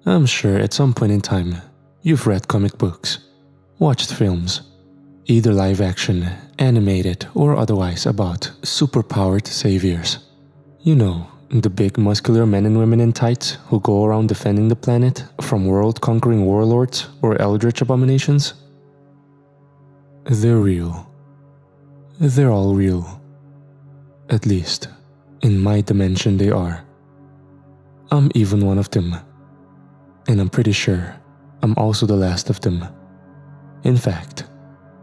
I'm sure at some point in time, you've read comic books, watched films, either live action, animated, or otherwise about superpowered saviors. You know, the big muscular men and women in tights who go around defending the planet from world-conquering warlords or eldritch abominations? They're real. They're all real. At least, in my dimension they are. I'm even one of them. And I'm pretty sure I'm also the last of them. In fact,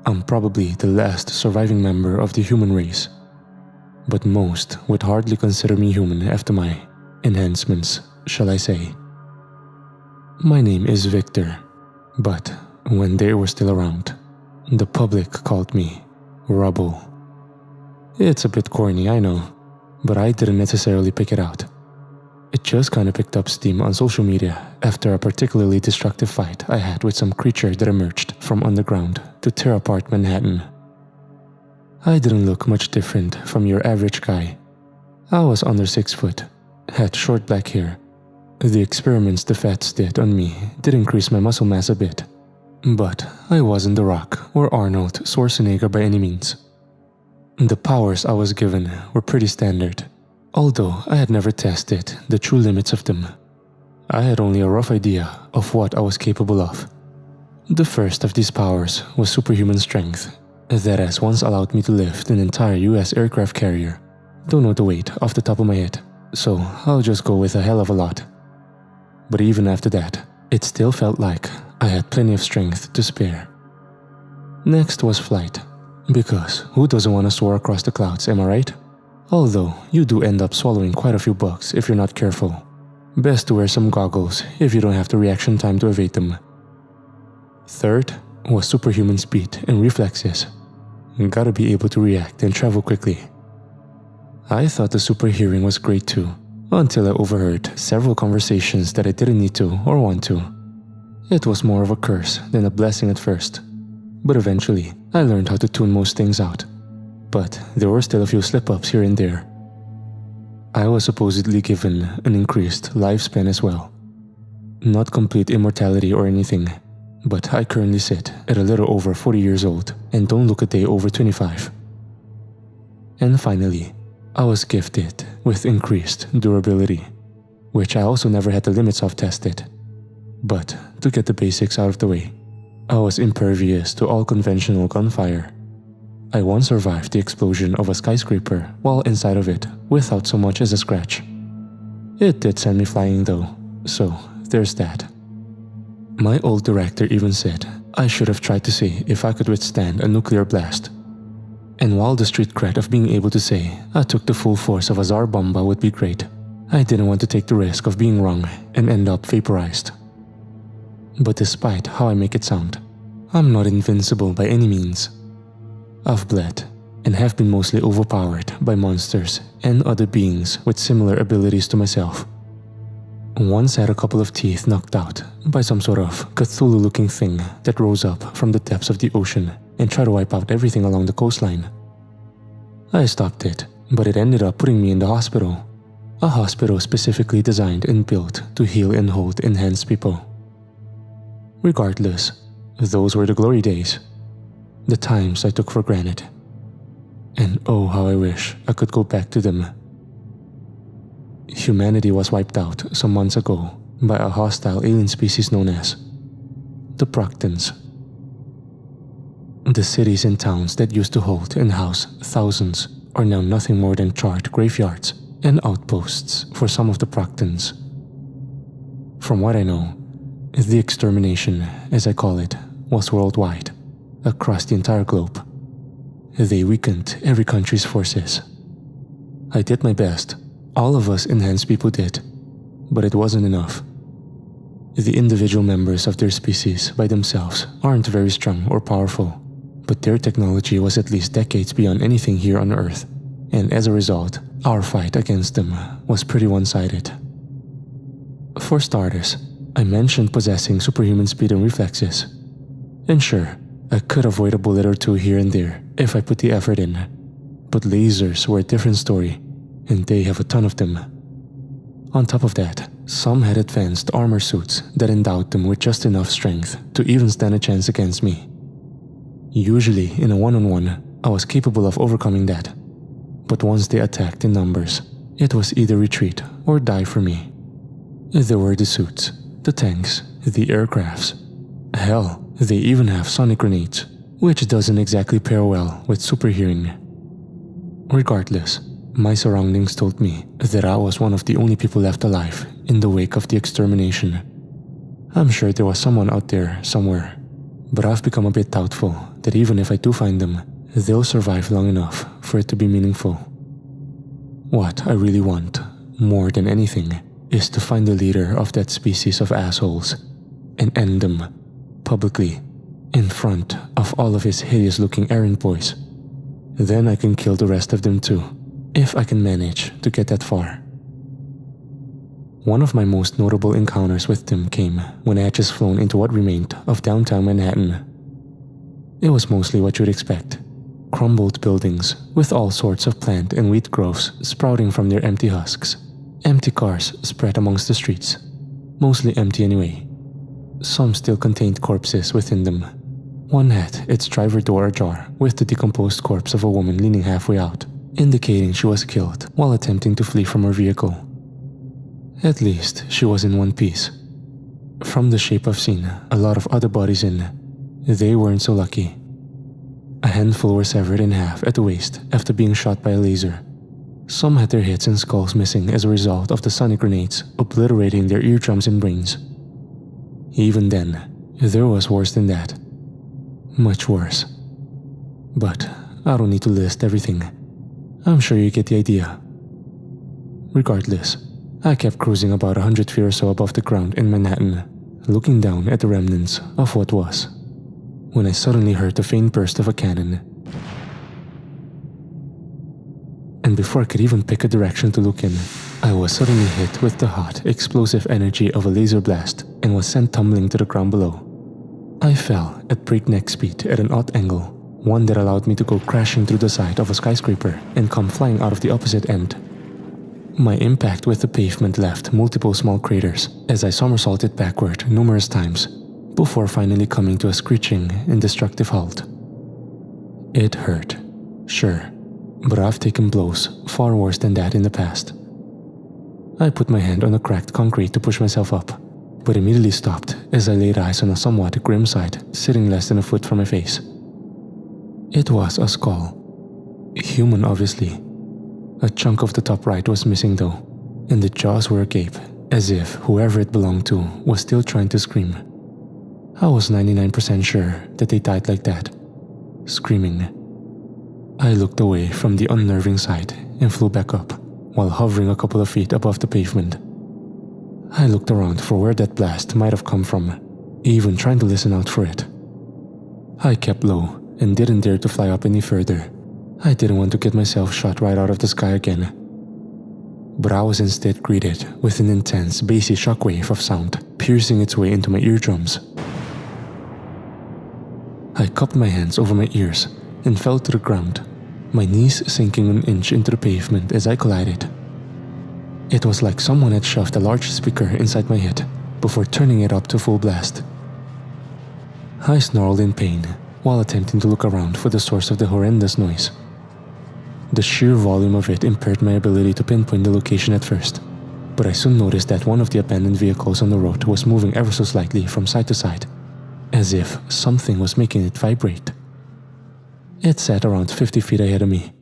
I'm probably the last surviving member of the human race. But most would hardly consider me human after my enhancements, shall I say. My name is Victor, but when they were still around, the public called me Rubble. It's a bit corny, I know, but I didn't necessarily pick it out. It just kinda picked up steam on social media after a particularly destructive fight I had with some creature that emerged from underground to tear apart Manhattan. I didn't look much different from your average guy. I was under 6 foot, had short black hair. The experiments the fats did on me did increase my muscle mass a bit, but I wasn't The Rock or Arnold Schwarzenegger by any means. The powers I was given were pretty standard, although I had never tested the true limits of them. I had only a rough idea of what I was capable of. The first of these powers was superhuman strength, that has once allowed me to lift an entire US aircraft carrier. Don't know the weight off the top of my head, so I'll just go with a hell of a lot. But even after that, it still felt like I had plenty of strength to spare. Next was flight, because who doesn't want to soar across the clouds, am I right? Although you do end up swallowing quite a few bugs if you're not careful. Best to wear some goggles if you don't have the reaction time to evade them. Third was superhuman speed and reflexes. Gotta be able to react and travel quickly. I thought the super hearing was great too, until I overheard several conversations that I didn't need to or want to. It was more of a curse than a blessing at first, but eventually I learned how to tune most things out. But there were still a few slip-ups here and there. I was supposedly given an increased lifespan as well. Not complete immortality or anything, but I currently sit at a little over 40 years old and don't look a day over 25. And finally, I was gifted with increased durability, which I also never had the limits of tested. But to get the basics out of the way, I was impervious to all conventional gunfire. I once survived the explosion of a skyscraper while inside of it without so much as a scratch. It did send me flying though, so there's that. My old director even said I should have tried to see if I could withstand a nuclear blast. And while the street cred of being able to say I took the full force of a Tsar Bomba would be great, I didn't want to take the risk of being wrong and end up vaporized. But despite how I make it sound, I'm not invincible by any means. I've bled and have been mostly overpowered by monsters and other beings with similar abilities to myself. Once had a couple of teeth knocked out by some sort of Cthulhu-looking thing that rose up from the depths of the ocean and tried to wipe out everything along the coastline. I stopped it, but it ended up putting me in the hospital. A hospital specifically designed and built to heal and hold enhanced people. Regardless, those were the glory days. The times I took for granted. And oh how I wish I could go back to them. Humanity was wiped out some months ago by a hostile alien species known as the Proctans. The cities and towns that used to hold and house thousands are now nothing more than charred graveyards and outposts for some of the Proctans. From what I know, the extermination, as I call it, was worldwide, across the entire globe. They weakened every country's forces. I did my best, all of us enhanced people did, but it wasn't enough. The individual members of their species by themselves aren't very strong or powerful, but their technology was at least decades beyond anything here on Earth, and as a result, our fight against them was pretty one-sided. For starters, I mentioned possessing superhuman speed and reflexes. And sure, I could avoid a bullet or two here and there if I put the effort in, but lasers were a different story, and they have a ton of them. On top of that, Some had advanced armor suits that endowed them with just enough strength to even stand a chance against me. Usually, in a one-on-one, I was capable of overcoming that. But once they attacked in numbers, it was either retreat or die for me. There were the suits, the tanks, the aircrafts. Hell, they even have sonic grenades, which doesn't exactly pair well with super hearing. Regardless, my surroundings told me that I was one of the only people left alive in the wake of the extermination. I'm sure there was someone out there somewhere, but I've become a bit doubtful that even if I do find them, they'll survive long enough for it to be meaningful. What I really want, more than anything, is to find the leader of that species of assholes and end them, publicly, in front of all of his hideous-looking errand boys. Then I can kill the rest of them too, if I can manage to get that far. One of my most notable encounters with them came when I had just flown into what remained of downtown Manhattan. It was mostly what you'd expect. Crumbled buildings with all sorts of plant and wheat growths sprouting from their empty husks. Empty cars spread amongst the streets, mostly empty anyway. Some still contained corpses within them. One had its driver door ajar with the decomposed corpse of a woman leaning halfway out, indicating she was killed while attempting to flee from her vehicle. At least she was in one piece. From the shape I've seen a lot of other bodies in, they weren't so lucky. A handful were severed in half at the waist after being shot by a laser. Some had their heads and skulls missing as a result of the sonic grenades obliterating their eardrums and brains. Even then, there was worse than that. Much worse. But I don't need to list everything. I'm sure you get the idea. Regardless, I kept cruising about 100 feet or so above the ground in Manhattan, looking down at the remnants of what was, when I suddenly heard the faint burst of a cannon. And before I could even pick a direction to look in, I was suddenly hit with the hot, explosive energy of a laser blast and was sent tumbling to the ground below. I fell at breakneck speed at an odd angle, one that allowed me to go crashing through the side of a skyscraper and come flying out of the opposite end. My impact with the pavement left multiple small craters as I somersaulted backward numerous times, before finally coming to a screeching and destructive halt. It hurt, sure, but I've taken blows far worse than that in the past. I put my hand on the cracked concrete to push myself up, but immediately stopped as I laid eyes on a somewhat grim sight sitting less than a foot from my face. It was a skull. Human, obviously. A chunk of the top right was missing though, and the jaws were agape, as if whoever it belonged to was still trying to scream. I was 99% sure that they died like that, screaming. I looked away from the unnerving sight and flew back up, while hovering a couple of feet above the pavement. I looked around for where that blast might have come from, even trying to listen out for it. I kept low and didn't dare to fly up any further. I didn't want to get myself shot right out of the sky again. But I was instead greeted with an intense, bassy shockwave of sound piercing its way into my eardrums. I cupped my hands over my ears and fell to the ground, my knees sinking an inch into the pavement as I collided. It was like someone had shoved a large speaker inside my head before turning it up to full blast. I snarled in pain while attempting to look around for the source of the horrendous noise. The sheer volume of it impaired my ability to pinpoint the location at first, but I soon noticed that one of the abandoned vehicles on the road was moving ever so slightly from side to side, as if something was making it vibrate. It sat around 50 feet ahead of me.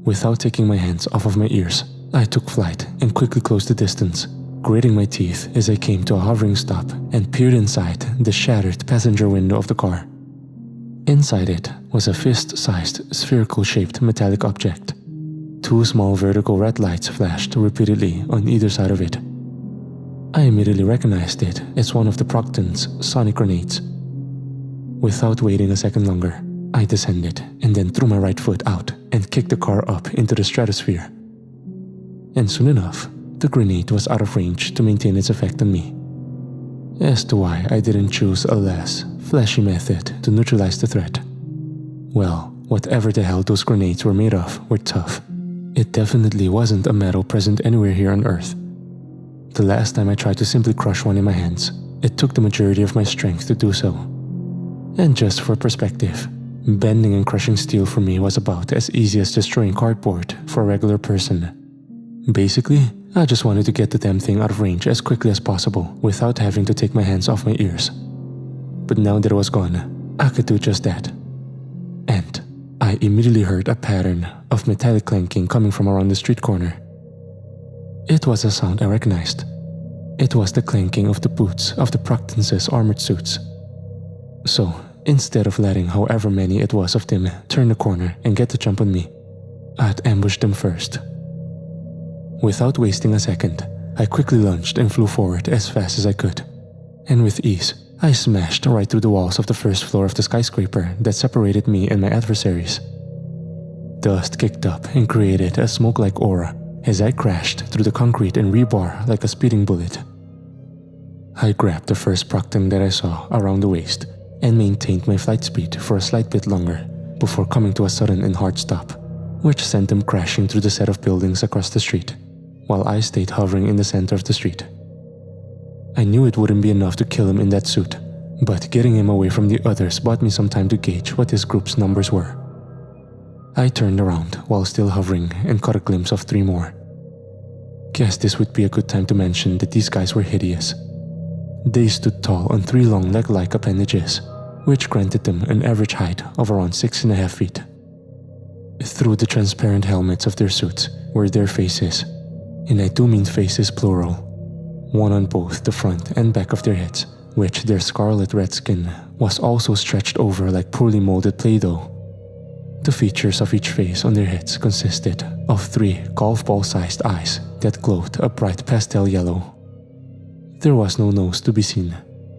Without taking my hands off of my ears, I took flight and quickly closed the distance, gritting my teeth as I came to a hovering stop and peered inside the shattered passenger window of the car. Inside it was a fist-sized, spherical-shaped metallic object. Two small vertical red lights flashed repeatedly on either side of it. I immediately recognized it as one of the Proctans' sonic grenades. Without waiting a second longer, I descended and then threw my right foot out and kicked the car up into the stratosphere. And soon enough, the grenade was out of range to maintain its effect on me. As to why I didn't choose a less flashy method to neutralize the threat, well, whatever the hell those grenades were made of were tough. It definitely wasn't a metal present anywhere here on Earth. The last time I tried to simply crush one in my hands, it took the majority of my strength to do so. And just for perspective, bending and crushing steel for me was about as easy as destroying cardboard for a regular person. Basically, I just wanted to get the damn thing out of range as quickly as possible without having to take my hands off my ears. But now that it was gone, I could do just that. And I immediately heard a pattern of metallic clanking coming from around the street corner. It was a sound I recognized. It was the clanking of the boots of the Proctans' armored suits. So, instead of letting however many it was of them turn the corner and get the jump on me, I'd ambush them first. Without wasting a second, I quickly lunged and flew forward as fast as I could. And with ease, I smashed right through the walls of the first floor of the skyscraper that separated me and my adversaries. Dust kicked up and created a smoke-like aura as I crashed through the concrete and rebar like a speeding bullet. I grabbed the first Proctan that I saw around the waist and maintained my flight speed for a slight bit longer before coming to a sudden and hard stop, which sent him crashing through the set of buildings across the street, while I stayed hovering in the center of the street. I knew it wouldn't be enough to kill him in that suit, but getting him away from the others bought me some time to gauge what his group's numbers were. I turned around while still hovering and caught a glimpse of 3 more. Guess this would be a good time to mention that these guys were hideous. They stood tall on 3 long leg-like appendages, which granted them an average height of around 6.5 feet. Through the transparent helmets of their suits were their faces, and I do mean faces plural, one on both the front and back of their heads, which their scarlet red skin was also stretched over like poorly molded Play-Doh. The features of each face on their heads consisted of 3 golf ball-sized eyes that glowed a bright pastel yellow. There was no nose to be seen,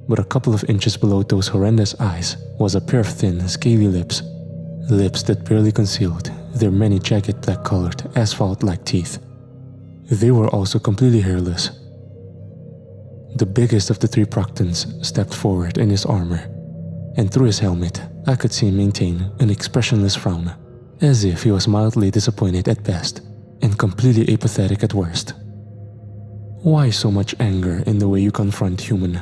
but a couple of inches below those horrendous eyes was a pair of thin, scaly lips that barely concealed their many jagged black-colored, asphalt-like teeth. They were also completely hairless. The biggest of the 3 Proctans stepped forward in his armor, and through his helmet, I could see him maintain an expressionless frown, as if he was mildly disappointed at best and completely apathetic at worst. Why so much anger in the way you confront human?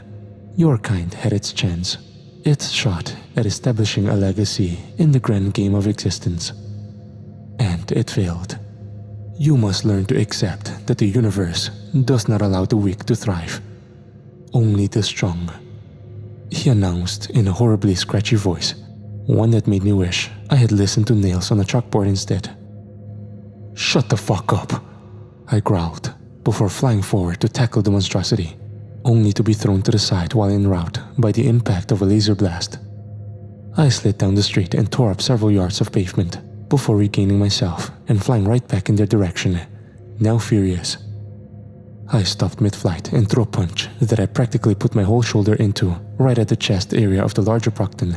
Your kind had its chance, its shot at establishing a legacy in the grand game of existence. And it failed. You must learn to accept that the universe does not allow the weak to thrive, only the strong, he announced in a horribly scratchy voice, one that made me wish I had listened to nails on a chalkboard instead. "Shut the fuck up," I growled, before flying forward to tackle the monstrosity, only to be thrown to the side while en route by the impact of a laser blast. I slid down the street and tore up several yards of pavement, before regaining myself and flying right back in their direction, now furious. I stopped mid-flight and threw a punch that I practically put my whole shoulder into, right at the chest area of the larger Proctan.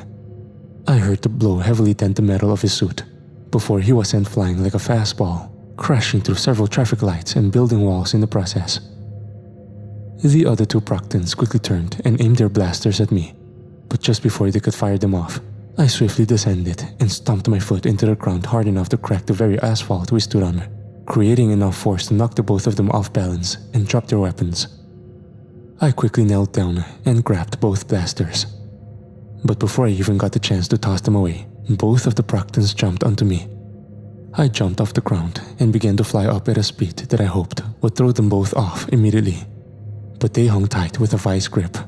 I heard the blow heavily dent the metal of his suit, before he was sent flying like a fastball, crashing through several traffic lights and building walls in the process. The other 2 Proctans quickly turned and aimed their blasters at me, but just before they could fire them off, I swiftly descended and stomped my foot into the ground hard enough to crack the very asphalt we stood on, creating enough force to knock the both of them off balance and drop their weapons. I quickly knelt down and grabbed both blasters. But before I even got the chance to toss them away, both of the Proctans jumped onto me. I jumped off the ground and began to fly up at a speed that I hoped would throw them both off immediately, but they hung tight with a vice grip.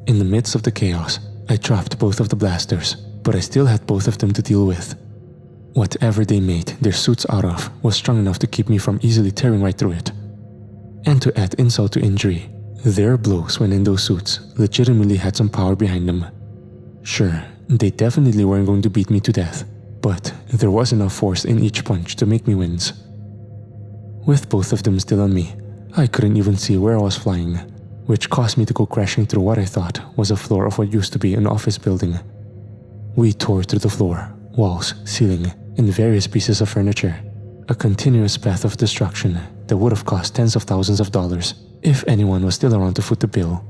In the midst of the chaos, I dropped both of the blasters, but I still had both of them to deal with. Whatever they made their suits out of was strong enough to keep me from easily tearing right through it. And to add insult to injury, their blows when in those suits legitimately had some power behind them. Sure, they definitely weren't going to beat me to death, but there was enough force in each punch to make me wince. With both of them still on me, I couldn't even see where I was flying, which caused me to go crashing through what I thought was a floor of what used to be an office building. We tore through the floor, walls, ceiling, and various pieces of furniture, a continuous path of destruction that would have cost tens of thousands of dollars if anyone was still around to foot the bill.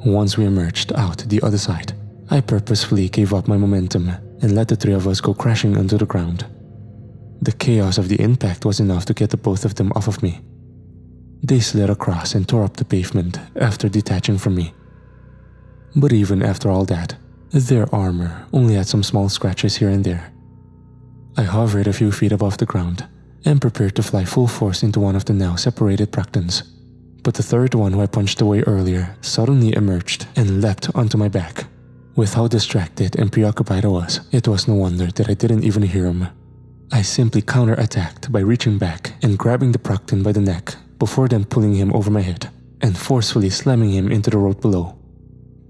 Once we emerged out the other side, I purposefully gave up my momentum and let the 3 of us go crashing onto the ground. The chaos of the impact was enough to get the both of them off of me. They slid across and tore up the pavement after detaching from me. But even after all that, their armor only had some small scratches here and there. I hovered a few feet above the ground and prepared to fly full force into one of the now separated Proctans. But the third one who I punched away earlier suddenly emerged and leapt onto my back. With how distracted and preoccupied I was, it was no wonder that I didn't even hear him. I simply counter-attacked by reaching back and grabbing the Proctan by the neck before then pulling him over my head and forcefully slamming him into the road below.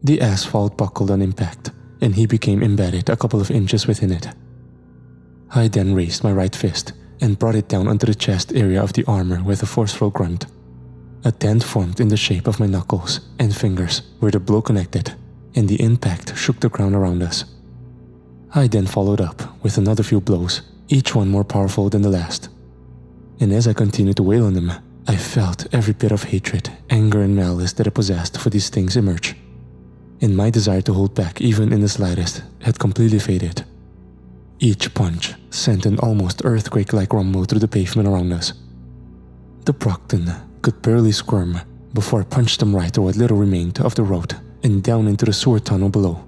The asphalt buckled on impact, and he became embedded a couple of inches within it. I then raised my right fist and brought it down onto the chest area of the armor with a forceful grunt. A dent formed in the shape of my knuckles and fingers where the blow connected, and the impact shook the ground around us. I then followed up with another few blows, each one more powerful than the last. And as I continued to wail on them, I felt every bit of hatred, anger and malice that I possessed for these things emerge. And my desire to hold back even in the slightest had completely faded. Each punch sent an almost earthquake-like rumble through the pavement around us. The Proctan could barely squirm before I punched him right through what little remained of the road and down into the sewer tunnel below.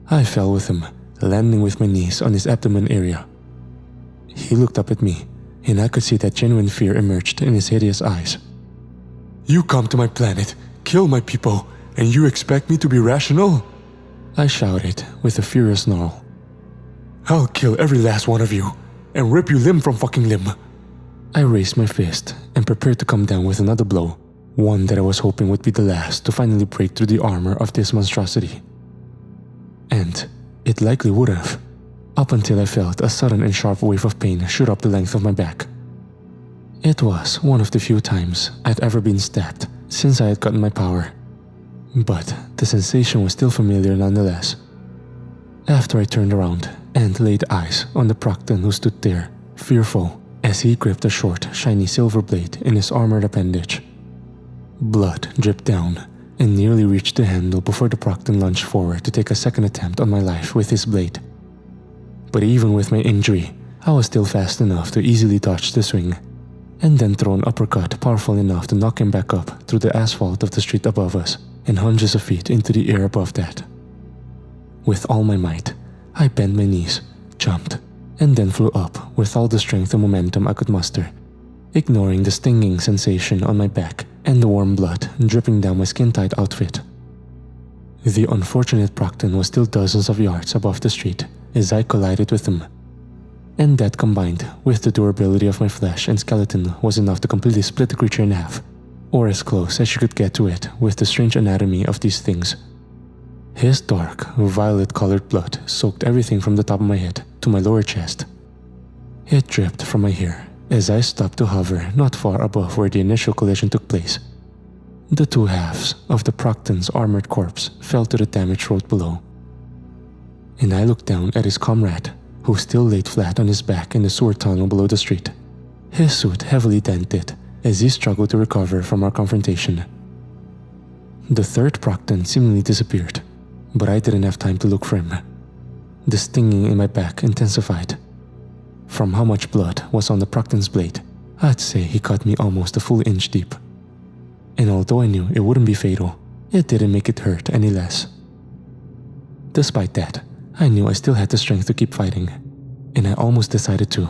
I fell with him, landing with my knees on his abdomen area. He looked up at me, and I could see that genuine fear emerged in his hideous eyes. "You come to my planet, kill my people, and you expect me to be rational?" I shouted with a furious snarl. "I'll kill every last one of you, and rip you limb from fucking limb." I raised my fist and prepared to come down with another blow, one that I was hoping would be the last to finally break through the armor of this monstrosity. And it likely would have, up until I felt a sudden and sharp wave of pain shoot up the length of my back. It was one of the few times I'd ever been stabbed since I had gotten my power, but the sensation was still familiar nonetheless. After I turned around and laid eyes on the Proctan who stood there, fearful, as he gripped a short, shiny silver blade in his armored appendage. Blood dripped down and nearly reached the handle before the Proctan lunged forward to take a second attempt on my life with his blade. But even with my injury, I was still fast enough to easily dodge the swing, and then throw an uppercut powerful enough to knock him back up through the asphalt of the street above us and hundreds of feet into the air above that. With all my might, I bent my knees, jumped, and then flew up with all the strength and momentum I could muster, ignoring the stinging sensation on my back and the warm blood dripping down my skin-tight outfit. The unfortunate Proctan was still dozens of yards above the street as I collided with him, and that combined with the durability of my flesh and skeleton was enough to completely split the creature in half, or as close as you could get to it with the strange anatomy of these things. His dark, violet-colored blood soaked everything from the top of my head to my lower chest. It dripped from my hair as I stopped to hover not far above where the initial collision took place. The two halves of the Proctan's armored corpse fell to the damaged road below, and I looked down at his comrade, who still laid flat on his back in the sewer tunnel below the street, his suit heavily dented as he struggled to recover from our confrontation. The third Proctan seemingly disappeared, but I didn't have time to look for him. The stinging in my back intensified. From how much blood was on the Proctan's blade, I'd say he cut me almost a full inch deep. And although I knew it wouldn't be fatal, it didn't make it hurt any less. Despite that, I knew I still had the strength to keep fighting, and I almost decided to,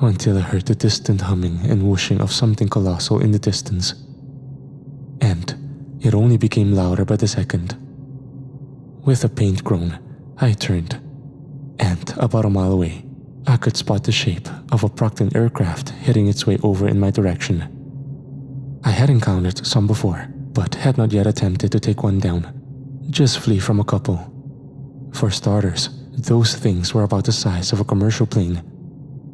until I heard the distant humming and whooshing of something colossal in the distance. And it only became louder by the second. With a faint groan, I turned, and about a mile away, I could spot the shape of a Proctan aircraft heading its way over in my direction. I had encountered some before, but had not yet attempted to take one down, just flee from a couple. For starters, those things were about the size of a commercial plane,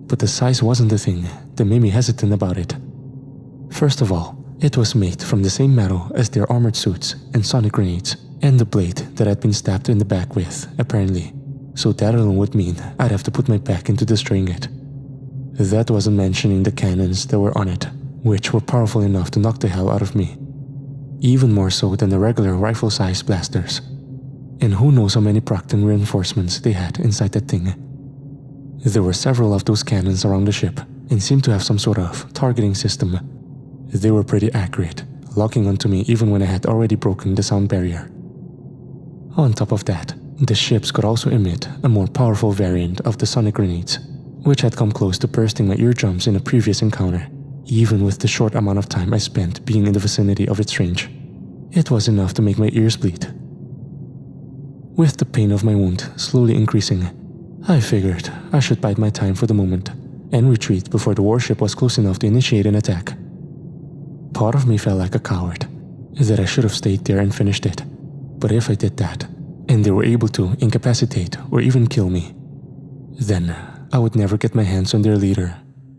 but the size wasn't the thing that made me hesitant about it. First of all, it was made from the same metal as their armored suits and sonic grenades, and the blade that I'd been stabbed in the back with, apparently, so that alone would mean I'd have to put my back into destroying it. That wasn't mentioning the cannons that were on it, which were powerful enough to knock the hell out of me, even more so than the regular rifle-sized blasters. And who knows how many Proctan reinforcements they had inside that thing. There were several of those cannons around the ship and seemed to have some sort of targeting system. They were pretty accurate, locking onto me even when I had already broken the sound barrier. On top of that, the ships could also emit a more powerful variant of the sonic grenades, which had come close to bursting my eardrums in a previous encounter, even with the short amount of time I spent being in the vicinity of its range. It was enough to make my ears bleed. With the pain of my wound slowly increasing, I figured I should bide my time for the moment and retreat before the warship was close enough to initiate an attack. Part of me felt like a coward, that I should have stayed there and finished it, but if I did that, and they were able to incapacitate or even kill me, then I would never get my hands on their leader,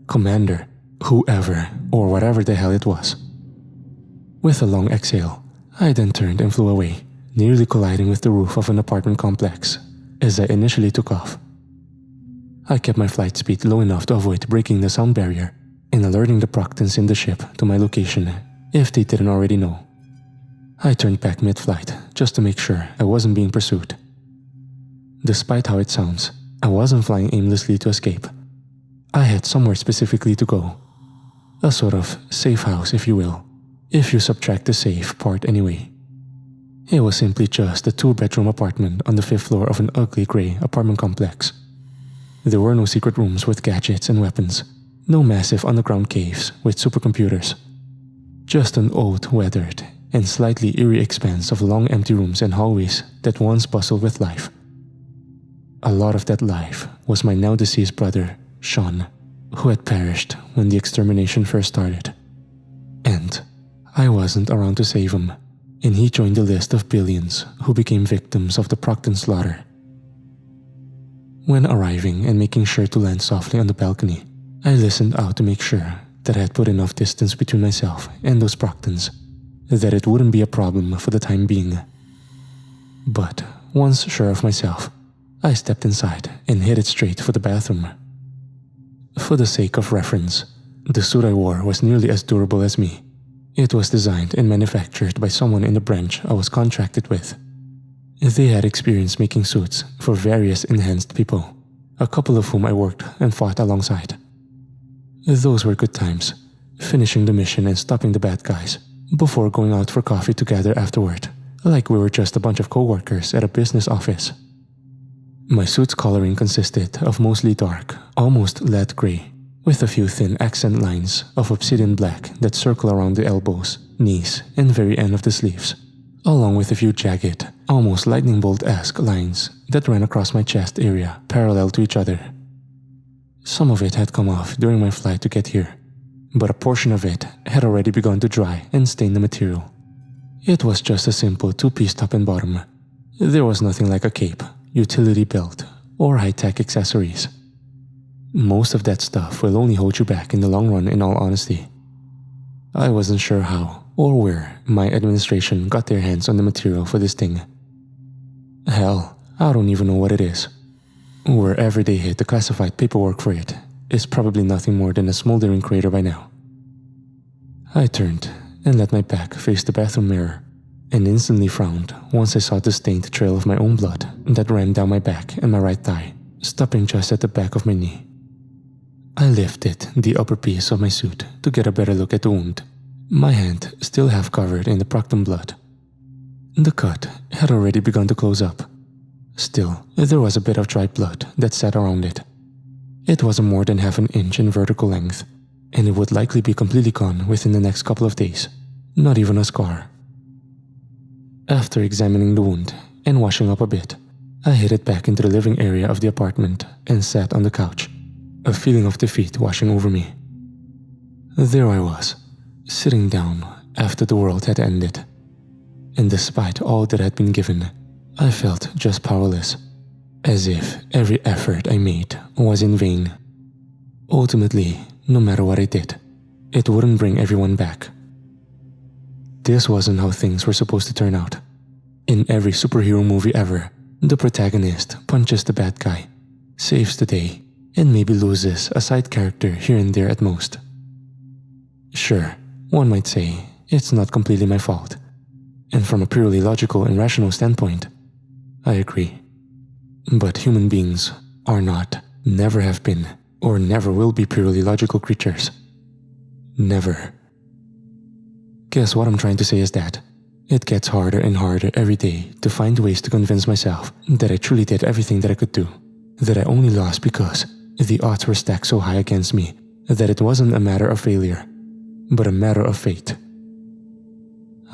commander, whoever or whatever the hell it was. With a long exhale, I then turned and flew away, nearly colliding with the roof of an apartment complex as I initially took off. I kept my flight speed low enough to avoid breaking the sound barrier and alerting the Proctans in the ship to my location if they didn't already know. I turned back mid-flight just to make sure I wasn't being pursued. Despite how it sounds, I wasn't flying aimlessly to escape. I had somewhere specifically to go. A sort of safe house, if you will, if you subtract the safe part anyway. It was simply just a 2-bedroom apartment on the 5th floor of an ugly grey apartment complex. There were no secret rooms with gadgets and weapons, no massive underground caves with supercomputers. Just an old, weathered, and slightly eerie expanse of long empty rooms and hallways that once bustled with life. A lot of that life was my now deceased brother, Sean, who had perished when the extermination first started. And I wasn't around to save him, and he joined the list of billions who became victims of the Proctan slaughter. When arriving and making sure to land softly on the balcony, I listened out to make sure that I had put enough distance between myself and those Proctans, that it wouldn't be a problem for the time being. But once sure of myself, I stepped inside and headed straight for the bathroom. For the sake of reference, the suit I wore was nearly as durable as me. It was designed and manufactured by someone in the branch I was contracted with. They had experience making suits for various enhanced people, a couple of whom I worked and fought alongside. Those were good times, finishing the mission and stopping the bad guys, before going out for coffee together afterward, like we were just a bunch of co-workers at a business office. My suit's coloring consisted of mostly dark, almost lead grey, with a few thin accent lines of obsidian black that circle around the elbows, knees, and very end of the sleeves, along with a few jagged, almost lightning bolt-esque lines that ran across my chest area parallel to each other. Some of it had come off during my flight to get here, but a portion of it had already begun to dry and stain the material. It was just a simple 2-piece top and bottom. There was nothing like a cape, utility belt, or high-tech accessories. Most of that stuff will only hold you back in the long run, in all honesty. I wasn't sure how or where my administration got their hands on the material for this thing. Hell, I don't even know what it is. Wherever they hid the classified paperwork for it is probably nothing more than a smoldering crater by now. I turned and let my back face the bathroom mirror, and instantly frowned once I saw the stained trail of my own blood that ran down my back and my right thigh, stopping just at the back of my knee. I lifted the upper piece of my suit to get a better look at the wound, my hand still half covered in the Proctan blood. The cut had already begun to close up. Still, there was a bit of dry blood that sat around it. It was more than half an inch in vertical length, and it would likely be completely gone within the next couple of days, not even a scar. After examining the wound and washing up a bit, I headed back into the living area of the apartment and sat on the couch, a feeling of defeat washing over me. There I was, sitting down after the world had ended, and despite all that had been given, I felt just powerless, as if every effort I made was in vain. Ultimately, no matter what I did, it wouldn't bring everyone back. This wasn't how things were supposed to turn out. In every superhero movie ever, the protagonist punches the bad guy, saves the day, and maybe loses a side character here and there at most. Sure, one might say it's not completely my fault, and from a purely logical and rational standpoint, I agree. But human beings are not, never have been, or never will be purely logical creatures. Never. Guess what I'm trying to say is that it gets harder and harder every day to find ways to convince myself that I truly did everything that I could do, that I only lost because the odds were stacked so high against me that it wasn't a matter of failure, but a matter of fate.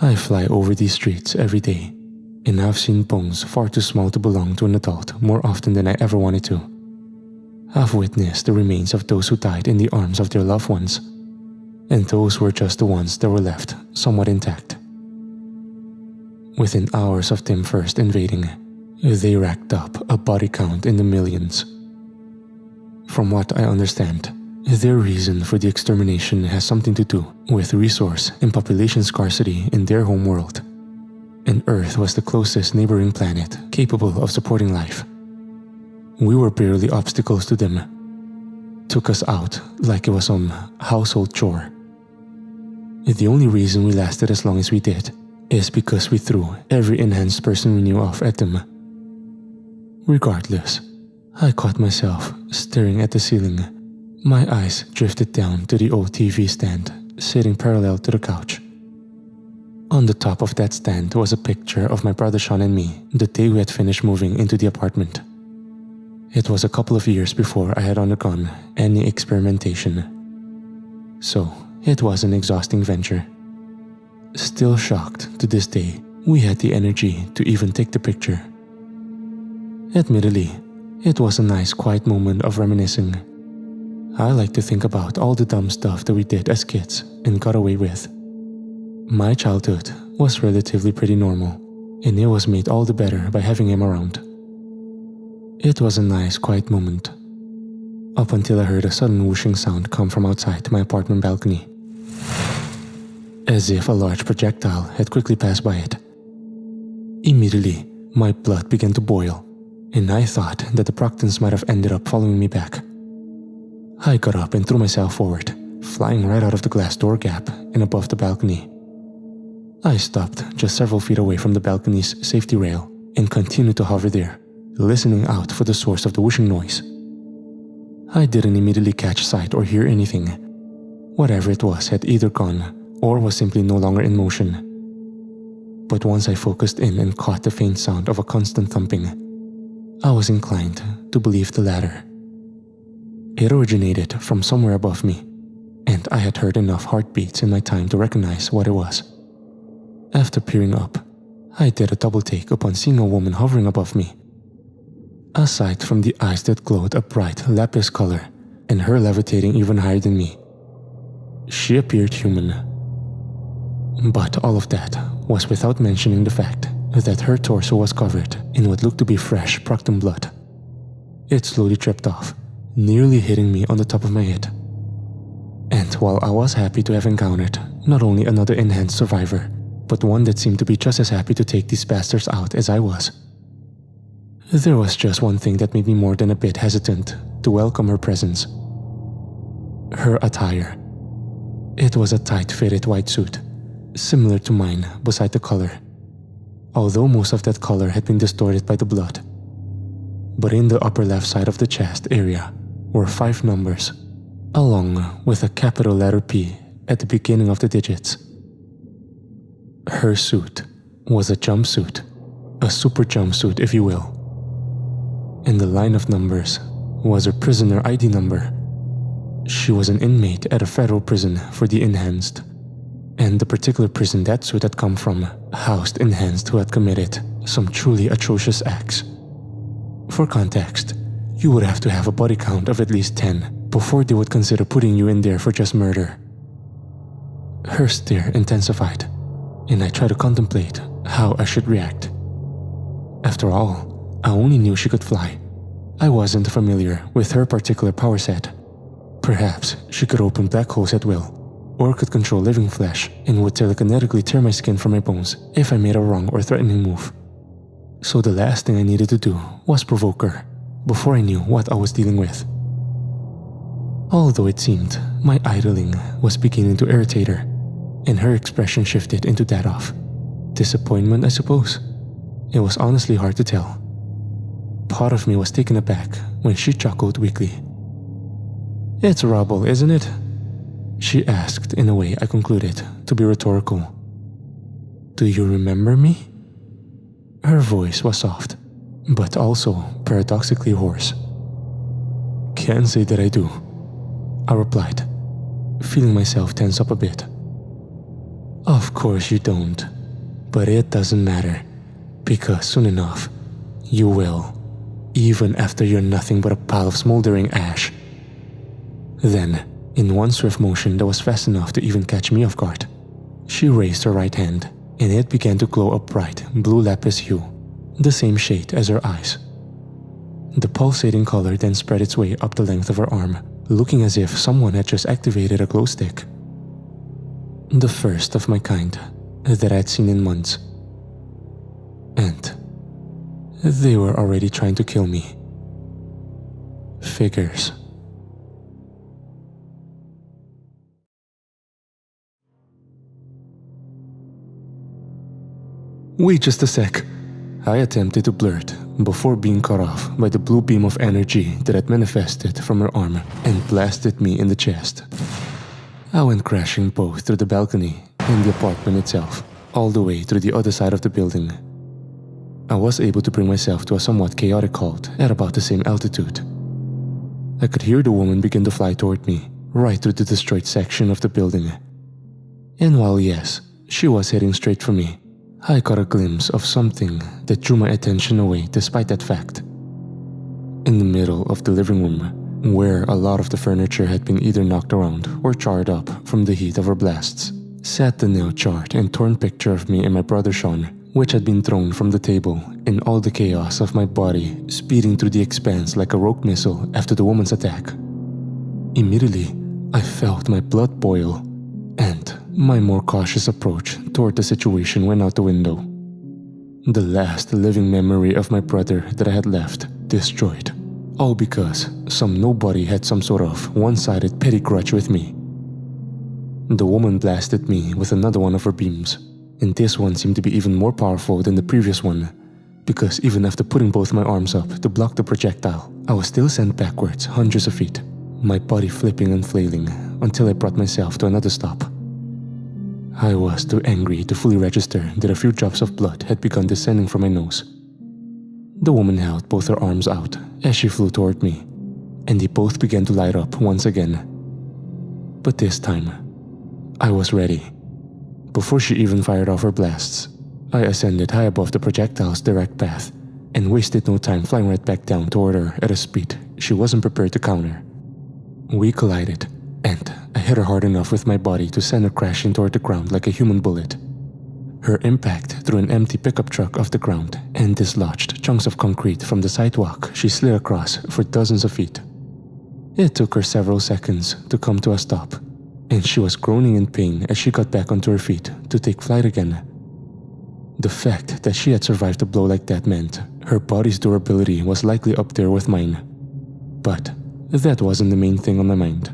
I fly over these streets every day, and I've seen bones far too small to belong to an adult more often than I ever wanted to. I've witnessed the remains of those who died in the arms of their loved ones, and those were just the ones that were left somewhat intact. Within hours of them first invading, they racked up a body count in the millions. From what I understand, their reason for the extermination has something to do with resource and population scarcity in their home world, and Earth was the closest neighboring planet capable of supporting life. We were barely obstacles to them. Took us out like it was some household chore. The only reason we lasted as long as we did is because we threw every enhanced person we knew off at them. Regardless, I caught myself staring at the ceiling. My eyes drifted down to the old TV stand sitting parallel to the couch. On the top of that stand was a picture of my brother Sean and me the day we had finished moving into the apartment. It was a couple of years before I had undergone any experimentation, so it was an exhausting venture. Still shocked to this day we had the energy to even take the picture. Admittedly, it was a nice quiet moment of reminiscing. I like to think about all the dumb stuff that we did as kids and got away with. My childhood was relatively pretty normal, and it was made all the better by having him around. It was a nice quiet moment, up until I heard a sudden whooshing sound come from outside my apartment balcony, as if a large projectile had quickly passed by it. Immediately, my blood began to boil, and I thought that the Proctans might have ended up following me back. I got up and threw myself forward, flying right out of the glass door gap and above the balcony. I stopped just several feet away from the balcony's safety rail and continued to hover there, listening out for the source of the whooshing noise. I didn't immediately catch sight or hear anything. Whatever it was had either gone or was simply no longer in motion. But once I focused in and caught the faint sound of a constant thumping, I was inclined to believe the latter. It originated from somewhere above me, and I had heard enough heartbeats in my time to recognize what it was. After peering up, I did a double take upon seeing a woman hovering above me. Aside from the eyes that glowed a bright lapis color and her levitating even higher than me, she appeared human. But all of that was without mentioning the fact that her torso was covered in what looked to be fresh Proctan blood. It slowly dripped off, nearly hitting me on the top of my head. And while I was happy to have encountered not only another enhanced survivor, but one that seemed to be just as happy to take these bastards out as I was, there was just one thing that made me more than a bit hesitant to welcome her presence. Her attire. It was a tight-fitted white suit, similar to mine beside the color, although most of that color had been distorted by the blood. But in the upper left side of the chest area were 5 numbers, along with a capital letter P at the beginning of the digits. Her suit was a jumpsuit, a super jumpsuit if you will. And the line of numbers was her prisoner ID number. She was an inmate at a federal prison for the enhanced, and the particular prison that suit had come from housed enhanced who had committed some truly atrocious acts. For context, you would have to have a body count of at least 10 before they would consider putting you in there for just murder. Her stare intensified, and I tried to contemplate how I should react. After all, I only knew she could fly. I wasn't familiar with her particular power set. Perhaps she could open black holes at will, or could control living flesh and would telekinetically tear my skin from my bones if I made a wrong or threatening move. So the last thing I needed to do was provoke her before I knew what I was dealing with. Although it seemed my idling was beginning to irritate her, and her expression shifted into that of disappointment, I suppose. It was honestly hard to tell. Part of me was taken aback when she chuckled weakly. "It's Rubble, isn't it?" she asked in a way I concluded to be rhetorical. "Do you remember me?" Her voice was soft, but also paradoxically hoarse. "Can't say that I do," I replied, feeling myself tense up a bit. "Of course you don't, but it doesn't matter, because soon enough, you will, even after you're nothing but a pile of smoldering ash." Then, in one swift motion that was fast enough to even catch me off guard, she raised her right hand, and it began to glow a bright blue lapis hue, the same shade as her eyes. The pulsating color then spread its way up the length of her arm, looking as if someone had just activated a glow stick. The first of my kind that I'd seen in months. And they were already trying to kill me. Figures. "Wait just a sec," I attempted to blurt before being cut off by the blue beam of energy that had manifested from her arm and blasted me in the chest. I went crashing both through the balcony and the apartment itself, all the way through the other side of the building. I was able to bring myself to a somewhat chaotic halt at about the same altitude. I could hear the woman begin to fly toward me, right through the destroyed section of the building. And while yes, she was heading straight for me, I caught a glimpse of something that drew my attention away despite that fact. In the middle of the living room, where a lot of the furniture had been either knocked around or charred up from the heat of her blasts, sat the now charred and torn picture of me and my brother Sean, which had been thrown from the table in all the chaos of my body speeding through the expanse like a rogue missile after the woman's attack. Immediately, I felt my blood boil, and my more cautious approach toward the situation went out the window. The last living memory of my brother that I had left destroyed, all because some nobody had some sort of one-sided petty grudge with me. The woman blasted me with another one of her beams, and this one seemed to be even more powerful than the previous one, because even after putting both my arms up to block the projectile, I was still sent backwards hundreds of feet, my body flipping and flailing until I brought myself to another stop. I was too angry to fully register that a few drops of blood had begun descending from my nose. The woman held both her arms out as she flew toward me, and they both began to light up once again. But this time, I was ready. Before she even fired off her blasts, I ascended high above the projectile's direct path and wasted no time flying right back down toward her at a speed she wasn't prepared to counter. We collided, and I hit her hard enough with my body to send her crashing toward the ground like a human bullet. Her impact threw an empty pickup truck off the ground and dislodged chunks of concrete from the sidewalk she slid across for dozens of feet. It took her several seconds to come to a stop, and she was groaning in pain as she got back onto her feet to take flight again. The fact that she had survived a blow like that meant her body's durability was likely up there with mine. But that wasn't the main thing on my mind.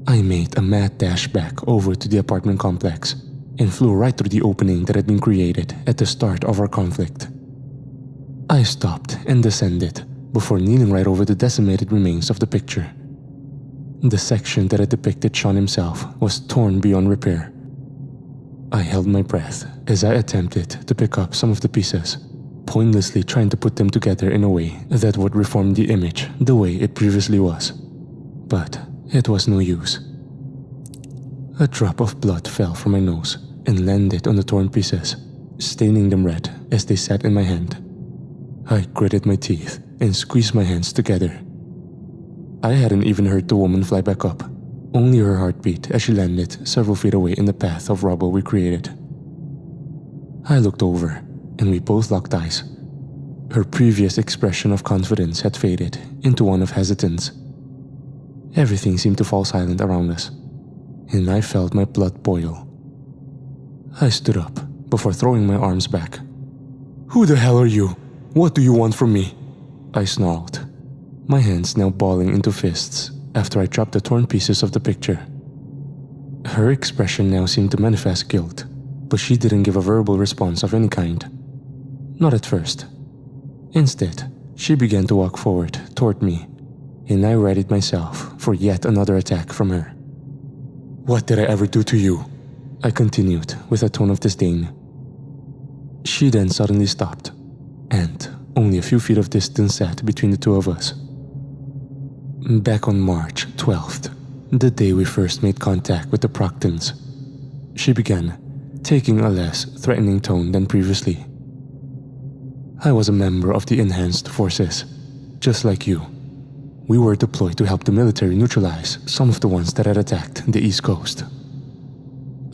I made a mad dash back over to the apartment complex and flew right through the opening that had been created at the start of our conflict. I stopped and descended before kneeling right over the decimated remains of the picture. The section that had depicted Sean himself was torn beyond repair. I held my breath as I attempted to pick up some of the pieces, pointlessly trying to put them together in a way that would reform the image the way it previously was. But it was no use. A drop of blood fell from my nose and landed on the torn pieces, staining them red as they sat in my hand. I gritted my teeth and squeezed my hands together. I hadn't even heard the woman fly back up, only her heartbeat as she landed several feet away in the path of rubble we created. I looked over, and we both locked eyes. Her previous expression of confidence had faded into one of hesitance. Everything seemed to fall silent around us, and I felt my blood boil. I stood up before throwing my arms back. "Who the hell are you? What do you want from me?" I snarled, my hands now balling into fists after I dropped the torn pieces of the picture. Her expression now seemed to manifest guilt, but she didn't give a verbal response of any kind. Not at first. Instead, she began to walk forward toward me, and I readied myself for yet another attack from her. What did I ever do to you? I continued with a tone of disdain. She then suddenly stopped, and only a few feet of distance sat between the two of us. Back on March 12th, the day we first made contact with the Proctans, she began, taking a less threatening tone than previously. I was a member of the Enhanced Forces, just like you. We were deployed to help the military neutralize some of the ones that had attacked the East Coast.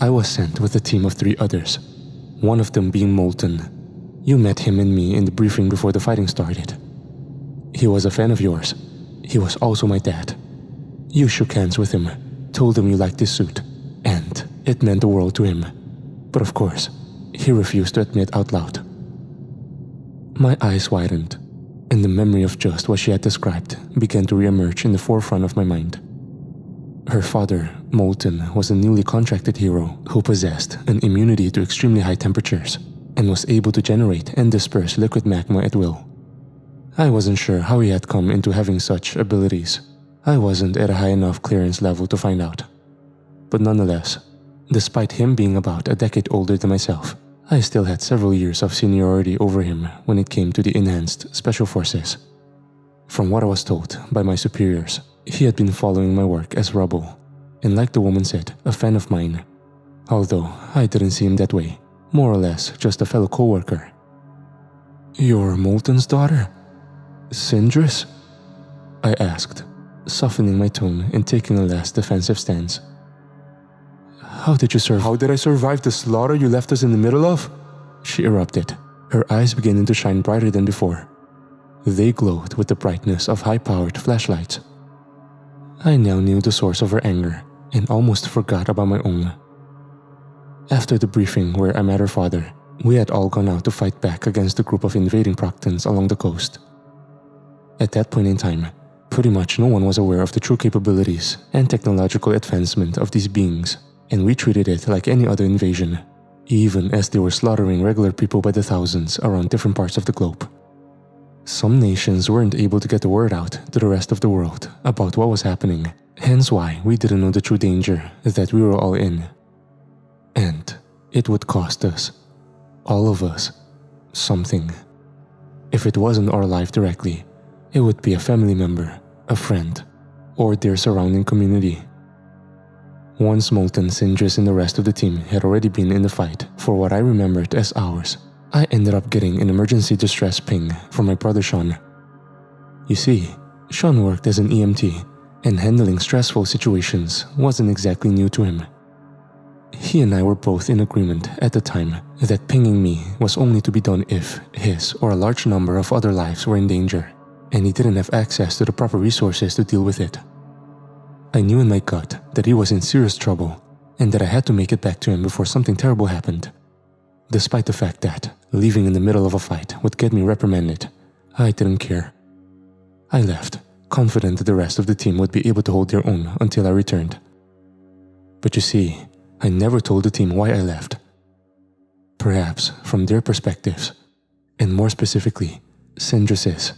I was sent with a team of 3 others, one of them being Molten. You met him and me in the briefing before the fighting started. He was a fan of yours. He was also my dad. You shook hands with him, told him you liked his suit, and it meant the world to him. But of course, he refused to admit out loud. My eyes widened, and the memory of just what she had described began to reemerge in the forefront of my mind. Her father, Molten, was a newly contracted hero who possessed an immunity to extremely high temperatures and was able to generate and disperse liquid magma at will. I wasn't sure how he had come into having such abilities. I wasn't at a high enough clearance level to find out. But nonetheless, despite him being about a decade older than myself, I still had several years of seniority over him when it came to the Enhanced Special Forces. From what I was told by my superiors, he had been following my work as Rubble, and like the woman said, a fan of mine. Although I didn't see him that way, more or less just a fellow co-worker. "You're Molten's daughter? Sindris?" I asked, softening my tone and taking a less defensive stance. How did I survive the slaughter you left us in the middle of?" she erupted, her eyes beginning to shine brighter than before. They glowed with the brightness of high-powered flashlights. I now knew the source of her anger and almost forgot about my own. After the briefing where I met her father, we had all gone out to fight back against the group of invading Proctans along the coast. At that point in time, pretty much no one was aware of the true capabilities and technological advancement of these beings, and we treated it like any other invasion, even as they were slaughtering regular people by the thousands around different parts of the globe. Some nations weren't able to get the word out to the rest of the world about what was happening, hence why we didn't know the true danger that we were all in. And it would cost us, all of us, something. If it wasn't our life directly, it would be a family member, a friend, or their surrounding community. Once Molten, Sindris, and the rest of the team had already been in the fight for what I remembered as hours, I ended up getting an emergency distress ping from my brother Sean. You see, Sean worked as an EMT, and handling stressful situations wasn't exactly new to him. He and I were both in agreement at the time that pinging me was only to be done if his or a large number of other lives were in danger, and he didn't have access to the proper resources to deal with it. I knew in my gut that he was in serious trouble and that I had to make it back to him before something terrible happened. Despite the fact that leaving in the middle of a fight would get me reprimanded, I didn't care. I left, confident that the rest of the team would be able to hold their own until I returned. But you see, I never told the team why I left. Perhaps from their perspectives, and more specifically, Sindris's,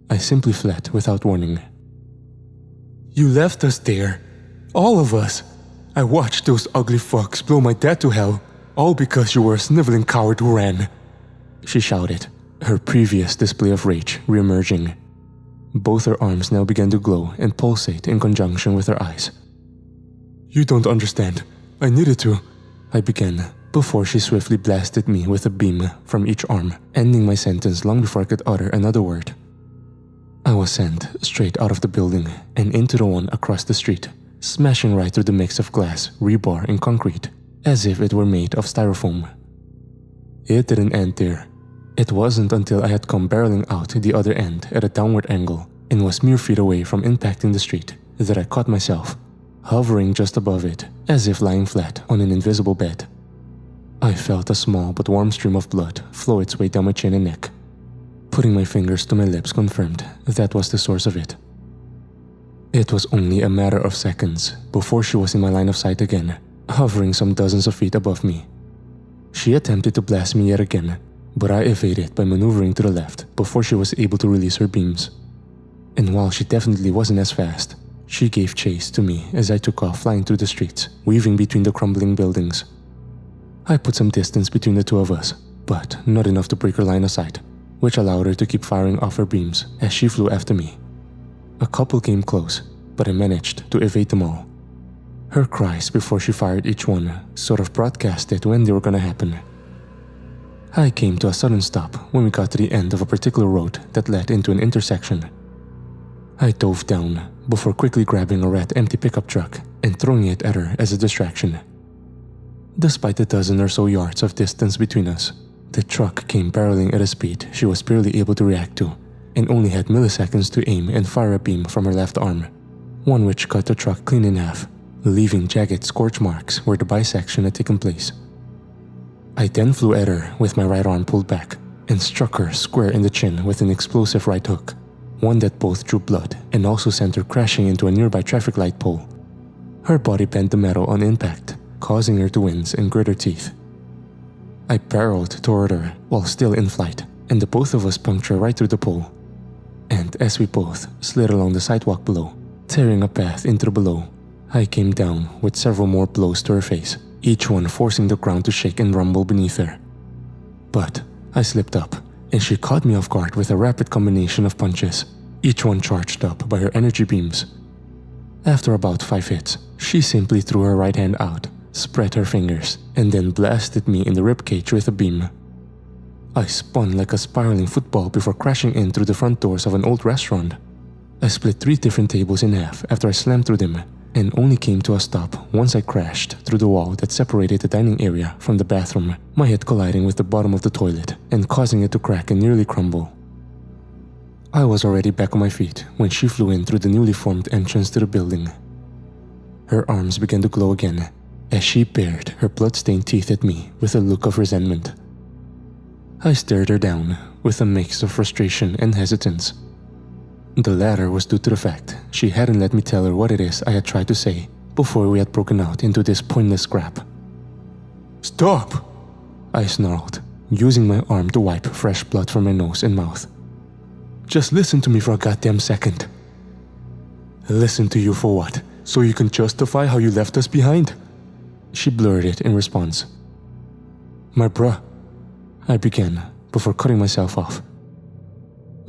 I simply fled without warning. "You left us there. All of us. I watched those ugly fucks blow my dad to hell, all because you were a sniveling coward who ran," she shouted, her previous display of rage reemerging. Both her arms now began to glow and pulsate in conjunction with her eyes. "You don't understand. I needed to," I began, before she swiftly blasted me with a beam from each arm, ending my sentence long before I could utter another word. I was sent straight out of the building and into the one across the street, smashing right through the mix of glass, rebar, and concrete, as if it were made of styrofoam. It didn't end there. It wasn't until I had come barreling out the other end at a downward angle and was mere feet away from impacting the street that I caught myself, hovering just above it, as if lying flat on an invisible bed. I felt a small but warm stream of blood flow its way down my chin and neck. Putting my fingers to my lips confirmed that was the source of it. It was only a matter of seconds before she was in my line of sight again, hovering some dozens of feet above me. She attempted to blast me yet again, but I evaded by maneuvering to the left before she was able to release her beams. And while she definitely wasn't as fast, She gave chase to me as I took off flying through the streets, weaving between the crumbling buildings. I put some distance between the two of us, but not enough to break her line of sight, which allowed her to keep firing off her beams as she flew after me. A couple came close, but I managed to evade them all. Her cries before she fired each one sort of broadcasted when they were gonna happen. I came to a sudden stop when we got to the end of a particular road that led into an intersection. I dove down before quickly grabbing a red empty pickup truck and throwing it at her as a distraction. Despite the dozen or so yards of distance between us, the truck came barreling at a speed she was barely able to react to and only had milliseconds to aim and fire a beam from her left arm, one which cut the truck clean in half, leaving jagged scorch marks where the bisection had taken place. I then flew at her with my right arm pulled back and struck her square in the chin with an explosive right hook, one that both drew blood and also sent her crashing into a nearby traffic light pole. Her body bent the metal on impact, causing her to wince and grit her teeth. I barreled toward her while still in flight, and the both of us punctured right through the pole. And as we both slid along the sidewalk below, tearing a path into the below, I came down with several more blows to her face, each one forcing the ground to shake and rumble beneath her. But I slipped up, and she caught me off guard with a rapid combination of punches, each one charged up by her energy beams. After about 5 hits, she simply threw her right hand out, spread her fingers, and then blasted me in the ribcage with a beam. I spun like a spiraling football before crashing in through the front doors of an old restaurant. I split 3 different tables in half after I slammed through them, and only came to a stop once I crashed through the wall that separated the dining area from the bathroom, my head colliding with the bottom of the toilet and causing it to crack and nearly crumble. I was already back on my feet when she flew in through the newly formed entrance to the building. Her arms began to glow again as she bared her blood-stained teeth at me with a look of resentment. I stared her down with a mix of frustration and hesitance. The latter was due to the fact she hadn't let me tell her what it is I had tried to say before we had broken out into this pointless scrap. "Stop!" I snarled, using my arm to wipe fresh blood from my nose and mouth. "Just listen to me for a goddamn second." "Listen to you for what? So you can justify how you left us behind?" She blurted in response. "My bruh," I began before cutting myself off.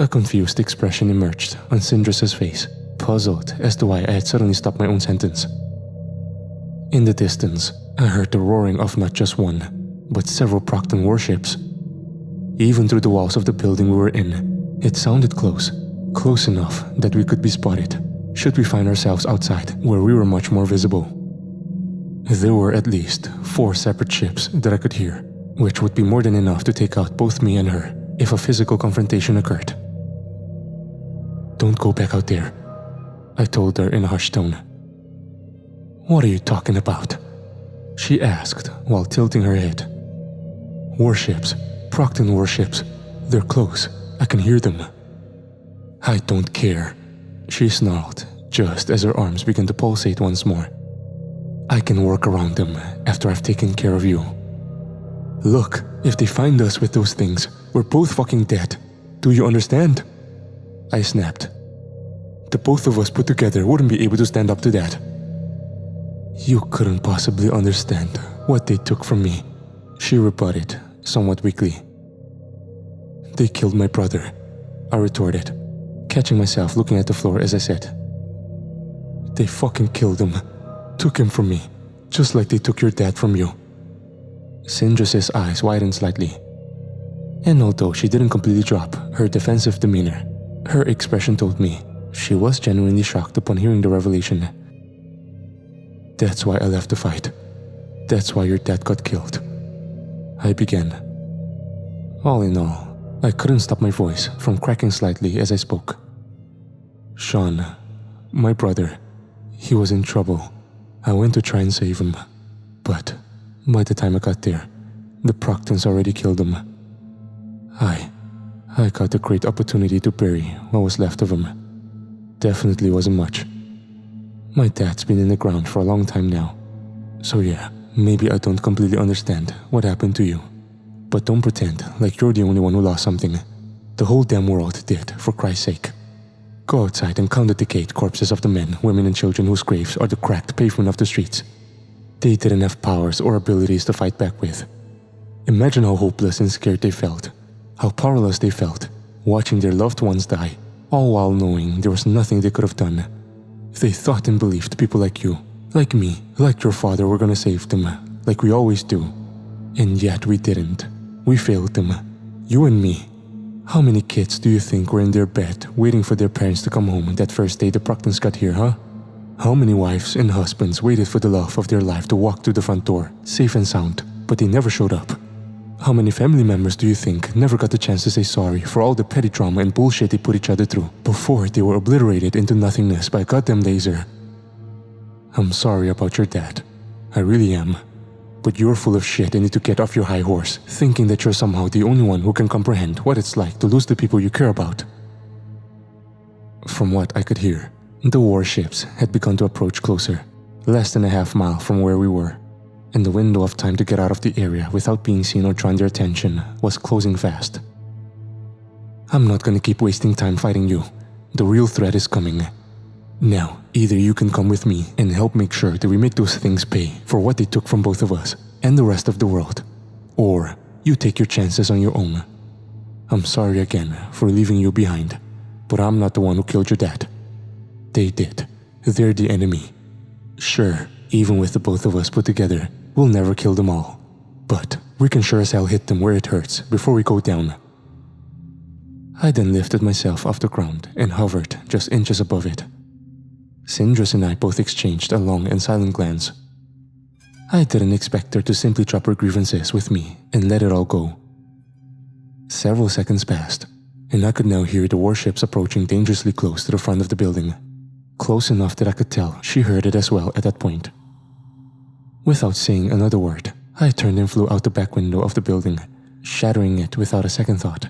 A confused expression emerged on Syndra's face, puzzled as to why I had suddenly stopped my own sentence. In the distance, I heard the roaring of not just one, but several Proctan warships. Even through the walls of the building we were in, it sounded close, close enough that we could be spotted, should we find ourselves outside where we were much more visible. There were at least 4 separate ships that I could hear, which would be more than enough to take out both me and her if a physical confrontation occurred. "Don't go back out there," I told her in a hushed tone. "What are you talking about?" she asked while tilting her head. "Warships, Proctan warships. They're close. I can hear them." "I don't care," she snarled just as her arms began to pulsate once more. "I can work around them after I've taken care of you. Look, if they find us with those things, we're both fucking dead. Do you understand?" I snapped. "The both of us put together wouldn't be able to stand up to that." "You couldn't possibly understand what they took from me," she rebutted, somewhat weakly. "They killed my brother," I retorted, catching myself looking at the floor as I said. "They fucking killed him. Took him from me, just like they took your dad from you." Syndra's eyes widened slightly, and although she didn't completely drop her defensive demeanor, her expression told me she was genuinely shocked upon hearing the revelation. "That's why I left the fight. That's why your dad got killed," I began. All in all, I couldn't stop my voice from cracking slightly as I spoke. "Sean, my brother, he was in trouble. I went to try and save him, but by the time I got there, the Proctans already killed him. I got a great opportunity to bury what was left of him. Definitely wasn't much. My dad's been in the ground for a long time now, so yeah, maybe I don't completely understand what happened to you. But don't pretend like you're the only one who lost something. The whole damn world did, for Christ's sake. Go outside and count the decayed corpses of the men, women and children whose graves are the cracked pavement of the streets. They didn't have powers or abilities to fight back with. Imagine how hopeless and scared they felt, how powerless they felt, watching their loved ones die, all while knowing there was nothing they could have done. They thought and believed people like you, like me, like your father were gonna save them, like we always do. And yet we didn't. We failed them. You and me. How many kids do you think were in their bed waiting for their parents to come home that first day the Proctans got here, huh? How many wives and husbands waited for the love of their life to walk through the front door, safe and sound, but they never showed up? How many family members do you think never got the chance to say sorry for all the petty drama and bullshit they put each other through before they were obliterated into nothingness by a goddamn laser? I'm sorry about your dad. I really am. But you're full of shit and need to get off your high horse, thinking that you're somehow the only one who can comprehend what it's like to lose the people you care about. From what I could hear, the warships had begun to approach closer, less than a half mile from where we were, and the window of time to get out of the area without being seen or drawing their attention was closing fast. I'm not gonna keep wasting time fighting you. The real threat is coming. Now, either you can come with me and help make sure that we make those things pay for what they took from both of us and the rest of the world, or you take your chances on your own. I'm sorry again for leaving you behind, but I'm not the one who killed your dad. They did. They're the enemy. Sure, even with the both of us put together, we'll never kill them all, but we can sure as hell hit them where it hurts before we go down. I then lifted myself off the ground and hovered just inches above it. Sindris and I both exchanged a long and silent glance. I didn't expect her to simply drop her grievances with me and let it all go. Several seconds passed, and I could now hear the warships approaching dangerously close to the front of the building. Close enough that I could tell she heard it as well at that point. Without saying another word, I turned and flew out the back window of the building, shattering it without a second thought.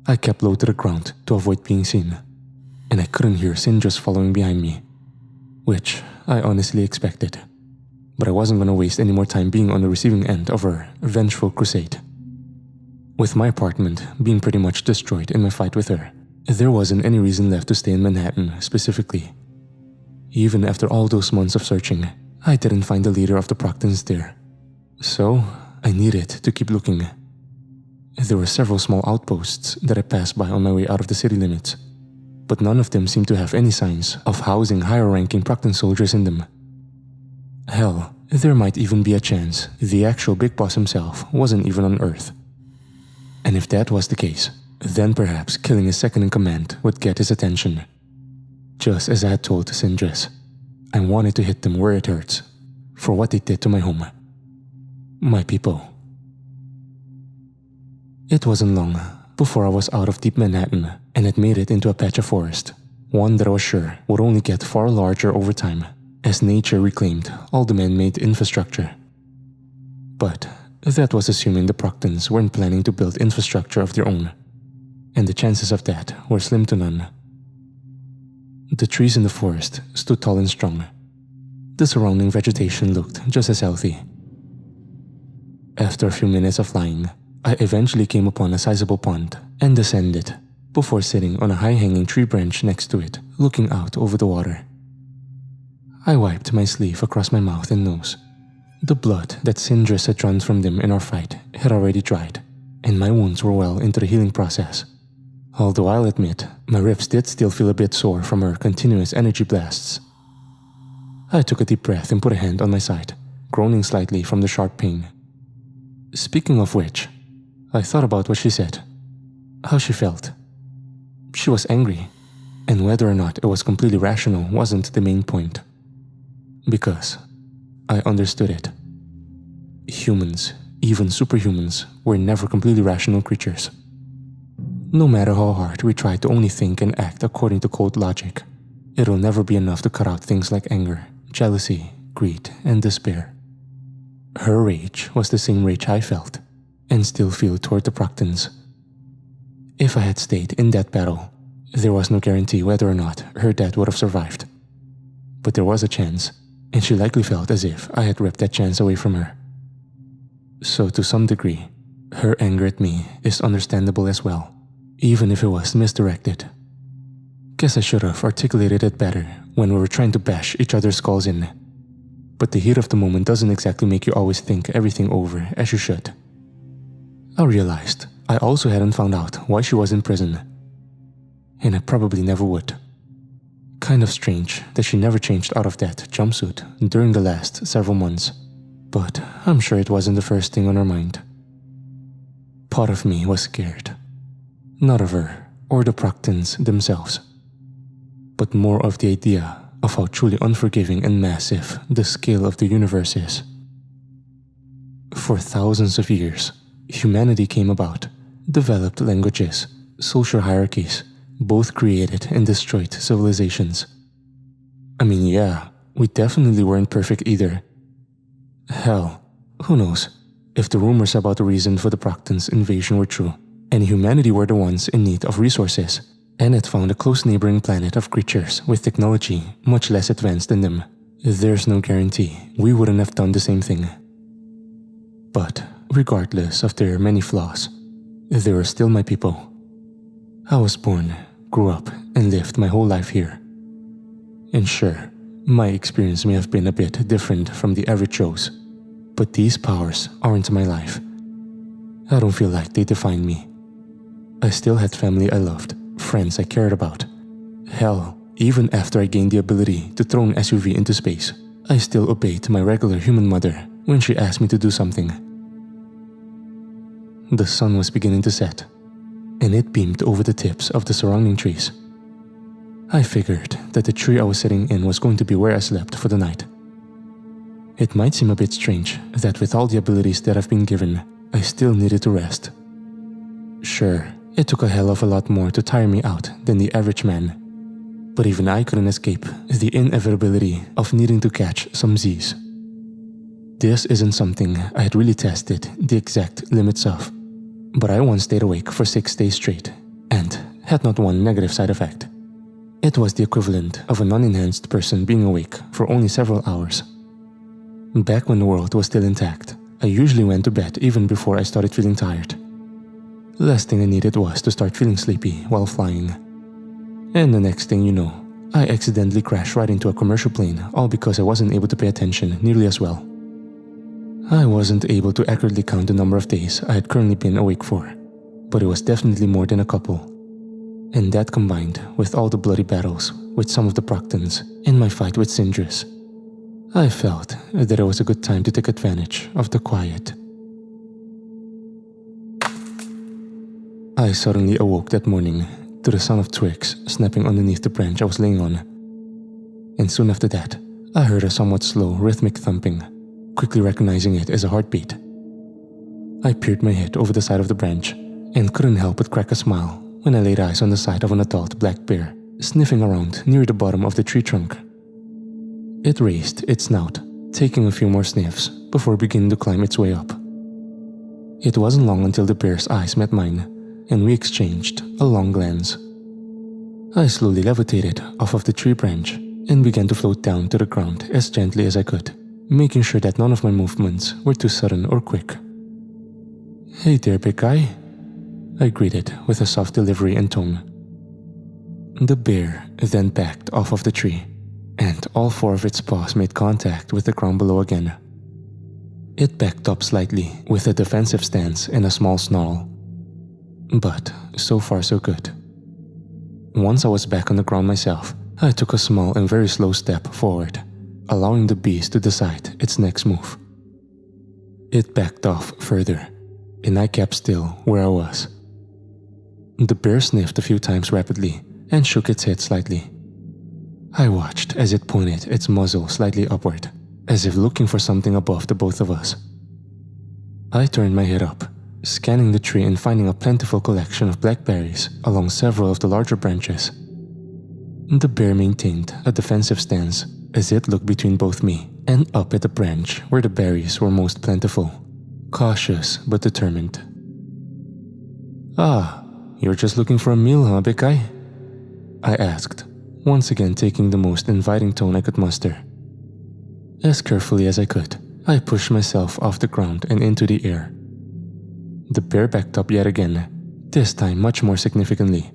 I kept low to the ground to avoid being seen, and I couldn't hear Sindris following behind me, which I honestly expected. But I wasn't going to waste any more time being on the receiving end of her vengeful crusade. With my apartment being pretty much destroyed in my fight with her, there wasn't any reason left to stay in Manhattan specifically. Even after all those months of searching, I didn't find the leader of the Proctans there. So I needed to keep looking. There were several small outposts that I passed by on my way out of the city limits, but none of them seemed to have any signs of housing higher-ranking Proctan soldiers in them. Hell, there might even be a chance the actual Big Boss himself wasn't even on Earth. And if that was the case, then perhaps killing his second-in-command would get his attention. Just as I had told Sindris, I wanted to hit them where it hurts, for what they did to my home. My people. It wasn't long before I was out of deep Manhattan and had made it into a patch of forest, one that I was sure would only get far larger over time as nature reclaimed all the man-made infrastructure. But that was assuming the Proctans weren't planning to build infrastructure of their own, and the chances of that were slim to none. The trees in the forest stood tall and strong. The surrounding vegetation looked just as healthy. After a few minutes of flying, I eventually came upon a sizable pond and descended, before sitting on a high-hanging tree branch next to it, looking out over the water. I wiped my sleeve across my mouth and nose. The blood that Sindris had drawn from them in our fight had already dried, and my wounds were well into the healing process. Although I'll admit, my ribs did still feel a bit sore from her continuous energy blasts. I took a deep breath and put a hand on my side, groaning slightly from the sharp pain. Speaking of which, I thought about what she said, how she felt. She was angry, and whether or not it was completely rational wasn't the main point. Because I understood it. Humans, even superhumans, were never completely rational creatures. No matter how hard we try to only think and act according to cold logic, it'll never be enough to cut out things like anger, jealousy, greed, and despair. Her rage was the same rage I felt, and still feel toward the Proctans. If I had stayed in that battle, there was no guarantee whether or not her dad would have survived. But there was a chance, and she likely felt as if I had ripped that chance away from her. So to some degree, her anger at me is understandable as well, even if it was misdirected. Guess I should have articulated it better when we were trying to bash each other's skulls in. But the heat of the moment doesn't exactly make you always think everything over as you should. I realized I also hadn't found out why she was in prison. And I probably never would. Kind of strange that she never changed out of that jumpsuit during the last several months. But I'm sure it wasn't the first thing on her mind. Part of me was scared. Not of her or the Proctans themselves, but more of the idea of how truly unforgiving and massive the scale of the universe is. For thousands of years, humanity came about, developed languages, social hierarchies, both created and destroyed civilizations. I mean, yeah, we definitely weren't perfect either. Hell, who knows if the rumors about the reason for the Proctans' invasion were true, and humanity were the ones in need of resources, and had found a close neighboring planet of creatures with technology much less advanced than them. There's no guarantee we wouldn't have done the same thing. But regardless of their many flaws, they were still my people. I was born, grew up, and lived my whole life here. And sure, my experience may have been a bit different from the average Joe's, but these powers aren't my life. I don't feel like they define me. I still had family I loved, friends I cared about. Hell, even after I gained the ability to throw an SUV into space, I still obeyed my regular human mother when she asked me to do something. The sun was beginning to set, and it beamed over the tips of the surrounding trees. I figured that the tree I was sitting in was going to be where I slept for the night. It might seem a bit strange that with all the abilities that I've been given, I still needed to rest. Sure, it took a hell of a lot more to tire me out than the average man, but even I couldn't escape the inevitability of needing to catch some Z's. This isn't something I had really tested the exact limits of, but I once stayed awake for 6 days straight and had not one negative side effect. It was the equivalent of a non-enhanced person being awake for only several hours. Back when the world was still intact, I usually went to bed even before I started feeling tired. Last thing I needed was to start feeling sleepy while flying. And the next thing you know, I accidentally crashed right into a commercial plane, all because I wasn't able to pay attention nearly as well. I wasn't able to accurately count the number of days I had currently been awake for, but it was definitely more than a couple. And that combined with all the bloody battles with some of the Proctans and my fight with Sindris, I felt that it was a good time to take advantage of the quiet. I suddenly awoke that morning to the sound of twigs snapping underneath the branch I was laying on. And soon after that, I heard a somewhat slow, rhythmic thumping, quickly recognizing it as a heartbeat. I peered my head over the side of the branch and couldn't help but crack a smile when I laid eyes on the sight of an adult black bear sniffing around near the bottom of the tree trunk. It raised its snout, taking a few more sniffs before beginning to climb its way up. It wasn't long until the bear's eyes met mine, and we exchanged a long glance. I slowly levitated off of the tree branch and began to float down to the ground as gently as I could, making sure that none of my movements were too sudden or quick. "Hey there, big guy," I greeted with a soft delivery and tone. The bear then backed off of the tree, and all 4 of its paws made contact with the ground below again. It backed up slightly with a defensive stance and a small snarl. But so far so good. Once I was back on the ground myself, I took a small and very slow step forward, allowing the beast to decide its next move. It backed off further, and I kept still where I was. The bear sniffed a few times rapidly and shook its head slightly. I watched as it pointed its muzzle slightly upward, as if looking for something above the both of us. I turned my head up, scanning the tree and finding a plentiful collection of blackberries along several of the larger branches. The bear maintained a defensive stance as it looked between both me and up at the branch where the berries were most plentiful, cautious but determined. "Ah, you're just looking for a meal, huh, big guy?" I asked, once again taking the most inviting tone I could muster. As carefully as I could, I pushed myself off the ground and into the air. The bear backed up yet again, this time much more significantly.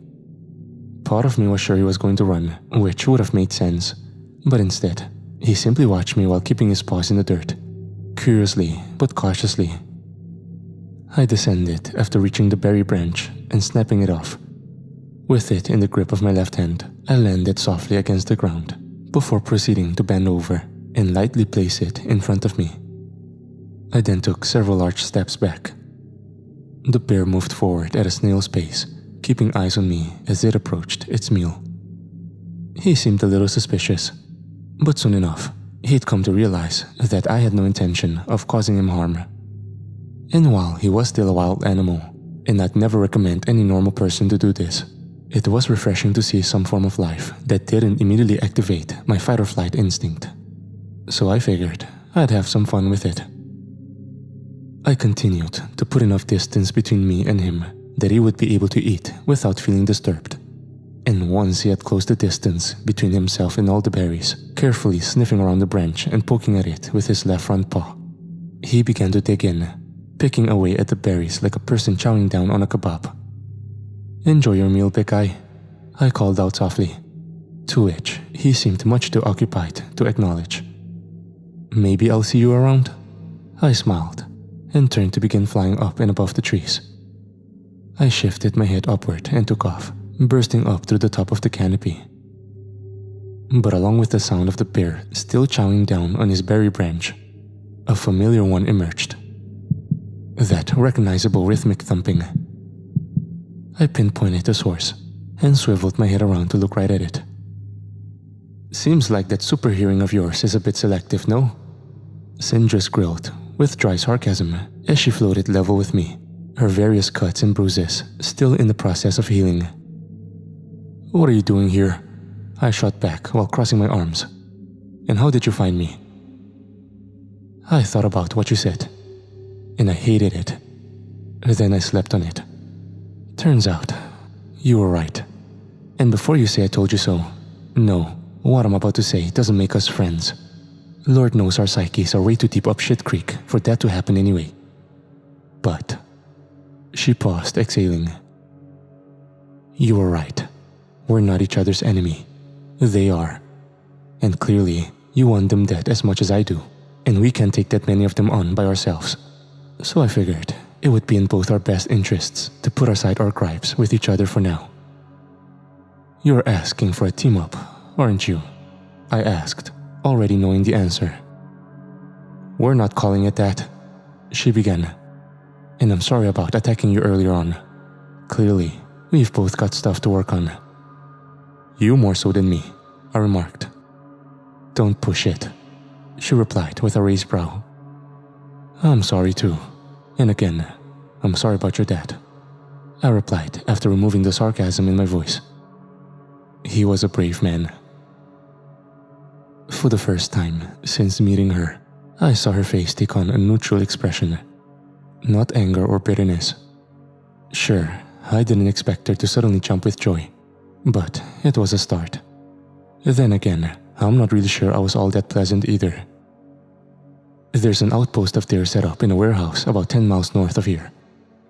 Part of me was sure he was going to run, which would have made sense, but instead, he simply watched me while keeping his paws in the dirt, curiously but cautiously. I descended after reaching the berry branch and snapping it off. With it in the grip of my left hand, I landed softly against the ground before proceeding to bend over and lightly place it in front of me. I then took several large steps back. The bear moved forward at a snail's pace, keeping eyes on me as it approached its meal. He seemed a little suspicious, but soon enough, he'd come to realize that I had no intention of causing him harm. And while he was still a wild animal, and I'd never recommend any normal person to do this, it was refreshing to see some form of life that didn't immediately activate my fight-or-flight instinct. So I figured I'd have some fun with it. I continued to put enough distance between me and him that he would be able to eat without feeling disturbed. And once he had closed the distance between himself and all the berries, carefully sniffing around the branch and poking at it with his left front paw, he began to dig in, picking away at the berries like a person chowing down on a kebab. "Enjoy your meal, big guy," I called out softly, to which he seemed much too occupied to acknowledge. "Maybe I'll see you around?" I smiled and turned to begin flying up and above the trees. I shifted my head upward and took off, bursting up through the top of the canopy. But along with the sound of the bear still chowing down on his berry branch, a familiar one emerged. That recognizable rhythmic thumping. I pinpointed the source and swiveled my head around to look right at it. "Seems like that super hearing of yours is a bit selective, no?" Sindra's grilled with dry sarcasm as she floated level with me, her various cuts and bruises still in the process of healing. "What are you doing here?" I shot back while crossing my arms. "And how did you find me?" I thought about what you said, and I hated it. Then I slept on it. Turns out, you were right. And before you say I told you so, no, what I'm about to say doesn't make us friends. Lord knows our psyches are way too deep up shit creek for that to happen anyway. But... She paused, exhaling. "You were right. We're not each other's enemy. They are. And clearly, you want them dead as much as I do, and we can't take that many of them on by ourselves. So I figured it would be in both our best interests to put aside our gripes with each other for now." "You're asking for a team-up, aren't you?" I asked, already knowing the answer. "We're not calling it that," she began. "And I'm sorry about attacking you earlier on. Clearly, we've both got stuff to work on." "You more so than me," I remarked. "Don't push it," she replied with a raised brow. "I'm sorry too. And again, I'm sorry about your dad," I replied after removing the sarcasm in my voice. He was a brave man. For the first time since meeting her, I saw her face take on a neutral expression. Not anger or bitterness. Sure, I didn't expect her to suddenly jump with joy, but it was a start. Then again, I'm not really sure I was all that pleasant either. There's an outpost of theirs set up in a warehouse about 10 miles north of here.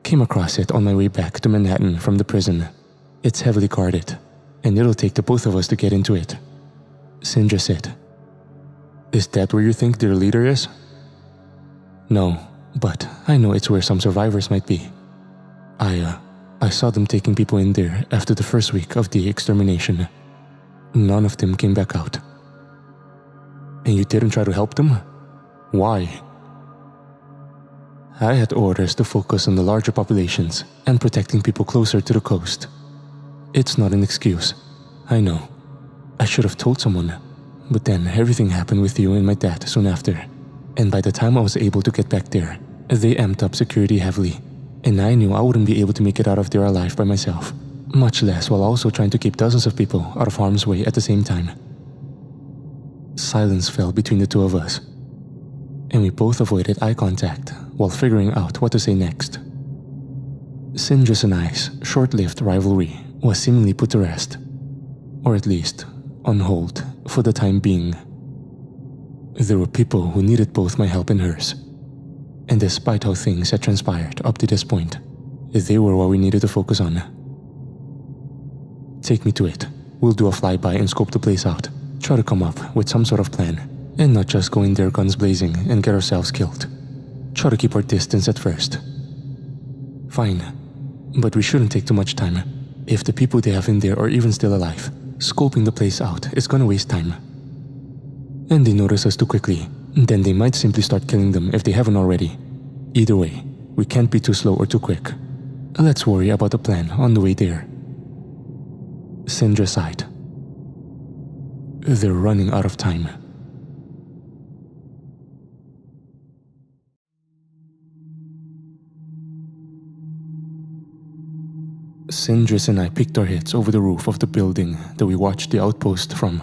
Came across it on my way back to Manhattan from the prison. It's heavily guarded, and it'll take the both of us to get into it. Sindra said. "Is that where you think their leader is?" "No, but I know it's where some survivors might be. I saw them taking people in there after the first week of the extermination. None of them came back out." "And you didn't try to help them? Why?" "I had orders to focus on the larger populations and protecting people closer to the coast. It's not an excuse, I know. I should have told someone, but then everything happened with you and my dad soon after, and by the time I was able to get back there, they amped up security heavily, and I knew I wouldn't be able to make it out of there alive by myself, much less while also trying to keep dozens of people out of harm's way at the same time." Silence fell between the two of us, and we both avoided eye contact while figuring out what to say next. Sindra's and I's short-lived rivalry was seemingly put to rest, or at least on hold for the time being. There were people who needed both my help and hers, and despite how things had transpired up to this point, they were what we needed to focus on. Take me to it. We'll do a flyby and scope the place out. Try to come up with some sort of plan, and not just go in there guns blazing and get ourselves killed. Try to keep our distance at first. Fine, but we shouldn't take too much time. If the people they have in there are even still alive, scoping the place out is gonna waste time. And they notice us too quickly, then they might simply start killing them if they haven't already. Either way, we can't be too slow or too quick. Let's worry about the plan on the way there. Sindra sighed. They're running out of time. Sindris and I picked our heads over the roof of the building that we watched the outpost from.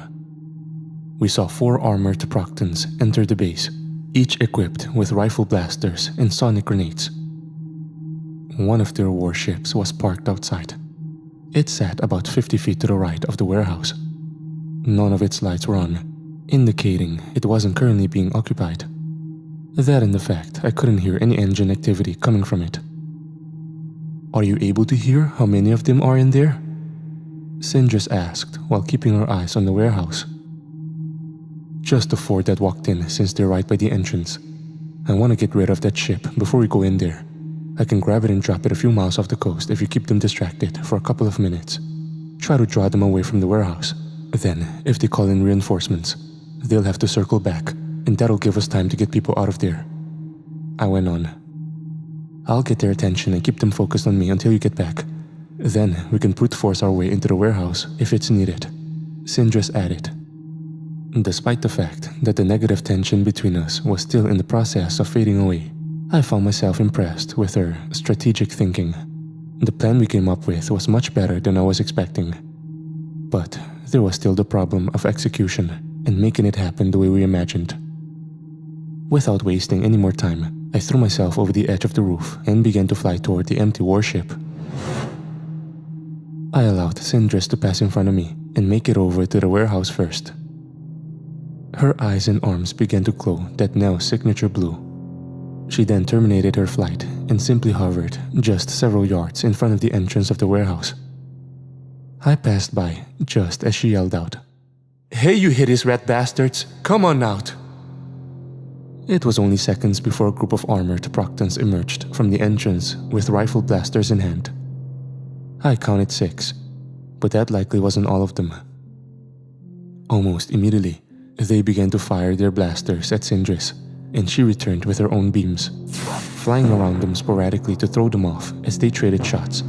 We saw 4 armored Proctans enter the base, each equipped with rifle blasters and sonic grenades. One of their warships was parked outside. It sat about 50 feet to the right of the warehouse. None of its lights were on, indicating it wasn't currently being occupied. That and the fact I couldn't hear any engine activity coming from it. Are you able to hear how many of them are in there? Sindris asked while keeping her eyes on the warehouse. Just the 4 that walked in since they're right by the entrance. I want to get rid of that ship before we go in there. I can grab it and drop it a few miles off the coast if you keep them distracted for a couple of minutes. Try to draw them away from the warehouse. Then, if they call in reinforcements, they'll have to circle back, and that'll give us time to get people out of there. I went on. I'll get their attention and keep them focused on me until you get back. Then we can brute force our way into the warehouse if it's needed. Sindris added. Despite the fact that the negative tension between us was still in the process of fading away, I found myself impressed with her strategic thinking. The plan we came up with was much better than I was expecting. But there was still the problem of execution and making it happen the way we imagined. Without wasting any more time, I threw myself over the edge of the roof and began to fly toward the empty warship. I allowed Sindris to pass in front of me and make it over to the warehouse first. Her eyes and arms began to glow that now signature blue. She then terminated her flight and simply hovered just several yards in front of the entrance of the warehouse. I passed by just as she yelled out, "Hey you hideous rat bastards, come on out!" It was only seconds before a group of armored Proctans emerged from the entrance with rifle blasters in hand. I counted 6, but that likely wasn't all of them. Almost immediately, they began to fire their blasters at Sindris, and she returned with her own beams, flying around them sporadically to throw them off as they traded shots.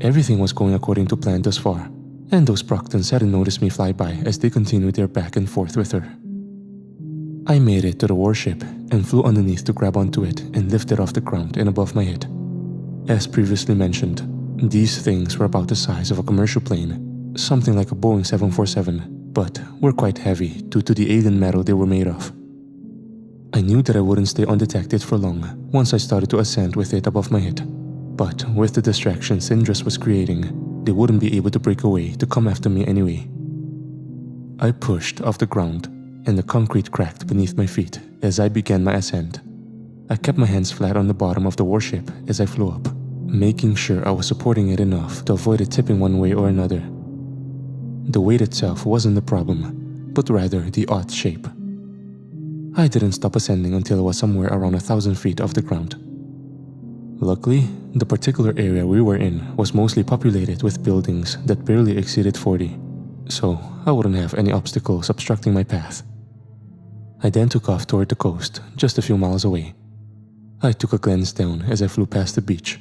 Everything was going according to plan thus far, and those Proctans hadn't noticed me fly by as they continued their back and forth with her. I made it to the warship and flew underneath to grab onto it and lift it off the ground and above my head. As previously mentioned, these things were about the size of a commercial plane, something like a Boeing 747, but were quite heavy due to the alien metal they were made of. I knew that I wouldn't stay undetected for long once I started to ascend with it above my head, but with the distraction Sindris was creating, they wouldn't be able to break away to come after me anyway. I pushed off the ground, and the concrete cracked beneath my feet as I began my ascent. I kept my hands flat on the bottom of the warship as I flew up, making sure I was supporting it enough to avoid it tipping one way or another. The weight itself wasn't the problem, but rather the odd shape. I didn't stop ascending until I was somewhere around 1,000 feet off the ground. Luckily, the particular area we were in was mostly populated with buildings that barely exceeded 40, so I wouldn't have any obstacles obstructing my path. I then took off toward the coast, just a few miles away. I took a glance down as I flew past the beach.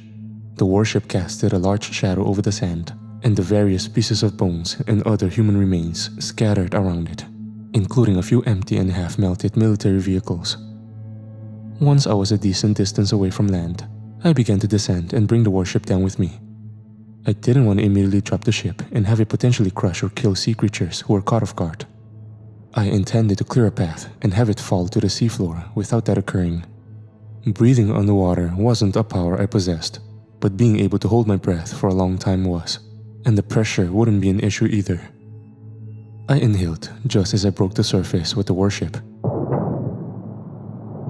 The warship casted a large shadow over the sand, and the various pieces of bones and other human remains scattered around it, including a few empty and half-melted military vehicles. Once I was a decent distance away from land, I began to descend and bring the warship down with me. I didn't want to immediately drop the ship and have it potentially crush or kill sea creatures who were caught off guard. I intended to clear a path and have it fall to the seafloor without that occurring. Breathing underwater wasn't a power I possessed, but being able to hold my breath for a long time was, and the pressure wouldn't be an issue either. I inhaled just as I broke the surface with the warship.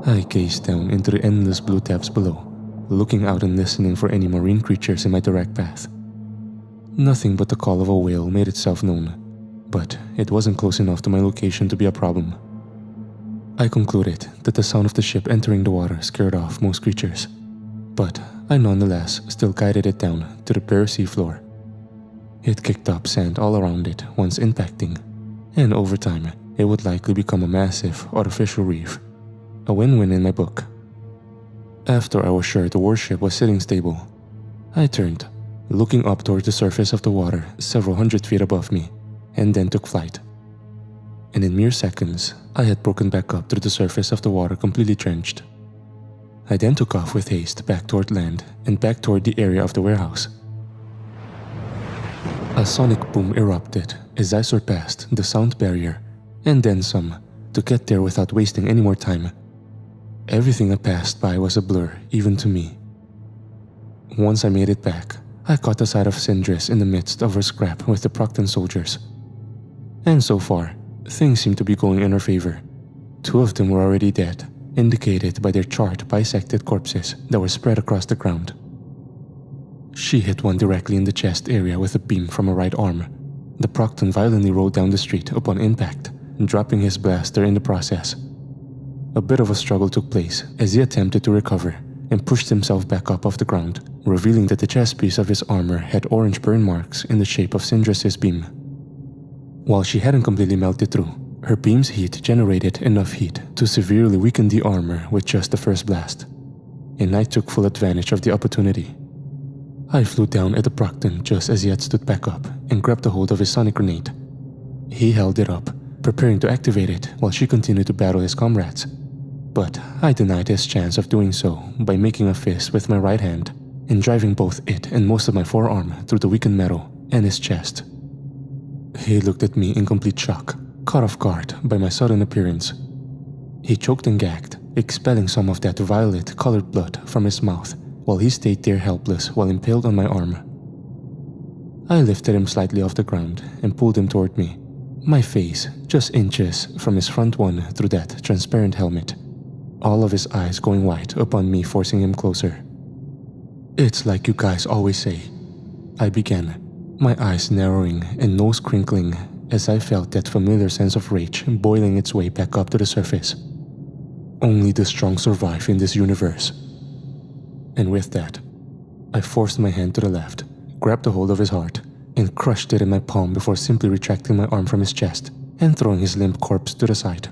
I gazed down into the endless blue depths below, looking out and listening for any marine creatures in my direct path. Nothing but the call of a whale made itself known, but it wasn't close enough to my location to be a problem. I concluded that the sound of the ship entering the water scared off most creatures, but I nonetheless still guided it down to the bare seafloor. It kicked up sand all around it once impacting, and over time it would likely become a massive artificial reef, a win-win in my book. After I was sure the warship was sitting stable, I turned, looking up toward the surface of the water several hundred feet above me, and then took flight. And in mere seconds, I had broken back up through the surface of the water completely drenched. I then took off with haste back toward land and back toward the area of the warehouse. A sonic boom erupted as I surpassed the sound barrier, and then some, to get there without wasting any more time. Everything I passed by was a blur even to me. Once I made it back, I caught the sight of Sindris in the midst of her scrap with the Proctan soldiers. And so far, things seemed to be going in her favor. 2 of them were already dead, indicated by their charred, bisected corpses that were spread across the ground. She hit one directly in the chest area with a beam from her right arm. The Proctan violently rolled down the street upon impact, dropping his blaster in the process. A bit of a struggle took place as he attempted to recover and pushed himself back up off the ground, revealing that the chest piece of his armor had orange burn marks in the shape of Sindris' beam. While she hadn't completely melted through, her beam's heat generated enough heat to severely weaken the armor with just the first blast, and I took full advantage of the opportunity. I flew down at the Proctan just as he had stood back up and grabbed a hold of his sonic grenade. He held it up, preparing to activate it while she continued to battle his comrades. But I denied his chance of doing so by making a fist with my right hand and driving both it and most of my forearm through the weakened metal and his chest. He looked at me in complete shock, caught off guard by my sudden appearance. He choked and gagged, expelling some of that violet-colored blood from his mouth while he stayed there helpless while impaled on my arm. I lifted him slightly off the ground and pulled him toward me, my face just inches from his front one through that transparent helmet, all of his eyes going white upon me forcing him closer. "It's like you guys always say," I began, my eyes narrowing and nose crinkling as I felt that familiar sense of rage boiling its way back up to the surface. "Only the strong survive in this universe." And with that, I forced my hand to the left, grabbed a hold of his heart, and crushed it in my palm before simply retracting my arm from his chest and throwing his limp corpse to the side.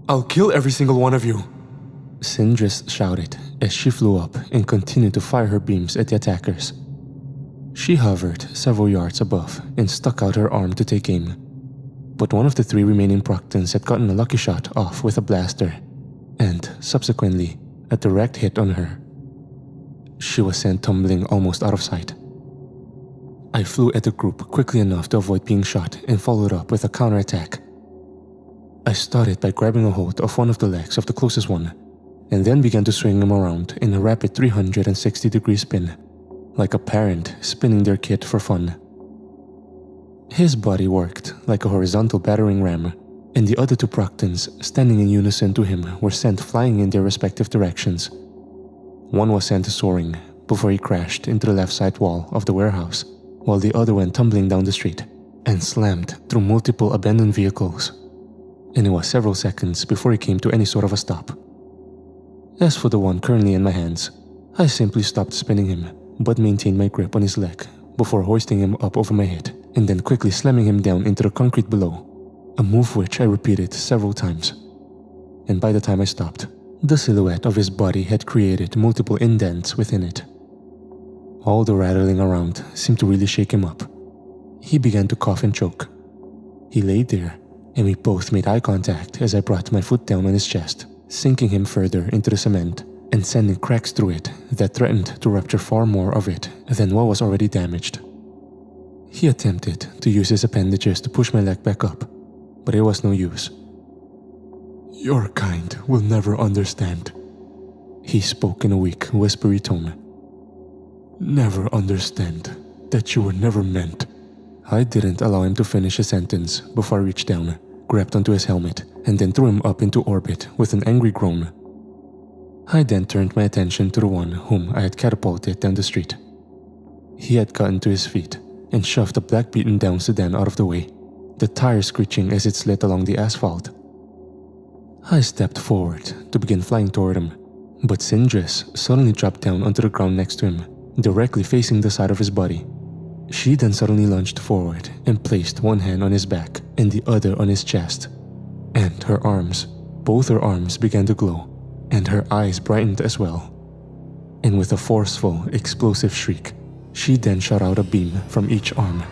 "I'll kill every single one of you," Sindris shouted as she flew up and continued to fire her beams at the attackers. She hovered several yards above and stuck out her arm to take aim, but one of the 3 remaining Proctans had gotten a lucky shot off with a blaster, and, subsequently, a direct hit on her. She was sent tumbling almost out of sight. I flew at the group quickly enough to avoid being shot and followed up with a counterattack. I started by grabbing a hold of one of the legs of the closest one, and then began to swing him around in a rapid 360-degree spin, like a parent spinning their kid for fun. His body worked like a horizontal battering ram, and the other 2 Proctans standing in unison to him were sent flying in their respective directions. One was sent soaring before he crashed into the left side wall of the warehouse, while the other went tumbling down the street and slammed through multiple abandoned vehicles. And it was several seconds before he came to any sort of a stop. As for the one currently in my hands, I simply stopped spinning him, but maintained my grip on his leg before hoisting him up over my head and then quickly slamming him down into the concrete below, a move which I repeated several times. And by the time I stopped, the silhouette of his body had created multiple indents within it. All the rattling around seemed to really shake him up. He began to cough and choke. He lay there, and we both made eye contact as I brought my foot down on his chest, sinking him further into the cement and sending cracks through it that threatened to rupture far more of it than what was already damaged. He attempted to use his appendages to push my leg back up, but it was no use. "Your kind will never understand," he spoke in a weak, whispery tone. "Never understand that you were never meant." I didn't allow him to finish his sentence before I reached down, grabbed onto his helmet, and then threw him up into orbit with an angry groan. I then turned my attention to the one whom I had catapulted down the street. He had gotten to his feet and shoved a black beaten down sedan out of the way, the tire screeching as it slid along the asphalt. I stepped forward to begin flying toward him, but Sindris suddenly dropped down onto the ground next to him, directly facing the side of his body. She then suddenly lunged forward and placed one hand on his back and the other on his chest. And her arms, both her arms began to glow, and her eyes brightened as well. And with a forceful, explosive shriek, she then shot out a beam from each arm.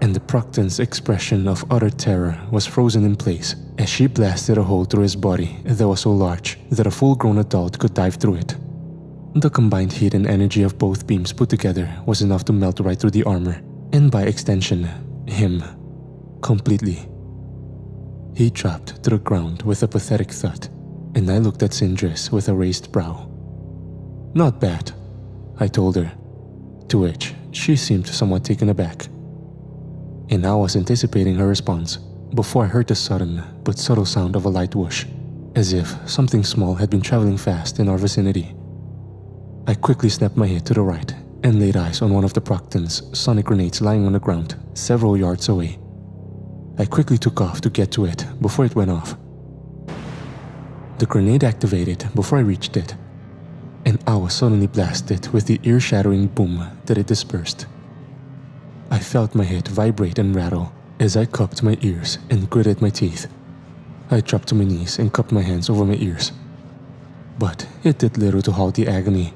And the Proctans' expression of utter terror was frozen in place as she blasted a hole through his body that was so large that a full-grown adult could dive through it. The combined heat and energy of both beams put together was enough to melt right through the armor, and by extension, him, completely. He dropped to the ground with a pathetic thud, and I looked at Sindris with a raised brow. "Not bad," I told her, to which she seemed somewhat taken aback. And I was anticipating her response before I heard the sudden but subtle sound of a light whoosh, as if something small had been traveling fast in our vicinity. I quickly snapped my head to the right and laid eyes on one of the Proctans' sonic grenades lying on the ground several yards away. I quickly took off to get to it before it went off. The grenade activated before I reached it, and I was suddenly blasted with the ear-shattering boom that it dispersed. I felt my head vibrate and rattle as I cupped my ears and gritted my teeth. I dropped to my knees and cupped my hands over my ears. But it did little to halt the agony.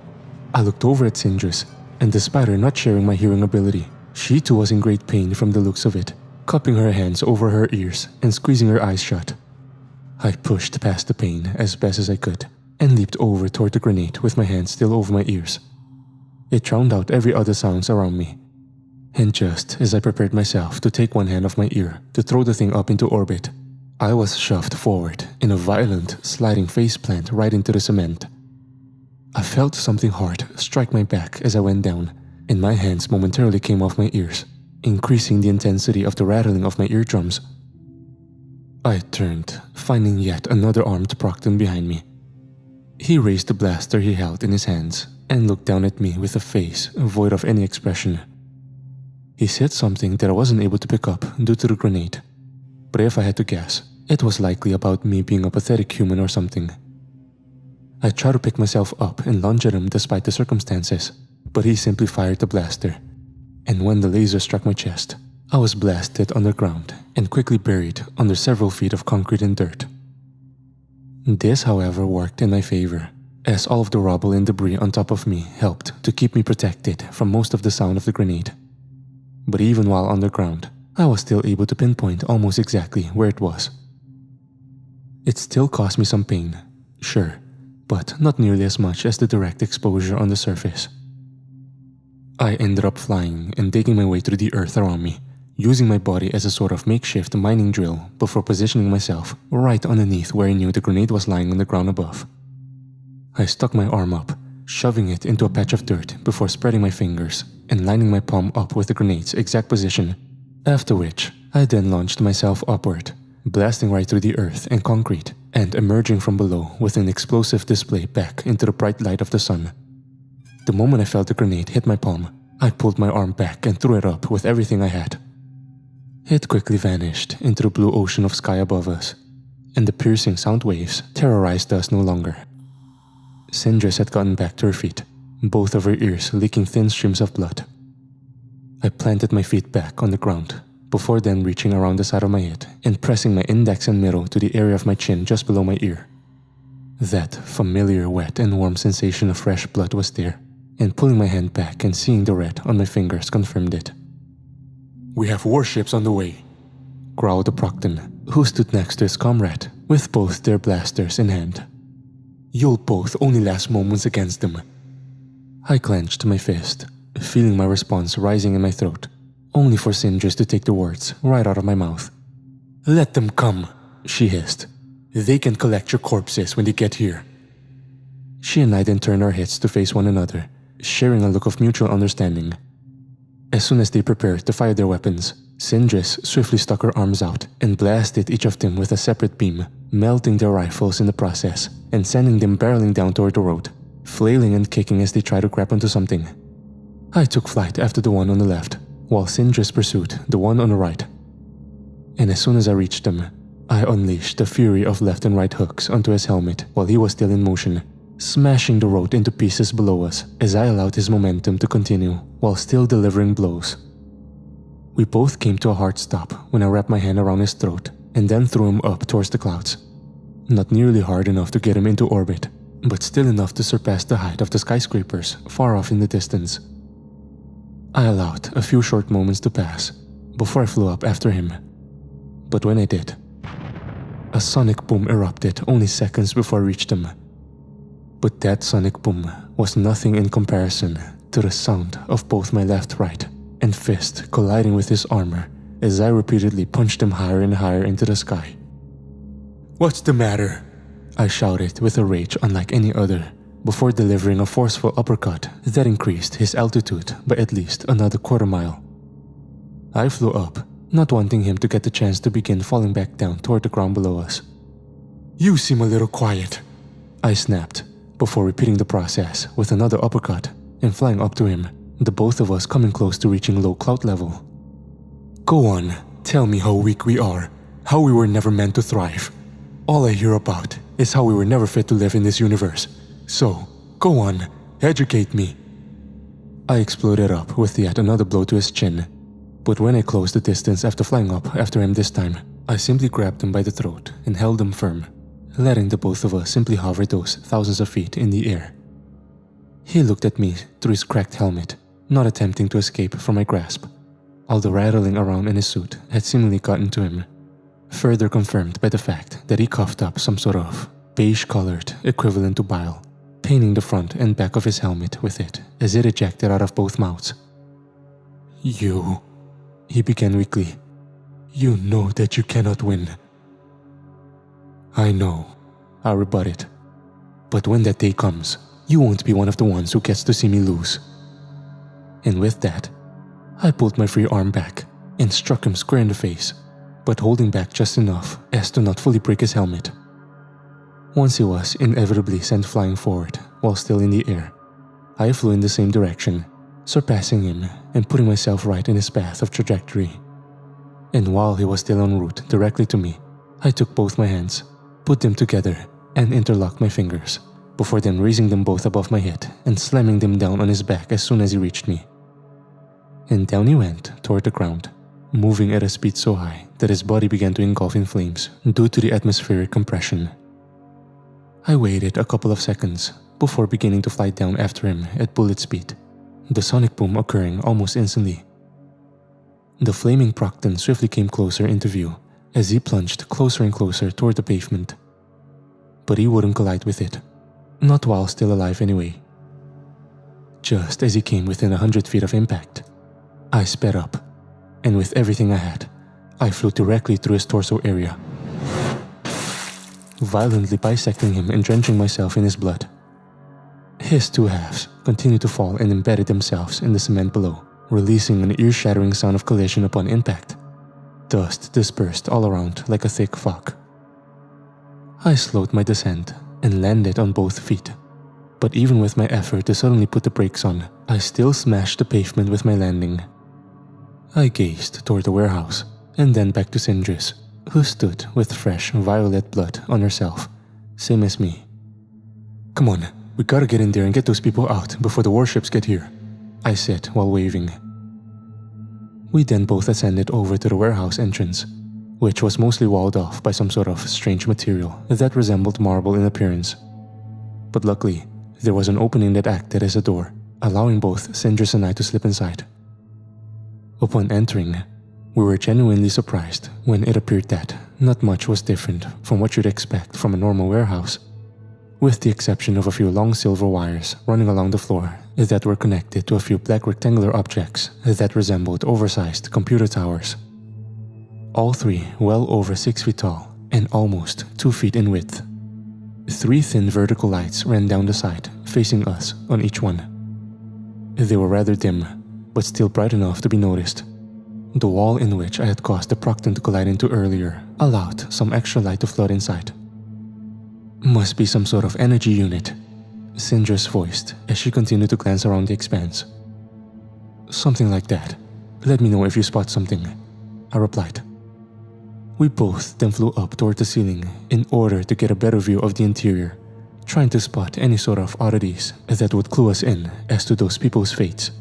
I looked over at Sindris, and despite her not sharing my hearing ability, she too was in great pain from the looks of it, cupping her hands over her ears and squeezing her eyes shut. I pushed past the pain as best as I could and leaped over toward the grenade with my hands still over my ears. It drowned out every other sounds around me. And just as I prepared myself to take one hand off my ear to throw the thing up into orbit, I was shoved forward in a violent, sliding faceplant right into the cement. I felt something hard strike my back as I went down, and my hands momentarily came off my ears, increasing the intensity of the rattling of my eardrums. I turned, finding yet another armed Proctan behind me. He raised the blaster he held in his hands and looked down at me with a face void of any expression. He said something that I wasn't able to pick up due to the grenade, but if I had to guess, it was likely about me being a pathetic human or something. I tried to pick myself up and lunge at him despite the circumstances, but he simply fired the blaster, and when the laser struck my chest, I was blasted underground and quickly buried under several feet of concrete and dirt. This, however, worked in my favor, as all of the rubble and debris on top of me helped to keep me protected from most of the sound of the grenade. But even while underground, I was still able to pinpoint almost exactly where it was. It still caused me some pain, sure, but not nearly as much as the direct exposure on the surface. I ended up flying and digging my way through the earth around me, using my body as a sort of makeshift mining drill before positioning myself right underneath where I knew the grenade was lying on the ground above. I stuck my arm up, shoving it into a patch of dirt before spreading my fingers and lining my palm up with the grenade's exact position, after which I then launched myself upward, blasting right through the earth and concrete and emerging from below with an explosive display back into the bright light of the sun. The moment I felt the grenade hit my palm, I pulled my arm back and threw it up with everything I had. It quickly vanished into the blue ocean of sky above us, and the piercing sound waves terrorized us no longer. Sindris had gotten back to her feet, both of her ears leaking thin streams of blood. I planted my feet back on the ground, before then reaching around the side of my head and pressing my index and middle to the area of my chin just below my ear. That familiar wet and warm sensation of fresh blood was there, and pulling my hand back and seeing the red on my fingers confirmed it. "We have warships on the way," growled the Proctan, who stood next to his comrade, with both their blasters in hand. "You'll both only last moments against them." I clenched my fist, feeling my response rising in my throat, only for Sindris to take the words right out of my mouth. "Let them come," she hissed. "They can collect your corpses when they get here." She and I then turned our heads to face one another, sharing a look of mutual understanding. As soon as they prepared to fire their weapons, Sindris swiftly stuck her arms out and blasted each of them with a separate beam, melting their rifles in the process and sending them barreling down toward the road, flailing and kicking as they tried to grab onto something. I took flight after the one on the left, while Syndra's pursued the one on the right. And as soon as I reached him, I unleashed the fury of left and right hooks onto his helmet while he was still in motion, smashing the road into pieces below us as I allowed his momentum to continue while still delivering blows. We both came to a hard stop when I wrapped my hand around his throat and then threw him up towards the clouds. Not nearly hard enough to get him into orbit, but still enough to surpass the height of the skyscrapers far off in the distance. I allowed a few short moments to pass before I flew up after him. But when I did, a sonic boom erupted only seconds before I reached him. But that sonic boom was nothing in comparison to the sound of both my left, right, and fist colliding with his armor as I repeatedly punched him higher and higher into the sky. "What's the matter?" I shouted with a rage unlike any other, before delivering a forceful uppercut that increased his altitude by at least another quarter mile. I flew up, not wanting him to get the chance to begin falling back down toward the ground below us. "You seem a little quiet," I snapped, before repeating the process with another uppercut and flying up to him, the both of us coming close to reaching low cloud level. "Go on, tell me how weak we are, how we were never meant to thrive. All I hear about is how we were never fit to live in this universe. So, go on, educate me." I exploded up with yet another blow to his chin, but when I closed the distance after flying up after him this time, I simply grabbed him by the throat and held him firm, letting the both of us simply hover those thousands of feet in the air. He looked at me through his cracked helmet, not attempting to escape from my grasp, although rattling around in his suit had seemingly gotten to him, further confirmed by the fact that he coughed up some sort of beige-colored equivalent to bile, painting the front and back of his helmet with it as it ejected out of both mouths. "You," he began weakly, "you know that you cannot win." "I know," I rebutted, "but when that day comes, you won't be one of the ones who gets to see me lose." And with that, I pulled my free arm back and struck him square in the face, but holding back just enough as to not fully break his helmet. Once he was inevitably sent flying forward while still in the air, I flew in the same direction, surpassing him and putting myself right in his path of trajectory. And while he was still en route directly to me, I took both my hands, put them together, and interlocked my fingers, before then raising them both above my head and slamming them down on his back as soon as he reached me. And down he went toward the ground, moving at a speed so high that his body began to engulf in flames due to the atmospheric compression. I waited a couple of seconds before beginning to fly down after him at bullet speed, the sonic boom occurring almost instantly. The flaming Proctan swiftly came closer into view as he plunged closer and closer toward the pavement. But he wouldn't collide with it, not while still alive anyway. Just as he came within 100 feet of impact, I sped up, and with everything I had, I flew directly through his torso area, violently bisecting him and drenching myself in his blood. His two halves continued to fall and embedded themselves in the cement below, releasing an ear-shattering sound of collision upon impact. Dust dispersed all around like a thick fog. I slowed my descent and landed on both feet, but even with my effort to suddenly put the brakes on, I still smashed the pavement with my landing. I gazed toward the warehouse and then back to Syndra's, who stood with fresh violet blood on herself, same as me. "Come on, we gotta get in there and get those people out before the warships get here," I said while waving. We then both ascended over to the warehouse entrance, which was mostly walled off by some sort of strange material that resembled marble in appearance. But luckily, there was an opening that acted as a door, allowing both Syndra and I to slip inside. Upon entering, we were genuinely surprised when it appeared that not much was different from what you'd expect from a normal warehouse, with the exception of a few long silver wires running along the floor that were connected to a few black rectangular objects that resembled oversized computer towers. All three well over 6 feet tall and almost 2 feet in width. 3 thin vertical lights ran down the side, facing us on each one. They were rather dim, but still bright enough to be noticed. The wall in which I had caused the Proctan to collide into earlier allowed some extra light to flood inside. "Must be some sort of energy unit," Syndra's voiced as she continued to glance around the expanse. Something like that. Let me know if you spot something, I replied. We both then flew up toward the ceiling in order to get a better view of the interior, trying to spot any sort of oddities that would clue us in as to those people's fates.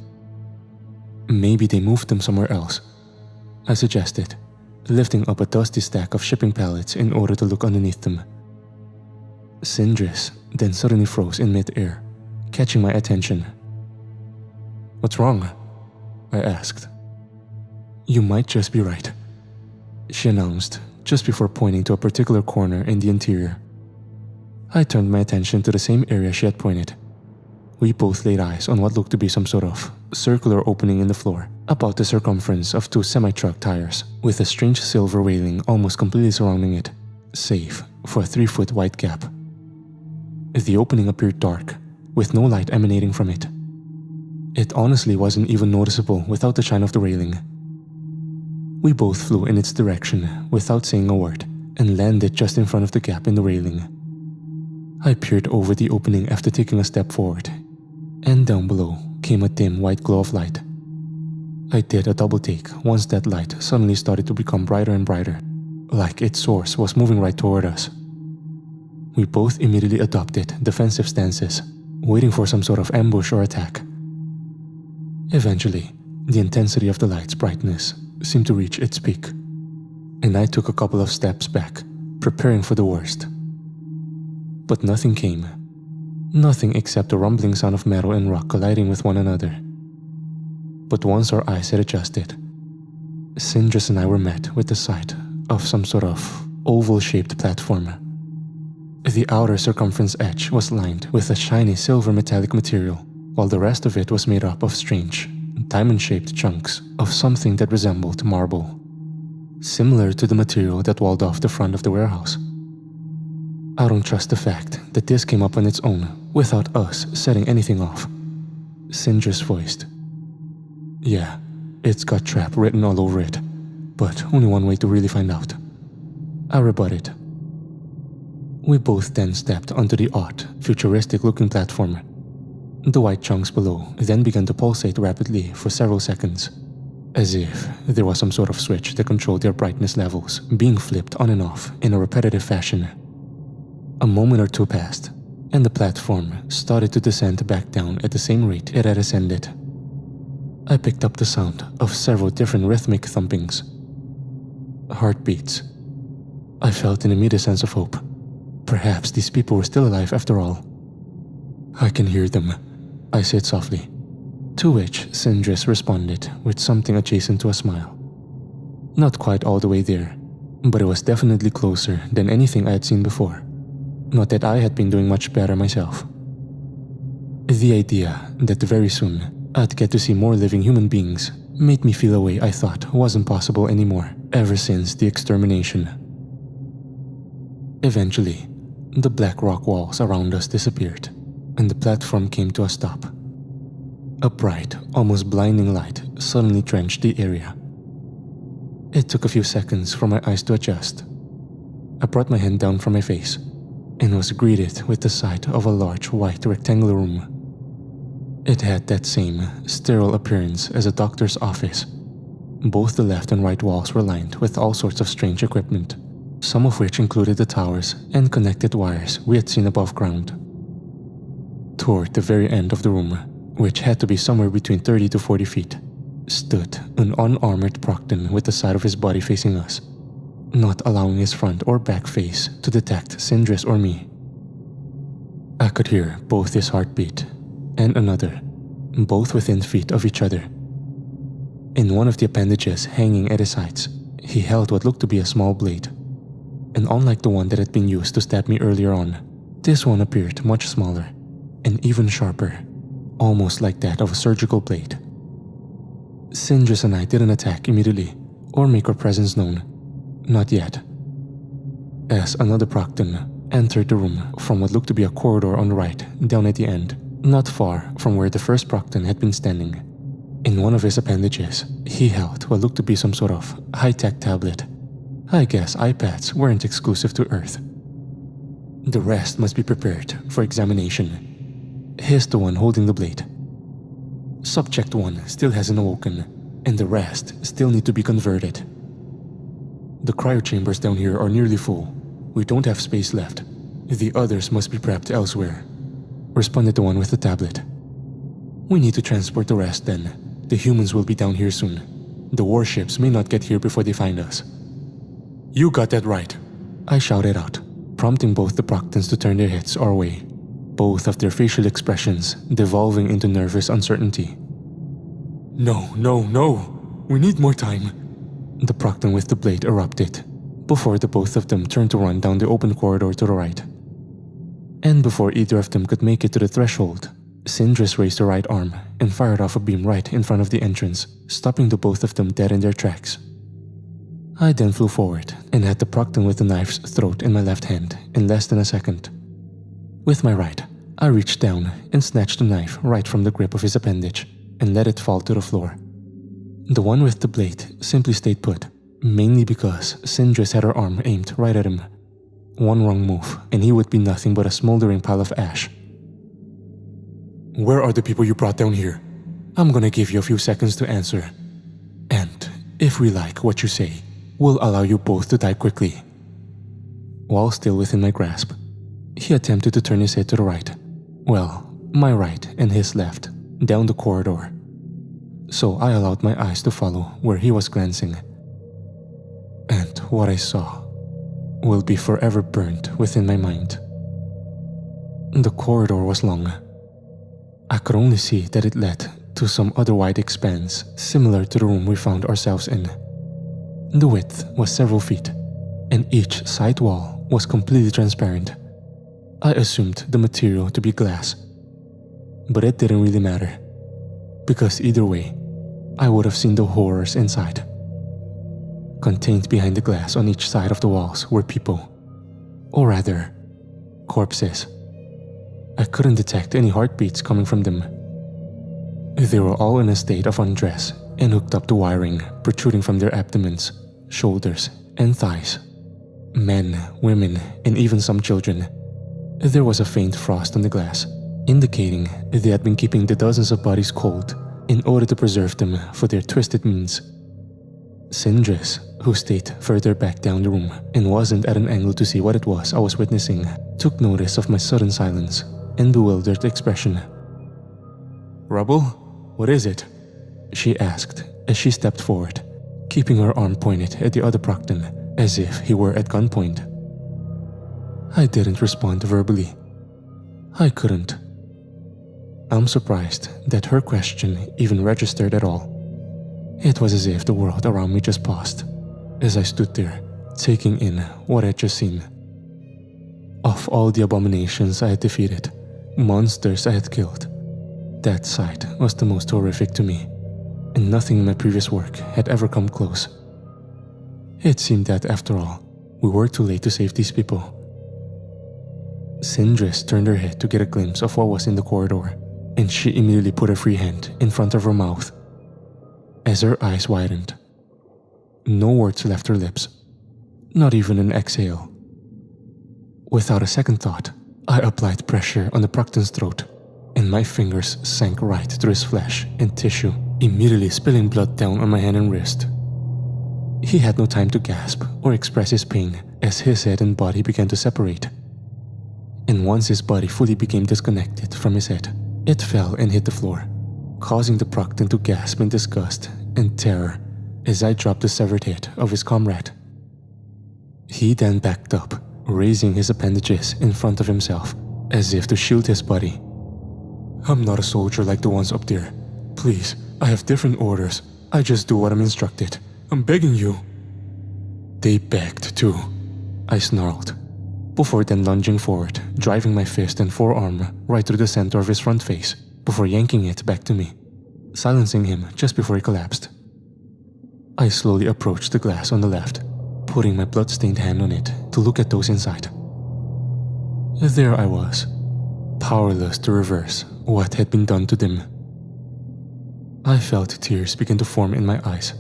Maybe they moved them somewhere else, I suggested, lifting up a dusty stack of shipping pallets in order to look underneath them. Sindris then suddenly froze in mid-air, catching my attention. "What's wrong?" I asked. "You might just be right," she announced just before pointing to a particular corner in the interior. I turned my attention to the same area she had pointed. We both laid eyes on what looked to be some sort of circular opening in the floor, about the circumference of 2 semi-truck tires, with a strange silver railing almost completely surrounding it, save for a 3-foot wide gap. The opening appeared dark, with no light emanating from it. It honestly wasn't even noticeable without the shine of the railing. We both flew in its direction without saying a word and landed just in front of the gap in the railing. I peered over the opening after taking a step forward, and down below came a dim white glow of light. I did a double take once that light suddenly started to become brighter and brighter, like its source was moving right toward us. We both immediately adopted defensive stances, waiting for some sort of ambush or attack. Eventually, the intensity of the light's brightness seemed to reach its peak, and I took a couple of steps back, preparing for the worst. But nothing came. Nothing except the rumbling sound of metal and rock colliding with one another. But once our eyes had adjusted, Sindris and I were met with the sight of some sort of oval-shaped platform. The outer circumference edge was lined with a shiny silver metallic material, while the rest of it was made up of strange, diamond-shaped chunks of something that resembled marble, similar to the material that walled off the front of the warehouse. I don't trust the fact that this came up on its own without us setting anything off, Sindris voiced. "Yeah, it's got trap written all over it, but only one way to really find out," I rebutted. We both then stepped onto the odd, futuristic-looking platform. The white chunks below then began to pulsate rapidly for several seconds, as if there was some sort of switch that controlled their brightness levels being flipped on and off in a repetitive fashion. A moment or two passed, and the platform started to descend back down at the same rate it had ascended. I picked up the sound of several different rhythmic thumpings. Heartbeats. I felt an immediate sense of hope. Perhaps these people were still alive after all. "I can hear them," I said softly, to which Sindris responded with something adjacent to a smile. Not quite all the way there, but it was definitely closer than anything I had seen before. Not that I had been doing much better myself. The idea that very soon I'd get to see more living human beings made me feel a way I thought wasn't possible anymore ever since the extermination. Eventually, the black rock walls around us disappeared, and the platform came to a stop. A bright, almost blinding light suddenly drenched the area. It took a few seconds for my eyes to adjust. I brought my hand down from my face and was greeted with the sight of a large white rectangular room. It had that same sterile appearance as a doctor's office. Both the left and right walls were lined with all sorts of strange equipment, some of which included the towers and connected wires we had seen above ground. Toward the very end of the room, which had to be somewhere between 30 to 40 feet, stood an unarmored Proctan with the side of his body facing us, not allowing his front or back face to detect Sindris or me. I could hear both his heartbeat and another, both within feet of each other. In one of the appendages hanging at his sides, he held what looked to be a small blade, and unlike the one that had been used to stab me earlier on, this one appeared much smaller and even sharper, almost like that of a surgical blade. Sindris and I didn't attack immediately or make our presence known. Not yet. As another Proctan entered the room from what looked to be a corridor on the right, down at the end, not far from where the first Proctan had been standing. In one of his appendages, he held what looked to be some sort of high-tech tablet. I guess iPads weren't exclusive to Earth. The rest must be prepared for examination. He's the one holding the blade. Subject 1 still hasn't awoken, and the rest still need to be converted. The cryo chambers down here are nearly full. We don't have space left. The others must be prepped elsewhere, responded the one with the tablet. We need to transport the rest then. The humans will be down here soon. The warships may not get here before they find us. You got that right, I shouted out, prompting both the Proctans to turn their heads our way, both of their facial expressions devolving into nervous uncertainty. No, no, no! We need more time! The Proctan with the blade erupted, before the both of them turned to run down the open corridor to the right. And before either of them could make it to the threshold, Sindris raised her right arm and fired off a beam right in front of the entrance, stopping the both of them dead in their tracks. I then flew forward and had the Proctan with the knife's throat in my left hand in less than a second. With my right, I reached down and snatched the knife right from the grip of his appendage and let it fall to the floor. The one with the blade simply stayed put, mainly because Sindris had her arm aimed right at him. One wrong move and he would be nothing but a smoldering pile of ash. Where are the people you brought down here? I'm gonna give you a few seconds to answer. And if we like what you say, we'll allow you both to die quickly. While still within my grasp, he attempted to turn his head to the right. Well, my right and his left, down the corridor. So I allowed my eyes to follow where he was glancing. And what I saw will be forever burned within my mind. The corridor was long. I could only see that it led to some other wide expanse similar to the room we found ourselves in. The width was several feet, and each side wall was completely transparent. I assumed the material to be glass, but it didn't really matter, because either way, I would have seen the horrors inside. Contained behind the glass on each side of the walls were people, or rather, corpses. I couldn't detect any heartbeats coming from them. They were all in a state of undress and hooked up to wiring protruding from their abdomens, shoulders, and thighs. Men, women, and even some children. There was a faint frost on the glass, indicating they had been keeping the dozens of bodies cold in order to preserve them for their twisted means. Sindris, who stayed further back down the room and wasn't at an angle to see what it was I was witnessing, took notice of my sudden silence and bewildered expression. Rubble, what is it? She asked as she stepped forward, keeping her arm pointed at the other Proctan as if he were at gunpoint. I didn't respond verbally. I couldn't. I'm surprised that her question even registered at all. It was as if the world around me just paused, as I stood there, taking in what I'd just seen. Of all the abominations I had defeated, monsters I had killed, that sight was the most horrific to me, and nothing in my previous work had ever come close. It seemed that, after all, we were too late to save these people. Sindris turned her head to get a glimpse of what was in the corridor, and she immediately put her free hand in front of her mouth. As her eyes widened, no words left her lips, not even an exhale. Without a second thought, I applied pressure on the Proctan's throat, and my fingers sank right through his flesh and tissue, immediately spilling blood down on my hand and wrist. He had no time to gasp or express his pain as his head and body began to separate. And once his body fully became disconnected from his head, it fell and hit the floor, causing the Proctan to gasp in disgust and terror as I dropped the severed head of his comrade. He then backed up, raising his appendages in front of himself as if to shield his body. I'm not a soldier like the ones up there. Please, I have different orders. I just do what I'm instructed. I'm begging you. They begged too, I snarled, before then lunging forward, driving my fist and forearm right through the center of his front face before yanking it back to me, silencing him just before he collapsed. I slowly approached the glass on the left, putting my blood-stained hand on it to look at those inside. There I was, powerless to reverse what had been done to them. I felt tears begin to form in my eyes.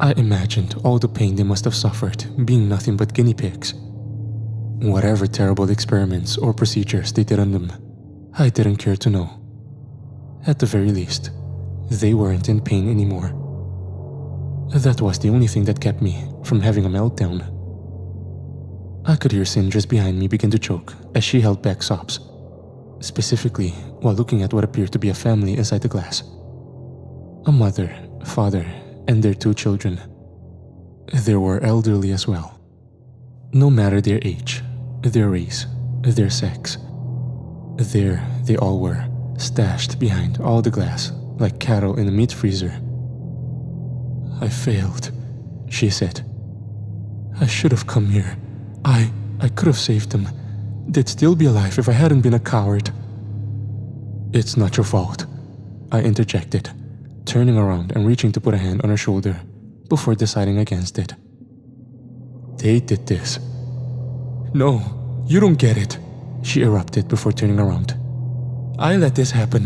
I imagined all the pain they must have suffered being nothing but guinea pigs. Whatever terrible experiments or procedures they did on them, I didn't care to know. At the very least, They weren't in pain anymore. That was the only thing that kept me from having a meltdown. I could hear Sindra's behind me begin to choke as she held back sobs, specifically while looking at what appeared to be a family inside the glass. A mother, father, and their 2 children. They were elderly as well. No matter their age, their race, their sex, there they all were, stashed behind all the glass like cattle in a meat freezer. "I failed," she said. "I should have come here. I could have saved them. They'd still be alive if I hadn't been a coward." "It's not your fault," I interjected, turning around and reaching to put a hand on her shoulder before deciding against it. "They did this." "No, you don't get it," she erupted before turning around. "I let this happen.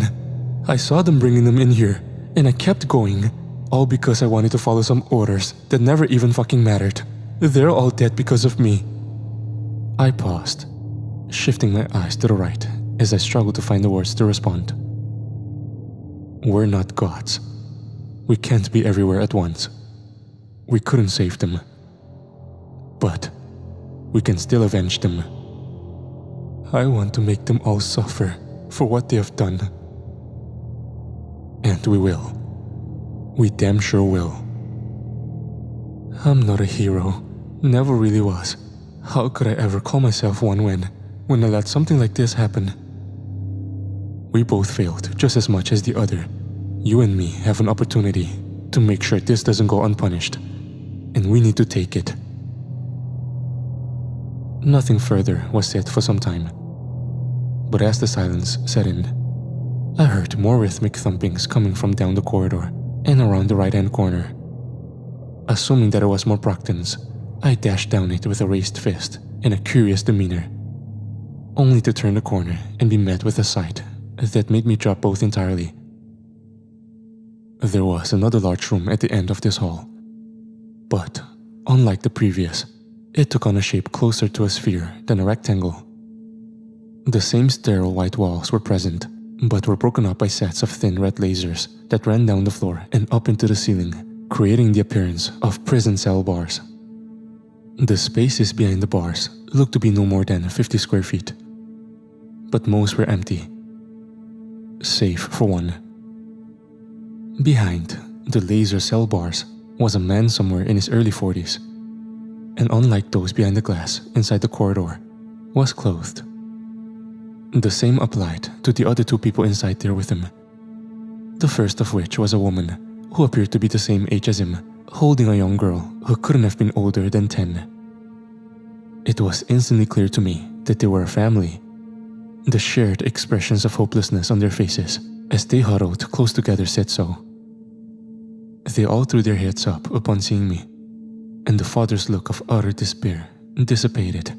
I saw them bringing them in here, and I kept going, all because I wanted to follow some orders that never even fucking mattered. They're all dead because of me." I paused, shifting my eyes to the right as I struggled to find the words to respond. "We're not gods. We can't be everywhere at once. We couldn't save them. But we can still avenge them. I want to make them all suffer for what they have done. And we will. We damn sure will. I'm not a hero. Never really was. How could I ever call myself one when I let something like this happen? We both failed just as much as the other. You and me have an opportunity to make sure this doesn't go unpunished, and we need to take it." Nothing further was said for some time, but as the silence set in, I heard more rhythmic thumpings coming from down the corridor and around the right-hand corner. Assuming that it was more Proctans, I dashed down it with a raised fist and a curious demeanor, only to turn the corner and be met with a sight that made me drop both entirely. There was another large room at the end of this hall, but unlike the previous, it took on a shape closer to a sphere than a rectangle. The same sterile white walls were present, but were broken up by sets of thin red lasers that ran down the floor and up into the ceiling, creating the appearance of prison cell bars. The spaces behind the bars looked to be no more than 50 square feet, but most were empty, save for one. Behind the laser cell bars was a man somewhere in his early 40s, and unlike those behind the glass inside the corridor, was clothed. The same applied to the other 2 people inside there with him, the first of which was a woman who appeared to be the same age as him, holding a young girl who couldn't have been older than 10. It was instantly clear to me that they were a family. The shared expressions of hopelessness on their faces as they huddled close together said so. They all threw their heads up upon seeing me, and the father's look of utter despair dissipated.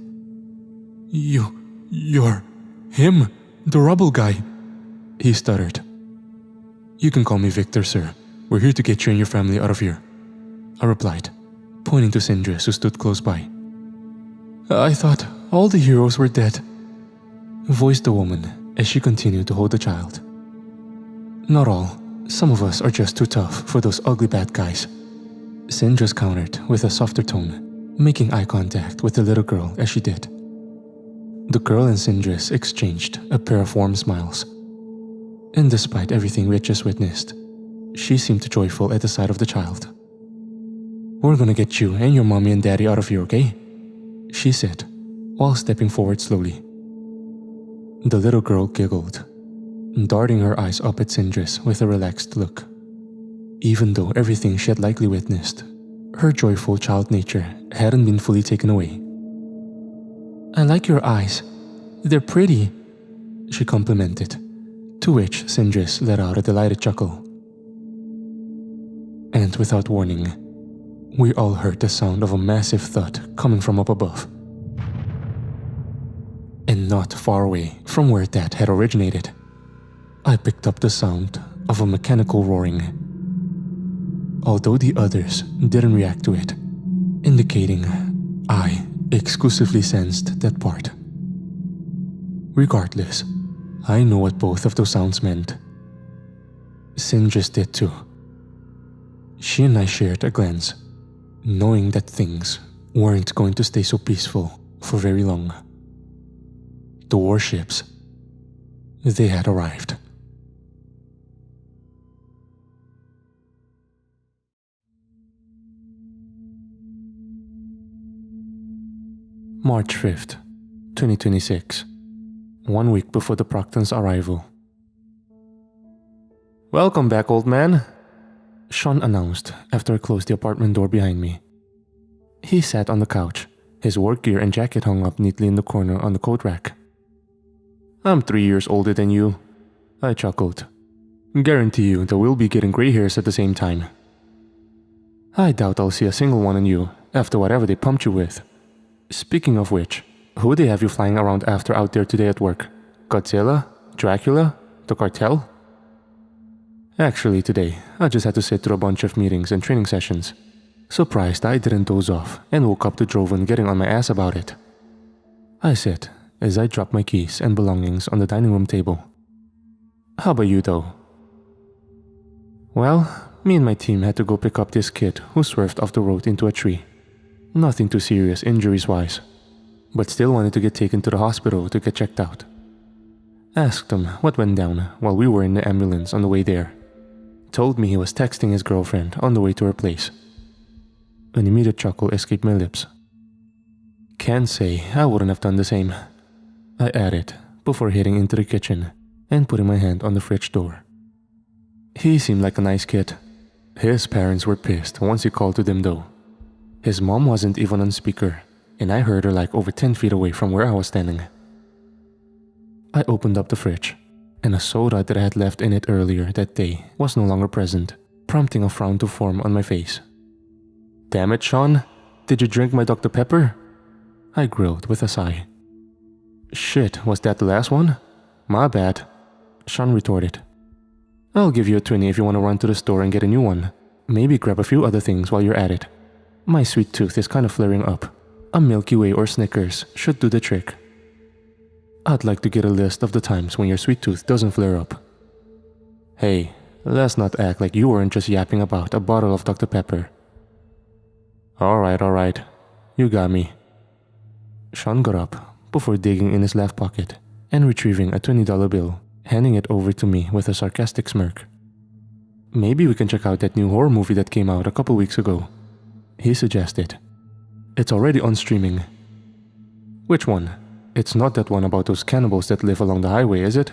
You're him, the Rubble guy," he stuttered. "You can call me Victor, sir. We're here to get you and your family out of here," I replied, pointing to Sindris who stood close by. "I thought all the heroes were dead," voiced the woman as she continued to hold the child. "Not all. Some of us are just too tough for those ugly bad guys," Sindris countered with a softer tone, making eye contact with the little girl as she did. The girl and Sindris exchanged a pair of warm smiles, and despite everything we had just witnessed, she seemed joyful at the sight of the child. "We're gonna get you and your mommy and daddy out of here, okay?" she said, while stepping forward slowly. The little girl giggled, darting her eyes up at Sindris with a relaxed look. Even though everything she had likely witnessed, her joyful child nature hadn't been fully taken away. "I like your eyes. They're pretty," she complimented, to which Sindris let out a delighted chuckle. And without warning, we all heard the sound of a massive thud coming from up above. And not far away from where that had originated, I picked up the sound of a mechanical roaring. Although the others didn't react to it, indicating I exclusively sensed that part. Regardless, I know what both of those sounds meant. Sin just did too. She and I shared a glance, knowing that things weren't going to stay so peaceful for very long. The warships, they had arrived. March 5th, 2026, 1 week before the Proctans' arrival. "Welcome back, old man," Sean announced after I closed the apartment door behind me. He sat on the couch, his work gear and jacket hung up neatly in the corner on the coat rack. "I'm 3 years older than you," I chuckled. "Guarantee you that we'll be getting gray hairs at the same time. I doubt I'll see a single one on you after whatever they pumped you with. Speaking of which, who they have you flying around after out there today at work? Godzilla? Dracula? The cartel?" Actually today, I just had to sit through a bunch of meetings and training sessions. Surprised I didn't doze off and woke up to Droven getting on my ass about it. I said as I dropped my keys and belongings on the dining room table. "How about you though?" "Well, me and my team had to go pick up this kid who swerved off the road into a tree. Nothing too serious injuries-wise, but still wanted to get taken to the hospital to get checked out. Asked him what went down while we were in the ambulance on the way there. Told me he was texting his girlfriend on the way to her place." An immediate chuckle escaped my lips. "Can't say I wouldn't have done the same," I added before heading into the kitchen and putting my hand on the fridge door. He seemed like a nice kid. His parents were pissed once he called to them though. His mom wasn't even on speaker, and I heard her like over 10 feet away from where I was standing. I opened up the fridge, and a soda that I had left in it earlier that day was no longer present, prompting a frown to form on my face. "Damn it, Sean, did you drink my Dr. Pepper?" I grilled with a sigh. "Shit, was that the last one? My bad," Sean retorted. "I'll give you a 20 if you want to run to the store and get a new one. Maybe grab a few other things while you're at it. My sweet tooth is kind of flaring up. A Milky Way or Snickers should do the trick." I'd like to get a list of the times when your sweet tooth doesn't flare up. Hey, let's not act like you weren't just yapping about a bottle of Dr. Pepper. Alright. You got me. Sean got up before digging in his left pocket and retrieving a $20 bill, handing it over to me with a sarcastic smirk. "Maybe we can check out that new horror movie that came out a couple weeks ago," he suggested. "It's already on streaming." "Which one? It's not that one about those cannibals that live along the highway, is it?"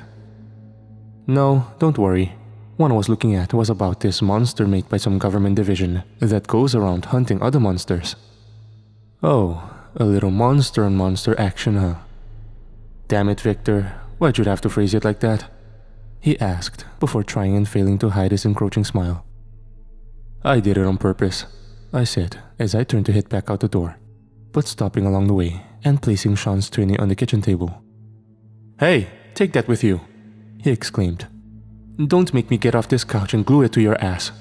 "No, don't worry. One I was looking at was about this monster made by some government division that goes around hunting other monsters." "Oh, a little monster on monster action, huh?" "Damn it, Victor, why'd you have to phrase it like that?" he asked before trying and failing to hide his encroaching smile. "I did it on purpose," I said as I turned to head back out the door, but stopping along the way and placing Sean's 20 on the kitchen table. "Hey, take that with you," he exclaimed. "Don't make me get off this couch and glue it to your ass."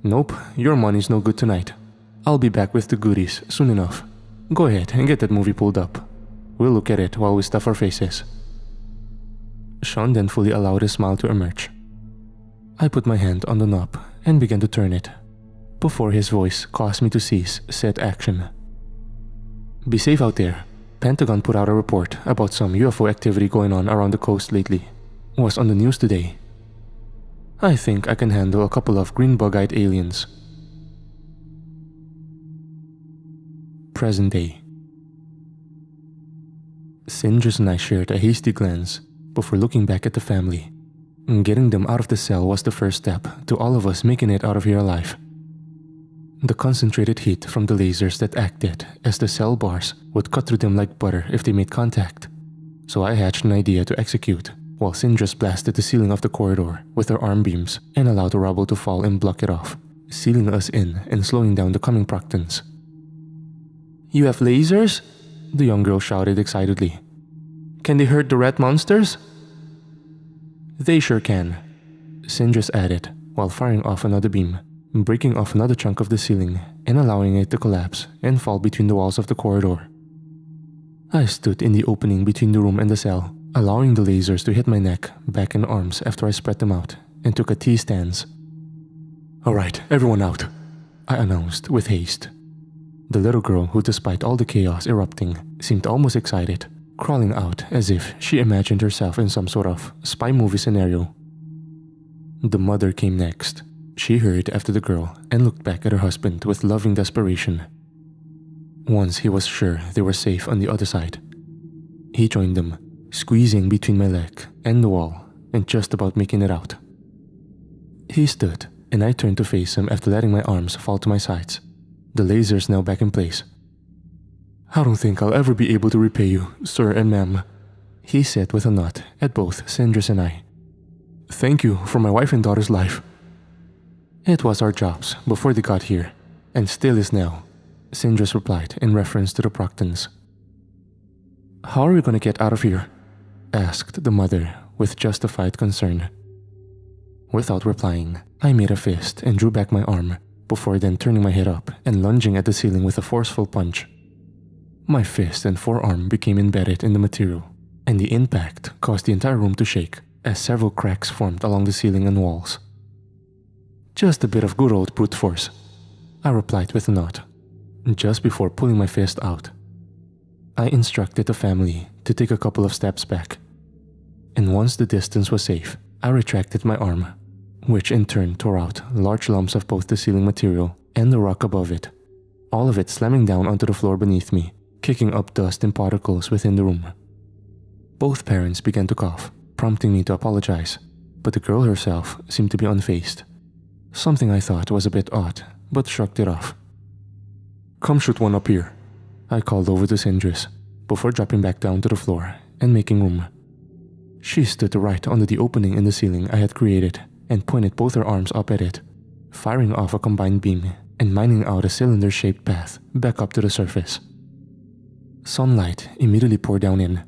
"Nope, your money's no good tonight. I'll be back with the goodies soon enough. Go ahead and get that movie pulled up. We'll look at it while we stuff our faces." Sean then fully allowed his smile to emerge. I put my hand on the knob and began to turn it, before his voice caused me to cease said action. "Be safe out there. Pentagon put out a report about some UFO activity going on around the coast lately. Was on the news today. I think I can handle a couple of green bug-eyed aliens." Present day. Sindris and I shared a hasty glance before looking back at the family. Getting them out of the cell was the first step to all of us making it out of here alive. The concentrated heat from the lasers that acted as the cell bars would cut through them like butter if they made contact. So I hatched an idea to execute, while Sindris blasted the ceiling of the corridor with her arm beams and allowed the rubble to fall and block it off, sealing us in and slowing down the coming Proctans. "You have lasers?" the young girl shouted excitedly. "Can they hurt the rat monsters?" "They sure can," Sindris added while firing off another beam, breaking off another chunk of the ceiling and allowing it to collapse and fall between the walls of the corridor. I stood in the opening between the room and the cell, allowing the lasers to hit my neck, back and arms after I spread them out and took a tea stance. "Alright, everyone out," I announced with haste. The little girl, who despite all the chaos erupting, seemed almost excited, crawling out as if she imagined herself in some sort of spy movie scenario. The mother came next. She hurried after the girl and looked back at her husband with loving desperation. Once he was sure they were safe on the other side, he joined them, squeezing between my leg and the wall and just about making it out. He stood, and I turned to face him after letting my arms fall to my sides, the lasers now back in place. "I don't think I'll ever be able to repay you, sir and ma'am," he said with a nod at both Sindris and I. "Thank you for my wife and daughter's life." "It was our jobs before they got here, and still is now," Sindris replied in reference to the Proctans. "How are we going to get out of here?" asked the mother with justified concern. Without replying, I made a fist and drew back my arm, before then turning my head up and lunging at the ceiling with a forceful punch. My fist and forearm became embedded in the material, and the impact caused the entire room to shake as several cracks formed along the ceiling and walls. "Just a bit of good old brute force," I replied with a nod, just before pulling my fist out. I instructed the family to take a couple of steps back, and once the distance was safe, I retracted my arm, which in turn tore out large lumps of both the ceiling material and the rock above it, all of it slamming down onto the floor beneath me, kicking up dust and particles within the room. Both parents began to cough, prompting me to apologize, but the girl herself seemed to be unfazed, something I thought was a bit odd, but shrugged it off. "Come shoot one up here," I called over to Sindris, before dropping back down to the floor and making room. She stood right under the opening in the ceiling I had created and pointed both her arms up at it, firing off a combined beam and mining out a cylinder-shaped path back up to the surface. Sunlight immediately poured down in,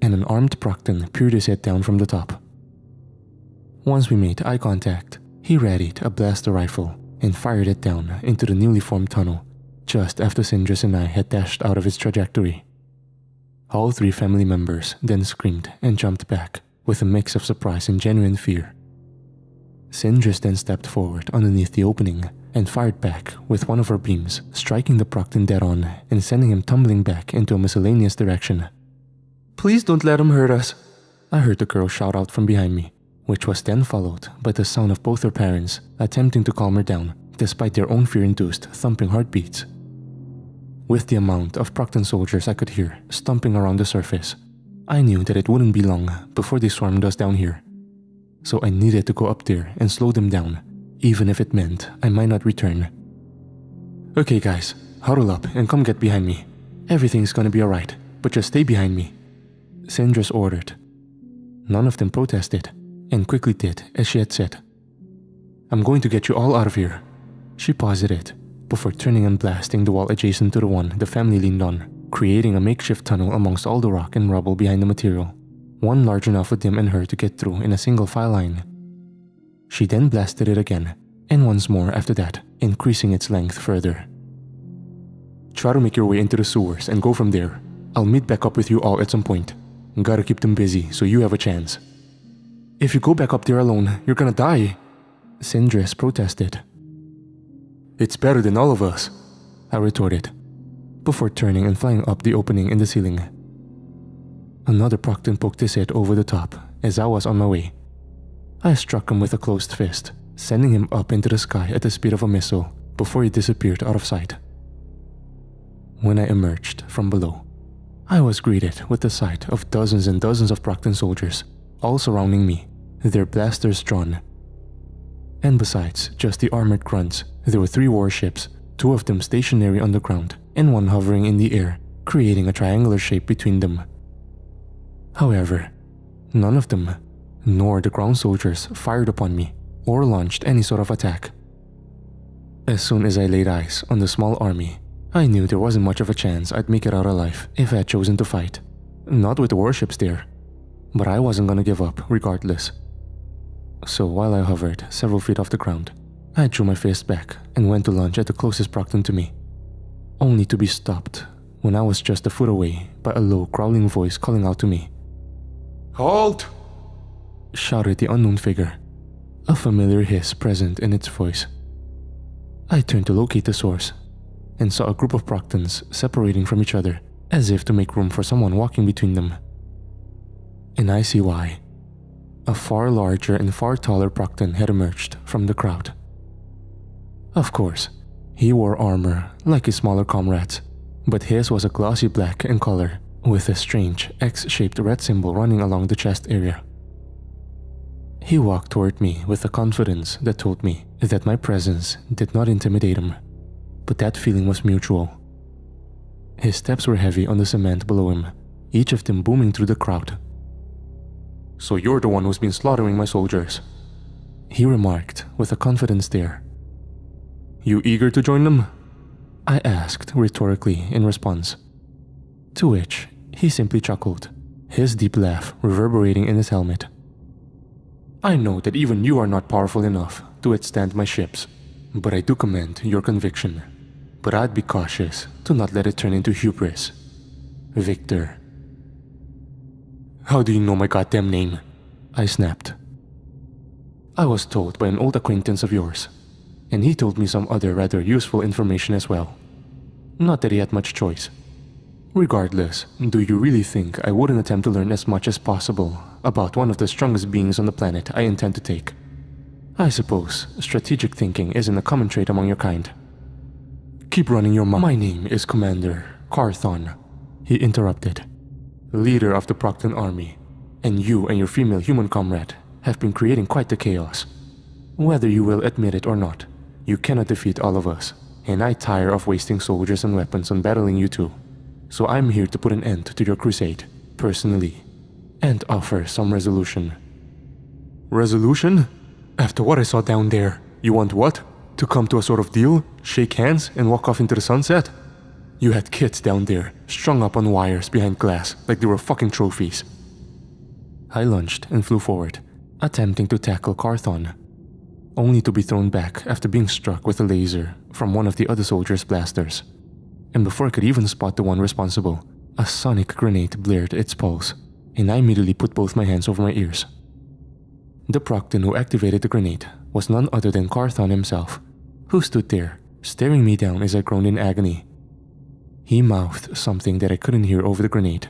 and an armed Proctan peered his head down from the top. Once we made eye contact, he readied a blaster rifle and fired it down into the newly formed tunnel just after Sindris and I had dashed out of its trajectory. All three family members then screamed and jumped back with a mix of surprise and genuine fear. Sindris then stepped forward underneath the opening and fired back with one of her beams, striking the Proctan dead on and sending him tumbling back into a miscellaneous direction. "Please don't let him hurt us," I heard the girl shout out from behind me, which was then followed by the sound of both her parents attempting to calm her down despite their own fear-induced thumping heartbeats. With the amount of Proctan soldiers I could hear stomping around the surface, I knew that it wouldn't be long before they swarmed us down here. So I needed to go up there and slow them down, even if it meant I might not return. "Okay guys, huddle up and come get behind me. Everything's gonna be alright, but just stay behind me," Sindris ordered. None of them protested, and quickly did as she had said. "I'm going to get you all out of here," she posited, before turning and blasting the wall adjacent to the one the family leaned on, creating a makeshift tunnel amongst all the rock and rubble behind the material, one large enough for them and her to get through in a single file line. She then blasted it again, and once more after that, increasing its length further. "Try to make your way into the sewers and go from there. I'll meet back up with you all at some point. Gotta keep them busy so you have a chance." "If you go back up there alone, you're gonna die," Sindris protested. "It's better than all of us," I retorted, before turning and flying up the opening in the ceiling. Another Proctan poked his head over the top as I was on my way. I struck him with a closed fist, sending him up into the sky at the speed of a missile before he disappeared out of sight. When I emerged from below, I was greeted with the sight of dozens and dozens of Proctan soldiers all surrounding me, their blasters drawn. And besides just the armored grunts, there were 3 warships, 2 of them stationary on the ground and 1 hovering in the air, creating a triangular shape between them. However, none of them, nor the ground soldiers, fired upon me or launched any sort of attack. As soon as I laid eyes on the small army, I knew there wasn't much of a chance I'd make it out alive if I had chosen to fight. Not with the warships there. But I wasn't gonna give up regardless. So while I hovered several feet off the ground, I drew my fist back and went to lunge at the closest Proctan to me, only to be stopped when I was just a foot away by a low growling voice calling out to me. "Halt!" shouted the unknown figure, a familiar hiss present in its voice. I turned to locate the source and saw a group of Proctans separating from each other as if to make room for someone walking between them. And I see why. A far larger and far taller Proctan had emerged from the crowd. Of course, he wore armor like his smaller comrades, but his was a glossy black in color with a strange X-shaped red symbol running along the chest area. He walked toward me with a confidence that told me that my presence did not intimidate him, but that feeling was mutual. His steps were heavy on the cement below him, each of them booming through the crowd. "So you're the one who's been slaughtering my soldiers," he remarked with a confident stare. "You eager to join them?" I asked rhetorically in response. To which he simply chuckled, his deep laugh reverberating in his helmet. "I know that even you are not powerful enough to withstand my ships, but I do commend your conviction. But I'd be cautious to not let it turn into hubris. Victor." "How do you know my goddamn name?" I snapped. "I was told by an old acquaintance of yours, and he told me some other rather useful information as well. Not that he had much choice. Regardless, do you really think I wouldn't attempt to learn as much as possible about one of the strongest beings on the planet I intend to take? I suppose strategic thinking isn't a common trait among your kind." "Keep running your mouth." "My name is Commander Carthon," he interrupted, "leader of the Proctan army, and you and your female human comrade have been creating quite the chaos. Whether you will admit it or not, you cannot defeat all of us, and I tire of wasting soldiers and weapons on battling you two. So I'm here to put an end to your crusade, personally, and offer some resolution." "Resolution? After what I saw down there, you want what? To come to a sort of deal, shake hands, and walk off into the sunset? You had kids down there, strung up on wires behind glass like they were fucking trophies." I lunged and flew forward, attempting to tackle Carthon, only to be thrown back after being struck with a laser from one of the other soldiers' blasters. And before I could even spot the one responsible, a sonic grenade blared its pulse, and I immediately put both my hands over my ears. The Proctan who activated the grenade was none other than Carthon himself, who stood there, staring me down as I groaned in agony. He mouthed something that I couldn't hear over the grenade.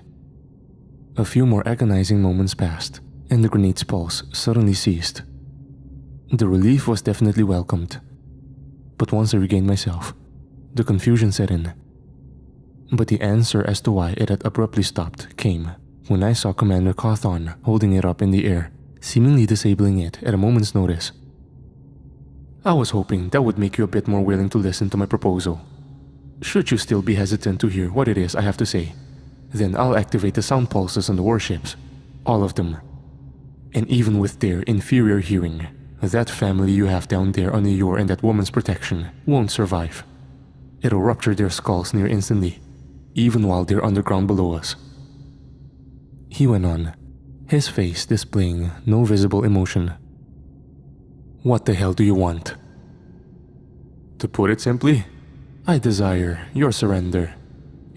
A few more agonizing moments passed, and the grenade's pulse suddenly ceased. The relief was definitely welcomed, but once I regained myself, the confusion set in. But the answer as to why it had abruptly stopped came when I saw Commander Carthon holding it up in the air, seemingly disabling it at a moment's notice. "I was hoping that would make you a bit more willing to listen to my proposal. Should you still be hesitant to hear what it is I have to say, then I'll activate the sound pulses on the warships, all of them. And even with their inferior hearing, that family you have down there under your and that woman's protection won't survive. It'll rupture their skulls near instantly, even while they're underground below us." He went on, his face displaying no visible emotion. "What the hell do you want?" "To put it simply, I desire your surrender.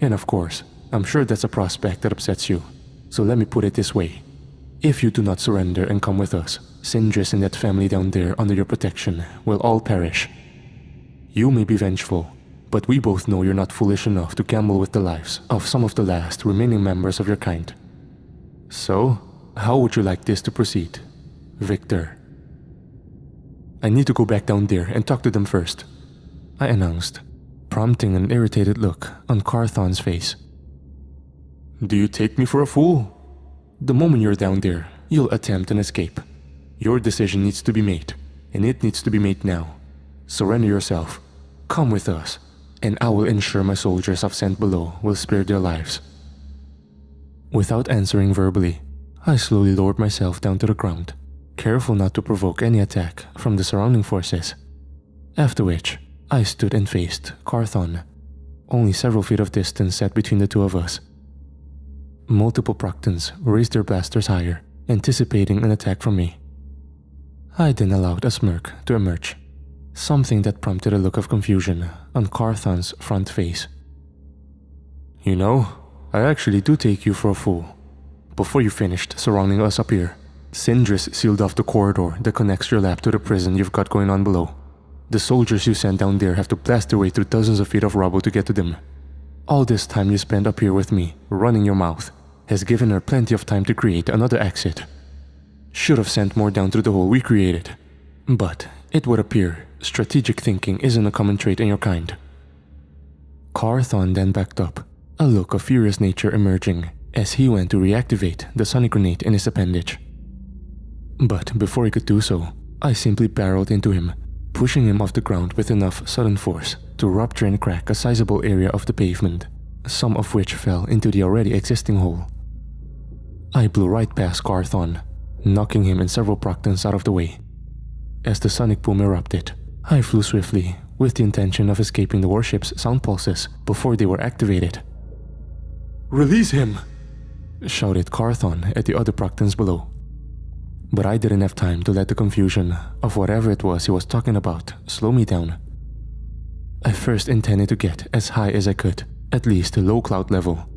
And of course, I'm sure that's a prospect that upsets you. So let me put it this way. If you do not surrender and come with us, Sindris and that family down there under your protection will all perish. You may be vengeful, but we both know you're not foolish enough to gamble with the lives of some of the last remaining members of your kind. So, how would you like this to proceed, Victor?" "I need to go back down there and talk to them first," I announced, prompting an irritated look on Carthon's face. "Do you take me for a fool? The moment you're down there, you'll attempt an escape. Your decision needs to be made, and it needs to be made now. Surrender yourself, come with us, and I will ensure my soldiers I've sent below will spare their lives." Without answering verbally, I slowly lowered myself down to the ground, careful not to provoke any attack from the surrounding forces. After which, I stood and faced Carthon. Only several feet of distance set between the two of us. Multiple Proctans raised their blasters higher, anticipating an attack from me. I then allowed a smirk to emerge, something that prompted a look of confusion on Carthon's front face. "You know, I actually do take you for a fool. Before you finished surrounding us up here, Sindris sealed off the corridor that connects your lab to the prison you've got going on below. The soldiers you sent down there have to blast their way through dozens of feet of rubble to get to them. All this time you spent up here with me, running your mouth, has given her plenty of time to create another exit. Should have sent more down through the hole we created. But it would appear strategic thinking isn't a common trait in your kind. Carthon then backed up, a look of furious nature emerging as he went to reactivate the sonic grenade in his appendage. But before he could do so, I simply barreled into him, pushing him off the ground with enough sudden force to rupture and crack a sizable area of the pavement, some of which fell into the already existing hole. I blew right past Carthon, knocking him and several Proctans out of the way. As the sonic boom erupted, I flew swiftly, with the intention of escaping the warship's sound pulses before they were activated. "Release him!" shouted Carthon at the other Proctans below. But I didn't have time to let the confusion of whatever it was he was talking about slow me down. I first intended to get as high as I could, at least low cloud level.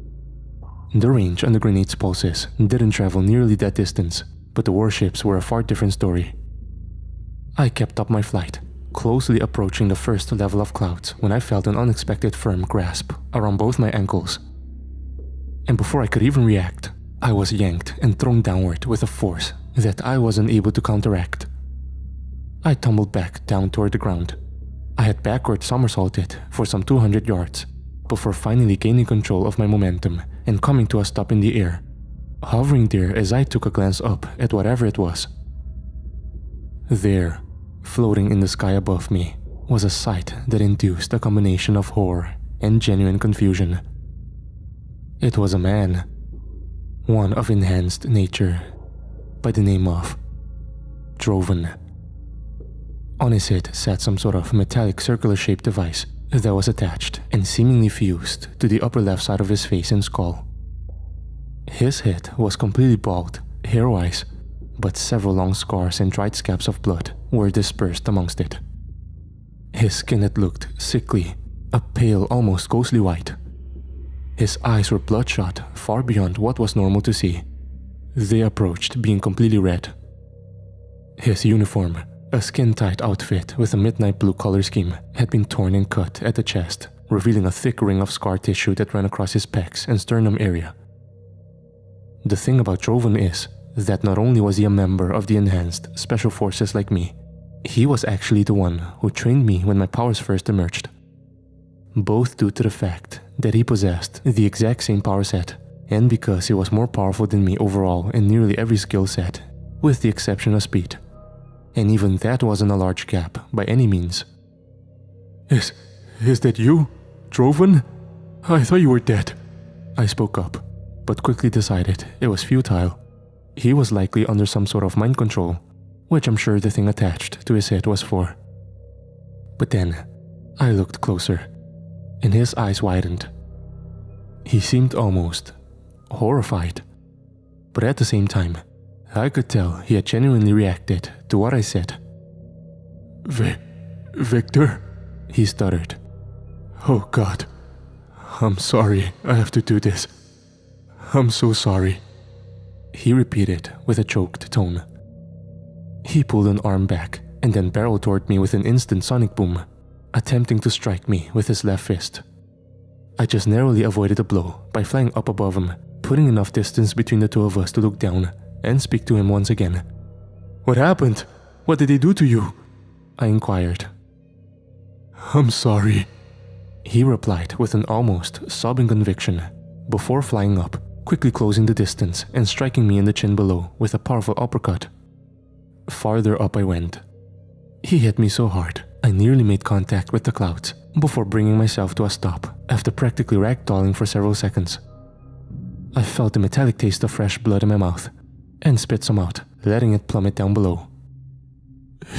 The range on the grenade's pulses didn't travel nearly that distance, but the warships were a far different story. I kept up my flight, closely approaching the first level of clouds when I felt an unexpected firm grasp around both my ankles. And before I could even react, I was yanked and thrown downward with a force that I wasn't able to counteract. I tumbled back down toward the ground. I had backward somersaulted for some 200 yards before finally gaining control of my momentum and coming to a stop in the air, hovering there as I took a glance up at whatever it was. There, floating in the sky above me, was a sight that induced a combination of horror and genuine confusion. It was a man, one of enhanced nature, by the name of Droven. On his head sat some sort of metallic circular-shaped device that was attached and seemingly fused to the upper left side of his face and skull. His head was completely bald, hair-wise, but several long scars and dried scabs of blood were dispersed amongst it. His skin had looked sickly, a pale, almost ghostly white. His eyes were bloodshot far beyond what was normal to see. They approached being completely red. His uniform, a skin-tight outfit with a midnight blue color scheme, had been torn and cut at the chest, revealing a thick ring of scar tissue that ran across his pecs and sternum area. The thing about Droven is that not only was he a member of the enhanced special forces like me, he was actually the one who trained me when my powers first emerged. Both due to the fact that he possessed the exact same power set, and because he was more powerful than me overall in nearly every skill set, with the exception of speed. And even that wasn't a large gap by any means. Is that you, Droven? I thought you were dead. I spoke up, but quickly decided it was futile. He was likely under some sort of mind control, which I'm sure the thing attached to his head was for. But then, I looked closer, and his eyes widened. He seemed almost horrified, but at the same time, I could tell he had genuinely reacted to what I said. Victor? He stuttered. Oh God, I'm sorry I have to do this. I'm so sorry. He repeated with a choked tone. He pulled an arm back and then barreled toward me with an instant sonic boom, attempting to strike me with his left fist. I just narrowly avoided a blow by flying up above him, putting enough distance between the two of us to look down and speak to him once again. What happened? What did they do to you? I inquired. I'm sorry, he replied with an almost sobbing conviction, before flying up, quickly closing the distance and striking me in the chin below with a powerful uppercut. Farther up I went. He hit me so hard, I nearly made contact with the clouds, before bringing myself to a stop after practically ragdolling for several seconds. I felt the metallic taste of fresh blood in my mouth, and spit some out, letting it plummet down below.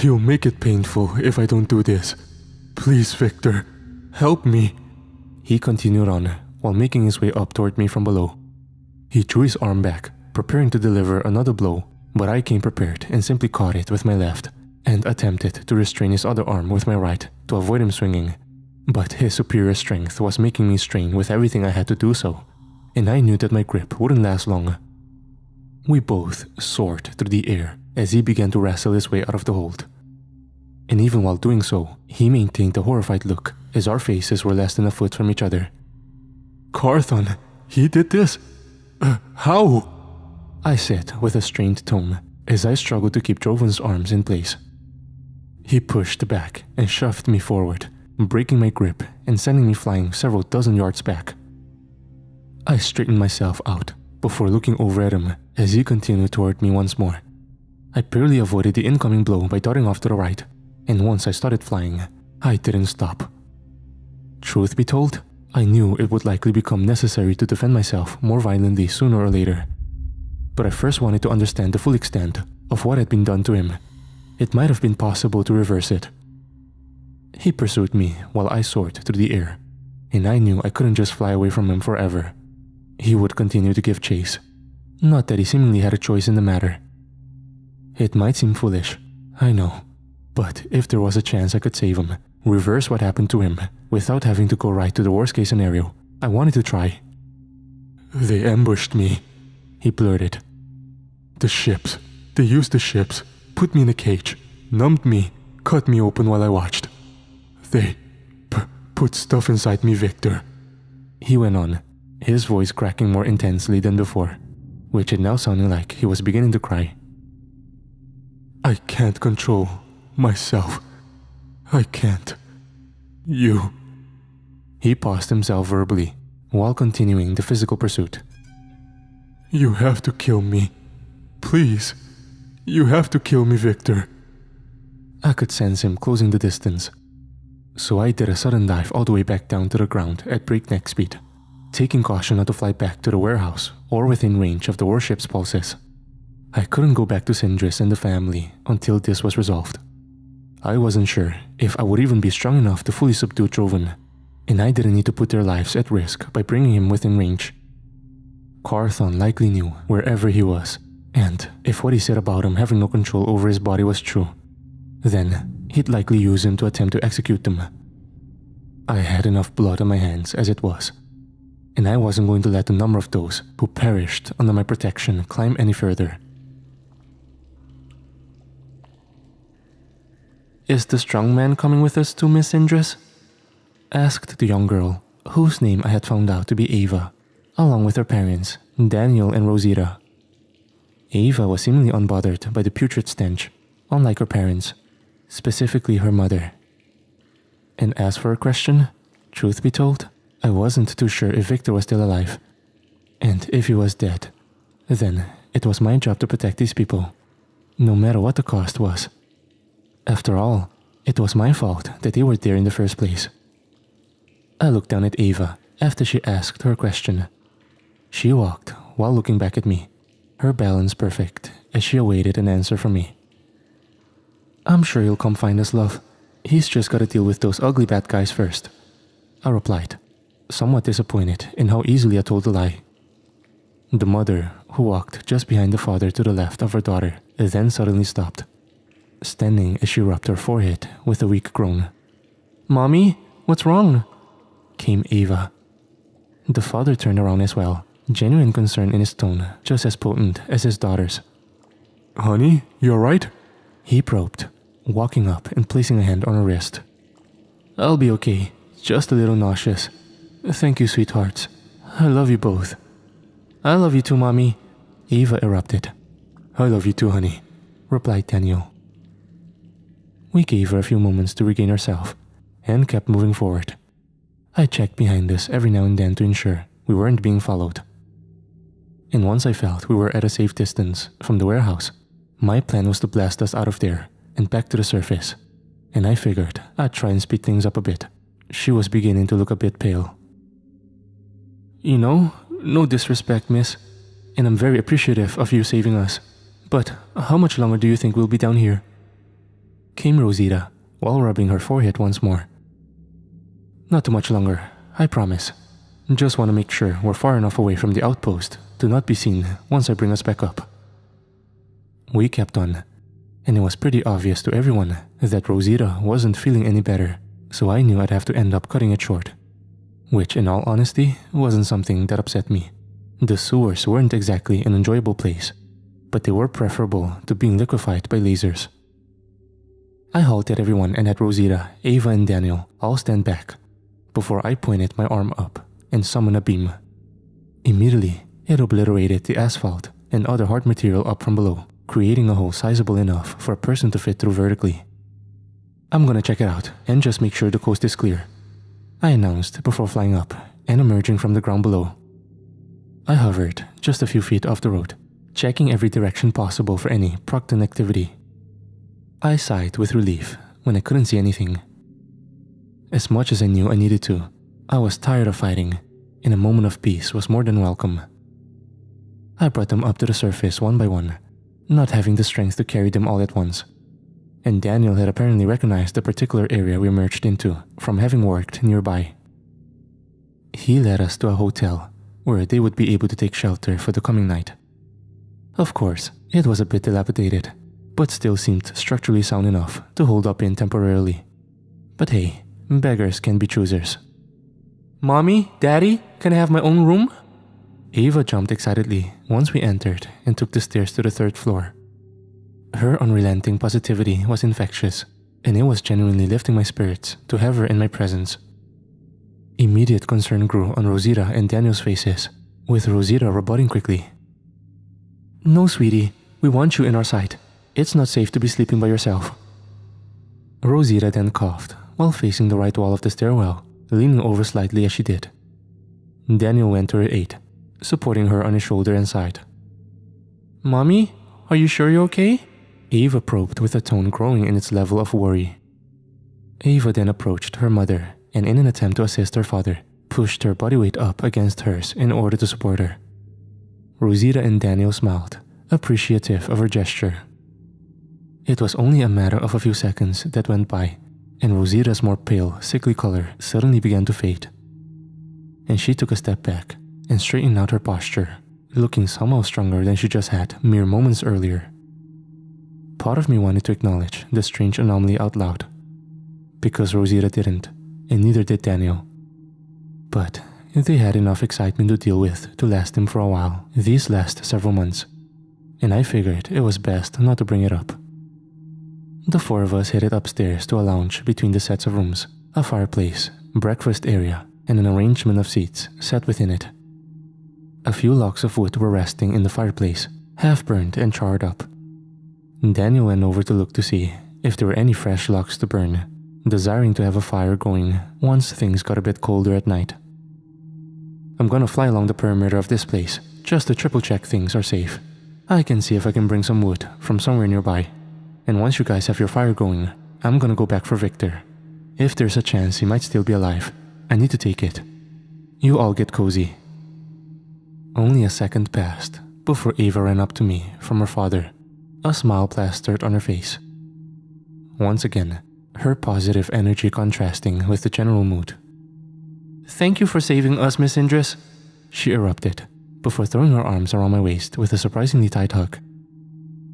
You'll make it painful if I don't do this. Please, Victor, help me. He continued on, while making his way up toward me from below. He drew his arm back, preparing to deliver another blow, but I came prepared and simply caught it with my left, and attempted to restrain his other arm with my right to avoid him swinging. But his superior strength was making me strain with everything I had to do so, and I knew that my grip wouldn't last long. We both soared through the air as he began to wrestle his way out of the hold. And even while doing so, he maintained a horrified look as our faces were less than a foot from each other. "Carthon, he did this? How?" I said with a strained tone as I struggled to keep Drovan's arms in place. He pushed back and shoved me forward, breaking my grip and sending me flying several dozen yards back. I straightened myself out before looking over at him as he continued toward me once more. I barely avoided the incoming blow by darting off to the right, and once I started flying, I didn't stop. Truth be told, I knew it would likely become necessary to defend myself more violently sooner or later. But I first wanted to understand the full extent of what had been done to him. It might have been possible to reverse it. He pursued me while I soared through the air, and I knew I couldn't just fly away from him forever. He would continue to give chase. Not that he seemingly had a choice in the matter. It might seem foolish, I know, but if there was a chance I could save him, reverse what happened to him, without having to go right to the worst case scenario, I wanted to try. "They ambushed me," he blurted. "The ships. They used the ships, put me in a cage, numbed me, cut me open while I watched. They put stuff inside me, Victor," he went on, his voice cracking more intensely than before, which it now sounded like he was beginning to cry. "I can't control myself. I can't. You." He paused himself verbally, while continuing the physical pursuit. "You have to kill me. Please. You have to kill me, Victor." I could sense him closing the distance, so I did a sudden dive all the way back down to the ground at breakneck speed, taking caution not to fly back to the warehouse or within range of the warship's pulses. I couldn't go back to Sindris and the family until this was resolved. I wasn't sure if I would even be strong enough to fully subdue Drovan, and I didn't need to put their lives at risk by bringing him within range. Carthon likely knew wherever he was, and if what he said about him having no control over his body was true, then he'd likely use him to attempt to execute them. I had enough blood on my hands as it was, and I wasn't going to let the number of those who perished under my protection climb any further. "Is the strong man coming with us too, Miss Sindris?" asked the young girl, whose name I had found out to be Ava, along with her parents, Daniel and Rosita. Ava was seemingly unbothered by the putrid stench, unlike her parents, specifically her mother. And as for her question, truth be told, I wasn't too sure if Victor was still alive. And if he was dead, then it was my job to protect these people, no matter what the cost was. After all, it was my fault that they were there in the first place. I looked down at Ava after she asked her question. She walked while looking back at me, her balance perfect as she awaited an answer from me. "I'm sure he'll come find us, love. He's just gotta deal with those ugly bad guys first," I replied, somewhat disappointed in how easily I told a lie. The mother, who walked just behind the father to the left of her daughter, then suddenly stopped, standing as she rubbed her forehead with a weak groan. "Mommy, what's wrong?" came Ava. The father turned around as well, genuine concern in his tone just as potent as his daughter's. "Honey, you alright?" he probed, walking up and placing a hand on her wrist. "I'll be okay, just a little nauseous. Thank you, sweethearts. I love you both." "I love you too, Mommy," Ava erupted. "I love you too, honey," replied Daniel. We gave her a few moments to regain herself, and kept moving forward. I checked behind us every now and then to ensure we weren't being followed. And once I felt we were at a safe distance from the warehouse, my plan was to blast us out of there and back to the surface, and I figured I'd try and speed things up a bit. She was beginning to look a bit pale. "You know, no disrespect, miss, and I'm very appreciative of you saving us, but how much longer do you think we'll be down here?" came Rosita, while rubbing her forehead once more. "Not too much longer, I promise. Just want to make sure we're far enough away from the outpost to not be seen once I bring us back up." We kept on, and it was pretty obvious to everyone that Rosita wasn't feeling any better, so I knew I'd have to end up cutting it short. Which, in all honesty, wasn't something that upset me. The sewers weren't exactly an enjoyable place, but they were preferable to being liquefied by lasers. I halted everyone and had Rosita, Ava, and Daniel all stand back before I pointed my arm up and summoned a beam. Immediately, it obliterated the asphalt and other hard material up from below, creating a hole sizable enough for a person to fit through vertically. "I'm gonna check it out and just make sure the coast is clear," I announced before flying up and emerging from the ground below. I hovered just a few feet off the road, checking every direction possible for any Proctan activity. I sighed with relief when I couldn't see anything. As much as I knew I needed to, I was tired of fighting, and a moment of peace was more than welcome. I brought them up to the surface one by one, not having the strength to carry them all at once, and Daniel had apparently recognized the particular area we emerged into from having worked nearby. He led us to a hotel where they would be able to take shelter for the coming night. Of course, it was a bit dilapidated, but still seemed structurally sound enough to hold up in temporarily. But hey, beggars can be choosers. "Mommy, Daddy, can I have my own room?" Ava jumped excitedly once we entered and took the stairs to the 3rd floor. Her unrelenting positivity was infectious, and it was genuinely lifting my spirits to have her in my presence. Immediate concern grew on Rosita and Daniel's faces, with Rosita rebutting quickly. "No, sweetie, we want you in our sight. It's not safe to be sleeping by yourself." Rosita then coughed while facing the right wall of the stairwell, leaning over slightly as she did. Daniel went to her aid, supporting her on his shoulder and sighed. "Mommy, are you sure you're okay?" Ava probed with a tone growing in its level of worry. Ava then approached her mother and, in an attempt to assist her father, pushed her body weight up against hers in order to support her. Rosita and Daniel smiled, appreciative of her gesture. It was only a matter of a few seconds that went by, and Rosita's more pale, sickly color suddenly began to fade. And she took a step back and straightened out her posture, looking somehow stronger than she just had mere moments earlier. Part of me wanted to acknowledge the strange anomaly out loud, because Rosita didn't, and neither did Daniel. But they had enough excitement to deal with to last them for a while these last several months, and I figured it was best not to bring it up. The 4 of us headed upstairs to a lounge between the sets of rooms, a fireplace, breakfast area, and an arrangement of seats set within it. A few logs of wood were resting in the fireplace, half burned and charred up. Daniel went over to look to see if there were any fresh logs to burn, desiring to have a fire going once things got a bit colder at night. "I'm gonna fly along the perimeter of this place, just to triple check things are safe. I can see if I can bring some wood from somewhere nearby. And once you guys have your fire going, I'm gonna go back for Victor. If there's a chance he might still be alive, I need to take it. You all get cozy." Only a second passed before Ava ran up to me from her father, a smile plastered on her face. Once again, her positive energy contrasting with the general mood. "Thank you for saving us, Miss Indris," she erupted, before throwing her arms around my waist with a surprisingly tight hug.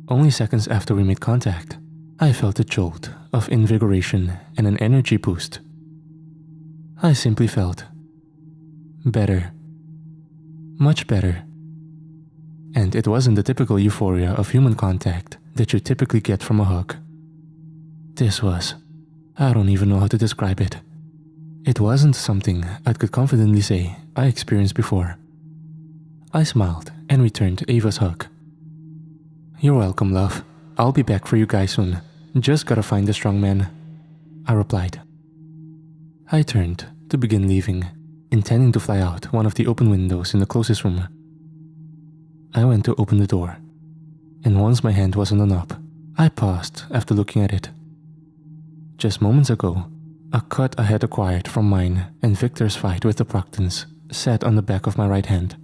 Only seconds after we made contact, I felt a jolt of invigoration and an energy boost. I simply felt better. Much better. And it wasn't the typical euphoria of human contact that you typically get from a hug. This was, I don't even know how to describe it. It wasn't something I could confidently say I experienced before. I smiled and returned Ava's hug. "You're welcome, love. I'll be back for you guys soon. Just gotta find the strong man," I replied. I turned to begin leaving, intending to fly out one of the open windows in the closest room. I went to open the door, and once my hand was on the knob, I paused after looking at it. Just moments ago, a cut I had acquired from mine and Victor's fight with the Proctans sat on the back of my right hand,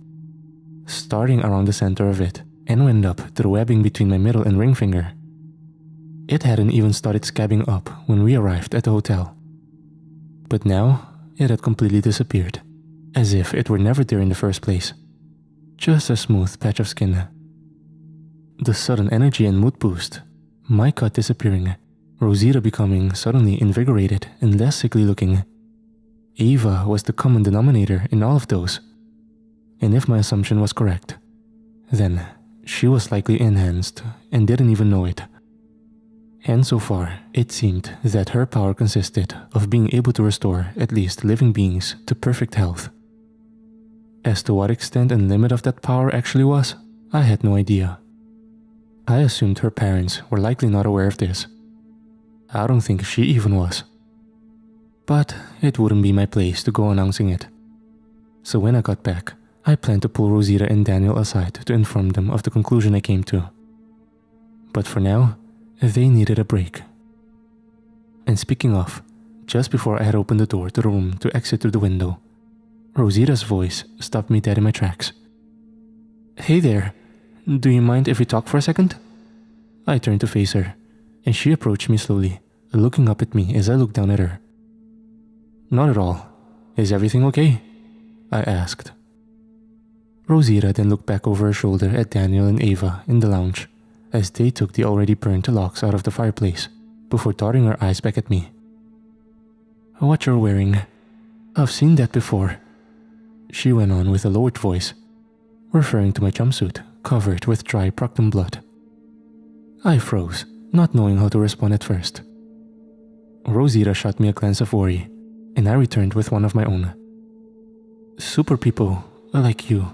starting around the center of it and went up to the webbing between my middle and ring finger. It hadn't even started scabbing up when we arrived at the hotel. But now, it had completely disappeared, as if it were never there in the first place. Just a smooth patch of skin. The sudden energy and mood boost, my cut disappearing, Rosita becoming suddenly invigorated and less sickly looking. Ava was the common denominator in all of those. And if my assumption was correct, then She was likely enhanced and didn't even know it. And so far, it seemed that her power consisted of being able to restore at least living beings to perfect health. As to what extent and limit of that power actually was, I had no idea. I assumed her parents were likely not aware of this. I don't think she even was. But it wouldn't be my place to go announcing it. So when I got back, I planned to pull Rosita and Daniel aside to inform them of the conclusion I came to. But for now, they needed a break. And speaking of, just before I had opened the door to the room to exit through the window, Rosita's voice stopped me dead in my tracks. "Hey there, do you mind if we talk for a second?" I turned to face her, and she approached me slowly, looking up at me as I looked down at her. "Not at all. Is everything okay?" I asked. Rosita then looked back over her shoulder at Daniel and Ava in the lounge as they took the already burnt logs out of the fireplace before darting her eyes back at me. "What you're wearing, I've seen that before," she went on with a lowered voice, referring to my jumpsuit covered with dry Proctan blood. I froze, not knowing how to respond at first. Rosita shot me a glance of worry, and I returned with one of my own. "Super people, like you,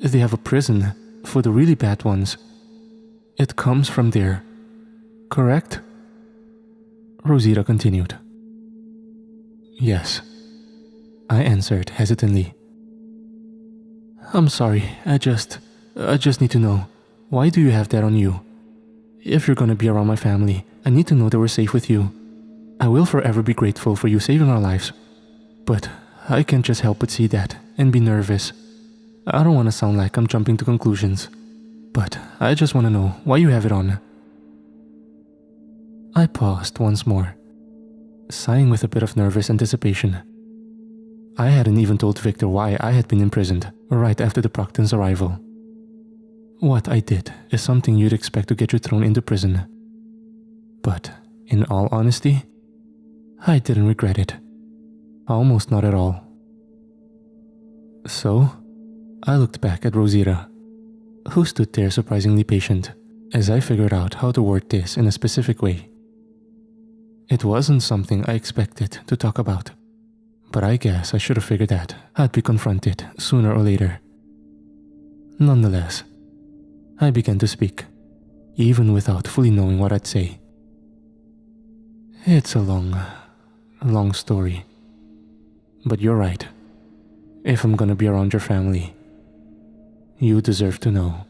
they have a prison for the really bad ones. It comes from there, correct?" Rosita continued. "Yes," I answered hesitantly. "I'm sorry, I just need to know, why do you have that on you? If you're gonna be around my family, I need to know that we're safe with you. I will forever be grateful for you saving our lives, but I can't just help but see that and be nervous. I don't want to sound like I'm jumping to conclusions, but I just want to know why you have it on." I paused once more, sighing with a bit of nervous anticipation. I hadn't even told Victor why I had been imprisoned right after the Proctans' arrival. What I did is something you'd expect to get you thrown into prison. But, in all honesty, I didn't regret it. Almost not at all. So, I looked back at Rosita, who stood there surprisingly patient as I figured out how to word this in a specific way. It wasn't something I expected to talk about, but I guess I should have figured that I'd be confronted sooner or later. Nonetheless, I began to speak, even without fully knowing what I'd say. It's a long story. But you're right. If I'm gonna be around your family, you deserve to know.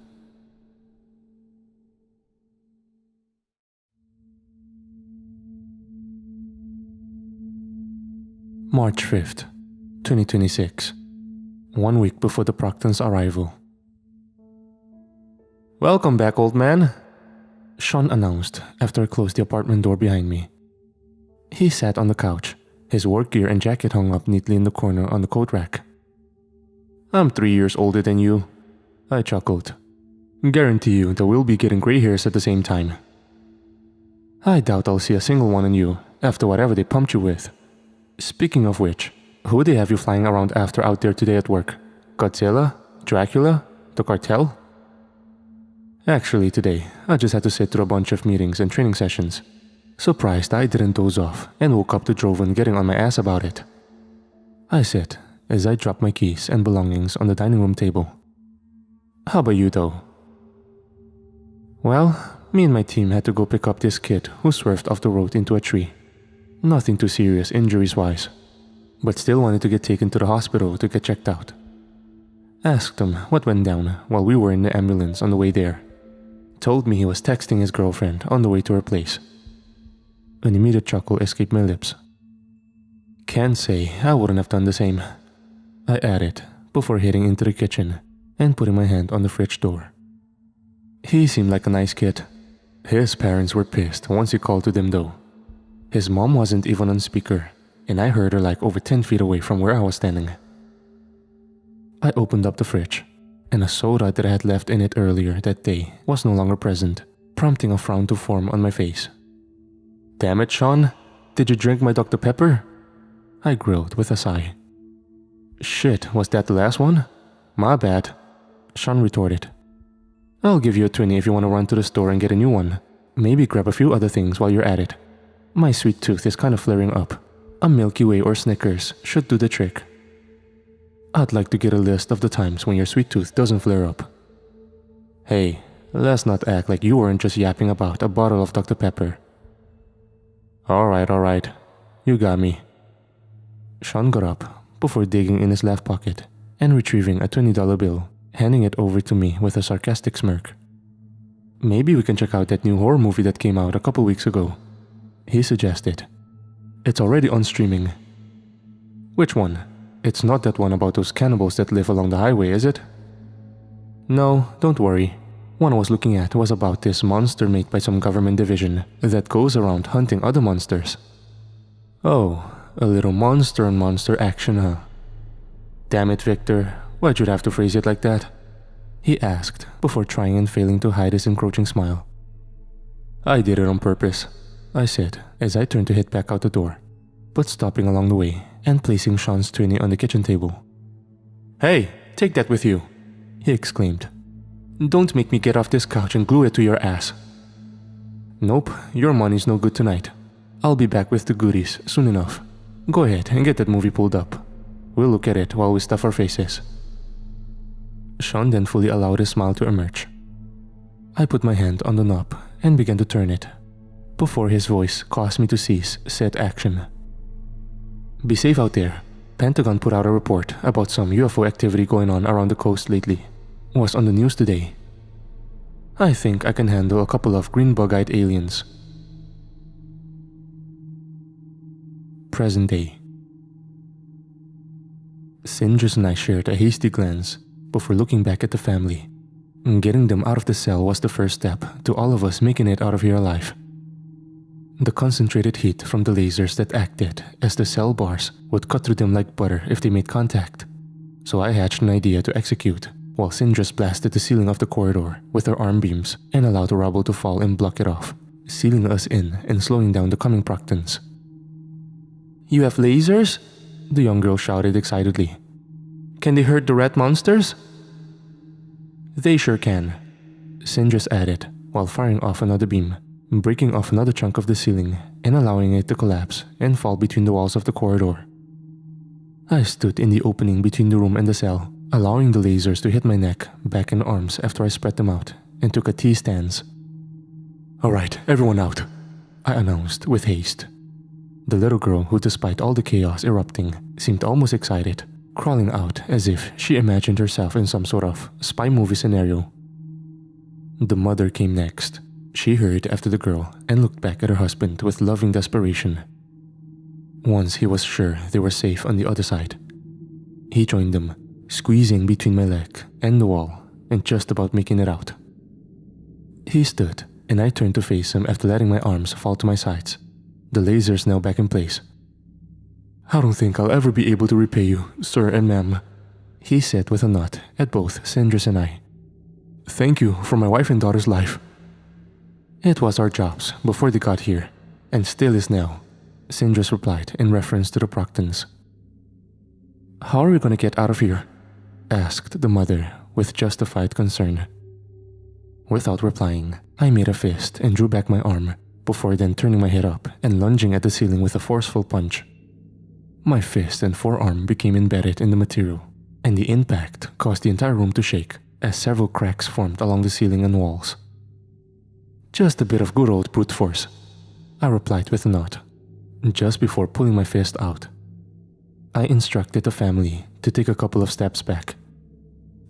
March 5th, 2026. 1 week before the Proctans' arrival. "Welcome back, old man," Sean announced after I closed the apartment door behind me. He sat on the couch, his work gear and jacket hung up neatly in the corner on the coat rack. "I'm 3 years older than you," I chuckled. "Guarantee you that we'll be getting gray hairs at the same time. I doubt I'll see a single one on you after whatever they pumped you with. Speaking of which, who they have you flying around after out there today at work? Godzilla? Dracula? The cartel?" Actually, today, I just had to sit through a bunch of meetings and training sessions. Surprised I didn't doze off and woke up to Droven getting on my ass about it. I said as I dropped my keys and belongings on the dining room table. "How about you though?" "Well, me and my team had to go pick up this kid who swerved off the road into a tree. Nothing too serious injuries-wise, but still wanted to get taken to the hospital to get checked out. Asked him what went down while we were in the ambulance on the way there. Told me he was texting his girlfriend on the way to her place." An immediate chuckle escaped my lips. "Can't say I wouldn't have done the same," I added before heading into the kitchen and putting my hand on the fridge door. He seemed like a nice kid. His parents were pissed once he called to them though. His mom wasn't even on speaker, and I heard her like over 10 feet away from where I was standing. I opened up the fridge, and a soda that I had left in it earlier that day was no longer present, prompting a frown to form on my face. "Damn it, Sean, did you drink my Dr. Pepper?" I grilled with a sigh. "Shit, was that the last one? My bad," Sean retorted. I'll give you a 20 if you want to run to the store and get a new one. Maybe grab a few other things while you're at it. My sweet tooth is kind of flaring up. A Milky Way or Snickers should do the trick. I'd like to get a list of the times when your sweet tooth doesn't flare up. Hey, let's not act like you weren't just yapping about a bottle of Dr. Pepper. Alright. You got me. Sean got up before digging in his left pocket and retrieving a $20 bill, handing it over to me with a sarcastic smirk. Maybe we can check out that new horror movie that came out a couple weeks ago, he suggested. It's already on streaming. Which one? It's not that one about those cannibals that live along the highway, is it? No, don't worry. One I was looking at was about this monster made by some government division that goes around hunting other monsters. Oh, a little monster on monster action, huh? Damn it, Victor, why'd you have to phrase it like that? He asked before trying and failing to hide his encroaching smile. I did it on purpose, I said as I turned to head back out the door, but stopping along the way and placing Sean's 20 on the kitchen table. Hey, take that with you, he exclaimed. Don't make me get off this couch and glue it to your ass. Nope, your money's no good tonight. I'll be back with the goodies soon enough. Go ahead and get that movie pulled up. We'll look at it while we stuff our faces. Sean then fully allowed his smile to emerge. I put my hand on the knob and began to turn it, before his voice caused me to cease said action. Be safe out there. Pentagon put out a report about some UFO activity going on around the coast lately. Was on the news today. I think I can handle a couple of green bug-eyed aliens. Present day. Sindris and I shared a hasty glance before looking back at the family. Getting them out of the cell was the first step to all of us making it out of here alive. The concentrated heat from the lasers that acted as the cell bars would cut through them like butter if they made contact. So I hatched an idea to execute, while Sindris blasted the ceiling of the corridor with her arm beams and allowed the rubble to fall and block it off, sealing us in and slowing down the coming Proctans. You have lasers? The young girl shouted excitedly. Can they hurt the rat monsters? They sure can, Sindris added while firing off another beam, breaking off another chunk of the ceiling and allowing it to collapse and fall between the walls of the corridor. I stood in the opening between the room and the cell, allowing the lasers to hit my neck, back and arms after I spread them out and took a T-stance. Alright, everyone out, I announced with haste. The little girl, who despite all the chaos erupting, seemed almost excited, crawling out as if she imagined herself in some sort of spy movie scenario. The mother came next. She hurried after the girl and looked back at her husband with loving desperation. Once he was sure they were safe on the other side, he joined them, squeezing between my leg and the wall and just about making it out. He stood and I turned to face him after letting my arms fall to my sides, the lasers now back in place. I don't think I'll ever be able to repay you, sir and ma'am, he said with a nod at both Sindris and I. Thank you for my wife and daughter's life. It was our jobs before they got here, and still is now, Sindris replied in reference to the Proctans. How are we going to get out of here? Asked the mother with justified concern. Without replying, I made a fist and drew back my arm, before then turning my head up and lunging at the ceiling with a forceful punch. My fist and forearm became embedded in the material, and the impact caused the entire room to shake as several cracks formed along the ceiling and walls. Just a bit of good old brute force, I replied with a nod, just before pulling my fist out. I instructed the family to take a couple of steps back,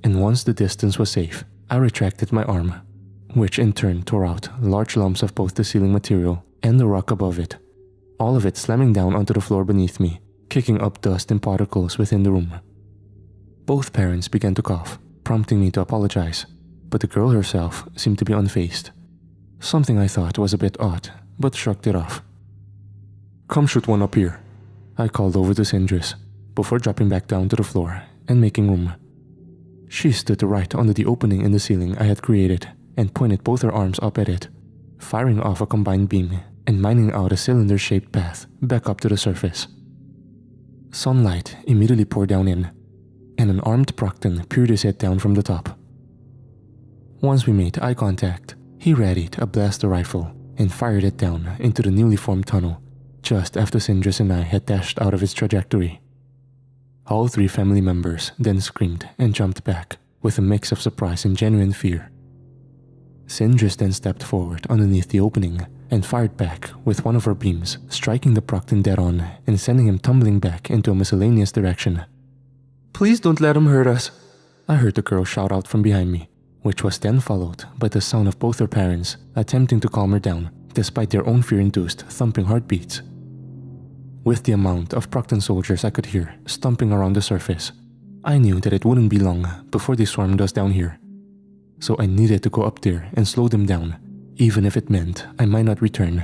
and once the distance was safe, I retracted my arm, which in turn tore out large lumps of both the ceiling material and the rock above it, all of it slamming down onto the floor beneath me, kicking up dust and particles within the room. Both parents began to cough, prompting me to apologize, but the girl herself seemed to be unfazed, something I thought was a bit odd, but shrugged it off. Come shoot one up here, I called over to Sindris, before dropping back down to the floor and making room. She stood right under the opening in the ceiling I had created and pointed both her arms up at it, firing off a combined beam and mining out a cylinder-shaped path back up to the surface. Sunlight immediately poured down in, and an armed Proctan peered his head down from the top. Once we made eye contact, he readied a blaster rifle and fired it down into the newly formed tunnel just after Sindris and I had dashed out of its trajectory. All 3 family members then screamed and jumped back with a mix of surprise and genuine fear. Sindris then stepped forward underneath the opening and fired back with one of her beams, striking the Proctan dead on and sending him tumbling back into a miscellaneous direction. "Please don't let him hurt us," I heard the girl shout out from behind me, which was then followed by the sound of both her parents attempting to calm her down despite their own fear-induced thumping heartbeats. With the amount of Proctan soldiers I could hear stomping around the surface, I knew that it wouldn't be long before they swarmed us down here. So I needed to go up there and slow them down, even if it meant I might not return.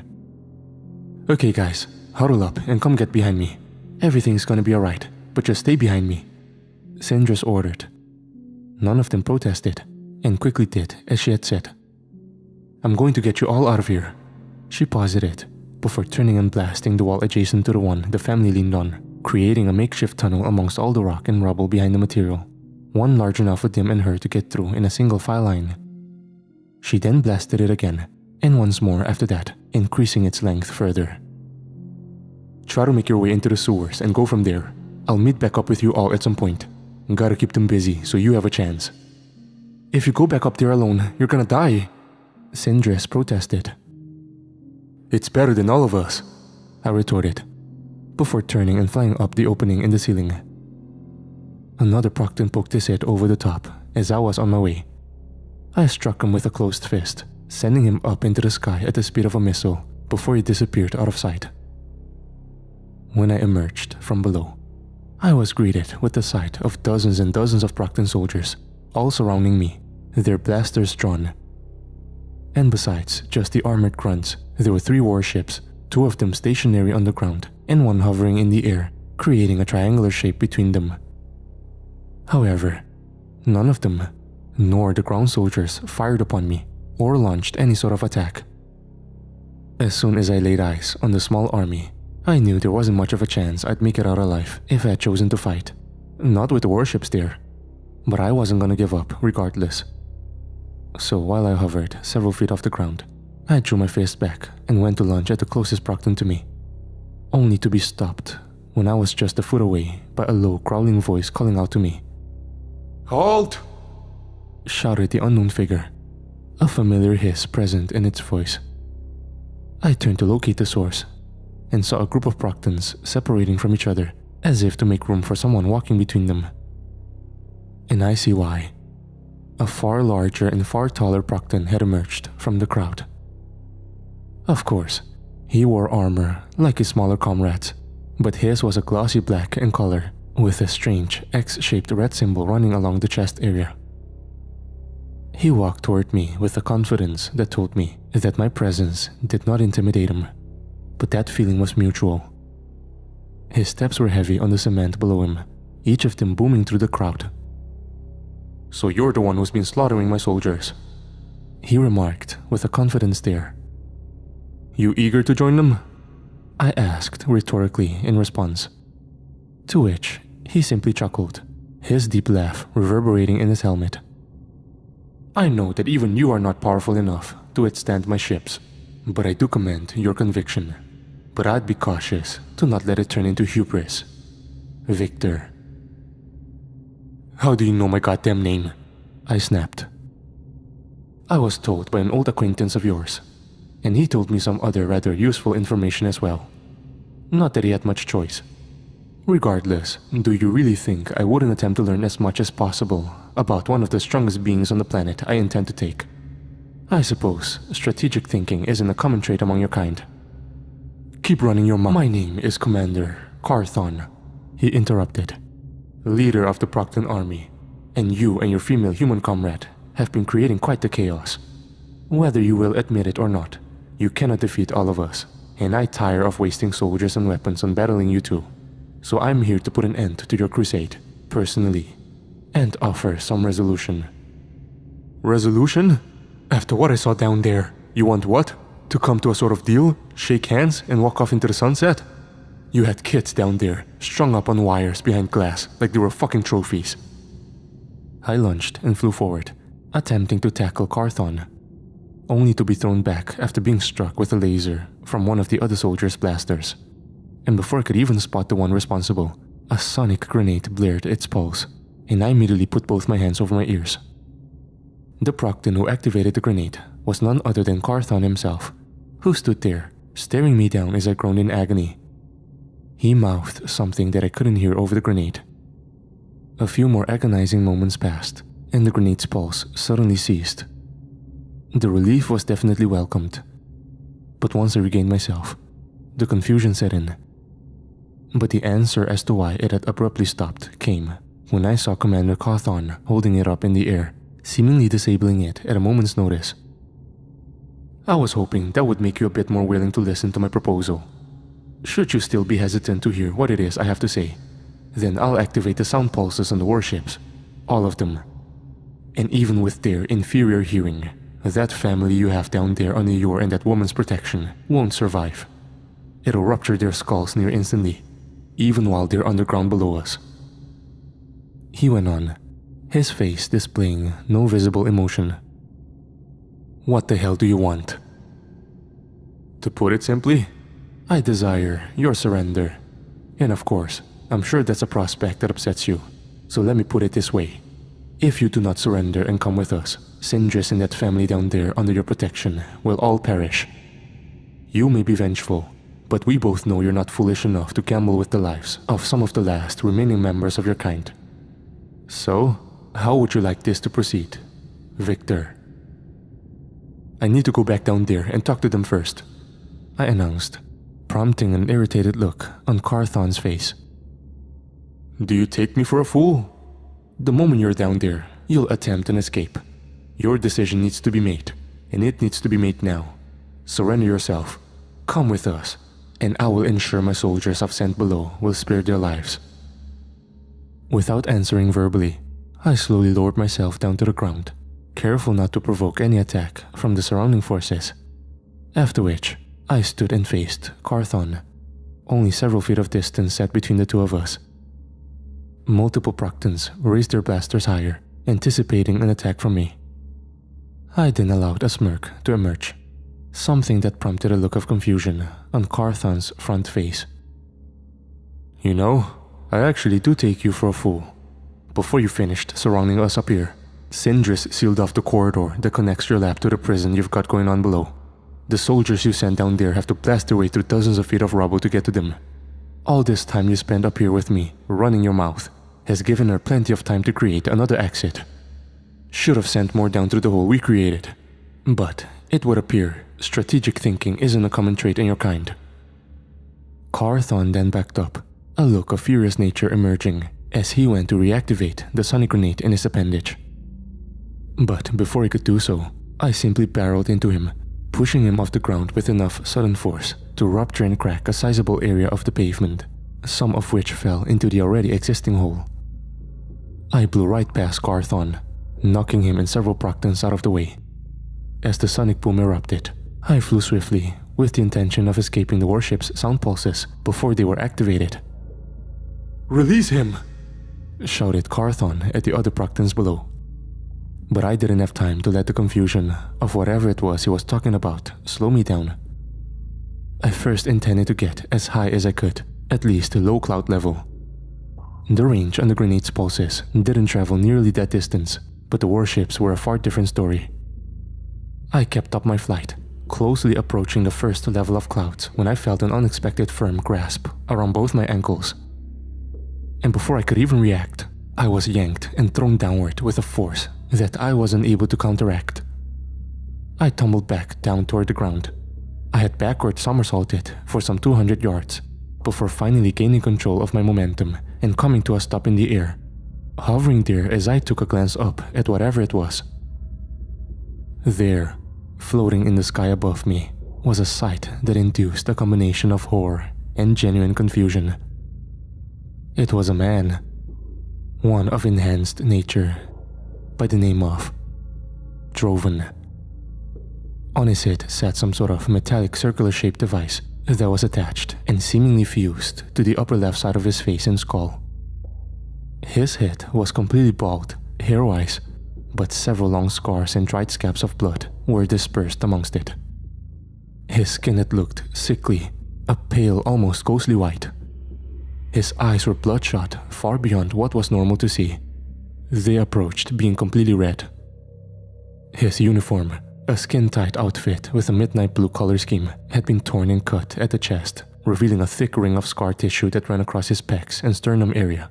"Okay guys, huddle up and come get behind me. Everything's gonna be alright, but just stay behind me," Sindris ordered. None of them protested, and quickly did as she had said. "I'm going to get you all out of here," she posited, before turning and blasting the wall adjacent to the one the family leaned on, creating a makeshift tunnel amongst all the rock and rubble behind the material, one large enough for them and her to get through in a single file line. She then blasted it again, and once more after that, increasing its length further. "Try to make your way into the sewers and go from there. I'll meet back up with you all at some point. Gotta keep them busy so you have a chance." "If you go back up there alone, you're gonna die," Sindris protested. "It's better than all of us," I retorted, before turning and flying up the opening in the ceiling. Another Proctan poked his head over the top as I was on my way. I struck him with a closed fist, sending him up into the sky at the speed of a missile before he disappeared out of sight. When I emerged from below, I was greeted with the sight of dozens and dozens of Proctan soldiers all surrounding me, their blasters drawn. And besides just the armored grunts, there were 3 warships, 2 of them stationary on the ground and 1 hovering in the air, creating a triangular shape between them. However, none of them, nor the ground soldiers, fired upon me or launched any sort of attack. As soon as I laid eyes on the small army, I knew there wasn't much of a chance I'd make it out alive if I had chosen to fight. Not with the warships there. But I wasn't gonna give up regardless. So while I hovered several feet off the ground, I drew my fist back and went to lunge at the closest Proctan to me, only to be stopped when I was just a foot away by a low, growling voice calling out to me. "Halt!" shouted the unknown figure, a familiar hiss present in its voice. I turned to locate the source and saw a group of Proctans separating from each other as if to make room for someone walking between them. And I see why. A far larger and far taller Proctan had emerged from the crowd. Of course, he wore armor like his smaller comrades, but his was a glossy black in color with a strange X-shaped red symbol running along the chest area. He walked toward me with a confidence that told me that my presence did not intimidate him, but that feeling was mutual. His steps were heavy on the cement below him, each of them booming through the crowd. "So you're the one who's been slaughtering my soldiers," he remarked with a confident stare. "You eager to join them?" I asked rhetorically in response. To which he simply chuckled, his deep laugh reverberating in his helmet. "I know that even you are not powerful enough to withstand my ships, but I do commend your conviction. But I'd be cautious to not let it turn into hubris. Victor." "How do you know my goddamn name?" I snapped. "I was told by an old acquaintance of yours, and he told me some other rather useful information as well. Not that he had much choice. Regardless, do you really think I wouldn't attempt to learn as much as possible about one of the strongest beings on the planet I intend to take? I suppose strategic thinking isn't a common trait among your kind." "Keep running your mouth." "My name is Commander Carthon," he interrupted, "leader of the Proctan army, and you and your female human comrade have been creating quite the chaos. Whether you will admit it or not, you cannot defeat all of us, and I tire of wasting soldiers and weapons on battling you two. So I'm here to put an end to your crusade, personally, and offer some resolution." "Resolution? After what I saw down there, you want what? To come to a sort of deal, shake hands, and walk off into the sunset? You had kids down there, strung up on wires behind glass like they were fucking trophies." I lunged and flew forward, attempting to tackle Carthon, only to be thrown back after being struck with a laser from one of the other soldiers' blasters. And before I could even spot the one responsible, a sonic grenade blared its pulse, and I immediately put both my hands over my ears. The Proctan who activated the grenade was none other than Carthon himself, who stood there, staring me down as I groaned in agony. He mouthed something that I couldn't hear over the grenade. A few more agonizing moments passed, and the grenade's pulse suddenly ceased. The relief was definitely welcomed, but once I regained myself, the confusion set in. But the answer as to why it had abruptly stopped came when I saw Commander Carthon holding it up in the air, seemingly disabling it at a moment's notice. I was hoping that would make you a bit more willing to listen to my proposal. Should you still be hesitant to hear what it is I have to say, then I'll activate the sound pulses on the warships, all of them. And even with their inferior hearing, that family you have down there under your and that woman's protection won't survive. It'll rupture their skulls near instantly, even while they're underground below us. He went on, his face displaying no visible emotion. What the hell do you want? To put it simply, I desire your surrender. And of course, I'm sure that's a prospect that upsets you. So let me put it this way. If you do not surrender and come with us, Sindris and that family down there under your protection will all perish. You may be vengeful, but we both know you're not foolish enough to gamble with the lives of some of the last remaining members of your kind. So, how would you like this to proceed, Victor? I need to go back down there and talk to them first, I announced, prompting an irritated look on Carthon's face. Do you take me for a fool? The moment you're down there, you'll attempt an escape. Your decision needs to be made, and it needs to be made now. Surrender yourself, come with us, and I will ensure my soldiers I've sent below will spare their lives. Without answering verbally, I slowly lowered myself down to the ground, careful not to provoke any attack from the surrounding forces. After which, I stood and faced Carthon. Only several feet of distance sat between the two of us. Multiple Proctans raised their blasters higher, anticipating an attack from me. I then allowed a smirk to emerge, something that prompted a look of confusion on Carthon's front face. You know, I actually do take you for a fool. Before you finished surrounding us up here, Sindris sealed off the corridor that connects your lab to the prison you've got going on below. The soldiers you sent down there have to blast their way through dozens of feet of rubble to get to them. All this time you spent up here with me, running your mouth, has given her plenty of time to create another exit. Should have sent more down through the hole we created. But it would appear strategic thinking isn't a common trait in your kind. Carthon then backed up, a look of furious nature emerging as he went to reactivate the sonic grenade in his appendage. But before he could do so, I simply barreled into him, pushing him off the ground with enough sudden force to rupture and crack a sizable area of the pavement, some of which fell into the already existing hole. I blew right past Carthon, knocking him and several Proctans out of the way. As the sonic boom erupted, I flew swiftly with the intention of escaping the warship's sound pulses before they were activated. "Release him!" shouted Carthon at the other Proctans below. But I didn't have time to let the confusion of whatever it was he was talking about slow me down. I first intended to get as high as I could, at least low cloud level. The range on the grenade's pulses didn't travel nearly that distance, but the warships were a far different story. I kept up my flight, closely approaching the first level of clouds when I felt an unexpected firm grasp around both my ankles. And before I could even react, I was yanked and thrown downward with a force that I wasn't able to counteract. I tumbled back down toward the ground. I had backward somersaulted for some 200 yards before finally gaining control of my momentum and coming to a stop in the air, hovering there as I took a glance up at whatever it was. There, floating in the sky above me, was a sight that induced a combination of horror and genuine confusion. It was a man, one of enhanced nature, by the name of Droven. On his head sat some sort of metallic circular-shaped device that was attached and seemingly fused to the upper left side of his face and skull. His head was completely bald, hair-wise, but several long scars and dried scabs of blood were dispersed amongst it. His skin had looked sickly, a pale, almost ghostly white. His eyes were bloodshot, far beyond what was normal to see. They approached being completely red. His uniform, a skin-tight outfit with a midnight blue color scheme, had been torn and cut at the chest, revealing a thick ring of scar tissue that ran across his pecs and sternum area.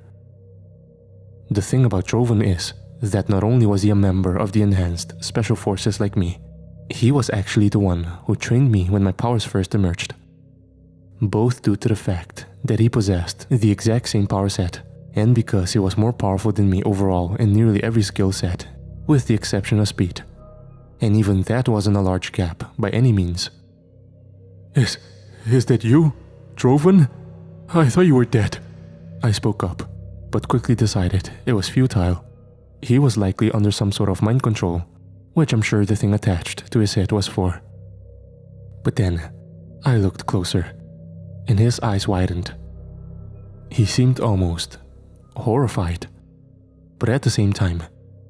The thing about Droven is that not only was he a member of the Enhanced Special Forces like me, he was actually the one who trained me when my powers first emerged. Both due to the fact that he possessed the exact same power set, and because he was more powerful than me overall in nearly every skill set, with the exception of speed. And even that wasn't a large gap by any means. Is that you, Droven? I thought you were dead. I spoke up, but quickly decided it was futile. He was likely under some sort of mind control, which I'm sure the thing attached to his head was for. But then, I looked closer, and his eyes widened. He seemed almost horrified, but at the same time,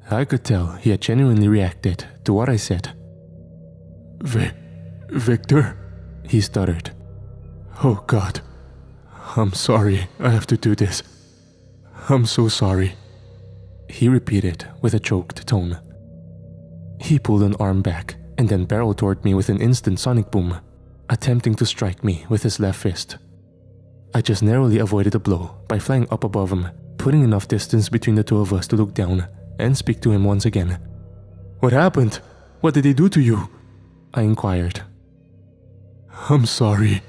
I could tell he had genuinely reacted to what I said. Victor? He stuttered. Oh God, I'm sorry I have to do this. I'm so sorry. He repeated with a choked tone. He pulled an arm back and then barreled toward me with an instant sonic boom, attempting to strike me with his left fist. I just narrowly avoided a blow by flying up above him, putting enough distance between the two of us to look down and speak to him once again. What happened? What did they do to you? I inquired. I'm sorry,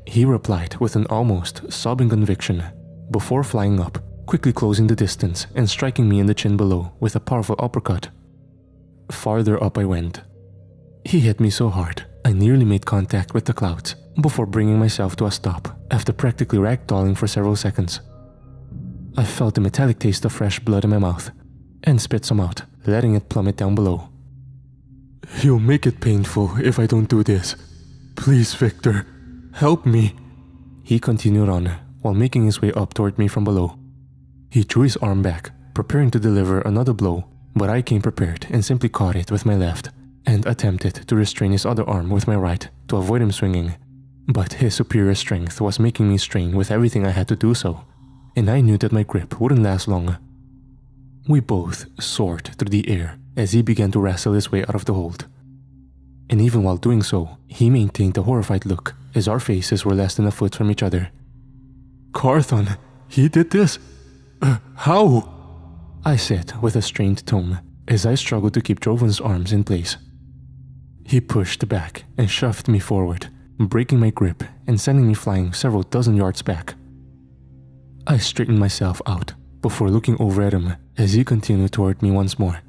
he replied with an almost sobbing conviction, before flying up, quickly closing the distance and striking me in the chin below with a powerful uppercut. Farther up I went. He hit me so hard, I nearly made contact with the clouds before bringing myself to a stop after practically ragdolling for several seconds. I felt the metallic taste of fresh blood in my mouth and spit some out, letting it plummet down below. You'll make it painful if I don't do this. Please, Victor, help me. He continued on while making his way up toward me from below. He drew his arm back, preparing to deliver another blow, but I came prepared and simply caught it with my left and attempted to restrain his other arm with my right to avoid him swinging. But his superior strength was making me strain with everything I had to do so, and I knew that my grip wouldn't last long. We both soared through the air as he began to wrestle his way out of the hold. And even while doing so, he maintained a horrified look as our faces were less than a foot from each other. Carthon, he did this? How? I said with a strained tone as I struggled to keep Droven's arms in place. He pushed back and shoved me forward, breaking my grip and sending me flying several dozen yards back. I straightened myself out before looking over at him as he continued toward me once more.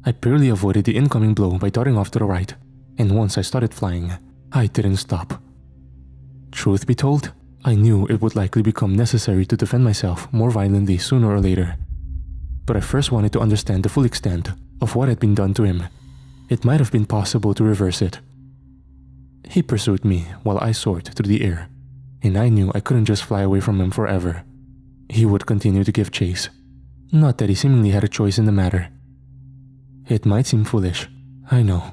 I barely avoided the incoming blow by darting off to the right, and once I started flying, I didn't stop. Truth be told, I knew it would likely become necessary to defend myself more violently sooner or later. But I first wanted to understand the full extent of what had been done to him. It might have been possible to reverse it. He pursued me while I soared through the air, and I knew I couldn't just fly away from him forever. He would continue to give chase. Not that he seemingly had a choice in the matter. It might seem foolish, I know,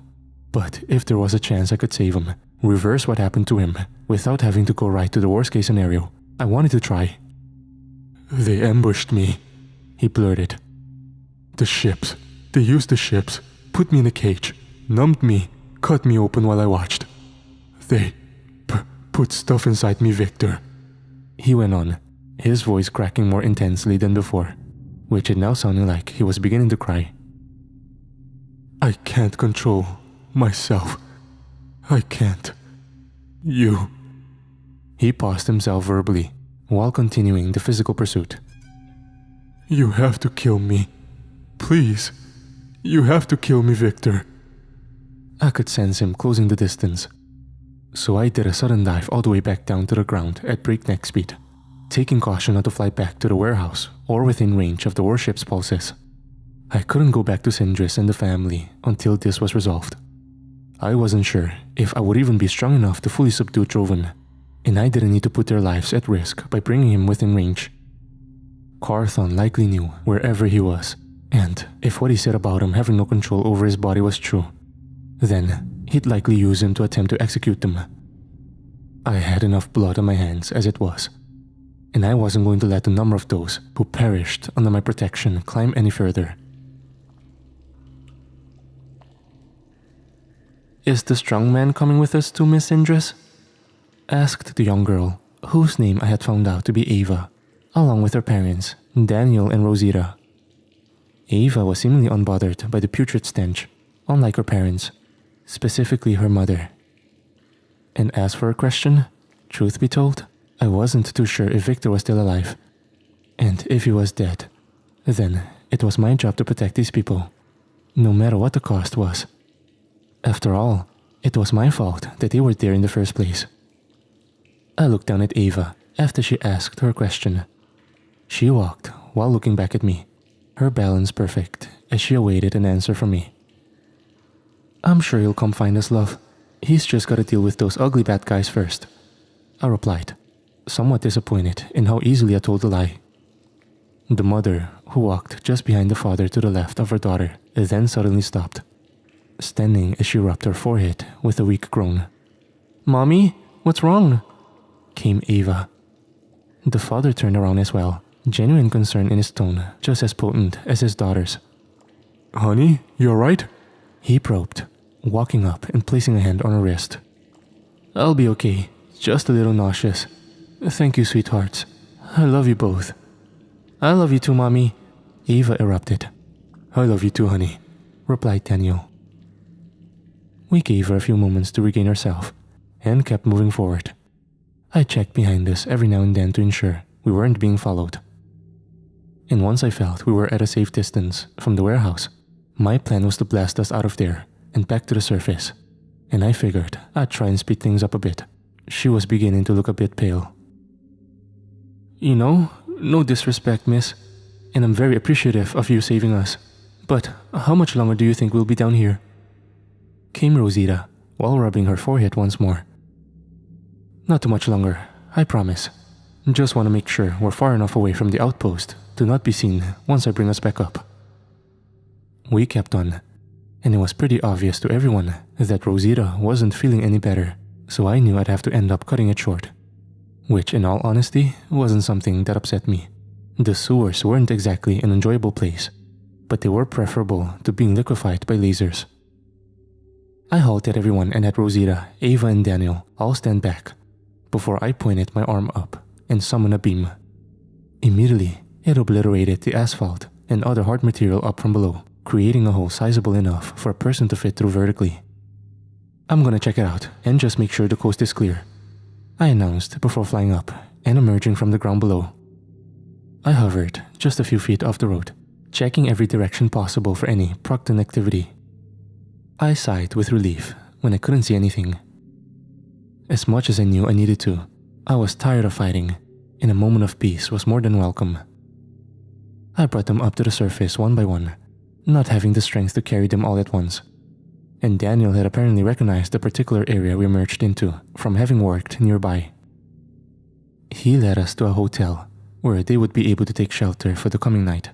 but if there was a chance I could save him, reverse what happened to him, without having to go right to the worst case scenario, I wanted to try. They ambushed me, he blurted. The ships. They used the ships, put me in a cage, numbed me, cut me open while I watched. They put stuff inside me, Victor. He went on, his voice cracking more intensely than before, which it now sounded like he was beginning to cry. I can't control myself. I can't. You. He paused himself verbally, while continuing the physical pursuit. You have to kill me. Please. You have to kill me, Victor. I could sense him closing the distance, so I did a sudden dive all the way back down to the ground at breakneck speed, taking caution not to fly back to the warehouse or within range of the warship's pulses. I couldn't go back to Sindris and the family until this was resolved. I wasn't sure if I would even be strong enough to fully subdue Droven, and I didn't need to put their lives at risk by bringing him within range. Carthon likely knew wherever he was And if what he said about him having no control over his body was true, then he'd likely use him to attempt to execute them. I had enough blood on my hands as it was, and I wasn't going to let the number of those who perished under my protection climb any further. "Is the strong man coming with us too, Miss Indris?" asked the young girl, whose name I had found out to be Ava, along with her parents, Daniel and Rosita. Ava was seemingly unbothered by the putrid stench, unlike her parents, specifically her mother. And as for her question, truth be told, I wasn't too sure if Victor was still alive. And if he was dead, then it was my job to protect these people, no matter what the cost was. After all, it was my fault that they were there in the first place. I looked down at Ava after she asked her question. She walked while looking back at me, her balance perfect as she awaited an answer from me. "I'm sure he'll come find us, love. He's just gotta deal with those ugly bad guys first," I replied, somewhat disappointed in how easily I told a lie. The mother, who walked just behind the father to the left of her daughter, then suddenly stopped, standing as she rubbed her forehead with a weak groan. "Mommy, what's wrong?" came Ava. The father turned around as well, genuine concern in his tone just as potent as his daughter's. "Honey, you alright?" he probed, walking up and placing a hand on her wrist. "I'll be okay, just a little nauseous. Thank you, sweethearts. I love you both." "I love you too, Mommy," Ava erupted. "I love you too, honey," replied Daniel. We gave her a few moments to regain herself and kept moving forward. I checked behind us every now and then to ensure we weren't being followed. And once I felt we were at a safe distance from the warehouse, my plan was to blast us out of there and back to the surface, and I figured I'd try and speed things up a bit. She was beginning to look a bit pale. "You know, no disrespect, miss, and I'm very appreciative of you saving us, but how much longer do you think we'll be down here?" came Rosita while rubbing her forehead once more. "Not too much longer, I promise. Just want to make sure we're far enough away from the outpost to not be seen once I bring us back up." We kept on, and it was pretty obvious to everyone that Rosita wasn't feeling any better, so I knew I'd have to end up cutting it short. Which, in all honesty, wasn't something that upset me. The sewers weren't exactly an enjoyable place, but they were preferable to being liquefied by lasers. I halted everyone and had Rosita, Ava, and Daniel all stand back before I pointed my arm up and summoned a beam. Immediately, it obliterated the asphalt and other hard material up from below, creating a hole sizable enough for a person to fit through vertically. "I'm gonna check it out and just make sure the coast is clear," I announced before flying up and emerging from the ground below. I hovered just a few feet off the road, checking every direction possible for any Proctan activity. I sighed with relief when I couldn't see anything. As much as I knew I needed to, I was tired of fighting, and a moment of peace was more than welcome. I brought them up to the surface one by one, not having the strength to carry them all at once, and Daniel had apparently recognized the particular area we emerged into from having worked nearby. He led us to a hotel where they would be able to take shelter for the coming night.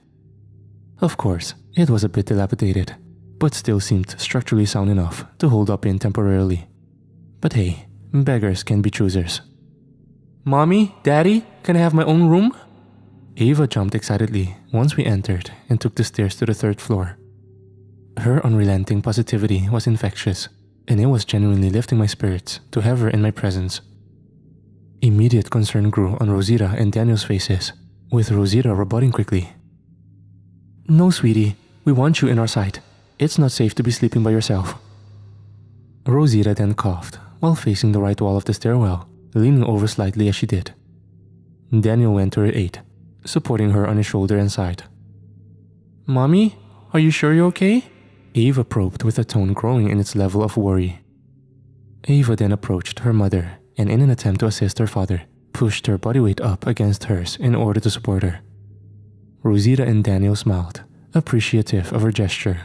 Of course, it was a bit dilapidated, but still seemed structurally sound enough to hold up in temporarily. But hey, beggars can be choosers. "Mommy, Daddy, can I have my own room?" Ava jumped excitedly once we entered and took the stairs to the 3rd floor. Her unrelenting positivity was infectious, and it was genuinely lifting my spirits to have her in my presence. Immediate concern grew on Rosita and Daniel's faces, with Rosita rebutting quickly. "No, sweetie, we want you in our sight. It's not safe to be sleeping by yourself." Rosita then coughed while facing the right wall of the stairwell, leaning over slightly as she did. Daniel went to her aid, supporting her on his shoulder and side. "Mommy, are you sure you're okay?" Ava probed with a tone growing in its level of worry. Ava then approached her mother and, in an attempt to assist her father, pushed her body weight up against hers in order to support her. Rosita and Daniel smiled, appreciative of her gesture.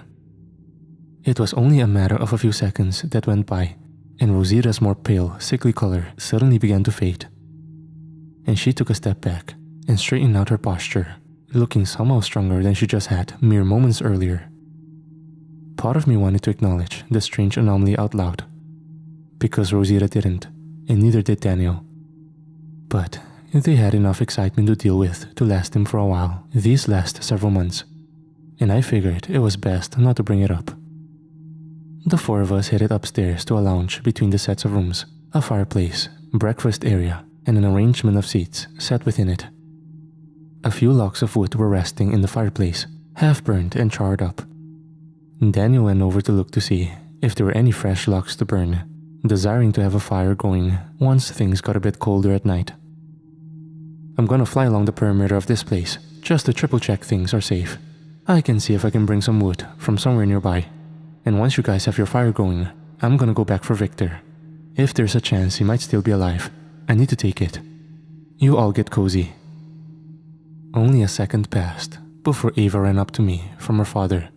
It was only a matter of a few seconds that went by, and Rosita's more pale, sickly color suddenly began to fade. And she took a step back and straightened out her posture, looking somehow stronger than she just had mere moments earlier. Part of me wanted to acknowledge the strange anomaly out loud, because Rosita didn't, and neither did Daniel. But they had enough excitement to deal with to last them for a while these last several months, and I figured it was best not to bring it up. The four of us headed upstairs to a lounge between the sets of rooms, a fireplace, breakfast area, and an arrangement of seats set within it. A few logs of wood were resting in the fireplace, half burned and charred up. Daniel went over to look to see if there were any fresh logs to burn, desiring to have a fire going once things got a bit colder at night. I'm gonna fly along the perimeter of this place, just to triple check things are safe. I can see if I can bring some wood from somewhere nearby, and once you guys have your fire going, I'm gonna go back for Victor. If there's a chance he might still be alive, I need to take it. You all get cozy. Only a second passed before Ava ran up to me from her father,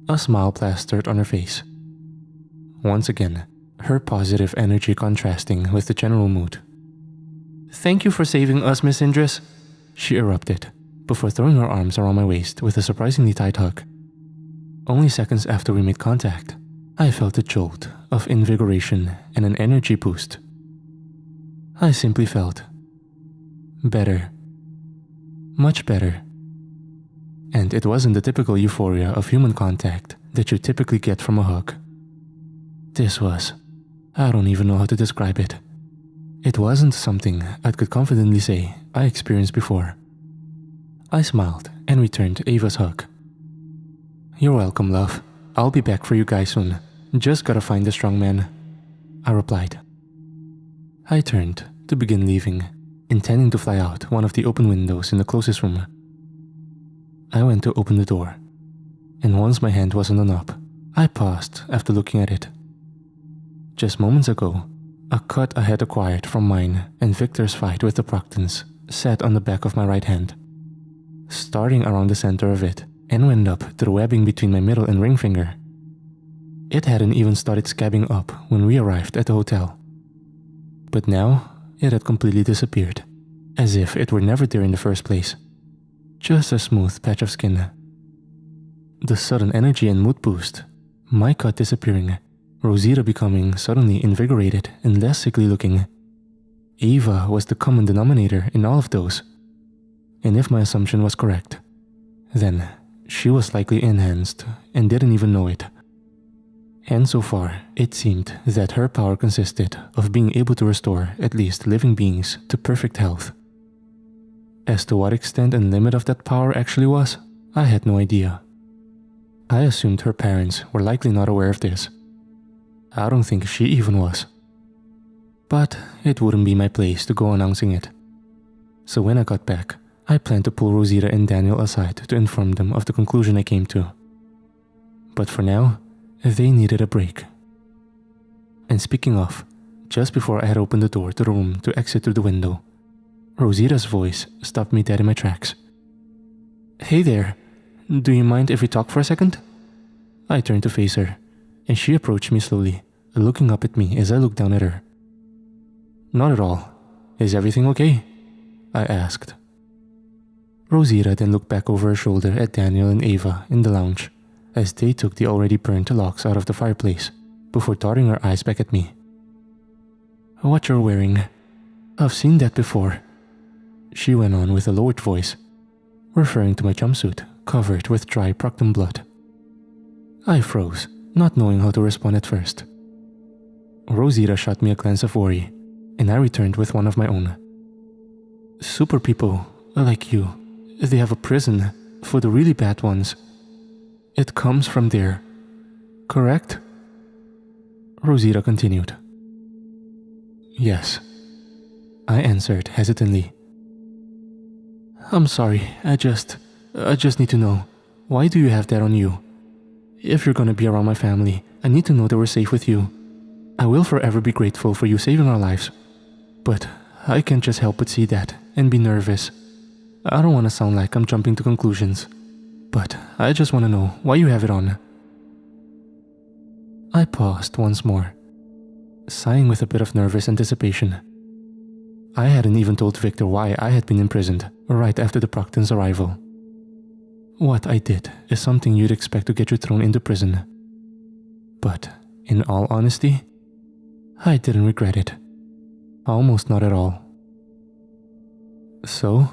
a smile plastered on her face. Once again, her positive energy contrasting with the general mood. "Thank you for saving us, Miss Indris," she erupted, before throwing her arms around my waist with a surprisingly tight hug. Only seconds after we made contact, I felt a jolt of invigoration and an energy boost. I simply felt better. Much better. And it wasn't the typical euphoria of human contact that you typically get from a hug. This was, I don't even know how to describe it. It wasn't something I could confidently say I experienced before. I smiled and returned Ava's hug. "You're welcome, love. I'll be back for you guys soon. Just gotta find the strong man," I replied. I turned to begin leaving, intending to fly out one of the open windows in the closest room. I went to open the door, and once my hand was on the knob, I paused after looking at it. Just moments ago, a cut I had acquired from mine and Victor's fight with the Proctans sat on the back of my right hand, starting around the center of it and went up to the webbing between my middle and ring finger. It hadn't even started scabbing up when we arrived at the hotel. But now, it had completely disappeared, as if it were never there in the first place. Just a smooth patch of skin. The sudden energy and mood boost, my cut disappearing, Rosita becoming suddenly invigorated and less sickly looking. Ava was the common denominator in all of those. And if my assumption was correct, then she was likely enhanced and didn't even know it. And so far, it seemed that her power consisted of being able to restore at least living beings to perfect health. As to what extent and limit of that power actually was, I had no idea. I assumed her parents were likely not aware of this. I don't think she even was. But it wouldn't be my place to go announcing it. So when I got back, I planned to pull Rosita and Daniel aside to inform them of the conclusion I came to. But for now, they needed a break. And speaking of, just before I had opened the door to the room to exit through the window, Rosita's voice stopped me dead in my tracks. "Hey there, do you mind if we talk for a second?" I turned to face her, and she approached me slowly, looking up at me as I looked down at her. "Not at all. Is everything okay?" I asked. Rosita then looked back over her shoulder at Daniel and Ava in the lounge, as they took the already burnt logs out of the fireplace, before darting her eyes back at me. "What you're wearing, I've seen that before," she went on with a lowered voice, referring to my jumpsuit covered with dry Proctan blood. I froze, not knowing how to respond at first. Rosita shot me a glance of worry, and I returned with one of my own. "Super people, like you, they have a prison for the really bad ones. It comes from there, correct?" Rosita continued. "Yes," I answered hesitantly. "I'm sorry, I just need to know, why do you have that on you? If you're gonna be around my family, I need to know that we're safe with you. I will forever be grateful for you saving our lives, but I can't just help but see that and be nervous. I don't want to sound like I'm jumping to conclusions, but I just want to know why you have it on." I paused once more, sighing with a bit of nervous anticipation. I hadn't even told Victor why I had been imprisoned right after the Proctans' arrival, What I did is something you'd expect to get you thrown into prison. But, in all honesty, I didn't regret it. Almost not at all. So,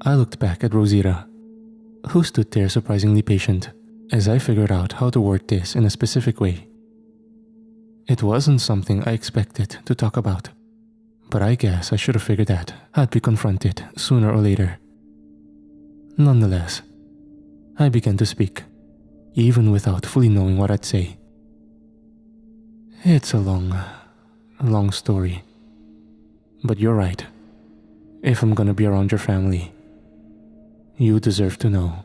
I looked back at Rosita, who stood there surprisingly patient as I figured out how to word this in a specific way. It wasn't something I expected to talk about, but I guess I should have figured that I'd be confronted sooner or later. Nonetheless, I began to speak, even without fully knowing what I'd say. It's a long story. But you're right. If I'm gonna be around your family, you deserve to know.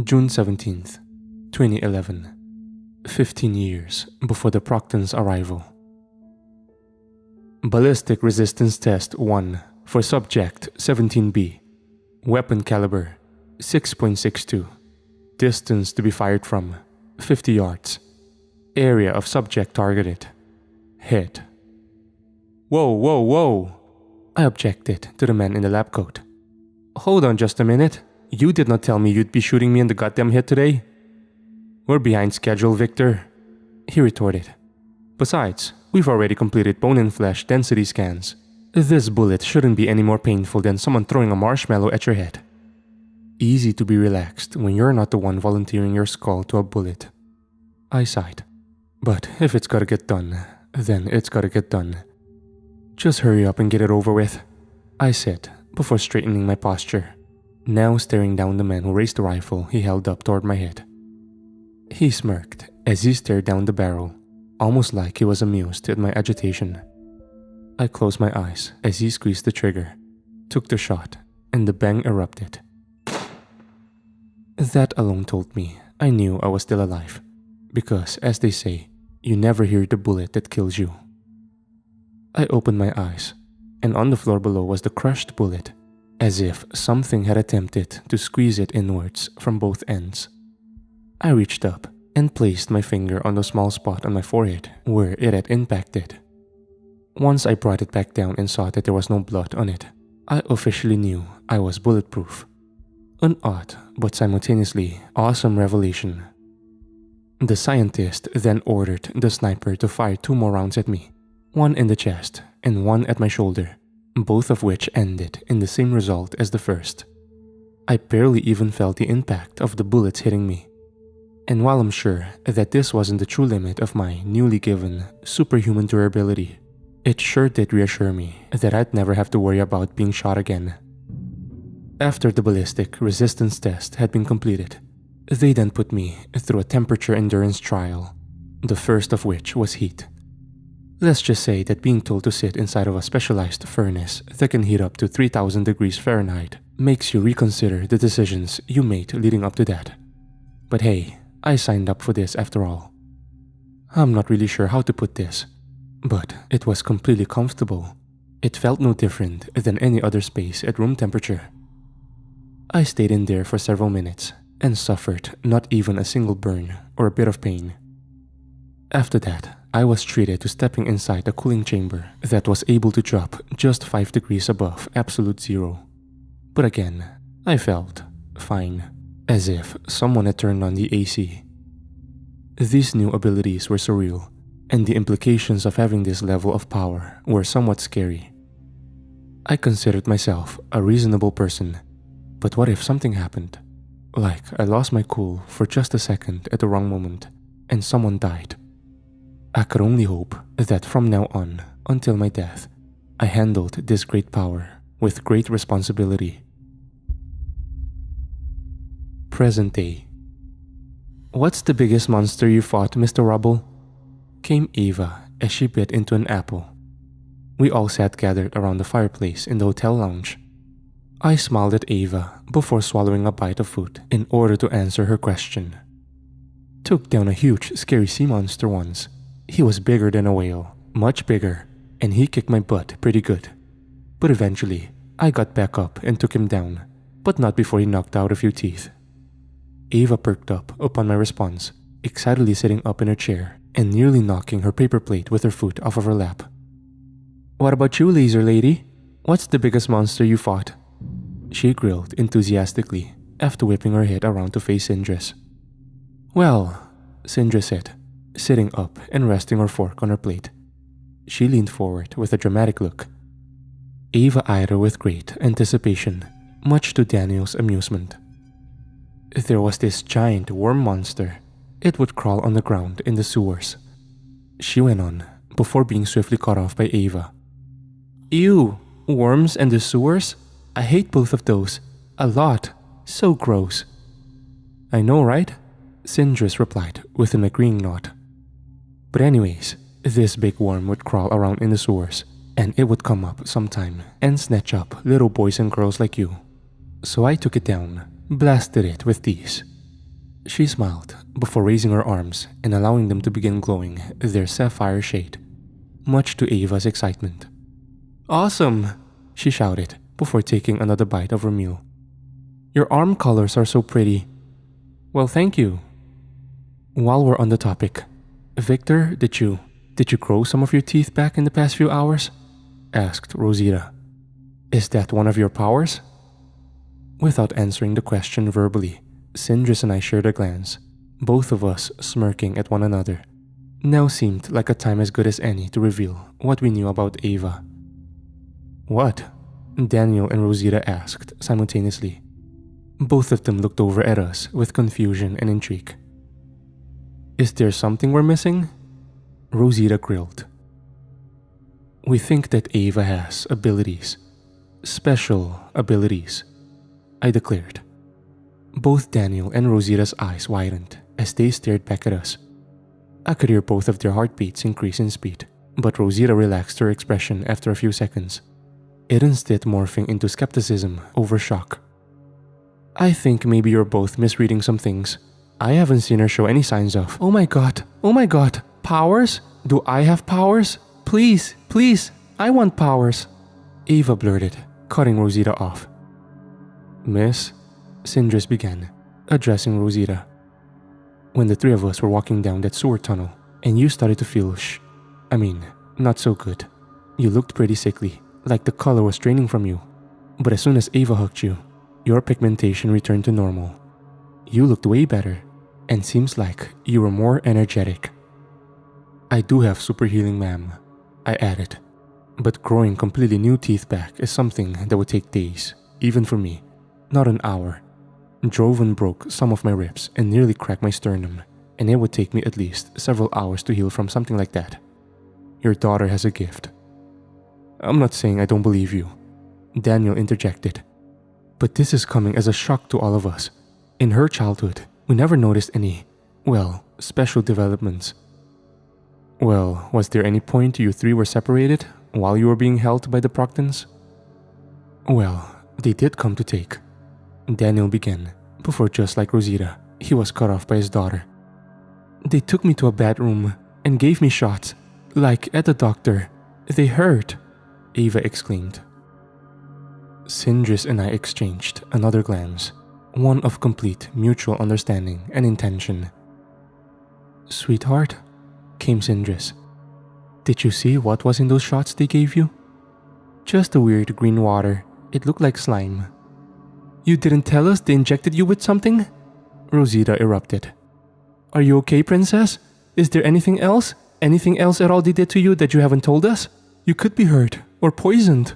June 17th, 2011. 15 years before the Proctans' arrival. Ballistic Resistance Test 1 for Subject 17B. Weapon caliber 6.62. Distance to be fired from 50 yards. Area of subject targeted. Head. Whoa. I objected to the man in the lab coat. Hold on just a minute. You did not tell me you'd be shooting me in the goddamn head today. We're behind schedule, Victor, he retorted. Besides, we've already completed bone and flesh density scans. This bullet shouldn't be any more painful than someone throwing a marshmallow at your head. Easy to be relaxed when you're not the one volunteering your skull to a bullet. I sighed. But if it's gotta get done, then it's gotta get done. Just hurry up and get it over with, I said before straightening my posture, now staring down the man who raised the rifle he held up toward my head. He smirked as he stared down the barrel, almost like he was amused at my agitation. I closed my eyes as he squeezed the trigger, took the shot, and the bang erupted. That alone told me I knew I was still alive, because as they say, you never hear the bullet that kills you. I opened my eyes, and on the floor below was the crushed bullet, as if something had attempted to squeeze it inwards from both ends. I reached up and placed my finger on the small spot on my forehead where it had impacted. Once I brought it back down and saw that there was no blood on it, I officially knew I was bulletproof. An odd but simultaneously awesome revelation. The scientist then ordered the sniper to fire 2 more rounds at me, one in the chest and one at my shoulder, both of which ended in the same result as the first. I barely even felt the impact of the bullets hitting me. And while I'm sure that this wasn't the true limit of my newly given superhuman durability, it sure did reassure me that I'd never have to worry about being shot again. After the ballistic resistance test had been completed, they then put me through a temperature endurance trial, the first of which was heat. Let's just say that being told to sit inside of a specialized furnace that can heat up to 3000 degrees Fahrenheit makes you reconsider the decisions you made leading up to that. But hey, I signed up for this after all. I'm not really sure how to put this, but it was completely comfortable. It felt no different than any other space at room temperature. I stayed in there for several minutes and suffered not even a single burn or a bit of pain. After that, I was treated to stepping inside a cooling chamber that was able to drop just 5 degrees above absolute zero. But again, I felt fine, as if someone had turned on the AC. These new abilities were surreal, and the implications of having this level of power were somewhat scary. I considered myself a reasonable person, but what if something happened? Like I lost my cool for just a second at the wrong moment, and someone died. I could only hope that from now on, until my death, I handled this great power with great responsibility. Present day. What's the biggest monster you fought, Mr. Rubble? Came Ava as she bit into an apple. We all sat gathered around the fireplace in the hotel lounge. I smiled at Ava before swallowing a bite of food in order to answer her question. Took down a huge, scary sea monster once. He was bigger than a whale, much bigger, and he kicked my butt pretty good. But eventually, I got back up and took him down, but not before he knocked out a few teeth. Ava perked up upon my response, excitedly sitting up in her chair and nearly knocking her paper plate with her foot off of her lap. What about you, laser lady? What's the biggest monster you fought? She grilled enthusiastically after whipping her head around to face Sindris. Well, Sindris said, sitting up and resting her fork on her plate. She leaned forward with a dramatic look. Ava eyed her with great anticipation, much to Daniel's amusement. There was this giant worm monster. It would crawl on the ground in the sewers. She went on, before being swiftly cut off by Ava. Ew, worms and the sewers? I hate both of those. A lot. So gross. I know, right? Sindris replied with an agreeing nod. But anyways, this big worm would crawl around in the sewers, and it would come up sometime and snatch up little boys and girls like you. So I took it down, blasted it with these. She smiled before raising her arms and allowing them to begin glowing their sapphire shade, much to Ava's excitement. Awesome, she shouted before taking another bite of her meal. Your arm colors are so pretty. Well, thank you. While we're on the topic, Victor, did you grow some of your teeth back in the past few hours? Asked Rosita. Is that one of your powers? Without answering the question verbally, Sindris and I shared a glance, both of us smirking at one another. Now seemed like a time as good as any to reveal what we knew about Ava. What? Daniel and Rosita asked simultaneously. Both of them looked over at us with confusion and intrigue. Is there something we're missing? Rosita grilled. We think that Ava has abilities. Special abilities, I declared. Both Daniel and Rosita's eyes widened as they stared back at us. I could hear both of their heartbeats increase in speed, but Rosita relaxed her expression after a few seconds, it instead morphing into skepticism over shock. I think maybe you're both misreading some things. I haven't seen her show any signs of. Oh my god, powers? Do I have powers? Please, I want powers. Ava blurted, cutting Rosita off. Miss, Sindris began, addressing Rosita. When the three of us were walking down that sewer tunnel, and you started to feel not so good. You looked pretty sickly, like the color was draining from you. But as soon as Ava hugged you, your pigmentation returned to normal. You looked way better, and seems like you were more energetic. I do have super healing, ma'am, I added. But growing completely new teeth back is something that would take days, even for me, not an hour. Drove and broke some of my ribs and nearly cracked my sternum, and it would take me at least several hours to heal from something like that. Your daughter has a gift. I'm not saying I don't believe you, Daniel interjected. But this is coming as a shock to all of us. In her childhood, we never noticed any, special developments. Well, was there any point you three were separated while you were being held by the Proctans? Well, they did come to take. Daniel began, before just like Rosita, he was cut off by his daughter. They took me to a bad room and gave me shots, like at the doctor. They hurt, Ava exclaimed. Sindris and I exchanged another glance, one of complete mutual understanding and intention. Sweetheart, came Sindris. Did you see what was in those shots they gave you? Just a weird green water. It looked like slime. You didn't tell us they injected you with something? Rosita erupted. Are you okay, princess? Is there anything else? Anything else at all they did to you that you haven't told us? You could be hurt or poisoned.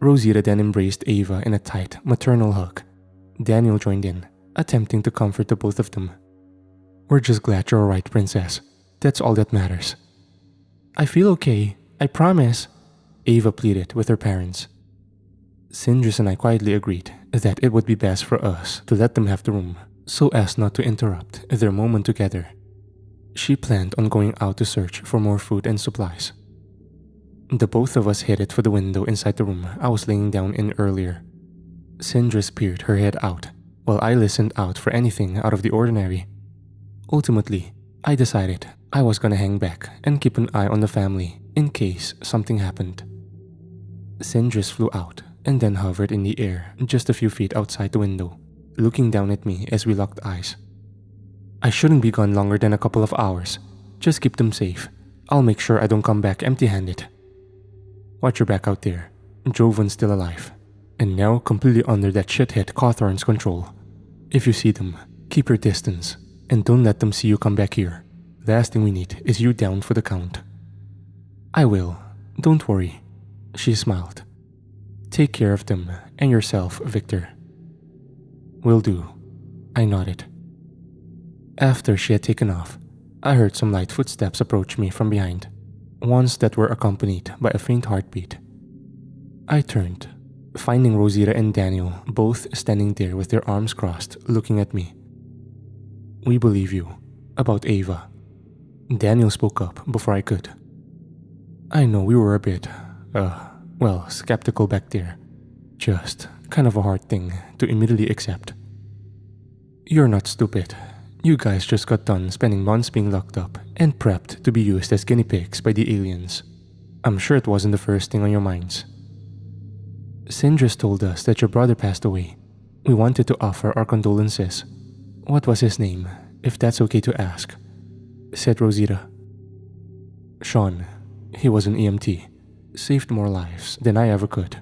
Rosita then embraced Ava in a tight, maternal hug. Daniel joined in, attempting to comfort the both of them. We're just glad you're alright, princess. That's all that matters. I feel okay, I promise, Ava pleaded with her parents. Sindris and I quietly agreed that it would be best for us to let them have the room, so as not to interrupt their moment together. She planned on going out to search for more food and supplies. The both of us headed for the window inside the room I was laying down in earlier. Sindris peered her head out, while I listened out for anything out of the ordinary. Ultimately, I decided I was gonna hang back and keep an eye on the family in case something happened. Sindris flew out and then hovered in the air just a few feet outside the window, looking down at me as we locked eyes. I shouldn't be gone longer than a couple of hours. Just keep them safe. I'll make sure I don't come back empty-handed. Watch your back out there. Joven's still alive, and now completely under that shithead Cawthorn's control. If you see them, keep your distance, and don't let them see you come back here. Last thing we need is you down for the count." "I will. Don't worry." She smiled. "Take care of them and yourself, Victor." "Will do." I nodded. After she had taken off, I heard some light footsteps approach me from behind, ones that were accompanied by a faint heartbeat. I turned, finding Rosita and Daniel both standing there with their arms crossed, looking at me. "We believe you. About Ava." Daniel spoke up before I could. "I know we were a bit, skeptical back there. Just kind of a hard thing to immediately accept." "You're not stupid. You guys just got done spending months being locked up and prepped to be used as guinea pigs by the aliens. I'm sure it wasn't the first thing on your minds." "Sindris told us that your brother passed away. We wanted to offer our condolences. What was his name, if that's okay to ask?" said Rosita. "Sean. He was an EMT. Saved more lives than I ever could."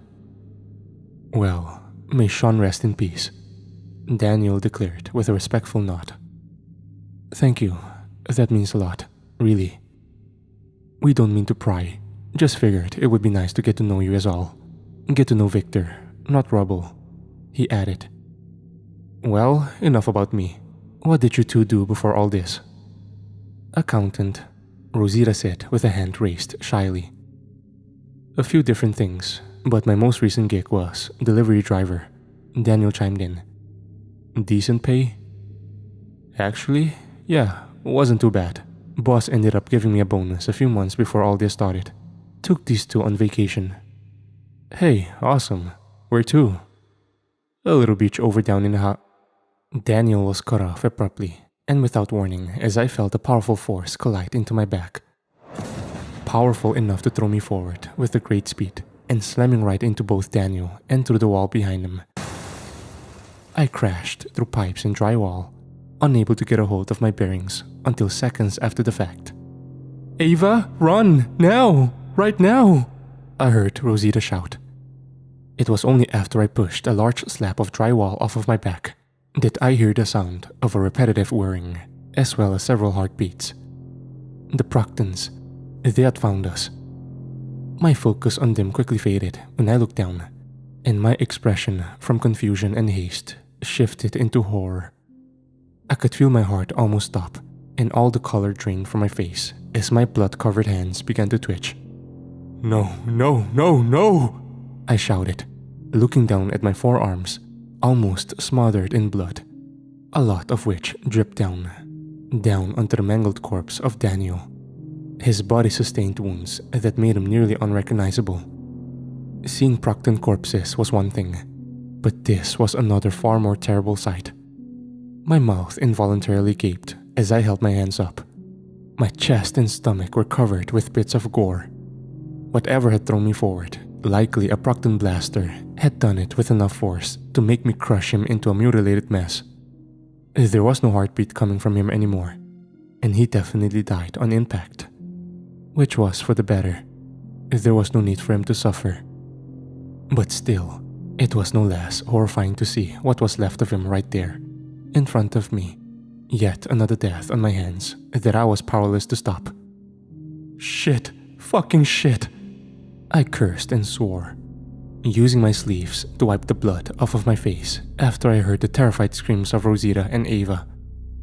"Well, may Sean rest in peace," Daniel declared with a respectful nod. "Thank you. That means a lot, really. We don't mean to pry. Just figured it would be nice to get to know you as all. Get to know Victor, not Rubble," he added. "Well, enough about me. What did you two do before all this?" "Accountant," Rosita said with a hand raised shyly. "A few different things, but my most recent gig was delivery driver," Daniel chimed in. "Decent pay?" "Actually, yeah, wasn't too bad. Boss ended up giving me a bonus a few months before all this started. Took these two on vacation." "Hey, awesome. Where to?" "A little beach over down in the Daniel was cut off abruptly and without warning as I felt a powerful force collide into my back. Powerful enough to throw me forward with a great speed and slamming right into both Daniel and through the wall behind him. I crashed through pipes and drywall, unable to get a hold of my bearings until seconds after the fact. "Ava, run! Now! Right now!" I heard Rosita shout. It was only after I pushed a large slab of drywall off of my back that I heard the sound of a repetitive whirring, as well as several heartbeats. The Proctans, they had found us. My focus on them quickly faded when I looked down, and my expression from confusion and haste shifted into horror. I could feel my heart almost stop and all the color drain from my face as my blood-covered hands began to twitch. "No, no, no, no!" I shouted, looking down at my forearms, almost smothered in blood, a lot of which dripped down onto the mangled corpse of Daniel. His body sustained wounds that made him nearly unrecognizable. Seeing Proctan corpses was one thing, but this was another far more terrible sight. My mouth involuntarily gaped as I held my hands up. My chest and stomach were covered with bits of gore. Whatever had thrown me forward, likely a Proctan blaster, had done it with enough force to make me crush him into a mutilated mess. There was no heartbeat coming from him anymore, and he definitely died on impact. Which was for the better. There was no need for him to suffer. But still, it was no less horrifying to see what was left of him right there, in front of me. Yet another death on my hands that I was powerless to stop. Shit, fucking shit. I cursed and swore, using my sleeves to wipe the blood off of my face after I heard the terrified screams of Rosita and Ava.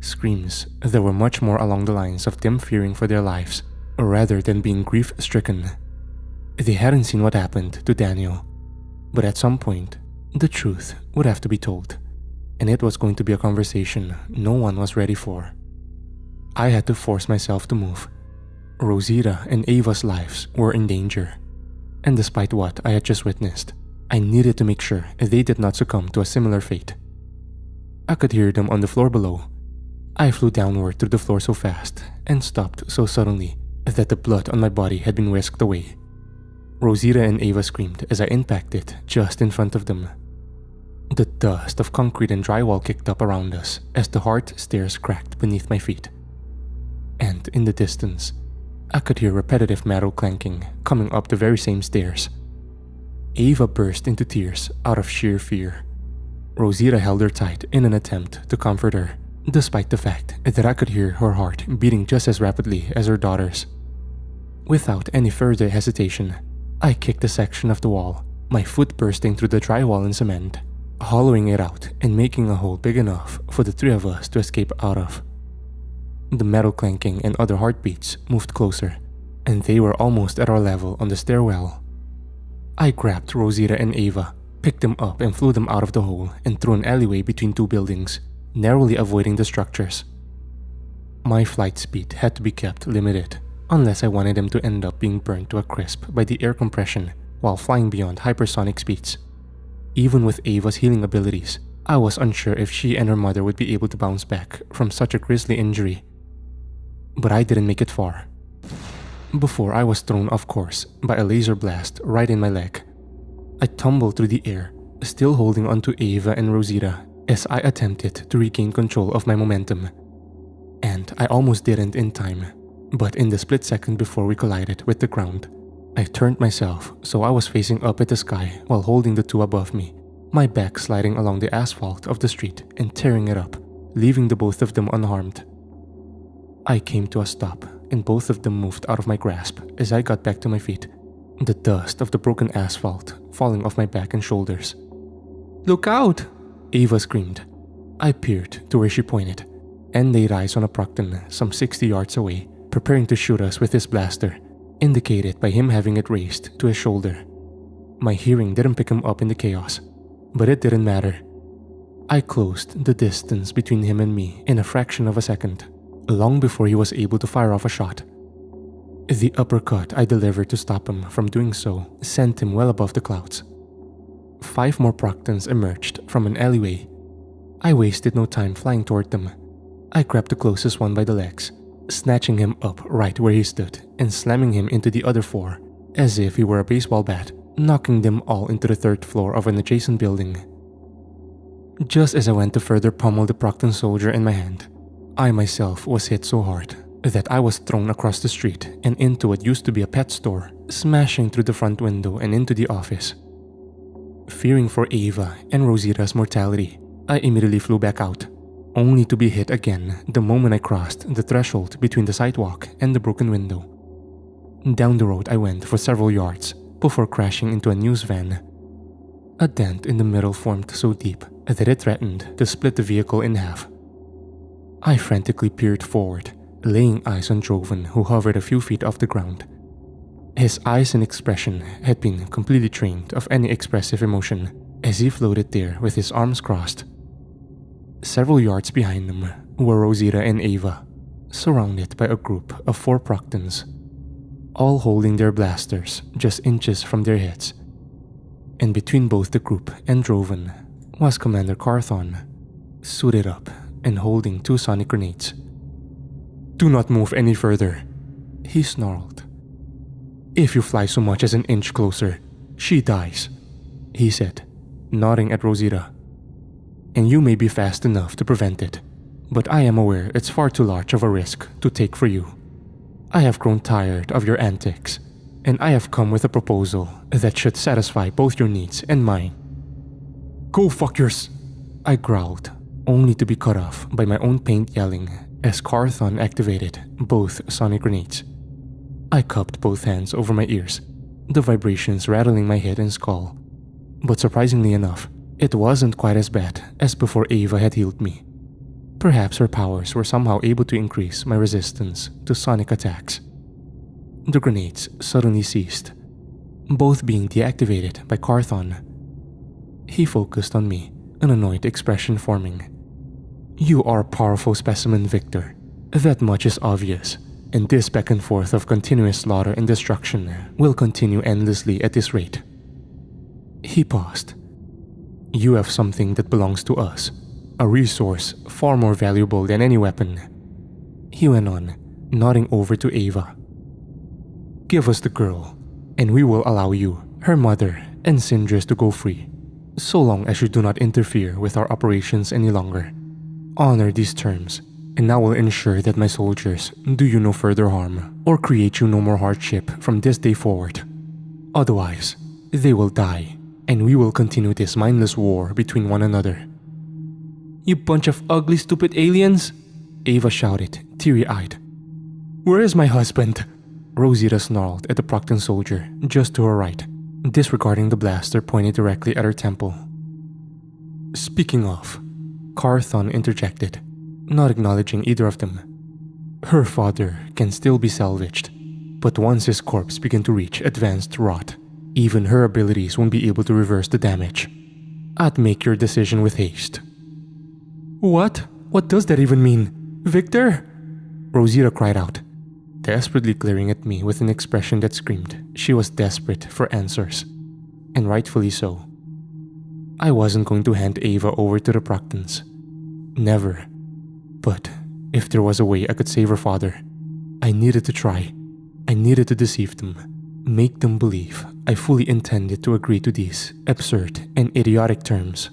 Screams that were much more along the lines of them fearing for their lives, rather than being grief-stricken. They hadn't seen what happened to Daniel, but at some point, the truth would have to be told, and it was going to be a conversation no one was ready for. I had to force myself to move. Rosita and Ava's lives were in danger, and despite what I had just witnessed, I needed to make sure they did not succumb to a similar fate. I could hear them on the floor below. I flew downward through the floor so fast and stopped so suddenly that the blood on my body had been whisked away. Rosita and Ava screamed as I impacted just in front of them. The dust of concrete and drywall kicked up around us as the hard stairs cracked beneath my feet. And in the distance, I could hear repetitive metal clanking coming up the very same stairs. Ava burst into tears out of sheer fear. Rosita held her tight in an attempt to comfort her, despite the fact that I could hear her heart beating just as rapidly as her daughter's. Without any further hesitation, I kicked a section of the wall, my foot bursting through the drywall and cement, hollowing it out and making a hole big enough for the three of us to escape out of. The metal clanking and other heartbeats moved closer, and they were almost at our level on the stairwell. I grabbed Rosita and Ava, picked them up and flew them out of the hole and through an alleyway between two buildings, narrowly avoiding the structures. My flight speed had to be kept limited, unless I wanted them to end up being burned to a crisp by the air compression while flying beyond hypersonic speeds. Even with Ava's healing abilities, I was unsure if she and her mother would be able to bounce back from such a grisly injury. But I didn't make it far before I was thrown off course by a laser blast right in my leg. I tumbled through the air, still holding onto Ava and Rosita as I attempted to regain control of my momentum. And I almost didn't in time, but in the split second before we collided with the ground, I turned myself so I was facing up at the sky while holding the two above me, my back sliding along the asphalt of the street and tearing it up, leaving the both of them unharmed. I came to a stop, and both of them moved out of my grasp as I got back to my feet, the dust of the broken asphalt falling off my back and shoulders. "Look out!" Ava screamed. I peered to where she pointed, and laid eyes on a Proctan some 60 yards away, preparing to shoot us with his blaster, indicated by him having it raised to his shoulder. My hearing didn't pick him up in the chaos, but it didn't matter. I closed the distance between him and me in a fraction of a second, long before he was able to fire off a shot. The uppercut I delivered to stop him from doing so sent him well above the clouds. 5 more Proctans emerged from an alleyway. I wasted no time flying toward them. I grabbed the closest one by the legs, snatching him up right where he stood and slamming him into the other 4 as if he were a baseball bat, knocking them all into the 3rd floor of an adjacent building. Just as I went to further pummel the Proctan soldier in my hand, I myself was hit so hard that I was thrown across the street and into what used to be a pet store, smashing through the front window and into the office. Fearing for Ava and Rosita's mortality, I immediately flew back out, only to be hit again the moment I crossed the threshold between the sidewalk and the broken window. Down the road I went for several yards before crashing into a news van. A dent in the middle formed so deep that it threatened to split the vehicle in half. I frantically peered forward, laying eyes on Jovan, who hovered a few feet off the ground. His eyes and expression had been completely drained of any expressive emotion as he floated there with his arms crossed. Several yards behind them were Rosita and Ava, surrounded by a group of 4 Proctans, all holding their blasters just inches from their heads. And between both the group and Jovan was Commander Carthon, suited up and holding 2 sonic grenades. "Do not move any further," he snarled. "If you fly so much as an inch closer, she dies," he said, nodding at Rosita. "And you may be fast enough to prevent it, but I am aware it's far too large of a risk to take for you. I have grown tired of your antics, and I have come with a proposal that should satisfy both your needs and mine." "Go fuck yours," I growled, only to be cut off by my own paint yelling as Carthon activated both sonic grenades. I cupped both hands over my ears, the vibrations rattling my head and skull. But surprisingly enough, it wasn't quite as bad as before Ava had healed me. Perhaps her powers were somehow able to increase my resistance to sonic attacks. The grenades suddenly ceased, both being deactivated by Carthon. He focused on me, an annoyed expression forming. "You are a powerful specimen, Victor. That much is obvious, and this back and forth of continuous slaughter and destruction will continue endlessly at this rate." He paused. "You have something that belongs to us, a resource far more valuable than any weapon," he went on, nodding over to Ava. "Give us the girl, and we will allow you, her mother, and Sindris to go free, so long as you do not interfere with our operations any longer. Honor these terms, and I will ensure that my soldiers do you no further harm or create you no more hardship from this day forward. Otherwise, they will die, and we will continue this mindless war between one another." "You bunch of ugly, stupid aliens!" Ava shouted, teary-eyed. "Where is my husband?" Rosita snarled at the Proctan soldier just to her right, disregarding the blaster pointed directly at her temple. "Speaking of," Carthon interjected, not acknowledging either of them. "Her father can still be salvaged, but once his corpse begins to reach advanced rot, even her abilities won't be able to reverse the damage. I'd make your decision with haste." "What? What does that even mean? Victor?" Rosita cried out, desperately glaring at me with an expression that screamed she was desperate for answers, and rightfully so. I wasn't going to hand Ava over to the Proctans. Never. But if there was a way I could save her father, I needed to try. I needed to deceive them, make them believe I fully intended to agree to these absurd and idiotic terms.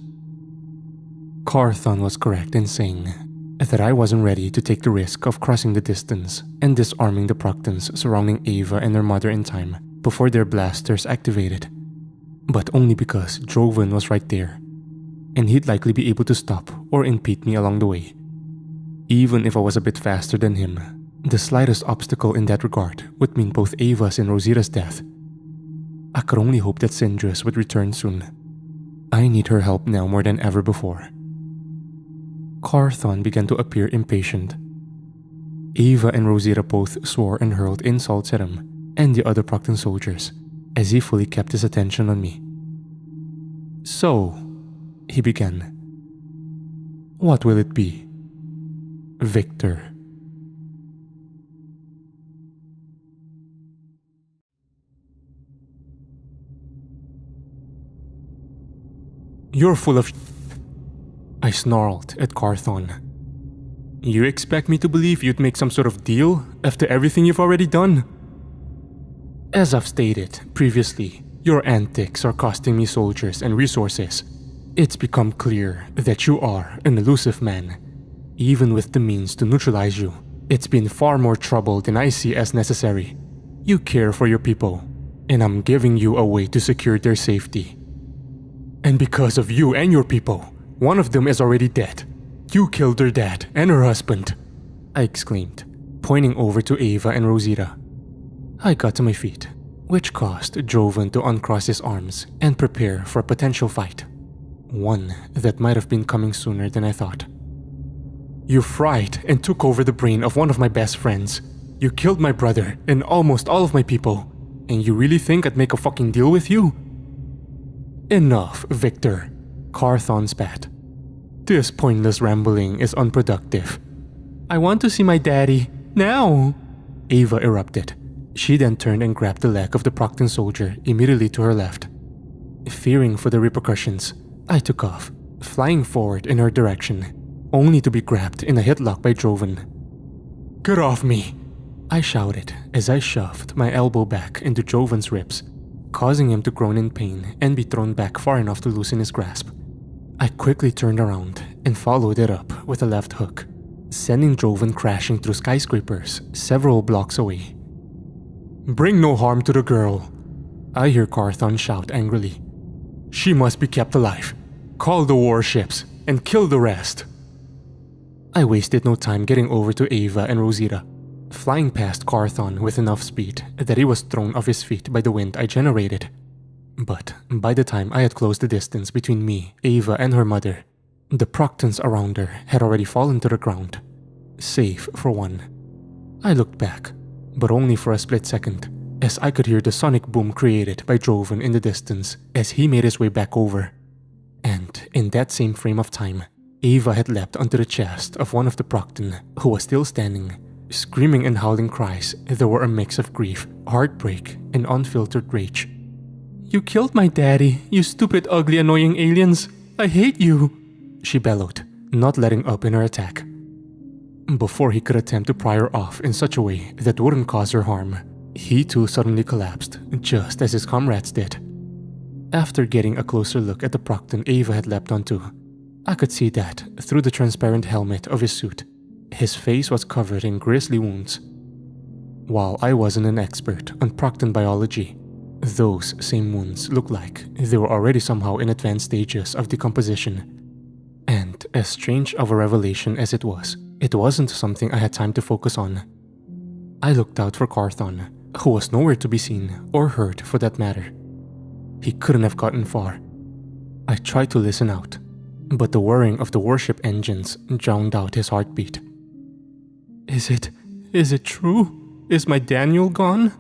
Carthon was correct in saying that I wasn't ready to take the risk of crossing the distance and disarming the Proctans surrounding Ava and her mother in time before their blasters activated, but only because Jovan was right there, and he'd likely be able to stop or impede me along the way. Even if I was a bit faster than him, the slightest obstacle in that regard would mean both Ava's and Rosita's death. I could only hope that Sindris would return soon. I need her help now more than ever before. Carthon began to appear impatient. Ava and Rosita both swore and hurled insults at him and the other Proctan soldiers, as he fully kept his attention on me. "So," he began, "what will it be? Victor." "You're full of I snarled at Carthon. "You expect me to believe you'd make some sort of deal after everything you've already done?" "As I've stated previously, your antics are costing me soldiers and resources. It's become clear that you are an elusive man. Even with the means to neutralize you, it's been far more trouble than I see as necessary. You care for your people, and I'm giving you a way to secure their safety. And because of you and your people, one of them is already dead. You killed their dad and her husband," I exclaimed, pointing over to Ava and Rosita. I got to my feet, which caused Jovan to uncross his arms and prepare for a potential fight. One that might have been coming sooner than I thought. "You fried and took over the brain of one of my best friends. You killed my brother and almost all of my people. And you really think I'd make a fucking deal with you?" "Enough, Victor," Carthon spat. "This pointless rambling is unproductive. I want to see my daddy, now," Ava erupted. She then turned and grabbed the leg of the Proctan soldier immediately to her left. Fearing for the repercussions, I took off, flying forward in her direction, only to be grabbed in a hitlock by Jovan. "Get off me!" I shouted as I shoved my elbow back into Jovan's ribs, causing him to groan in pain and be thrown back far enough to loosen his grasp. I quickly turned around and followed it up with a left hook, sending Jovan crashing through skyscrapers several blocks away. "Bring no harm to the girl," I hear Carthon shout angrily. "She must be kept alive. Call the warships and kill the rest." I wasted no time getting over to Ava and Rosita, flying past Carthon with enough speed that he was thrown off his feet by the wind I generated. But by the time I had closed the distance between me, Ava, and her mother, the Proctans around her had already fallen to the ground, save for one. I looked back, but only for a split second, as I could hear the sonic boom created by Jovan in the distance as he made his way back over. And in that same frame of time, Ava had leapt onto the chest of one of the Proctan who was still standing, screaming and howling cries that were a mix of grief, heartbreak, and unfiltered rage. "You killed my daddy, you stupid, ugly, annoying aliens! I hate you!" she bellowed, not letting up in her attack. Before he could attempt to pry her off in such a way that wouldn't cause her harm, he too suddenly collapsed, just as his comrades did. After getting a closer look at the Proctan Ava had leapt onto, I could see that, through the transparent helmet of his suit, His face was covered in grisly wounds. While I wasn't an expert on Proctan biology, those same wounds looked like they were already somehow in advanced stages of decomposition. And as strange of a revelation as it wasn't something I had time to focus on. I looked out for Carthon, who was nowhere to be seen or heard for that matter. He couldn't have gotten far. I tried to listen out, but the whirring of the warship engines drowned out his heartbeat. Is it true? Is my Daniel gone?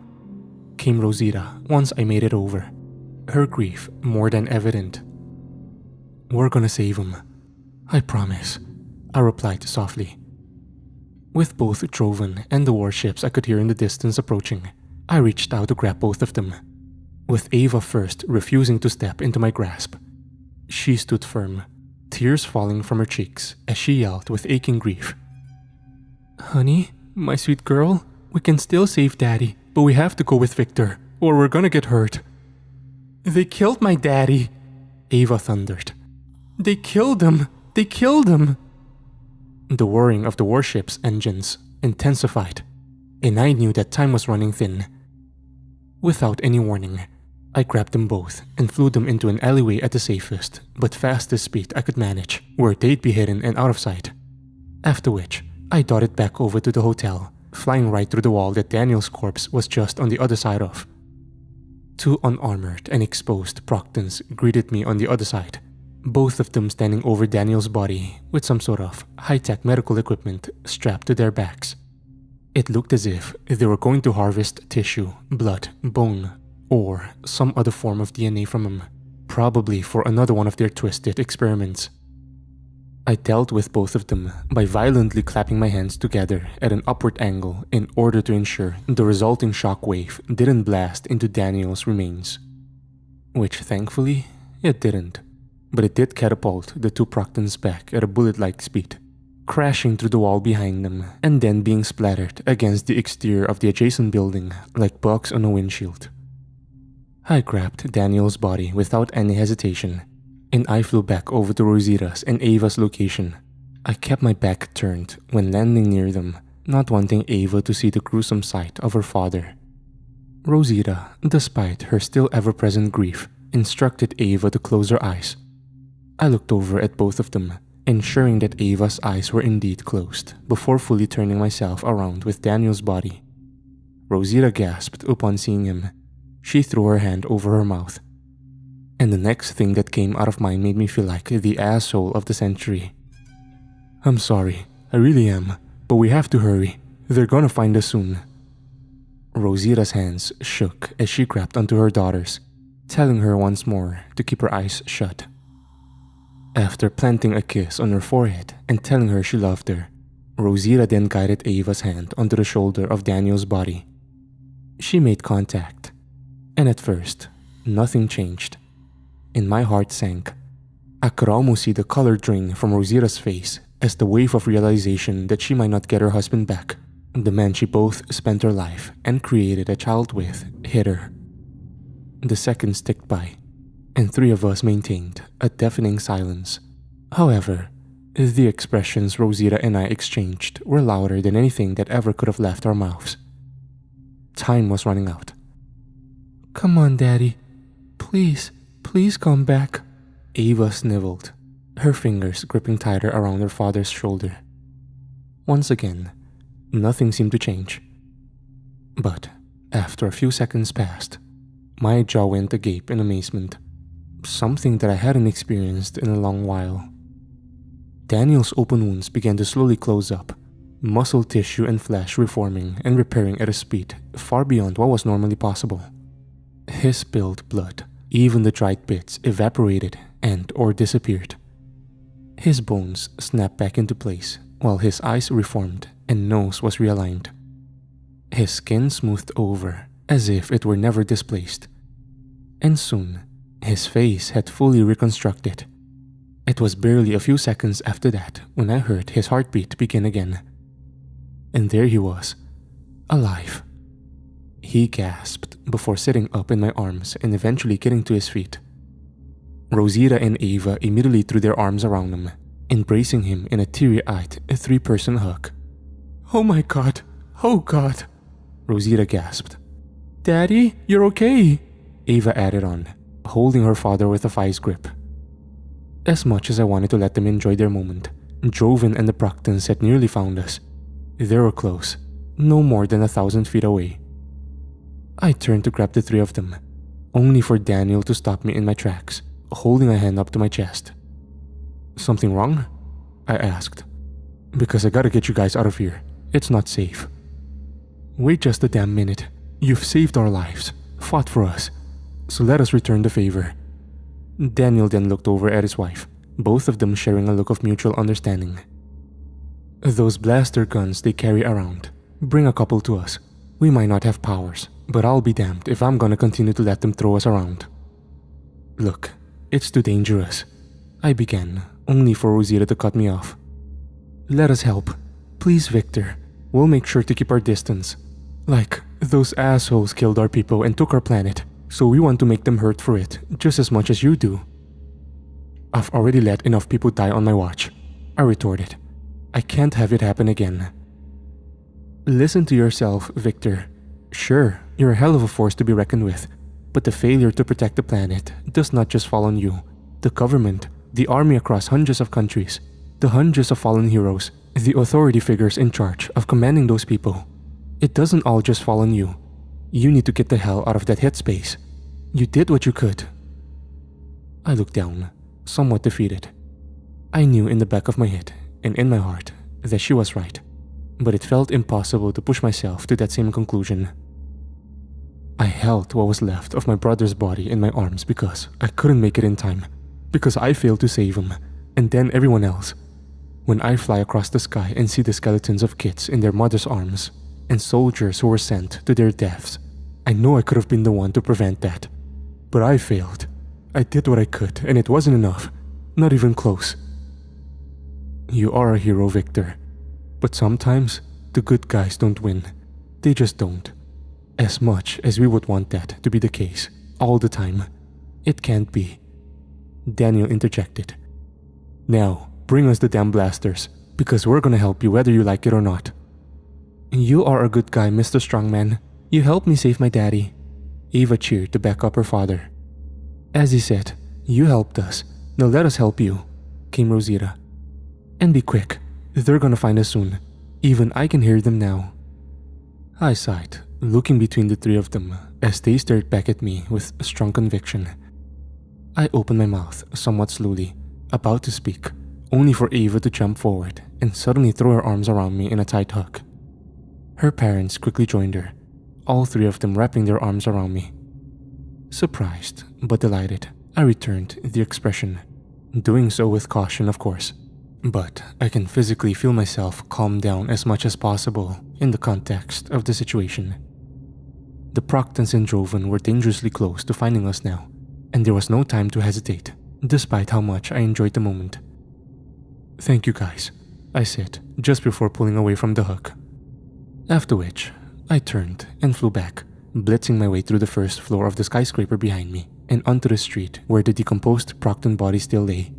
Came Rosita once I made it over, her grief more than evident. We're gonna save him, I promise, I replied softly. With both Drovan and the warships I could hear in the distance approaching, I reached out to grab both of them, with Ava first refusing to step into my grasp. She stood firm, tears falling from her cheeks as she yelled with aching grief. Honey, my sweet girl, we can still save Daddy, but we have to go with Victor, or we're gonna get hurt. They killed my daddy, Ava thundered. They killed him! They killed him! The whirring of the warship's engines intensified, and I knew that time was running thin. Without any warning, I grabbed them both and flew them into an alleyway at the safest but fastest speed I could manage, where they'd be hidden and out of sight. After which, I darted back over to the hotel, flying right through the wall that Daniel's corpse was just on the other side of. Two unarmored and exposed Proctans greeted me on the other side, both of them standing over Daniel's body with some sort of high-tech medical equipment strapped to their backs. It looked as if they were going to harvest tissue, blood, bone, or some other form of DNA from him, probably for another one of their twisted experiments. I dealt with both of them by violently clapping my hands together at an upward angle in order to ensure the resulting shockwave didn't blast into Daniel's remains. Which thankfully, it didn't, but it did catapult the two Proctans back at a bullet-like speed, crashing through the wall behind them and then being splattered against the exterior of the adjacent building like bugs on a windshield. I grabbed Daniel's body without any hesitation, and I flew back over to Rosita's and Ava's location. I kept my back turned when landing near them, not wanting Ava to see the gruesome sight of her father. Rosita, despite her still ever-present grief, instructed Ava to close her eyes. I looked over at both of them, ensuring that Ava's eyes were indeed closed before fully turning myself around with Daniel's body. Rosita gasped upon seeing him. She threw her hand over her mouth. And the next thing that came out of mine made me feel like the asshole of the century. I'm sorry, I really am, but we have to hurry. They're gonna find us soon. Rosita's hands shook as she grabbed onto her daughter's, telling her once more to keep her eyes shut. After planting a kiss on her forehead and telling her she loved her, Rosita then guided Ava's hand onto the shoulder of Daniel's body. She made contact, and at first, nothing changed. And my heart sank. I could almost see the color drain from Rosita's face as the wave of realization that she might not get her husband back, the man she both spent her life and created a child with, hit her. The seconds ticked by, and three of us maintained a deafening silence. However, the expressions Rosita and I exchanged were louder than anything that ever could have left our mouths. Time was running out. Come on, Daddy. Please come back. Ava sniveled, her fingers gripping tighter around her father's shoulder. Once again, nothing seemed to change. But after a few seconds passed, my jaw went agape in amazement, something that I hadn't experienced in a long while. Daniel's open wounds began to slowly close up, muscle tissue and flesh reforming and repairing at a speed far beyond what was normally possible. His spilled blood, even the dried bits, evaporated and or disappeared. His bones snapped back into place while his eyes reformed and nose was realigned. His skin smoothed over as if it were never displaced. And soon, his face had fully reconstructed. It was barely a few seconds after that when I heard his heartbeat begin again. And there he was, alive. He gasped before sitting up in my arms and eventually getting to his feet. Rosita and Ava immediately threw their arms around him, embracing him in a teary-eyed three-person hug. "Oh my god. Oh god," Rosita gasped. "Daddy, you're okay," Ava added on, holding her father with a vice grip. As much as I wanted to let them enjoy their moment, Joven and the Proctans had nearly found us. They were close, no more than 1,000 feet away. I turned to grab the three of them, only for Daniel to stop me in my tracks, holding a hand up to my chest. "Something wrong?" I asked. "Because I gotta get you guys out of here. It's not safe." "Wait just a damn minute. You've saved our lives, fought for us, so let us return the favor." Daniel then looked over at his wife, both of them sharing a look of mutual understanding. "Those blaster guns they carry around, bring a couple to us. We might not have powers, but I'll be damned if I'm gonna continue to let them throw us around." "Look, it's too dangerous," I began, only for Rosita to cut me off. "Let us help. Please, Victor. We'll make sure to keep our distance. Like, those assholes killed our people and took our planet, so we want to make them hurt for it just as much as you do." "I've already let enough people die on my watch," I retorted. "I can't have it happen again." "Listen to yourself, Victor. Sure, you're a hell of a force to be reckoned with, but the failure to protect the planet does not just fall on you. The government, the army across hundreds of countries, the hundreds of fallen heroes, the authority figures in charge of commanding those people. It doesn't all just fall on you. You need to get the hell out of that headspace. You did what you could." I looked down, somewhat defeated. I knew in the back of my head and in my heart that she was right, but it felt impossible to push myself to that same conclusion. I held what was left of my brother's body in my arms because I couldn't make it in time, because I failed to save him, and then everyone else. When I fly across the sky and see the skeletons of kids in their mother's arms, and soldiers who were sent to their deaths, I know I could have been the one to prevent that. But I failed. I did what I could, and it wasn't enough. Not even close. You are a hero, Victor. But sometimes, the good guys don't win. They just don't. As much as we would want that to be the case, all the time, it can't be. Daniel interjected. Now, bring us the damn blasters, because we're gonna help you whether you like it or not. You are a good guy, Mr. Strongman. You helped me save my daddy. Ava cheered to back up her father. As he said, you helped us. Now let us help you, came Rosita. And be quick. They're gonna find us soon. Even I can hear them now. I sighed, looking between the three of them as they stared back at me with strong conviction. I opened my mouth somewhat slowly, about to speak, only for Ava to jump forward and suddenly throw her arms around me in a tight hug. Her parents quickly joined her, all three of them wrapping their arms around me. Surprised, but delighted, I returned the expression, doing so with caution, of course. But I can physically feel myself calm down as much as possible in the context of the situation. The Proctans and Joven were dangerously close to finding us now, and there was no time to hesitate, despite how much I enjoyed the moment. Thank you guys, I said just before pulling away from the hug. After which, I turned and flew back, blitzing my way through the first floor of the skyscraper behind me and onto the street where the decomposed Proctan body still lay.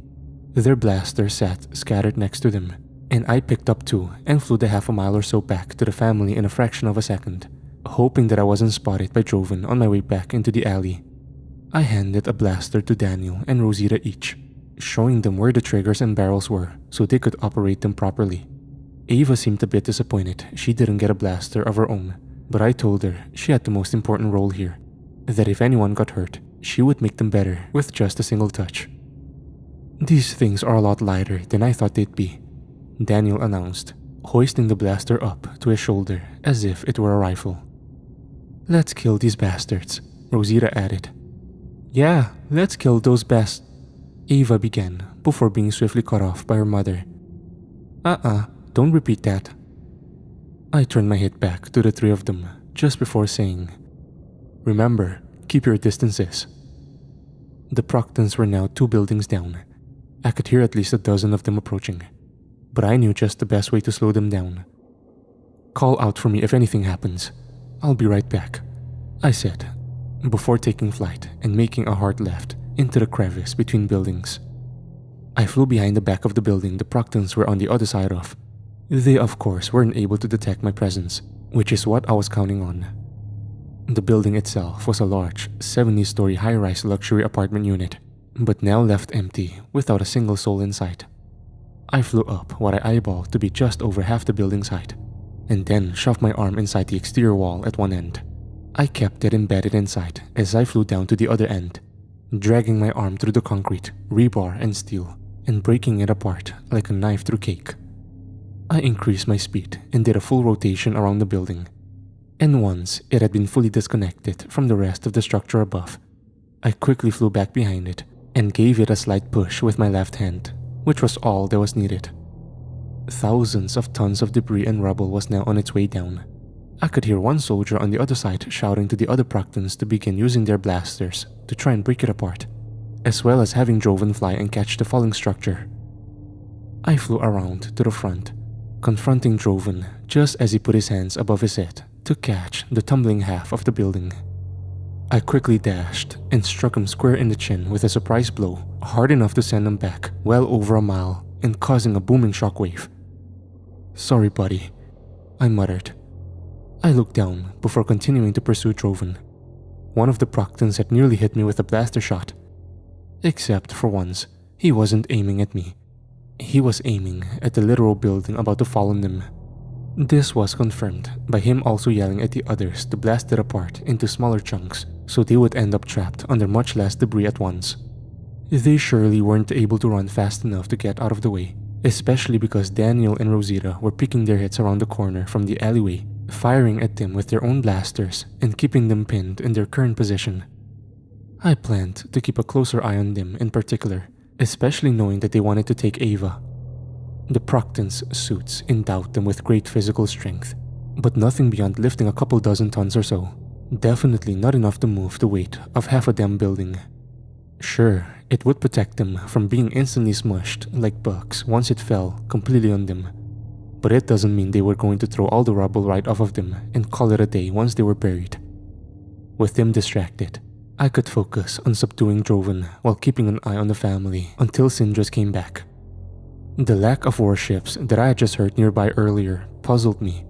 Their blasters sat scattered next to them, and I picked up two and flew the half a mile or so back to the family in a fraction of a second, hoping that I wasn't spotted by Joven on my way back into the alley. I handed a blaster to Daniel and Rosita each, showing them where the triggers and barrels were so they could operate them properly. Ava seemed a bit disappointed she didn't get a blaster of her own, but I told her she had the most important role here, that if anyone got hurt, she would make them better with just a single touch. These things are a lot lighter than I thought they'd be, Daniel announced, hoisting the blaster up to his shoulder as if it were a rifle. Let's kill these bastards, Rosita added. Yeah, let's kill those Ava began before being swiftly cut off by her mother. Don't repeat that. I turned my head back to the three of them just before saying, Remember, keep your distances. The Proctans were now 2 buildings down. I could hear at least a dozen of them approaching, but I knew just the best way to slow them down. Call out for me if anything happens. I'll be right back, I said, before taking flight and making a hard left into the crevice between buildings. I flew behind the back of the building the Proctans were on the other side of, They of course weren't able to detect my presence, which is what I was counting on. The building itself was a large, 70-story high-rise luxury apartment unit, but now left empty without a single soul in sight. I flew up what I eyeballed to be just over half the building's height, and then shoved my arm inside the exterior wall at one end. I kept it embedded inside as I flew down to the other end, dragging my arm through the concrete, rebar, and steel, and breaking it apart like a knife through cake. I increased my speed and did a full rotation around the building, and once it had been fully disconnected from the rest of the structure above, I quickly flew back behind it and gave it a slight push with my left hand, which was all that was needed. Thousands of tons of debris and rubble was now on its way down. I could hear one soldier on the other side shouting to the other Proctans to begin using their blasters to try and break it apart, as well as having Joven fly and catch the falling structure. I flew around to the front, confronting Joven just as he put his hands above his head to catch the tumbling half of the building. I quickly dashed and struck him square in the chin with a surprise blow, hard enough to send him back well over a mile and causing a booming shockwave. "Sorry, buddy," I muttered. I looked down before continuing to pursue Joven. One of the Proctans had nearly hit me with a blaster shot. Except for once, he wasn't aiming at me. He was aiming at the literal building about to fall on them. This was confirmed by him also yelling at the others to blast it apart into smaller chunks so they would end up trapped under much less debris at once. They surely weren't able to run fast enough to get out of the way, especially because Daniel and Rosita were picking their hits around the corner from the alleyway, firing at them with their own blasters and keeping them pinned in their current position. I planned to keep a closer eye on them in particular, especially knowing that they wanted to take Ava. The Proctans' suits endowed them with great physical strength, but nothing beyond lifting a couple dozen tons or so. Definitely not enough to move the weight of half a damn building. Sure, it would protect them from being instantly smushed like bugs once it fell completely on them, but it doesn't mean they were going to throw all the rubble right off of them and call it a day once they were buried. With them distracted, I could focus on subduing Joven while keeping an eye on the family until Syndra's came back. The lack of warships that I had just heard nearby earlier puzzled me.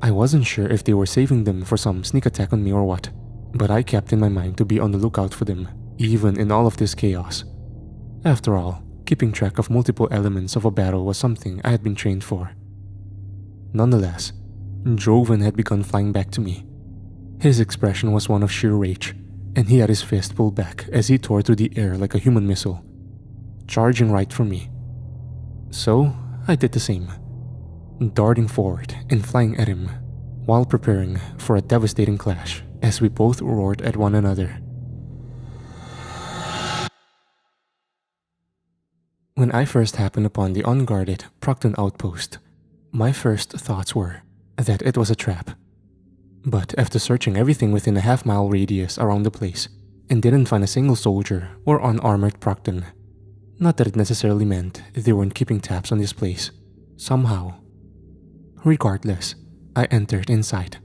I wasn't sure if they were saving them for some sneak attack on me or what, but I kept in my mind to be on the lookout for them, even in all of this chaos. After all, keeping track of multiple elements of a battle was something I had been trained for. Nonetheless, Joven had begun flying back to me. His expression was one of sheer rage, and he had his fist pulled back as he tore through the air like a human missile, charging right for me. So, I did the same, darting forward and flying at him, while preparing for a devastating clash as we both roared at one another. When I first happened upon the unguarded Proctan outpost, my first thoughts were that it was a trap. But after searching everything within a half-mile radius around the place and didn't find a single soldier or unarmored Proctan, not that it necessarily meant they weren't keeping tabs on this place, somehow. Regardless, I entered inside.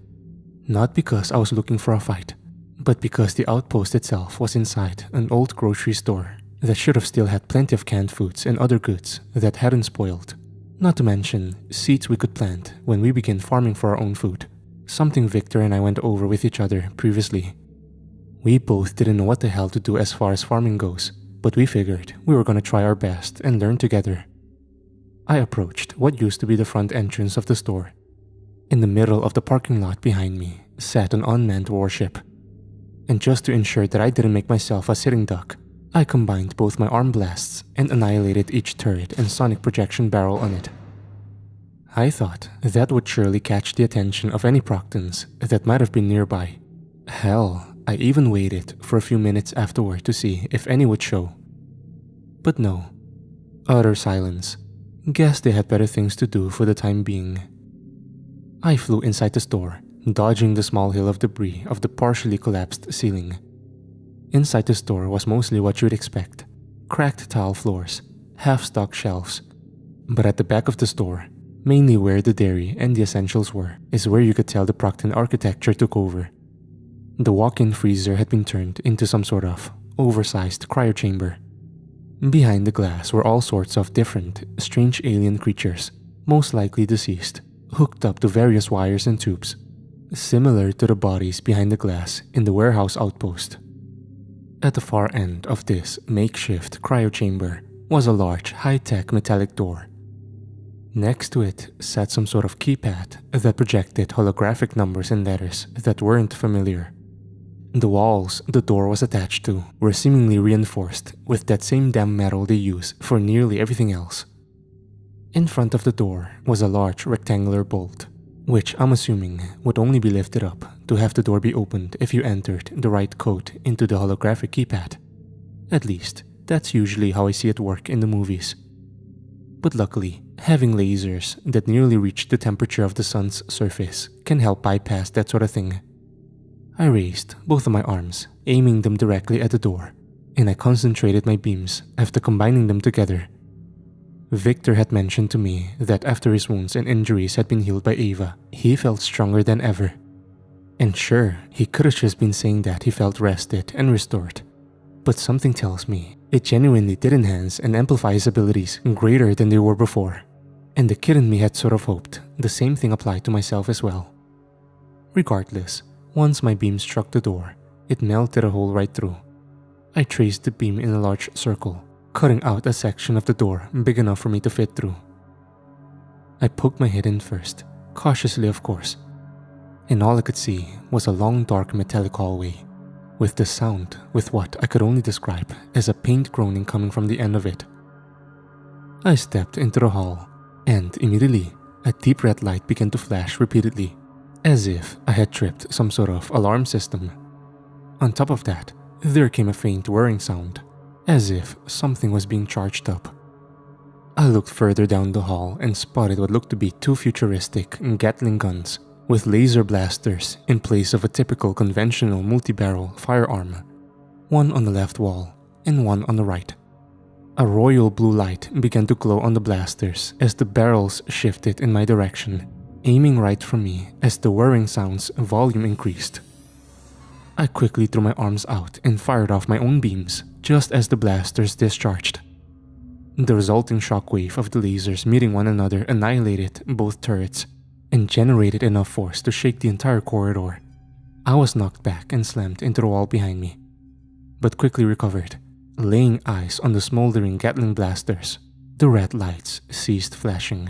Not because I was looking for a fight, but because the outpost itself was inside an old grocery store that should have still had plenty of canned foods and other goods that hadn't spoiled. Not to mention seeds we could plant when we begin farming for our own food, something Victor and I went over with each other previously. We both didn't know what the hell to do as far as farming goes, but we figured we were gonna try our best and learn together. I approached what used to be the front entrance of the store. In the middle of the parking lot behind me sat an unmanned warship. And just to ensure that I didn't make myself a sitting duck, I combined both my arm blasts and annihilated each turret and sonic projection barrel on it. I thought that would surely catch the attention of any Proctans that might have been nearby. Hell, I even waited for a few minutes afterward to see if any would show. But no. Utter silence. Guess they had better things to do for the time being. I flew inside the store, dodging the small hill of debris of the partially collapsed ceiling. Inside the store was mostly what you'd expect. Cracked tile floors, half-stocked shelves. But at the back of the store, mainly where the dairy and the essentials were, is where you could tell the Proctan architecture took over. The walk-in freezer had been turned into some sort of oversized cryo chamber. Behind the glass were all sorts of different, strange alien creatures, most likely deceased, hooked up to various wires and tubes, similar to the bodies behind the glass in the warehouse outpost. At the far end of this makeshift cryochamber was a large, high-tech metallic door. Next to it sat some sort of keypad that projected holographic numbers and letters that weren't familiar. The walls the door was attached to were seemingly reinforced with that same damn metal they use for nearly everything else. In front of the door was a large rectangular bolt, which I'm assuming would only be lifted up to have the door be opened if you entered the right code into the holographic keypad. At least, that's usually how I see it work in the movies. But luckily, having lasers that nearly reach the temperature of the sun's surface can help bypass that sort of thing. I raised both of my arms, aiming them directly at the door, and I concentrated my beams after combining them together. Victor had mentioned to me that after his wounds and injuries had been healed by Ava, he felt stronger than ever. And sure, he could have just been saying that he felt rested and restored. But something tells me it genuinely did enhance and amplify his abilities greater than they were before. And the kid in me had sort of hoped the same thing applied to myself as well. Regardless, once my beam struck the door, it melted a hole right through. I traced the beam in a large circle, cutting out a section of the door big enough for me to fit through. I poked my head in first, cautiously of course, and all I could see was a long dark metallic hallway, with the sound with what I could only describe as a paint groaning coming from the end of it. I stepped into the hall, and immediately a deep red light began to flash repeatedly, as if I had tripped some sort of alarm system. On top of that, there came a faint whirring sound, as if something was being charged up. I looked further down the hall and spotted what looked to be two futuristic Gatling guns with laser blasters in place of a typical conventional multi-barrel firearm, one on the left wall and one on the right. A royal blue light began to glow on the blasters as the barrels shifted in my direction, aiming right for me as the whirring sound's volume increased. I quickly threw my arms out and fired off my own beams just as the blasters discharged. The resulting shockwave of the lasers meeting one another annihilated both turrets and generated enough force to shake the entire corridor. I was knocked back and slammed into the wall behind me, but quickly recovered. Laying eyes on the smoldering Gatling blasters, the red lights ceased flashing.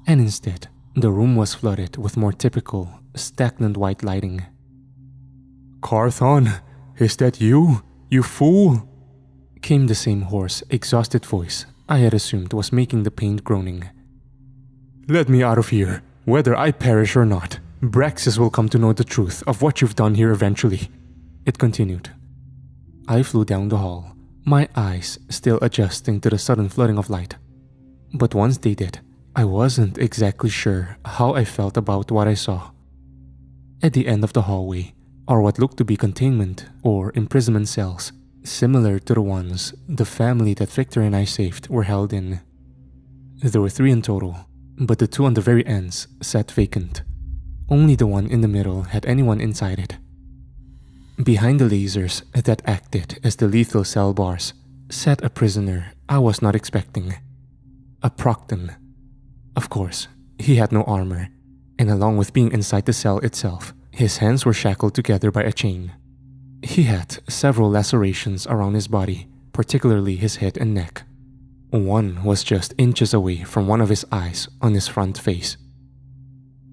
And instead, the room was flooded with more typical, stagnant white lighting. "Carthon, is that you? You fool?" came the same hoarse, exhausted voice I had assumed was making the paint groaning. "Let me out of here. Whether I perish or not, Braxis will come to know the truth of what you've done here eventually," it continued. I flew down the hall, my eyes still adjusting to the sudden flooding of light. But once they did, I wasn't exactly sure how I felt about what I saw. At the end of the hallway are what looked to be containment or imprisonment cells, similar to the ones the family that Victor and I saved were held in. There were 3 in total, but the 2 on the very ends sat vacant. Only the one in the middle had anyone inside it. Behind the lasers that acted as the lethal cell bars sat a prisoner I was not expecting. A Proctan. Of course, he had no armor, and along with being inside the cell itself, his hands were shackled together by a chain. He had several lacerations around his body, particularly his head and neck. One was just inches away from one of his eyes on his front face.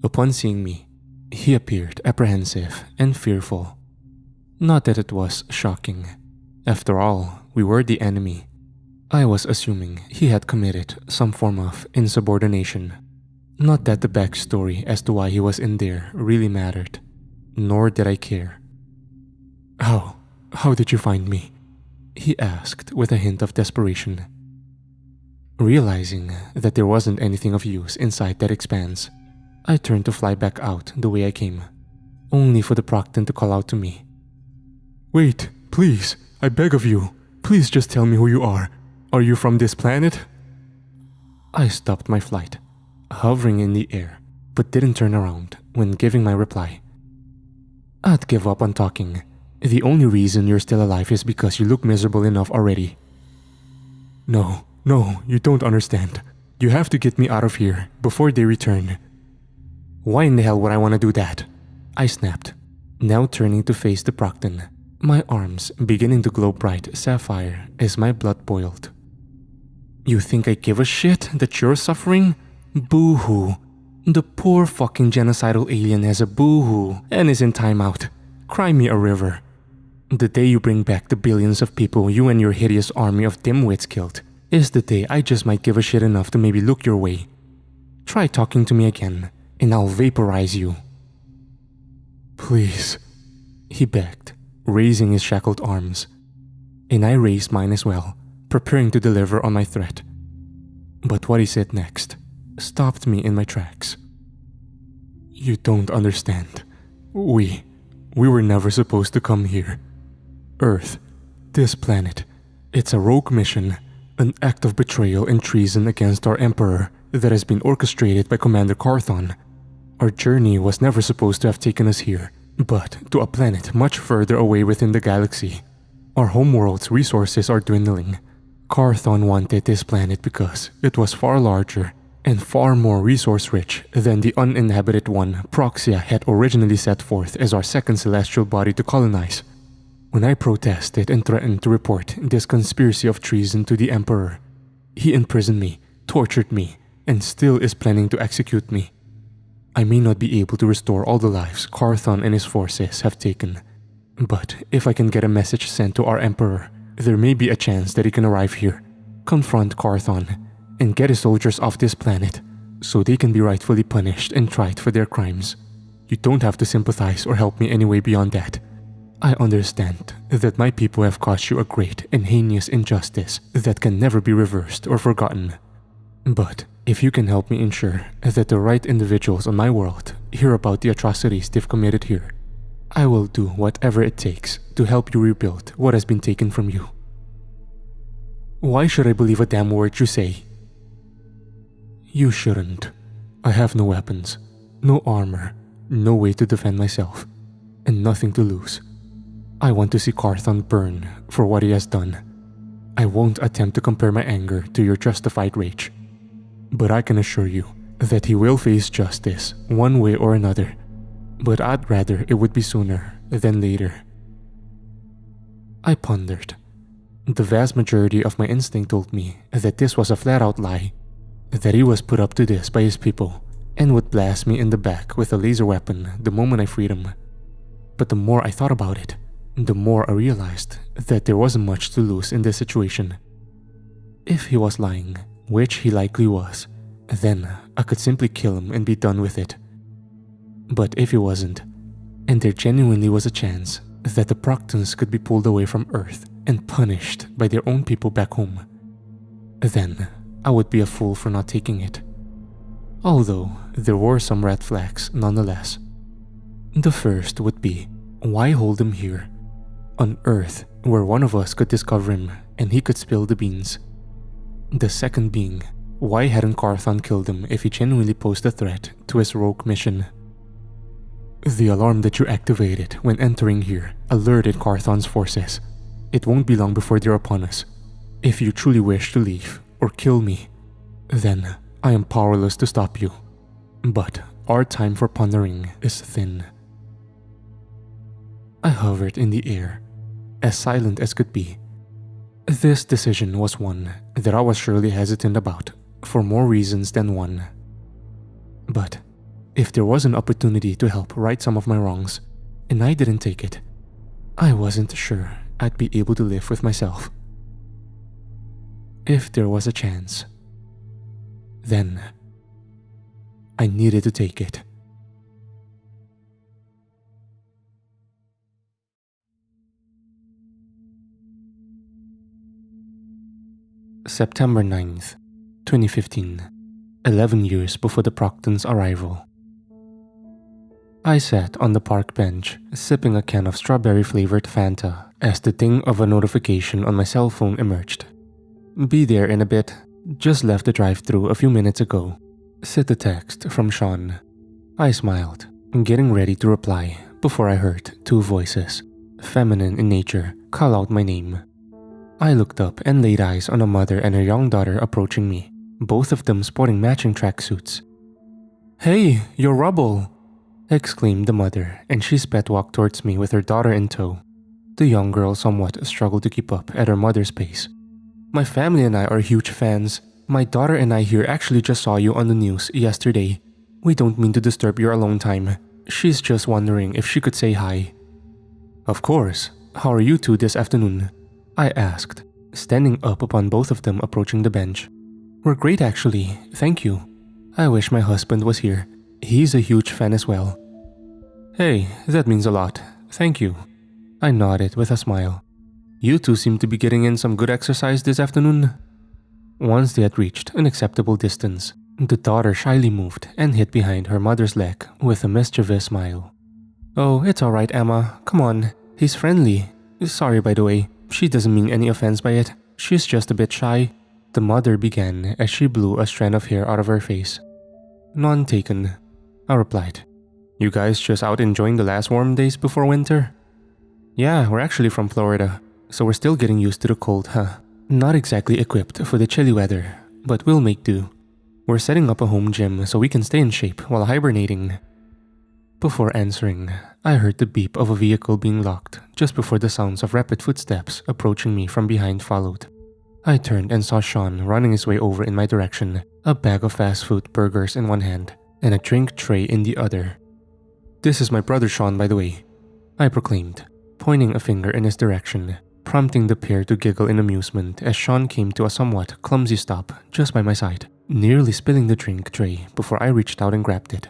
Upon seeing me, he appeared apprehensive and fearful. Not that it was shocking. After all, we were the enemy. I was assuming he had committed some form of insubordination. Not that the backstory as to why he was in there really mattered, nor did I care. How did you find me?" he asked with a hint of desperation. Realizing that there wasn't anything of use inside that expanse, I turned to fly back out the way I came, only for the Proctan to call out to me. "Wait, please, I beg of you. Please just tell me who you are. Are you from this planet?" I stopped my flight, hovering in the air, but didn't turn around when giving my reply. "I'd give up on talking. The only reason you're still alive is because you look miserable enough already." No, you don't understand. You have to get me out of here before they return. Why in the hell would I want to do that? I snapped, now turning to face the Proctan, my arms beginning to glow bright sapphire as my blood boiled. You think I give a shit that you're suffering? Boo-hoo. The poor fucking genocidal alien has a boo-hoo and is in timeout. Cry me a river. The day you bring back the billions of people you and your hideous army of dimwits killed is the day I just might give a shit enough to maybe look your way. Try talking to me again, and I'll vaporize you. Please, he begged, raising his shackled arms. And I raised mine as well, preparing to deliver on my threat. But what he said next stopped me in my tracks. You don't understand. We were never supposed to come here. Earth, this planet, it's a rogue mission, an act of betrayal and treason against our Emperor that has been orchestrated by Commander Carthon. Our journey was never supposed to have taken us here, but to a planet much further away within the galaxy. Our homeworld's resources are dwindling. Carthon wanted this planet because it was far larger and far more resource-rich than the uninhabited one Proxia had originally set forth as our second celestial body to colonize. When I protested and threatened to report this conspiracy of treason to the Emperor, he imprisoned me, tortured me, and still is planning to execute me. I may not be able to restore all the lives Carthon and his forces have taken, but if I can get a message sent to our Emperor, there may be a chance that he can arrive here, confront Carthon, and get his soldiers off this planet so they can be rightfully punished and tried for their crimes. You don't have to sympathize or help me any way beyond that. I understand that my people have caused you a great and heinous injustice that can never be reversed or forgotten. But if you can help me ensure that the right individuals on my world hear about the atrocities they've committed here, I will do whatever it takes to help you rebuild what has been taken from you. Why should I believe a damn word you say? You shouldn't. I have no weapons, no armor, no way to defend myself, and nothing to lose. I want to see Carthon burn for what he has done. I won't attempt to compare my anger to your justified rage, but I can assure you that he will face justice one way or another, but I'd rather it would be sooner than later. I pondered. The vast majority of my instinct told me that this was a flat-out lie, that he was put up to this by his people and would blast me in the back with a laser weapon the moment I freed him. But the more I thought about it, the more I realized that there wasn't much to lose in this situation. If he was lying, which he likely was, then I could simply kill him and be done with it. But if he wasn't, and there genuinely was a chance that the Proctans could be pulled away from Earth and punished by their own people back home, then I would be a fool for not taking it. Although there were some red flags nonetheless. The first would be, why hold him here? On Earth, where one of us could discover him and he could spill the beans. The second being, why hadn't Carthon killed him if he genuinely posed a threat to his rogue mission? The alarm that you activated when entering here alerted Carthon's forces. It won't be long before they're upon us. If you truly wish to leave or kill me, then I am powerless to stop you. But our time for pondering is thin. I hovered in the air, as silent as could be. This decision was one that I was surely hesitant about, for more reasons than one. But if there was an opportunity to help right some of my wrongs, and I didn't take it, I wasn't sure I'd be able to live with myself. If there was a chance, then I needed to take it. September 9th, 2015, 11 years before the Proctans' arrival. I sat on the park bench, sipping a can of strawberry-flavored Fanta as the ding of a notification on my cell phone emerged. Be there in a bit. Just left the drive-thru a few minutes ago. Said the text from Sean. I smiled, getting ready to reply before I heard two voices, feminine in nature, call out my name. I looked up and laid eyes on a mother and her young daughter approaching me, both of them sporting matching tracksuits. "Hey, you're Rubble!" exclaimed the mother, and she sped walk towards me with her daughter in tow. The young girl somewhat struggled to keep up at her mother's pace. "My family and I are huge fans. My daughter and I here actually just saw you on the news yesterday. We don't mean to disturb your alone time. She's just wondering if she could say hi." "Of course. How are you two this afternoon?" I asked, standing up upon both of them approaching the bench. "We're great actually, thank you. I wish my husband was here. He's a huge fan as well." "Hey, that means a lot. Thank you." I nodded with a smile. "You two seem to be getting in some good exercise this afternoon." Once they had reached an acceptable distance, the daughter shyly moved and hid behind her mother's leg with a mischievous smile. "Oh, it's alright, Emma. Come on. He's friendly. Sorry, by the way. She doesn't mean any offense by it. She's just a bit shy," the mother began as she blew a strand of hair out of her face. "None taken," I replied. "You guys just out enjoying the last warm days before winter?" "Yeah, we're actually from Florida, so we're still getting used to the cold, huh? Not exactly equipped for the chilly weather, but we'll make do. We're setting up a home gym so we can stay in shape while hibernating." Before answering, I heard the beep of a vehicle being locked just before the sounds of rapid footsteps approaching me from behind followed. I turned and saw Sean running his way over in my direction, a bag of fast food burgers in one hand and a drink tray in the other. "This is my brother Sean, by the way," I proclaimed, pointing a finger in his direction, prompting the pair to giggle in amusement as Sean came to a somewhat clumsy stop just by my side, nearly spilling the drink tray before I reached out and grabbed it.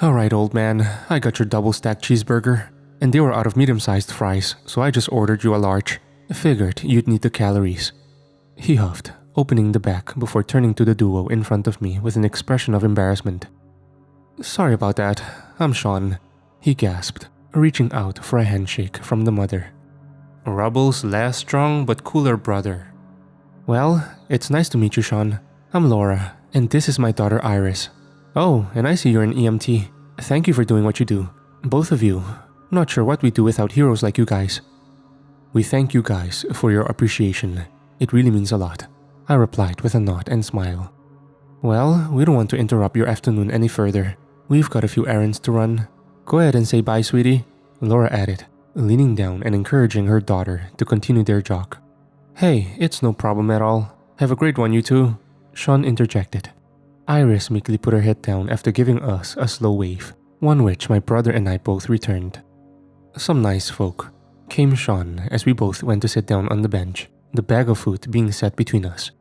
"Alright, old man, I got your double-stacked cheeseburger, and they were out of medium-sized fries, so I just ordered you a large. Figured you'd need the calories." He huffed, opening the back before turning to the duo in front of me with an expression of embarrassment. "Sorry about that, I'm Sean," he gasped, reaching out for a handshake from the mother. "Rubble's less strong but cooler brother." "Well, it's nice to meet you, Sean. I'm Laura, and this is my daughter Iris. Oh, and I see you're an EMT. Thank you for doing what you do. Both of you. Not sure what we'd do without heroes like you guys." "We thank you guys for your appreciation. It really means a lot," I replied with a nod and smile. "Well, we don't want to interrupt your afternoon any further. We've got a few errands to run. Go ahead and say bye, sweetie," Laura added, leaning down and encouraging her daughter to continue their jog. "Hey, it's no problem at all. Have a great one, you two," Sean interjected. Iris meekly put her head down after giving us a slow wave, one which my brother and I both returned. "Some nice folk," came Sean as we both went to sit down on the bench, the bag of food being set between us.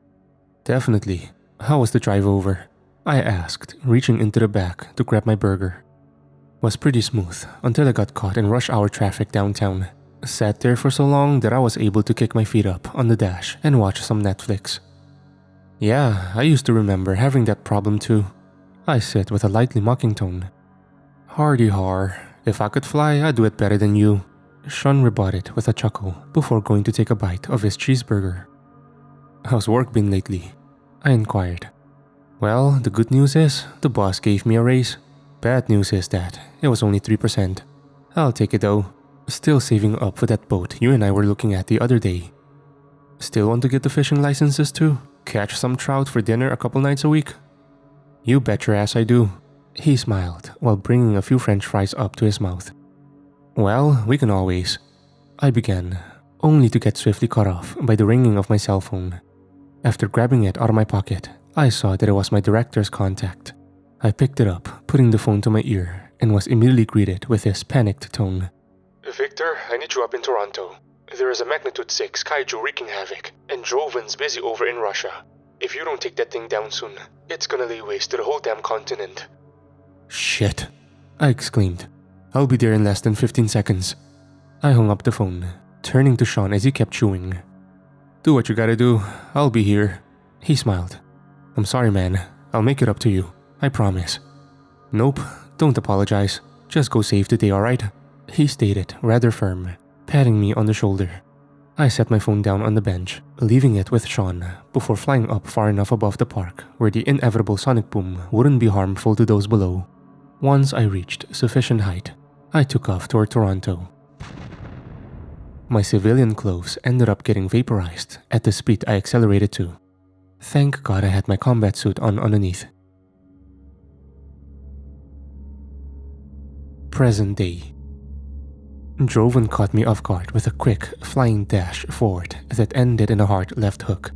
"Definitely. How was the drive over?" I asked, reaching into the back to grab my burger. "Was pretty smooth until I got caught in rush hour traffic downtown. Sat there for so long that I was able to kick my feet up on the dash and watch some Netflix." "Yeah, I used to remember having that problem too," I said with a lightly mocking tone. "Hardy har, if I could fly, I'd do it better than you," Sean rebutted with a chuckle before going to take a bite of his cheeseburger. "How's work been lately?" I inquired. "Well, the good news is the boss gave me a raise. Bad news is that it was only 3%. I'll take it though. Still saving up for that boat you and I were looking at the other day. Still want to get the fishing licenses too? Catch some trout for dinner a couple nights a week?" "You bet your ass I do," he smiled while bringing a few french fries up to his mouth. "Well, we can always," I began, only to get swiftly cut off by the ringing of my cell phone. After grabbing it out of my pocket, I saw that it was my director's contact. I picked it up, putting the phone to my ear, and was immediately greeted with his panicked tone. "Victor, I need you up in Toronto. There is a magnitude 6 kaiju wreaking havoc, and Joven's busy over in Russia. If you don't take that thing down soon, it's gonna lay waste to the whole damn continent." "Shit," I exclaimed. "I'll be there in less than 15 seconds. I hung up the phone, turning to Sean as he kept chewing. "Do what you gotta do. I'll be here." He smiled. "I'm sorry, man. I'll make it up to you. I promise." "Nope, don't apologize. Just go save the day, alright?" he stated, rather firm, patting me on the shoulder. I set my phone down on the bench, leaving it with Sean, before flying up far enough above the park where the inevitable sonic boom wouldn't be harmful to those below. Once I reached sufficient height, I took off toward Toronto. My civilian clothes ended up getting vaporized at the speed I accelerated to. Thank God I had my combat suit on underneath. Present day. Jovan caught me off guard with a quick, flying dash forward that ended in a hard left hook.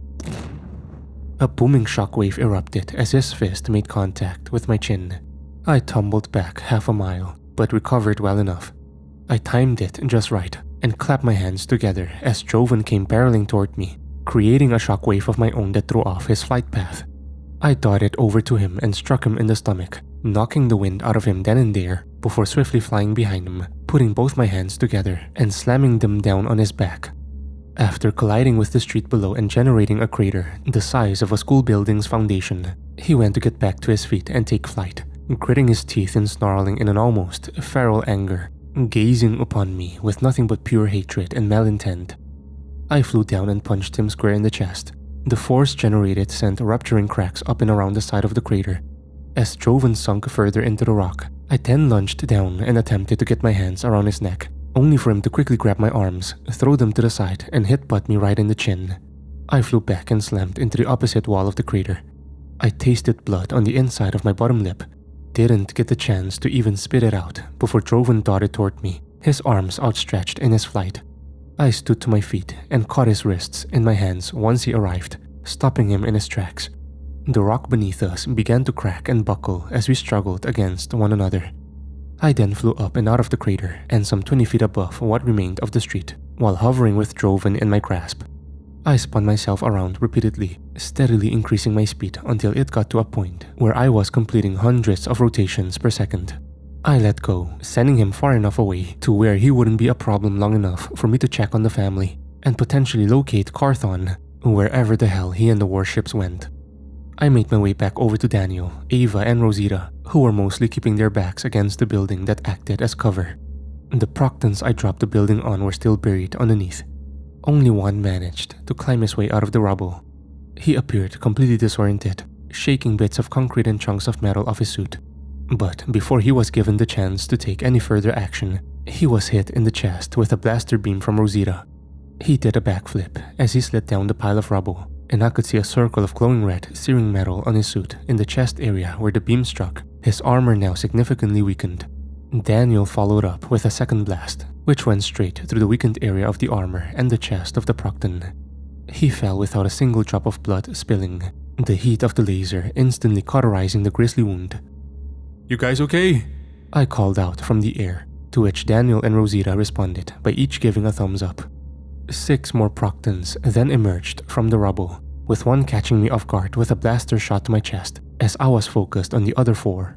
A booming shockwave erupted as his fist made contact with my chin. I tumbled back half a mile, but recovered well enough. I timed it just right and clapped my hands together as Jovan came barreling toward me, creating a shockwave of my own that threw off his flight path. I darted over to him and struck him in the stomach, knocking the wind out of him then and there before swiftly flying behind him, putting both my hands together and slamming them down on his back. After colliding with the street below and generating a crater the size of a school building's foundation, he went to get back to his feet and take flight, gritting his teeth and snarling in an almost feral anger, gazing upon me with nothing but pure hatred and malintent. I flew down and punched him square in the chest. The force generated sent rupturing cracks up and around the side of the crater. As Jovan sunk further into the rock, I then lunged down and attempted to get my hands around his neck, only for him to quickly grab my arms, throw them to the side, and hit-butt me right in the chin. I flew back and slammed into the opposite wall of the crater. I tasted blood on the inside of my bottom lip, didn't get the chance to even spit it out before Jovan darted toward me, his arms outstretched in his flight. I stood to my feet and caught his wrists in my hands once he arrived, stopping him in his tracks. The rock beneath us began to crack and buckle as we struggled against one another. I then flew up and out of the crater and some 20 feet above what remained of the street, while hovering with Jovan in my grasp. I spun myself around repeatedly, steadily increasing my speed until it got to a point where I was completing hundreds of rotations per second. I let go, sending him far enough away to where he wouldn't be a problem long enough for me to check on the family and potentially locate Carthon, wherever the hell he and the warships went. I made my way back over to Daniel, Ava, and Rosita, who were mostly keeping their backs against the building that acted as cover. The Proctans I dropped the building on were still buried underneath. Only one managed to climb his way out of the rubble. He appeared completely disoriented, shaking bits of concrete and chunks of metal off his suit. But before he was given the chance to take any further action, he was hit in the chest with a blaster beam from Rosita. He did a backflip as he slid down the pile of rubble, and I could see a circle of glowing red searing metal on his suit in the chest area where the beam struck, his armor now significantly weakened. Daniel followed up with a second blast, which went straight through the weakened area of the armor and the chest of the Proctan. He fell without a single drop of blood spilling, the heat of the laser instantly cauterizing the grisly wound. "You guys okay?" I called out from the air, to which Daniel and Rosita responded by each giving a thumbs up. 6 more Proctans then emerged from the rubble, with one catching me off guard with a blaster shot to my chest as I was focused on the other 4.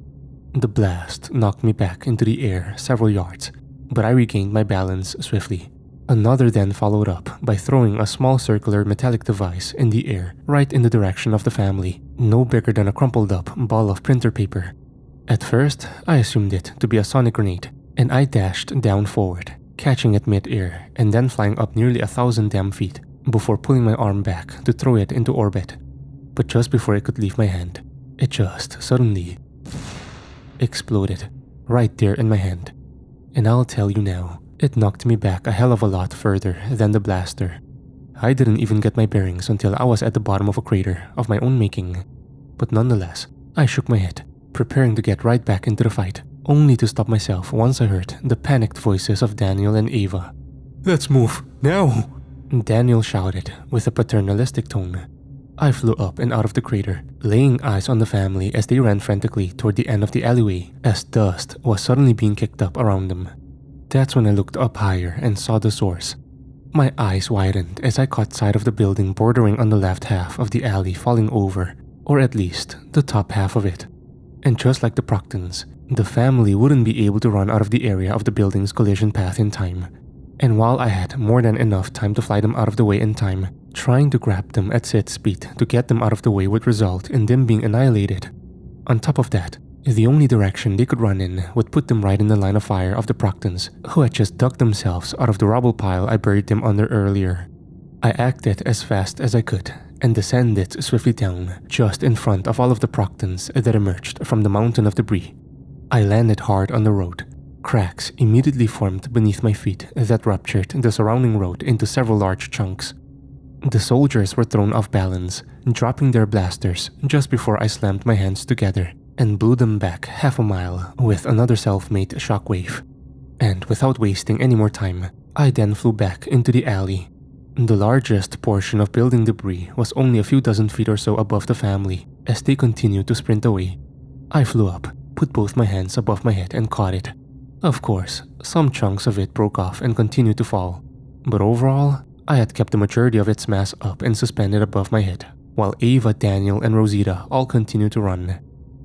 The blast knocked me back into the air several yards, but I regained my balance swiftly. Another then followed up by throwing a small circular metallic device in the air right in the direction of the family, no bigger than a crumpled up ball of printer paper. At first, I assumed it to be a sonic grenade, and I dashed down forward, catching it mid-air and then flying up nearly 1,000 damn feet before pulling my arm back to throw it into orbit. But just before it could leave my hand, it just suddenly exploded right there in my hand. And I'll tell you now, it knocked me back a hell of a lot further than the blaster. I didn't even get my bearings until I was at the bottom of a crater of my own making. But nonetheless, I shook my head, preparing to get right back into the fight, only to stop myself once I heard the panicked voices of Daniel and Ava. "Let's move, now!" Daniel shouted with a paternalistic tone. I flew up and out of the crater, laying eyes on the family as they ran frantically toward the end of the alleyway as dust was suddenly being kicked up around them. That's when I looked up higher and saw the source. My eyes widened as I caught sight of the building bordering on the left half of the alley falling over, or at least the top half of it. And just like the Proctans, the family wouldn't be able to run out of the area of the building's collision path in time. And while I had more than enough time to fly them out of the way in time, trying to grab them at set speed to get them out of the way would result in them being annihilated. On top of that, the only direction they could run in would put them right in the line of fire of the Proctans, who had just dug themselves out of the rubble pile I buried them under earlier. I acted as fast as I could and descended swiftly down, just in front of all of the Proctans that emerged from the mountain of debris. I landed hard on the road. Cracks immediately formed beneath my feet that ruptured the surrounding road into several large chunks. The soldiers were thrown off balance, dropping their blasters just before I slammed my hands together and blew them back half a mile with another self-made shockwave. And without wasting any more time, I then flew back into the alley. The largest portion of building debris was only a few dozen feet or so above the family as they continued to sprint away. I flew up, put both my hands above my head and caught it. Of course, some chunks of it broke off and continued to fall, but overall, I had kept the majority of its mass up and suspended above my head, while Ava, Daniel, and Rosita all continued to run.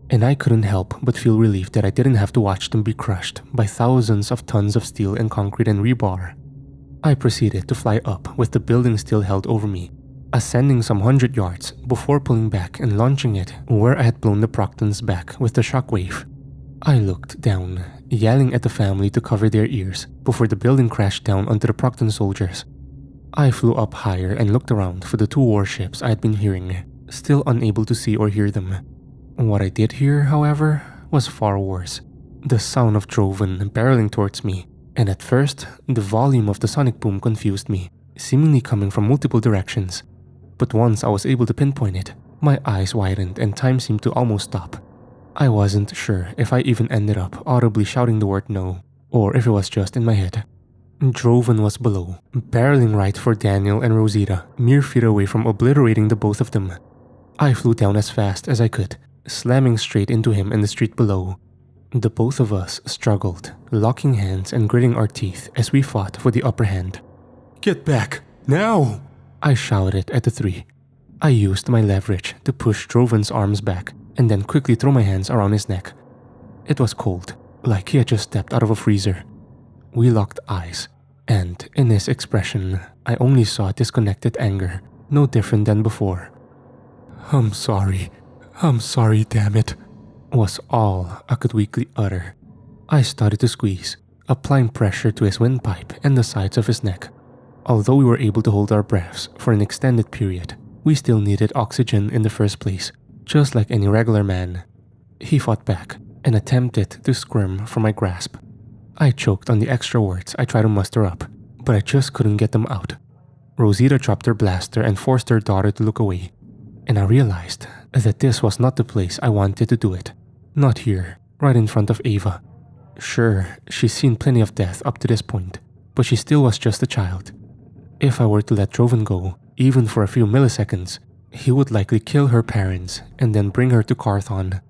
And I couldn't help but feel relieved that I didn't have to watch them be crushed by thousands of tons of steel and concrete and rebar. I proceeded to fly up with the building still held over me, ascending some 100 yards before pulling back and launching it where I had blown the Proctans back with the shockwave. I looked down, yelling at the family to cover their ears before the building crashed down onto the Proctan soldiers. I flew up higher and looked around for the two warships I had been hearing, still unable to see or hear them. What I did hear, however, was far worse. The sound of Droven barreling towards me, and at first, the volume of the sonic boom confused me, seemingly coming from multiple directions. But once I was able to pinpoint it, my eyes widened and time seemed to almost stop. I wasn't sure if I even ended up audibly shouting the word no, or if it was just in my head. Droven was below, barreling right for Daniel and Rosita, mere feet away from obliterating the both of them. I flew down as fast as I could, slamming straight into him in the street below. The both of us struggled, locking hands and gritting our teeth as we fought for the upper hand. Get back, now! I shouted at the three. I used my leverage to push Droven's arms back and then quickly throw my hands around his neck. It was cold, like he had just stepped out of a freezer. We locked eyes, and in his expression, I only saw disconnected anger, no different than before. I'm sorry, damn it, was all I could weakly utter. I started to squeeze, applying pressure to his windpipe and the sides of his neck. Although we were able to hold our breaths for an extended period, we still needed oxygen in the first place, just like any regular man. He fought back and attempted to squirm from my grasp. I choked on the extra words I tried to muster up, but I just couldn't get them out. Rosita dropped her blaster and forced her daughter to look away, and I realized that this was not the place I wanted to do it. Not here, right in front of Ava. Sure, she's seen plenty of death up to this point, but she still was just a child. If I were to let Droven go, even for a few milliseconds, he would likely kill her parents and then bring her to Carthon.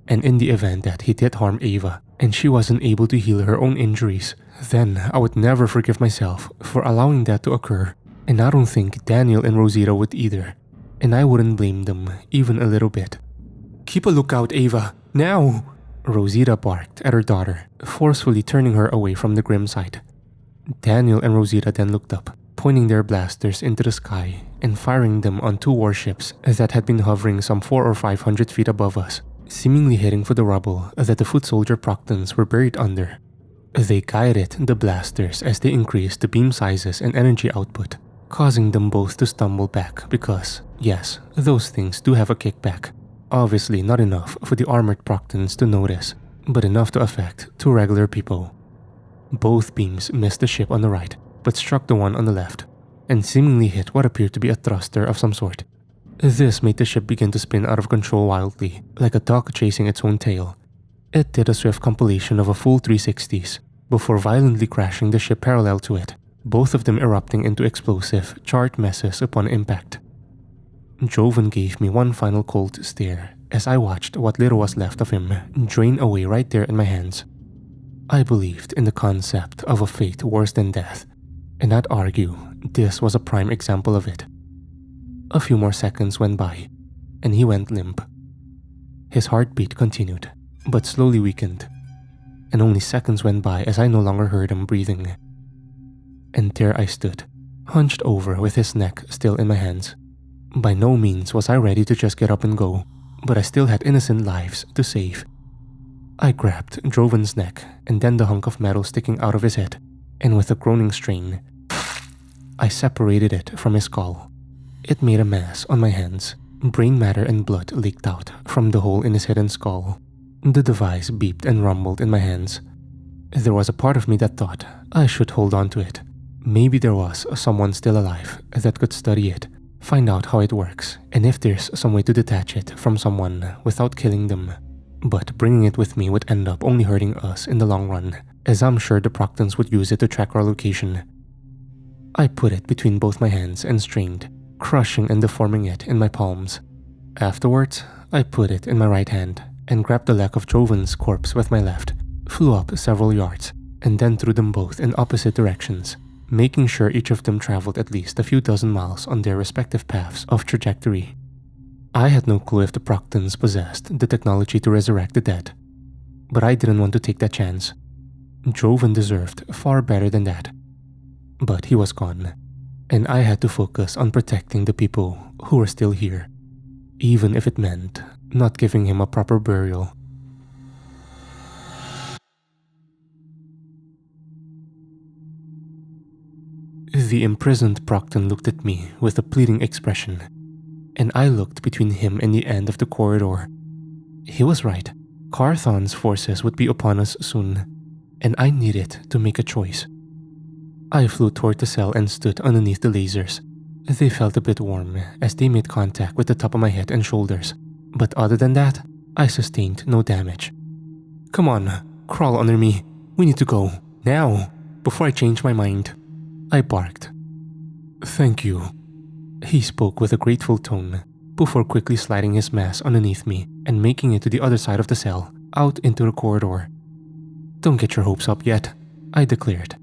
And in the event that he did harm Ava and she wasn't able to heal her own injuries, then I would never forgive myself for allowing that to occur. And I don't think Daniel and Rosita would either. And I wouldn't blame them even a little bit. Keep a lookout, Ava, now! Rosita barked at her daughter, forcefully turning her away from the grim sight. Daniel and Rosita then looked up, pointing their blasters into the sky and firing them on two warships that had been hovering some 400 or 500 feet above us, seemingly heading for the rubble that the foot soldier Proctans were buried under. They guided the blasters as they increased the beam sizes and energy output, causing them both to stumble back because, yes, those things do have a kickback. Obviously not enough for the armored Proctans to notice, but enough to affect two regular people. Both beams missed the ship on the right, but struck the one on the left, and seemingly hit what appeared to be a thruster of some sort. This made the ship begin to spin out of control wildly, like a duck chasing its own tail. It did a swift compilation of a full 360s, before violently crashing the ship parallel to it, both of them erupting into explosive, charred messes upon impact. Droven gave me one final cold stare as I watched what little was left of him drain away right there in my hands. I believed in the concept of a fate worse than death, and I'd argue this was a prime example of it. A few more seconds went by, and he went limp. His heartbeat continued, but slowly weakened, and only seconds went by as I no longer heard him breathing. And there I stood, hunched over with his neck still in my hands. By no means was I ready to just get up and go, but I still had innocent lives to save. I grabbed Droven's neck and then the hunk of metal sticking out of his head, and with a groaning strain, I separated it from his skull. It made a mess on my hands. Brain matter and blood leaked out from the hole in his hidden skull. The device beeped and rumbled in my hands. There was a part of me that thought I should hold on to it. Maybe there was someone still alive that could study it find out how it works and if there's some way to detach it from someone without killing them. But bringing it with me would end up only hurting us in the long run, as I'm sure the Proctans would use it to track our location. I put it between both my hands and strained, crushing and deforming it in my palms. Afterwards, I put it in my right hand and grabbed the leg of Joven's corpse with my left, flew up several yards, and then threw them both in opposite directions, making sure each of them traveled at least a few dozen miles on their respective paths of trajectory. I had no clue if the Proctans possessed the technology to resurrect the dead, but I didn't want to take that chance. Joven deserved far better than that. But he was gone, and I had to focus on protecting the people who were still here, even if it meant not giving him a proper burial. The imprisoned Proctan looked at me with a pleading expression, and I looked between him and the end of the corridor. He was right. Carthon's forces would be upon us soon, and I needed to make a choice. I flew toward the cell and stood underneath the lasers. They felt a bit warm as they made contact with the top of my head and shoulders, but other than that, I sustained no damage. "Come on, crawl under me. We need to go, now, before I change my mind," I barked. "Thank you," he spoke with a grateful tone, before quickly sliding his mass underneath me and making it to the other side of the cell, out into the corridor. "Don't get your hopes up yet," I declared,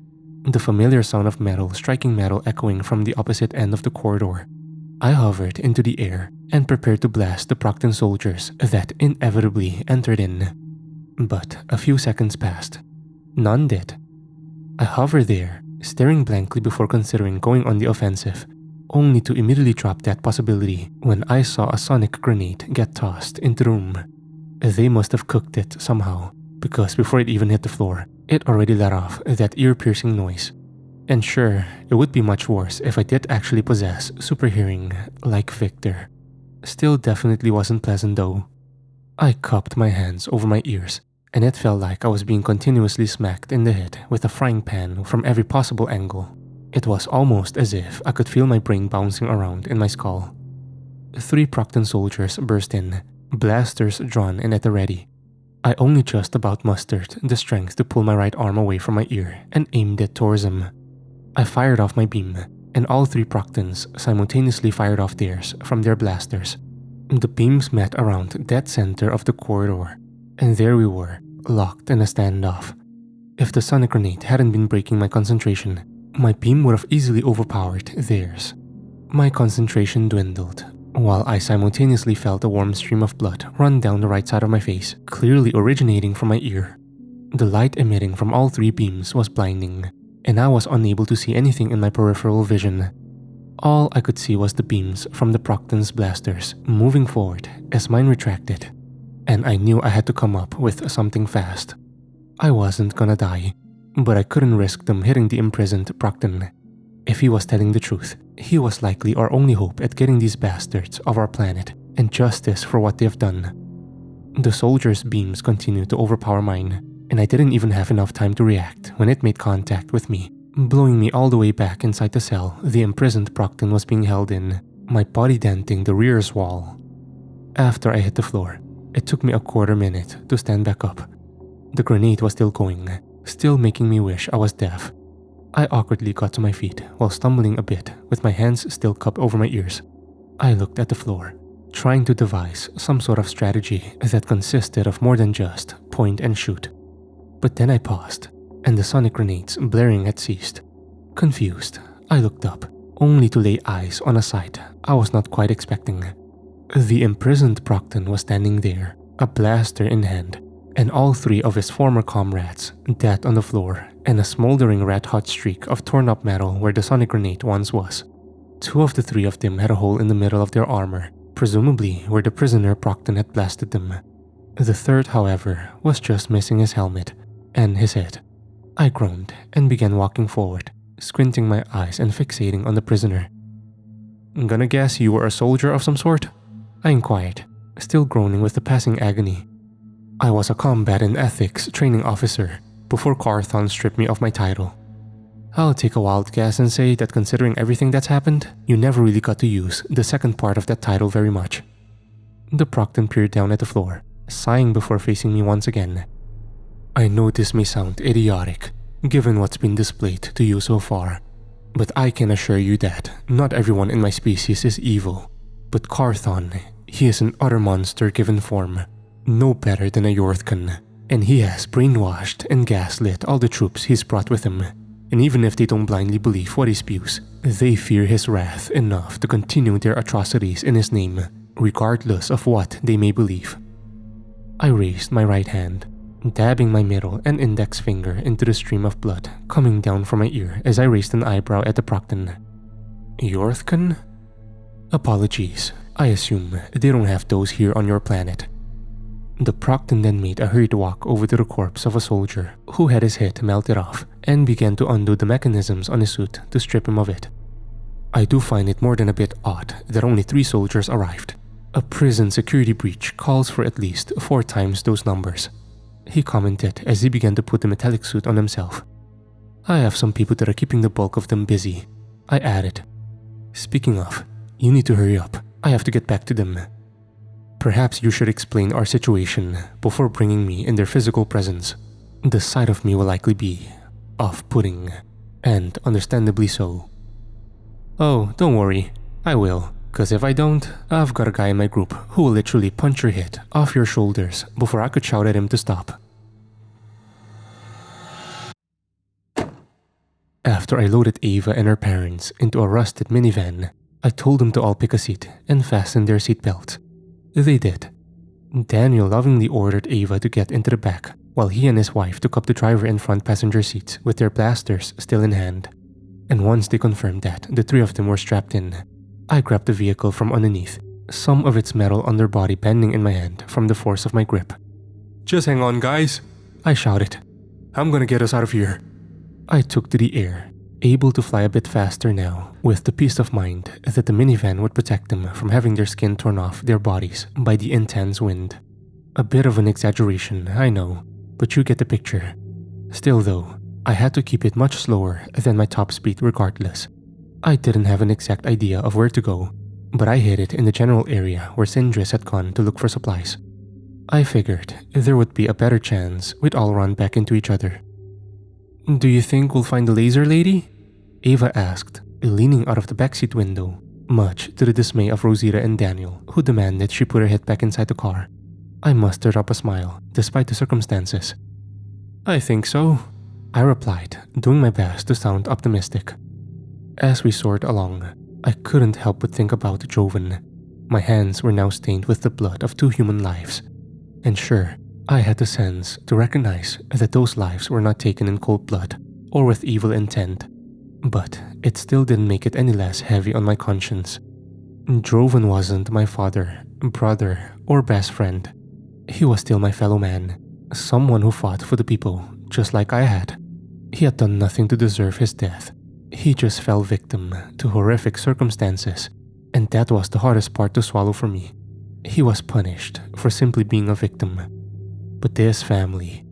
the familiar sound of metal striking metal echoing from the opposite end of the corridor. I hovered into the air and prepared to blast the Proctan soldiers that inevitably entered in. But a few seconds passed. None did. I hovered there, staring blankly before considering going on the offensive, only to immediately drop that possibility when I saw a sonic grenade get tossed into the room. They must have cooked it somehow, because before it even hit the floor, it already let off that ear-piercing noise. And sure, it would be much worse if I did actually possess super hearing like Victor. Still definitely wasn't pleasant though. I cupped my hands over my ears, and it felt like I was being continuously smacked in the head with a frying pan from every possible angle. It was almost as if I could feel my brain bouncing around in my skull. 3 Proctan soldiers burst in, blasters drawn and at the ready. I only just about mustered the strength to pull my right arm away from my ear and aimed it towards him. I fired off my beam, and all 3 Proctans simultaneously fired off theirs from their blasters. The beams met around dead center of the corridor, and there we were, locked in a standoff. If the sonic grenade hadn't been breaking my concentration, my beam would have easily overpowered theirs. My concentration dwindled, while I simultaneously felt a warm stream of blood run down the right side of my face, clearly originating from my ear. The light emitting from all 3 beams was blinding, and I was unable to see anything in my peripheral vision. All I could see was the beams from the Proctans' blasters moving forward as mine retracted, and I knew I had to come up with something fast. I wasn't gonna die, but I couldn't risk them hitting the imprisoned Proctan. If he was telling the truth, he was likely our only hope at getting these bastards off our planet and justice for what they've done. The soldiers' beams continued to overpower mine, and I didn't even have enough time to react when it made contact with me, blowing me all the way back inside the cell the imprisoned Proctan was being held in, my body denting the rear's wall. After I hit the floor, it took me a quarter minute to stand back up. The grenade was still going, still making me wish I was deaf. I awkwardly got to my feet while stumbling a bit with my hands still cupped over my ears. I looked at the floor, trying to devise some sort of strategy that consisted of more than just point and shoot. But then I paused, and the sonic grenades blaring had ceased. Confused, I looked up, only to lay eyes on a sight I was not quite expecting. The imprisoned Proctan was standing there, a blaster in hand, and all 3 of his former comrades dead on the floor, and a smoldering red-hot streak of torn-up metal where the sonic grenade once was. 2 of the 3 of them had a hole in the middle of their armor, presumably where the prisoner Proctan had blasted them. The 3rd, however, was just missing his helmet and his head. I groaned and began walking forward, squinting my eyes and fixating on the prisoner. "Gonna guess you were a soldier of some sort?" I inquired, still groaning with the passing agony. "I was a combat and ethics training officer before Carthon stripped me of my title." I'll take a wild guess and say that considering everything that's happened, you never really got to use the second part of that title very much. The Proctan peered down at the floor, sighing before facing me once again. I know this may sound idiotic, given what's been displayed to you so far, but I can assure you that not everyone in my species is evil. But Carthon, he is an utter monster given form, no better than a Yorthkan, and he has brainwashed and gaslit all the troops he's brought with him. And even if they don't blindly believe what he spews, they fear his wrath enough to continue their atrocities in his name, regardless of what they may believe. I raised my right hand, dabbing my middle and index finger into the stream of blood coming down from my ear as I raised an eyebrow at the Proctan. Yorthkan? Apologies, I assume they don't have those here on your planet. The Proctan then made a hurried walk over to the corpse of a soldier who had his head melted off and began to undo the mechanisms on his suit to strip him of it. I do find it more than a bit odd that only 3 soldiers arrived. A prison security breach calls for at least 4 times those numbers, he commented as he began to put the metallic suit on himself. I have some people that are keeping the bulk of them busy, I added. Speaking of, you need to hurry up. I have to get back to them. Perhaps you should explain our situation before bringing me in their physical presence. The sight of me will likely be off-putting, and understandably so. Oh, don't worry, I will, cause if I don't, I've got a guy in my group who will literally punch your head off your shoulders before I could shout at him to stop. After I loaded Ava and her parents into a rusted minivan, I told them to all pick a seat and fasten their seatbelts. They did. Daniel lovingly ordered Ava to get into the back, while he and his wife took up the driver and front passenger seats with their blasters still in hand. And once they confirmed that the 3 of them were strapped in, I grabbed the vehicle from underneath, some of its metal underbody bending in my hand from the force of my grip. Just hang on, guys, I shouted. I'm gonna get us out of here. I took to the air, able to fly a bit faster now, with the peace of mind that the minivan would protect them from having their skin torn off their bodies by the intense wind. A bit of an exaggeration, I know, but you get the picture. Still though, I had to keep it much slower than my top speed regardless. I didn't have an exact idea of where to go, but I hid it in the general area where Sindris had gone to look for supplies. I figured there would be a better chance we'd all run back into each other. Do you think we'll find the laser lady? Ava asked, leaning out of the backseat window, much to the dismay of Rosita and Daniel, who demanded she put her head back inside the car. I mustered up a smile, despite the circumstances. I think so, I replied, doing my best to sound optimistic. As we soared along, I couldn't help but think about Joven. My hands were now stained with the blood of 2 human lives. And sure, I had the sense to recognize that those lives were not taken in cold blood or with evil intent. But it still didn't make it any less heavy on my conscience. Joven wasn't my father, brother, or best friend. He was still my fellow man, someone who fought for the people just like I had. He had done nothing to deserve his death. He just fell victim to horrific circumstances, and that was the hardest part to swallow for me. He was punished for simply being a victim. But this family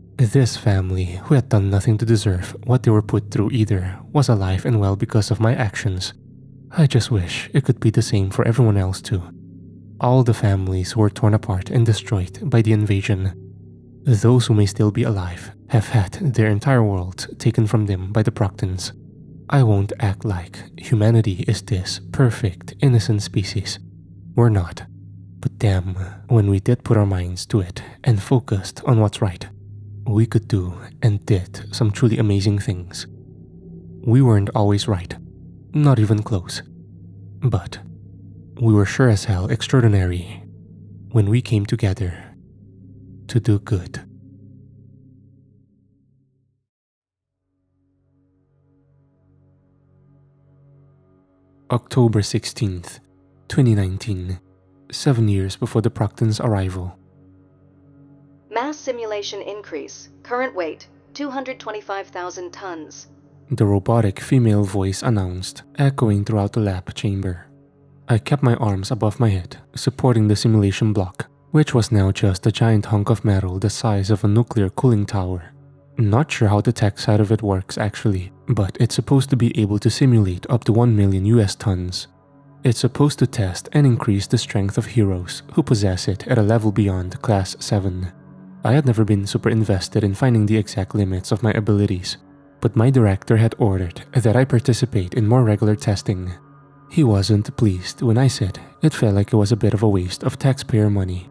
who had done nothing to deserve what they were put through either, was alive and well because of my actions. I just wish it could be the same for everyone else too. All the families who were torn apart and destroyed by the invasion. Those who may still be alive have had their entire world taken from them by the Proctans. I won't act like humanity is this perfect, innocent species. We're not. But damn, when we did put our minds to it and focused on what's right, we could do and did some truly amazing things. We weren't always right, not even close. But we were sure as hell extraordinary when we came together to do good. October 16th, 2019, 7 years before the Proctans' arrival. Mass simulation increase. Current weight, 225,000 tons. The robotic female voice announced, echoing throughout the lab chamber. I kept my arms above my head, supporting the simulation block, which was now just a giant hunk of metal the size of a nuclear cooling tower. Not sure how the tech side of it works actually, but it's supposed to be able to simulate up to 1 million US tons. It's supposed to test and increase the strength of heroes who possess it at a level beyond Class 7. I had never been super invested in finding the exact limits of my abilities, but my director had ordered that I participate in more regular testing. He wasn't pleased when I said it felt like it was a bit of a waste of taxpayer money.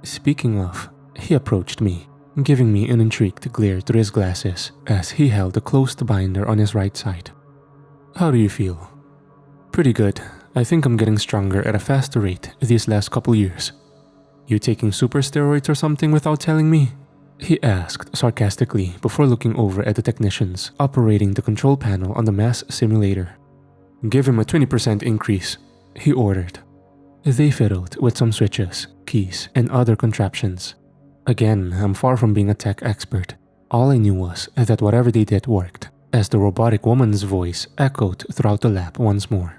Speaking of, he approached me, giving me an intrigued glare through his glasses as he held a closed binder on his right side. "How do you feel?" "Pretty good. I think I'm getting stronger at a faster rate these last couple years." "You taking super steroids or something without telling me?" he asked sarcastically before looking over at the technicians operating the control panel on the mass simulator. "Give him a 20% increase," he ordered. They fiddled with some switches, keys, and other contraptions. Again, I'm far from being a tech expert. All I knew was that whatever they did worked, as the robotic woman's voice echoed throughout the lab once more.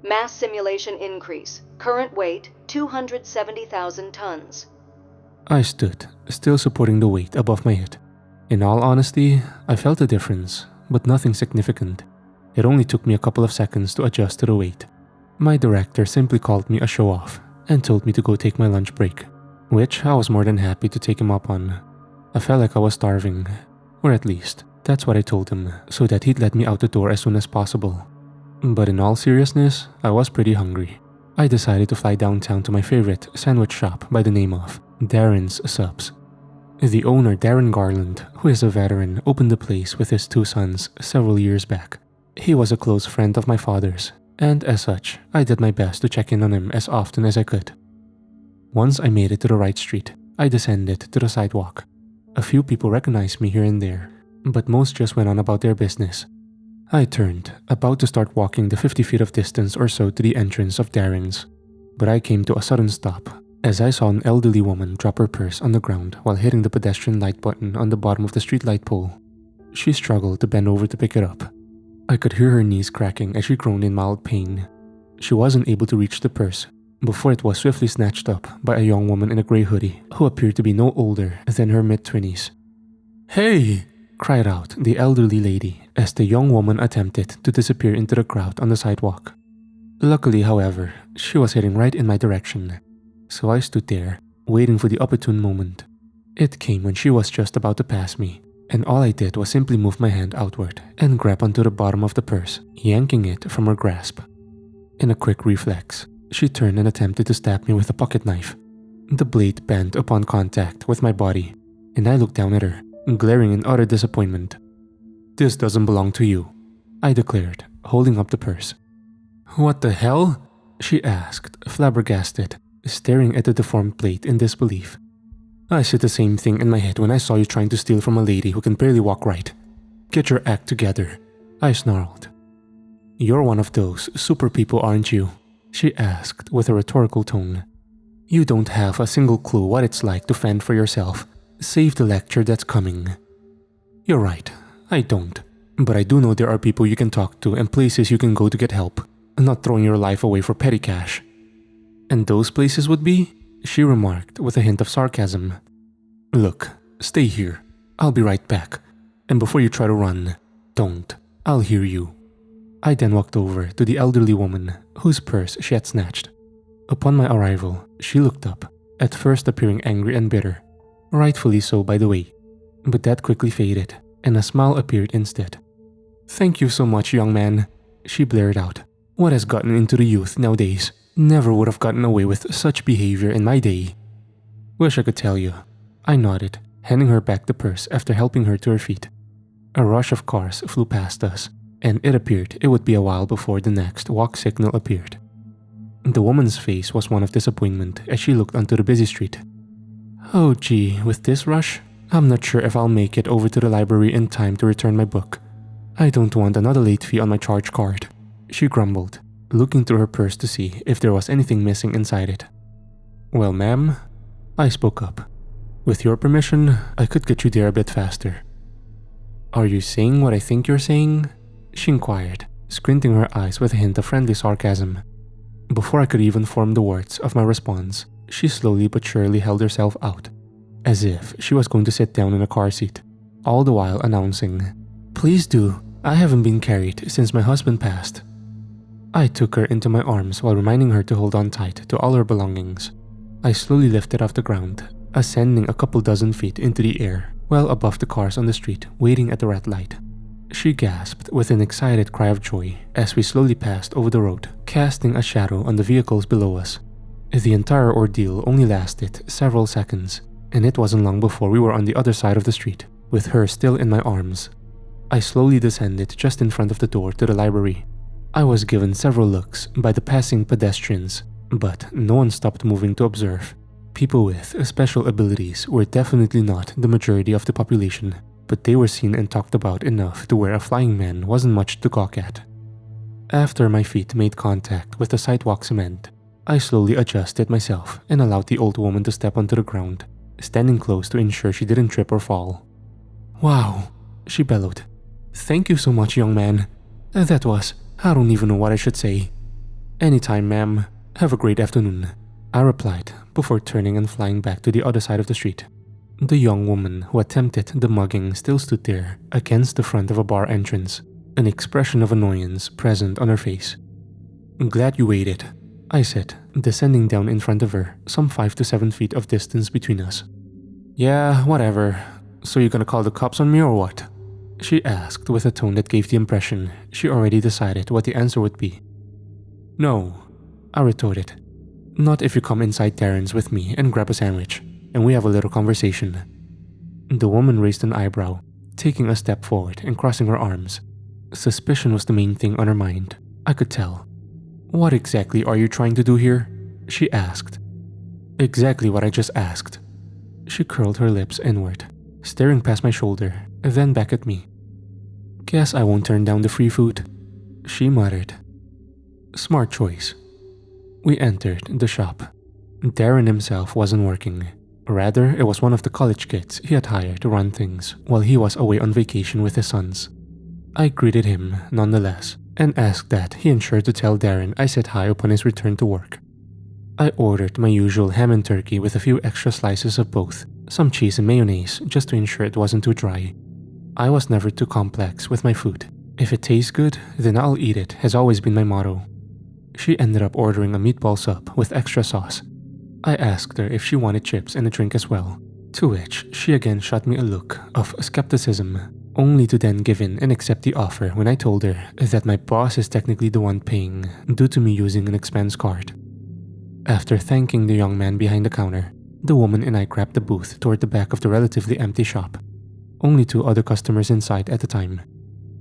Mass simulation increase. Current weight, 270,000 tons. I stood, still supporting the weight above my head. In all honesty, I felt a difference, but nothing significant. It only took me a couple of seconds to adjust to the weight. My director simply called me a show-off and told me to go take my lunch break, which I was more than happy to take him up on. I felt like I was starving, or at least, that's what I told him, so that he'd let me out the door as soon as possible. But in all seriousness, I was pretty hungry. I decided to fly downtown to my favorite sandwich shop by the name of Darren's Subs. The owner, Darren Garland, who is a veteran, opened the place with his 2 sons several years back. He was a close friend of my father's, and as such, I did my best to check in on him as often as I could. Once I made it to the right street, I descended to the sidewalk. A few people recognized me here and there, but most just went on about their business. I turned, about to start walking the 50 feet of distance or so to the entrance of Darren's, but I came to a sudden stop as I saw an elderly woman drop her purse on the ground while hitting the pedestrian light button on the bottom of the streetlight pole. She struggled to bend over to pick it up. I could hear her knees cracking as she groaned in mild pain. She wasn't able to reach the purse before it was swiftly snatched up by a young woman in a gray hoodie who appeared to be no older than her mid-20s. "Hey!" cried out the elderly lady as the young woman attempted to disappear into the crowd on the sidewalk. Luckily, however, she was heading right in my direction, so I stood there, waiting for the opportune moment. It came when she was just about to pass me, and all I did was simply move my hand outward and grab onto the bottom of the purse, yanking it from her grasp. In a quick reflex, she turned and attempted to stab me with a pocket knife. The blade bent upon contact with my body, and I looked down at her, glaring in utter disappointment. "This doesn't belong to you," I declared, holding up the purse. "What the hell?" she asked, flabbergasted, staring at the deformed plate in disbelief. "I said the same thing in my head when I saw you trying to steal from a lady who can barely walk right. Get your act together," I snarled. "You're one of those super people, aren't you?" she asked with a rhetorical tone. "You don't have a single clue what it's like to fend for yourself. Save the lecture that's coming." "You're right, I don't. But I do know there are people you can talk to and places you can go to get help, not throwing your life away for petty cash." "And those places would be?" she remarked with a hint of sarcasm. "Look, stay here. I'll be right back. And before you try to run, don't. I'll hear you." I then walked over to the elderly woman whose purse she had snatched. Upon my arrival, she looked up, at first appearing angry and bitter. Rightfully so, by the way. But that quickly faded, and a smile appeared instead. "Thank you so much, young man," she blared out. "What has gotten into the youth nowadays? Never would have gotten away with such behavior in my day." "Wish I could tell you." I nodded, handing her back the purse after helping her to her feet. A rush of cars flew past us, and it appeared it would be a while before the next walk signal appeared. The woman's face was one of disappointment as she looked onto the busy street. "Oh gee, with this rush, I'm not sure if I'll make it over to the library in time to return my book. I don't want another late fee on my charge card," she grumbled, looking through her purse to see if there was anything missing inside it. "Well, ma'am," I spoke up. "With your permission, I could get you there a bit faster." "Are you saying what I think you're saying?" she inquired, squinting her eyes with a hint of friendly sarcasm. Before I could even form the words of my response, she slowly but surely held herself out, as if she was going to sit down in a car seat. all the while announcing, "Please do, I haven't been carried since my husband passed." I took her into my arms while reminding her to hold on tight to all her belongings. I slowly lifted off the ground, ascending a couple dozen feet into the air, well above the cars on the street waiting at the red light. She gasped with an excited cry of joy as we slowly passed over the road, casting a shadow on the vehicles below us. The entire ordeal only lasted several seconds, and it wasn't long before we were on the other side of the street, with her still in my arms. I slowly descended just in front of the door to the library. I was given several looks by the passing pedestrians, but no one stopped moving to observe. People with special abilities were definitely not the majority of the population, but they were seen and talked about enough to where a flying man wasn't much to gawk at. After my feet made contact with the sidewalk cement, I slowly adjusted myself and allowed the old woman to step onto the ground, standing close to ensure she didn't trip or fall. "Wow," she bellowed. "Thank you so much, young man. That was, I don't even know what I should say." "Anytime, ma'am. Have a great afternoon," I replied before turning and flying back to the other side of the street. The young woman who attempted the mugging still stood there against the front of a bar entrance, an expression of annoyance present on her face. "Glad you waited," I said, descending down in front of her, some 5 to 7 feet of distance between us. "Yeah, whatever. So you're gonna call the cops on me or what?" she asked with a tone that gave the impression she already decided what the answer would be. "No," I retorted. "Not if you come inside Darren's with me and grab a sandwich, and we have a little conversation." The woman raised an eyebrow, taking a step forward and crossing her arms. Suspicion was the main thing on her mind, I could tell. "What exactly are you trying to do here?" she asked. "Exactly what I just asked." She curled her lips inward, staring past my shoulder, then back at me. "Guess I won't turn down the free food," she muttered. Smart choice. We entered the shop. Darren himself wasn't working. Rather, it was one of the college kids he had hired to run things while he was away on vacation with his sons. I greeted him nonetheless and asked that he ensure to tell Darren I said hi upon his return to work. I ordered my usual ham and turkey with a few extra slices of both, some cheese and mayonnaise just to ensure it wasn't too dry. I was never too complex with my food. If it tastes good, then I'll eat it has always been my motto. She ended up ordering a meatball sub with extra sauce. I asked her if she wanted chips and a drink as well, to which she again shot me a look of skepticism, only to then give in and accept the offer when I told her that my boss is technically the one paying due to me using an expense card. After thanking the young man behind the counter, the woman and I grabbed the booth toward the back of the relatively empty shop. Only 2 other customers inside at the time.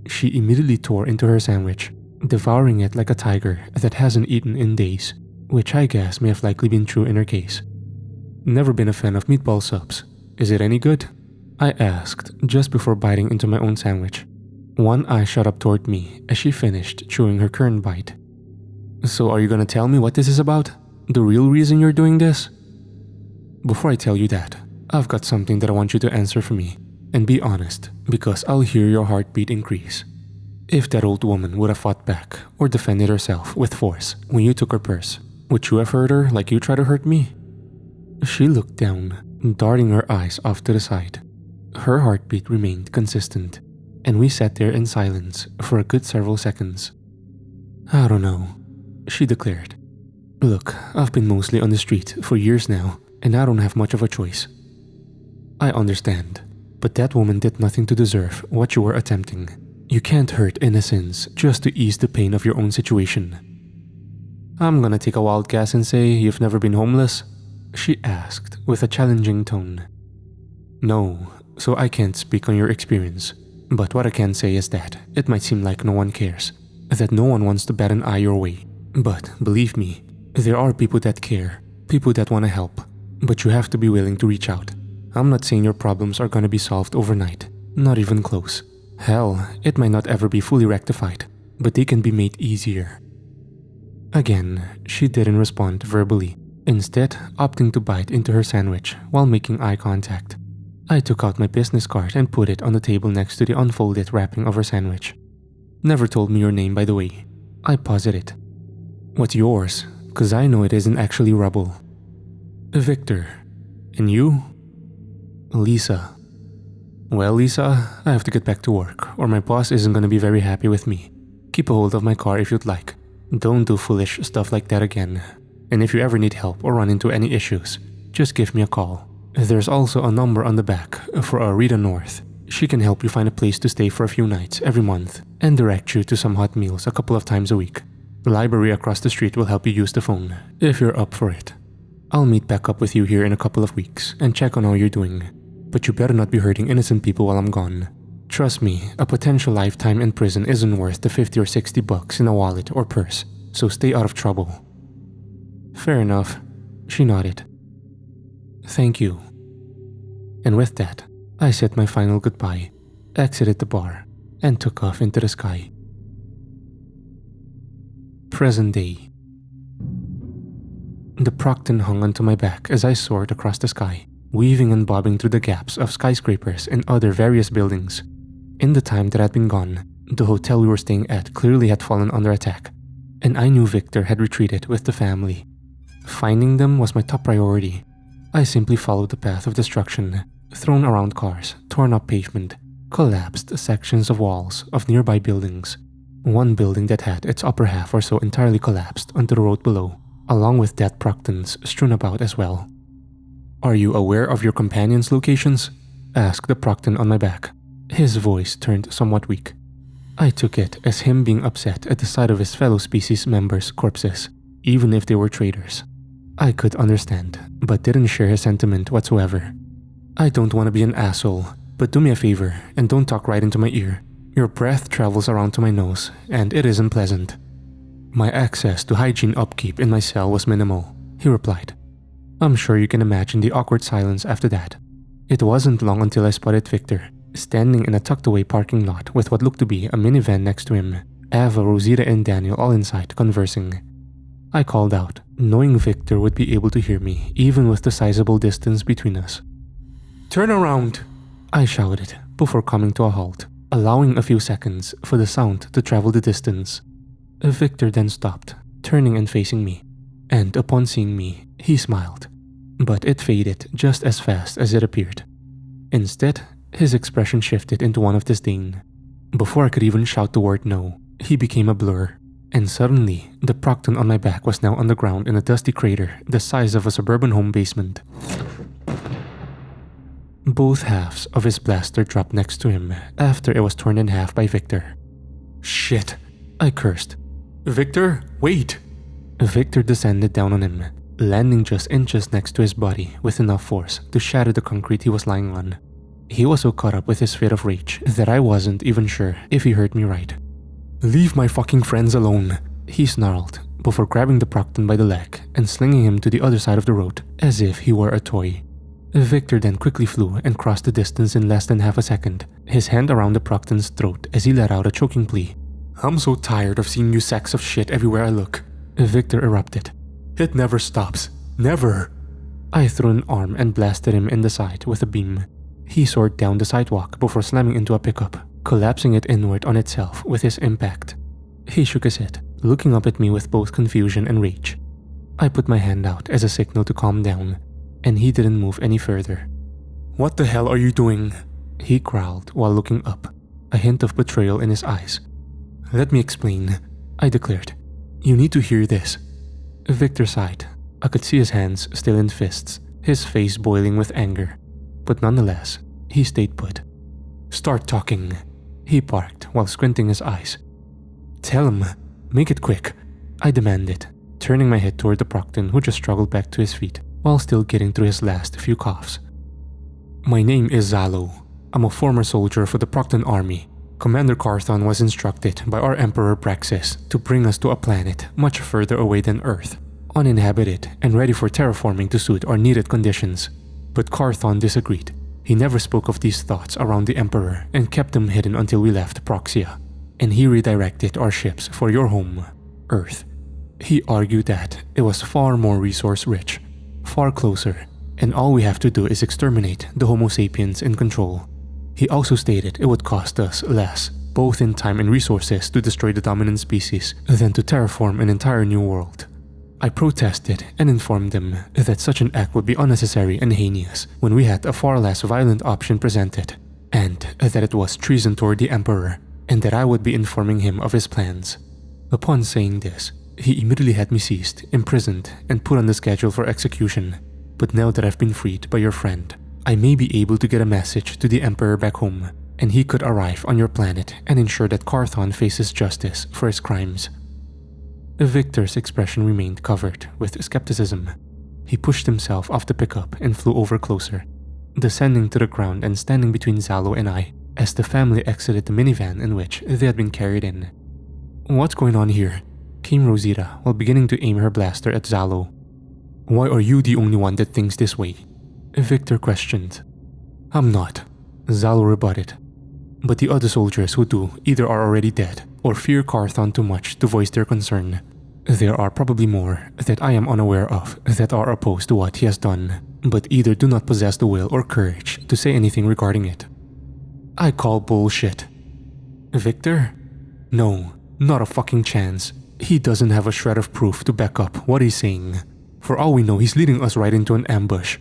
She immediately tore into her sandwich, devouring it like a tiger that hasn't eaten in days, which I guess may have likely been true in her case. "Never been a fan of meatball subs. Is it any good?" I asked just before biting into my own sandwich. One eye shot up toward me as she finished chewing her current bite. "So are you gonna tell me what this is about? The real reason you're doing this?" "Before I tell you that, I've got something that I want you to answer for me, and be honest, because I'll hear your heartbeat increase. If that old woman would have fought back or defended herself with force when you took her purse, would you have hurt her like you tried to hurt me?" She looked down, darting her eyes off to the side. Her heartbeat remained consistent, and we sat there in silence for a good several seconds. "I don't know," she declared. "Look, I've been mostly on the street for years now, and I don't have much of a choice." "I understand, but that woman did nothing to deserve what you were attempting. You can't hurt innocents just to ease the pain of your own situation." "I'm gonna take a wild guess and say you've never been homeless?" she asked with a challenging tone. "No, so I can't speak on your experience, but what I can say is that it might seem like no one cares, that no one wants to bat an eye your way. But believe me, there are people that care, people that want to help, but you have to be willing to reach out. I'm not saying your problems are gonna be solved overnight, not even close. Hell, it might not ever be fully rectified, but they can be made easier." Again, she didn't respond verbally, instead opting to bite into her sandwich while making eye contact. I took out my business card and put it on the table next to the unfolded wrapping of her sandwich. "Never told me your name, by the way." I posited. "What's yours? 'Cause I know it isn't actually Rubble." "Victor. And you?" "Lisa." Well, Lisa, I have to get back to work, or my boss isn't gonna be very happy with me. Keep a hold of my car if you'd like. Don't do foolish stuff like that again. And if you ever need help or run into any issues, just give me a call. There's also a number on the back for Rita North. She can help you find a place to stay for a few nights every month and direct you to some hot meals a couple of times a week. The library across the street will help you use the phone, if you're up for it. I'll meet back up with you here in a couple of weeks and check on how you're doing. But you better not be hurting innocent people while I'm gone. Trust me, a potential lifetime in prison isn't worth the $50 or $60 in a wallet or purse, so stay out of trouble. Fair enough. She nodded. Thank you. And with that, I said my final goodbye, exited the bar, and took off into the sky. Present day. The Proctan hung onto my back as I soared across the sky, weaving and bobbing through the gaps of skyscrapers and other various buildings. In the time that I'd been gone, the hotel we were staying at clearly had fallen under attack, and I knew Victor had retreated with the family. Finding them was my top priority. I simply followed the path of destruction, thrown around cars, torn up pavement, collapsed sections of walls of nearby buildings. One building that had its upper half or so entirely collapsed onto the road below, along with dead Proctans strewn about as well. Are you aware of your companion's locations? Asked the Proctan on my back. His voice turned somewhat weak. I took it as him being upset at the sight of his fellow species members' corpses, even if they were traitors. I could understand, but didn't share his sentiment whatsoever. I don't want to be an asshole, but do me a favor and don't talk right into my ear. Your breath travels around to my nose, and it isn't pleasant. My access to hygiene upkeep in my cell was minimal, he replied. I'm sure you can imagine the awkward silence after that. It wasn't long until I spotted Victor, standing in a tucked-away parking lot with what looked to be a minivan next to him, Ava, Rosita, and Daniel all inside conversing. I called out, knowing Victor would be able to hear me, even with the sizable distance between us. Turn around, I shouted, before coming to a halt, allowing a few seconds for the sound to travel the distance. Victor then stopped, turning and facing me, and upon seeing me, he smiled, but it faded just as fast as it appeared. Instead, his expression shifted into one of disdain. Before I could even shout the word no, he became a blur, and suddenly, the Proctan on my back was now on the ground in a dusty crater the size of a suburban home basement. Both halves of his blaster dropped next to him after it was torn in half by Victor. Shit, I cursed. Victor, wait! Victor descended down on him, landing just inches next to his body with enough force to shatter the concrete he was lying on. He was so caught up with his fit of rage that I wasn't even sure if he heard me right. Leave my fucking friends alone, he snarled, before grabbing the Proctan by the leg and slinging him to the other side of the road as if he were a toy. Victor then quickly flew and crossed the distance in less than half a second, his hand around the Proctan's throat as he let out a choking plea. I'm so tired of seeing you sacks of shit everywhere I look, Victor erupted. It never stops. Never. I threw an arm and blasted him in the side with a beam. He soared down the sidewalk before slamming into a pickup, collapsing it inward on itself with his impact. He shook his head, looking up at me with both confusion and rage. I put my hand out as a signal to calm down, and he didn't move any further. What the hell are you doing? He growled while looking up, a hint of betrayal in his eyes. Let me explain, I declared. You need to hear this. Victor sighed. I could see his hands still in fists, his face boiling with anger. But nonetheless, he stayed put. Start talking, he barked while squinting his eyes. Tell him. Make it quick, I demanded, turning my head toward the Proctan who just struggled back to his feet while still getting through his last few coughs. My name is Zalo. I'm a former soldier for the Proctan army. Commander Carthon was instructed by our Emperor Praxis to bring us to a planet much further away than Earth, uninhabited and ready for terraforming to suit our needed conditions. But Carthon disagreed. He never spoke of these thoughts around the Emperor and kept them hidden until we left Proxia, and he redirected our ships for your home, Earth. He argued that it was far more resource-rich, far closer, and all we have to do is exterminate the Homo sapiens in control. He also stated it would cost us less, both in time and resources, to destroy the dominant species than to terraform an entire new world. I protested and informed them that such an act would be unnecessary and heinous when we had a far less violent option presented. and that it was treason toward the Emperor, and that I would be informing him of his plans. Upon saying this, he immediately had me seized, imprisoned, and put on the schedule for execution. But now that I've been freed by your friend, I may be able to get a message to the Emperor back home, and he could arrive on your planet and ensure that Carthon faces justice for his crimes. Victor's expression remained covered with skepticism. He pushed himself off the pickup and flew over closer, descending to the ground and standing between Zalo and I as the family exited the minivan in which they had been carried in. "What's going on here?" came Rosita while beginning to aim her blaster at Zalo. "Why are you the only one that thinks this way?" Victor questioned. "I'm not," Zalo rebutted. "But the other soldiers who do either are already dead or fear Carthon too much to voice their concern. There are probably more that I am unaware of that are opposed to what he has done, but either do not possess the will or courage to say anything regarding it." "I call bullshit." "Victor? No, not a fucking chance. He doesn't have a shred of proof to back up what he's saying. For all we know, he's leading us right into an ambush.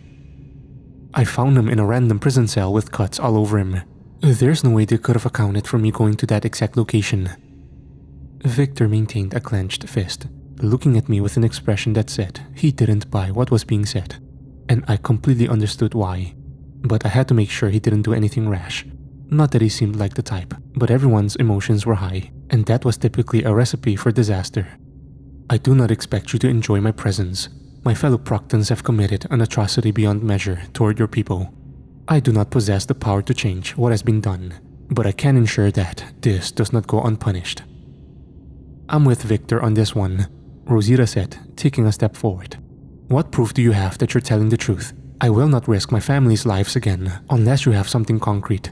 I found him in a random prison cell with cuts all over him. There's no way they could have accounted for me going to that exact location." Victor maintained a clenched fist, looking at me with an expression that said he didn't buy what was being said, and I completely understood why. But I had to make sure he didn't do anything rash. Not that he seemed like the type, but everyone's emotions were high, and that was typically a recipe for disaster. "I do not expect you to enjoy my presence. My fellow Proctans have committed an atrocity beyond measure toward your people. I do not possess the power to change what has been done, but I can ensure that this does not go unpunished." "I'm with Victor on this one," Rosita said, taking a step forward. "What proof do you have that you're telling the truth? I will not risk my family's lives again unless you have something concrete."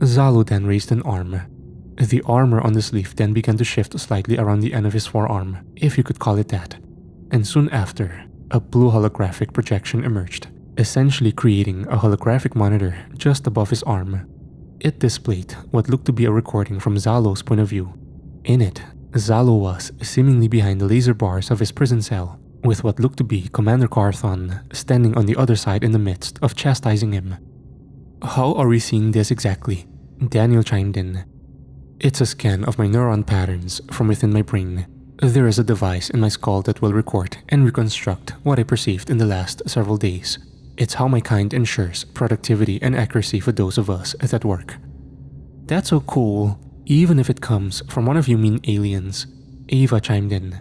Zalo then raised an arm. The armor on the sleeve then began to shift slightly around the end of his forearm, if you could call it that. And soon after, a blue holographic projection emerged, essentially creating a holographic monitor just above his arm. It displayed what looked to be a recording from Zalo's point of view. In it, Zalo was seemingly behind the laser bars of his prison cell, with what looked to be Commander Carthon standing on the other side in the midst of chastising him. "How are we seeing this exactly?" Daniel chimed in. "It's a scan of my neuron patterns from within my brain. There is a device in my skull that will record and reconstruct what I perceived in the last several days. It's how my kind ensures productivity and accuracy for those of us that work." "That's so cool, even if it comes from one of you mean aliens," Ava chimed in.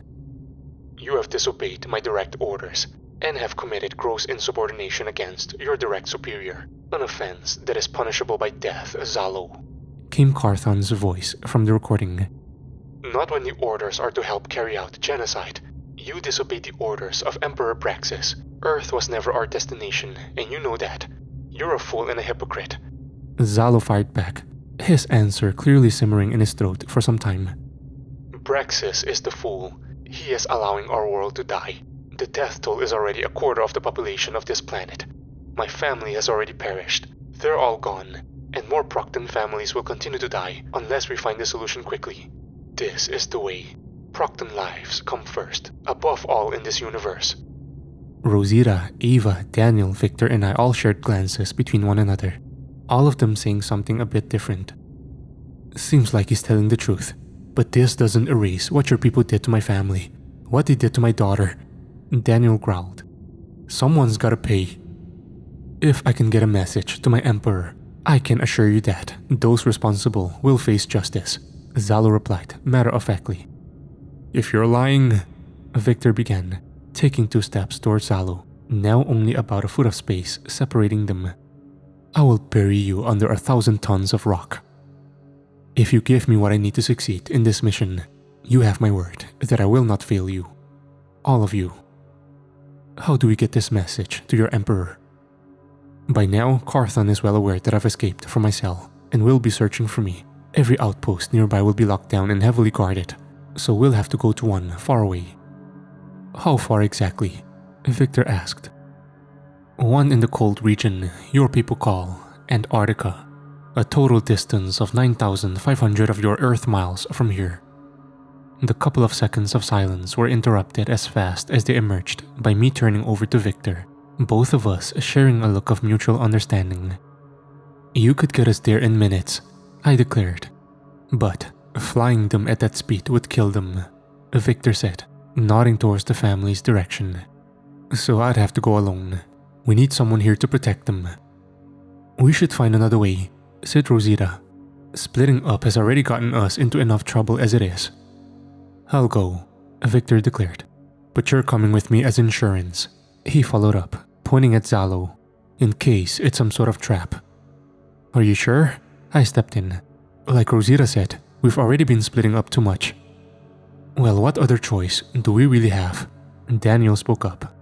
"You have disobeyed my direct orders and have committed gross insubordination against your direct superior, an offense that is punishable by death, Zalo," came Carthon's voice from the recording. "Not when the orders are to help carry out genocide. You disobeyed the orders of Emperor Praxis. Earth was never our destination, and you know that. You're a fool and a hypocrite." Zalo fired back, his answer clearly simmering in his throat for some time. "Praxis is the fool. He is allowing our world to die. The death toll is already a quarter of the population of this planet. My family has already perished. They're all gone, and more Proctan families will continue to die unless we find a solution quickly. This is the way. Proctan lives come first, above all in this universe." Rosita, Ava, Daniel, Victor, and I all shared glances between one another, all of them saying something a bit different. "Seems like he's telling the truth, but this doesn't erase what your people did to my family, what they did to my daughter," Daniel growled. "Someone's gotta pay. If I can get a message to my Emperor, I can assure you that those responsible will face justice," Zalo replied matter-of-factly. "If you're lying," Victor began, taking 2 steps towards Zalo, now only about a foot of space separating them. "I will bury you under 1,000 tons of rock. If you give me what I need to succeed in this mission, you have my word that I will not fail you. All of you. How do we get this message to your Emperor?" By now, Carthon is well aware that I've escaped from my cell and will be searching for me. Every outpost nearby will be locked down and heavily guarded, so we'll have to go to one far away. "How far exactly?" Victor asked. "One in the cold region your people call Antarctica, a total distance of 9,500 of your Earth miles from here." The couple of seconds of silence were interrupted as fast as they emerged by me turning over to Victor, both of us sharing a look of mutual understanding. You could get us there in minutes, I declared. But flying them at that speed would kill them, Victor said, nodding towards the family's direction. So I'd have to go alone. We need someone here to protect them. We should find another way, said Rosita. Splitting up has already gotten us into enough trouble as it is. I'll go, Victor declared. But you're coming with me as insurance, he followed up, pointing at Zalo, in case it's some sort of trap. Are you sure? I stepped in. Like Rosita said, we've already been splitting up too much. Well, what other choice do we really have? Daniel spoke up.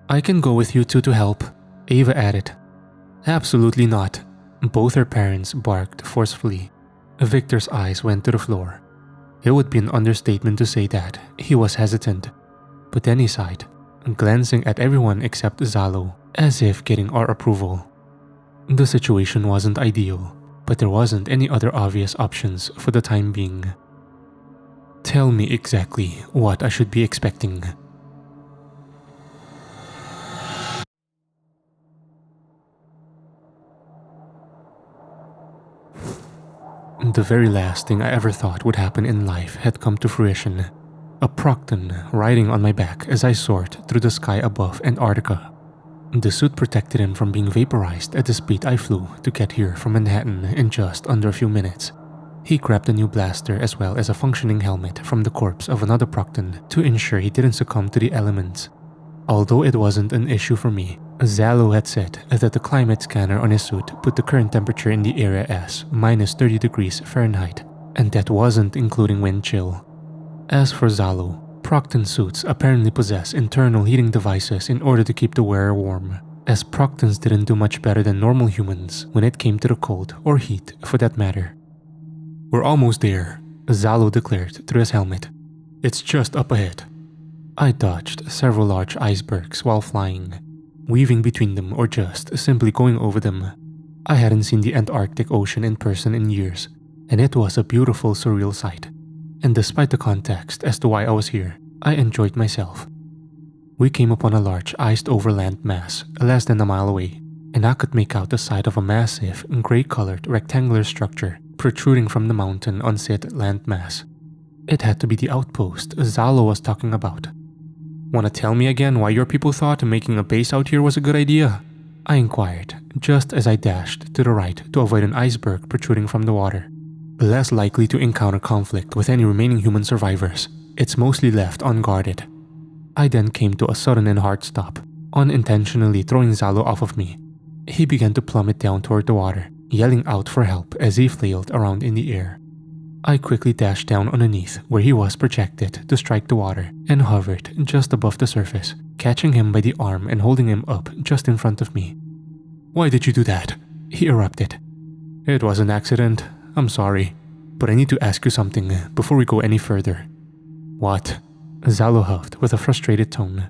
I can go with you two to help, Ava added. Absolutely not. Both her parents barked forcefully. Victor's eyes went to the floor. It would be an understatement to say that he was hesitant. But then he sighed, glancing at everyone except Zalo, as if getting our approval. The situation wasn't ideal, but there wasn't any other obvious options for the time being. Tell me exactly what I should be expecting. The very last thing I ever thought would happen in life had come to fruition. A Proctan riding on my back as I soared through the sky above Antarctica. The suit protected him from being vaporized at the speed I flew to get here from Manhattan in just under a few minutes. He grabbed a new blaster as well as a functioning helmet from the corpse of another Proctan to ensure he didn't succumb to the elements. Although it wasn't an issue for me, Zalo had said that the climate scanner on his suit put the current temperature in the area as minus 30 degrees Fahrenheit, and that wasn't including wind chill. As for Zalo, Proctan suits apparently possess internal heating devices in order to keep the wearer warm, as Proctans didn't do much better than normal humans when it came to the cold or heat for that matter. We're almost there, Zalo declared through his helmet. It's just up ahead. I dodged several large icebergs while flying, weaving between them or just simply going over them. I hadn't seen the Antarctic Ocean in person in years, and it was a beautiful, surreal sight. And despite the context as to why I was here, I enjoyed myself. We came upon a large iced-over land mass less than a mile away, and I could make out the side of a massive, gray-colored rectangular structure protruding from the mountain on said landmass. It had to be the outpost Zalo was talking about. Wanna tell me again why your people thought making a base out here was a good idea? I inquired, just as I dashed to the right to avoid an iceberg protruding from the water. Less likely to encounter conflict with any remaining human survivors, it's mostly left unguarded. I then came to a sudden and hard stop, unintentionally throwing Zalo off of me. He began to plummet down toward the water, yelling out for help as he flailed around in the air. I quickly dashed down underneath where he was projected to strike the water and hovered just above the surface, catching him by the arm and holding him up just in front of me. Why did you do that? He erupted. It was an accident. I'm sorry, but I need to ask you something before we go any further. What? Zalo huffed with a frustrated tone.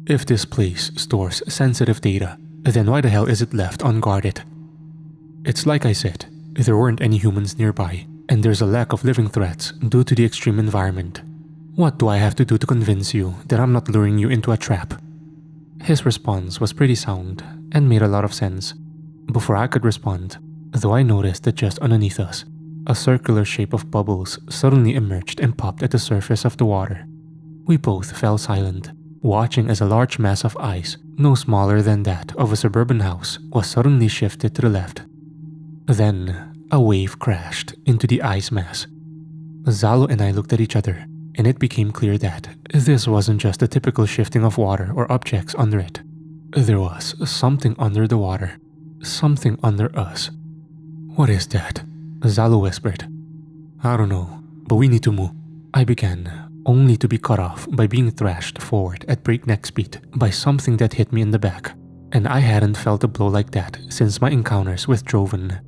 If this place stores sensitive data, then why the hell is it left unguarded? It's like I said, there weren't any humans nearby, and there's a lack of living threats due to the extreme environment. What do I have to do to convince you that I'm not luring you into a trap? His response was pretty sound and made a lot of sense. Before I could respond, though, I noticed that just underneath us, a circular shape of bubbles suddenly emerged and popped at the surface of the water. We both fell silent, watching as a large mass of ice, no smaller than that of a suburban house, was suddenly shifted to the left. Then, a wave crashed into the ice mass. Zalo and I looked at each other, and it became clear that this wasn't just a typical shifting of water or objects under it. There was something under the water, something under us. What is that? Zalo whispered. I don't know, but we need to move. I began, only to be cut off by being thrashed forward at breakneck speed by something that hit me in the back, and I hadn't felt a blow like that since my encounters with Droven.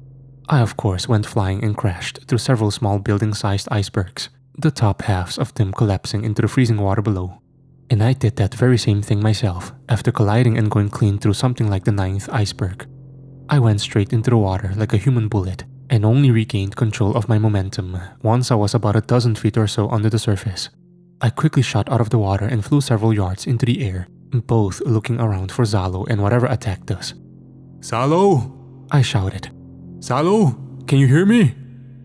I of course went flying and crashed through several small building-sized icebergs, the top halves of them collapsing into the freezing water below. And I did that very same thing myself after colliding and going clean through something like the 9th iceberg. I went straight into the water like a human bullet and only regained control of my momentum once I was about a dozen feet or so under the surface. I quickly shot out of the water and flew several yards into the air, both looking around for Zalo and whatever attacked us. Zalo! I shouted. "Salo, can you hear me?"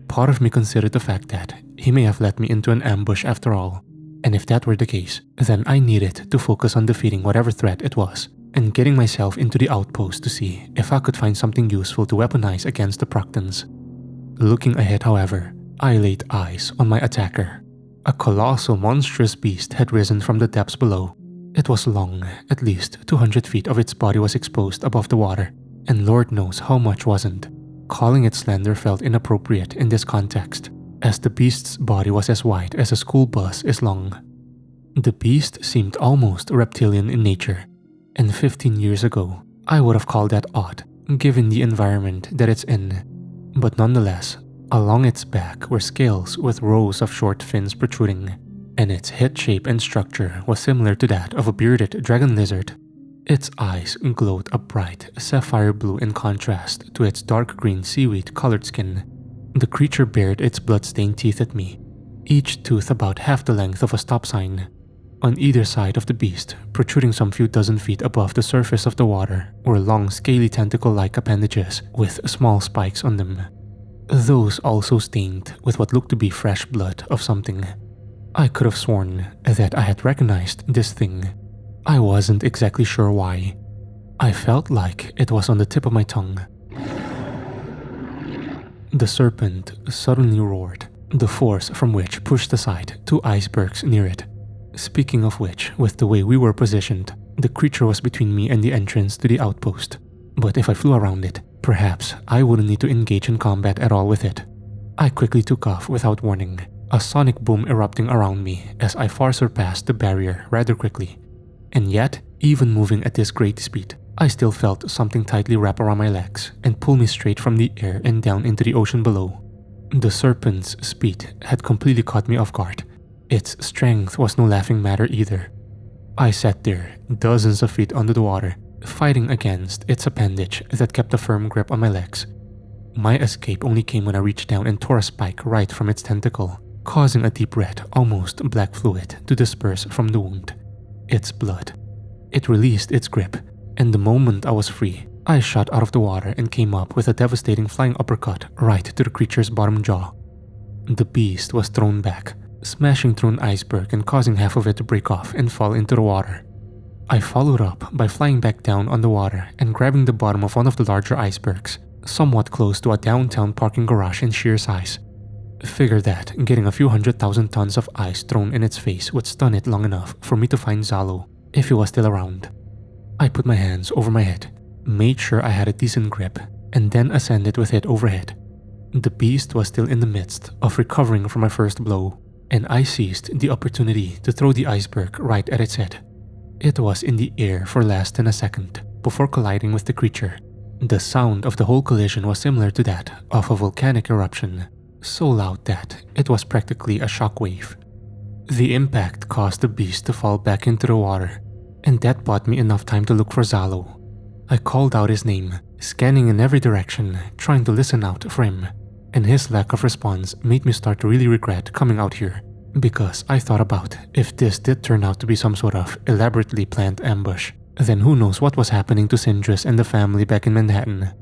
Part of me considered the fact that he may have led me into an ambush after all, and if that were the case, then I needed to focus on defeating whatever threat it was, and getting myself into the outpost to see if I could find something useful to weaponize against the Proctans. Looking ahead, however, I laid eyes on my attacker. A colossal, monstrous beast had risen from the depths below. It was long, at least 200 feet of its body was exposed above the water, and Lord knows how much wasn't. Calling it slender felt inappropriate in this context, as the beast's body was as wide as a school bus is long. The beast seemed almost reptilian in nature, and 15 years ago, I would have called that odd, given the environment that it's in. But nonetheless, along its back were scales with rows of short fins protruding, and its head shape and structure was similar to that of a bearded dragon lizard. Its eyes glowed a bright sapphire blue in contrast to its dark green seaweed-colored skin. The creature bared its blood-stained teeth at me, each tooth about half the length of a stop sign. On either side of the beast, protruding some few dozen feet above the surface of the water, were long scaly tentacle-like appendages with small spikes on them. Those also stained with what looked to be fresh blood of something. I could have sworn that I had recognized this thing. I wasn't exactly sure why. I felt like it was on the tip of my tongue. The serpent suddenly roared, the force from which pushed aside 2 icebergs near it. Speaking of which, with the way we were positioned, the creature was between me and the entrance to the outpost. But if I flew around it, perhaps I wouldn't need to engage in combat at all with it. I quickly took off without warning, a sonic boom erupting around me as I far surpassed the barrier rather quickly. And yet, even moving at this great speed, I still felt something tightly wrap around my legs and pull me straight from the air and down into the ocean below. The serpent's speed had completely caught me off guard. Its strength was no laughing matter either. I sat there, dozens of feet under the water, fighting against its appendage that kept a firm grip on my legs. My escape only came when I reached down and tore a spike right from its tentacle, causing a deep red, almost black fluid to disperse from the wound. Its blood. It released its grip, and the moment I was free, I shot out of the water and came up with a devastating flying uppercut right to the creature's bottom jaw. The beast was thrown back, smashing through an iceberg and causing half of it to break off and fall into the water. I followed up by flying back down on the water and grabbing the bottom of one of the larger icebergs, somewhat close to a downtown parking garage in sheer size. Figure that getting a few 100,000 tons of ice thrown in its face would stun it long enough for me to find Zalo, if he was still around. I put my hands over my head, made sure I had a decent grip, and then ascended with it overhead. The beast was still in the midst of recovering from my first blow, and I seized the opportunity to throw the iceberg right at its head. It was in the air for less than a second before colliding with the creature. The sound of the whole collision was similar to that of a volcanic eruption, so loud that it was practically a shockwave. The impact caused the beast to fall back into the water, and that bought me enough time to look for Zalo. I called out his name, scanning in every direction, trying to listen out for him, and his lack of response made me start to really regret coming out here, because I thought about if this did turn out to be some sort of elaborately planned ambush, then who knows what was happening to Sindris and the family back in Manhattan.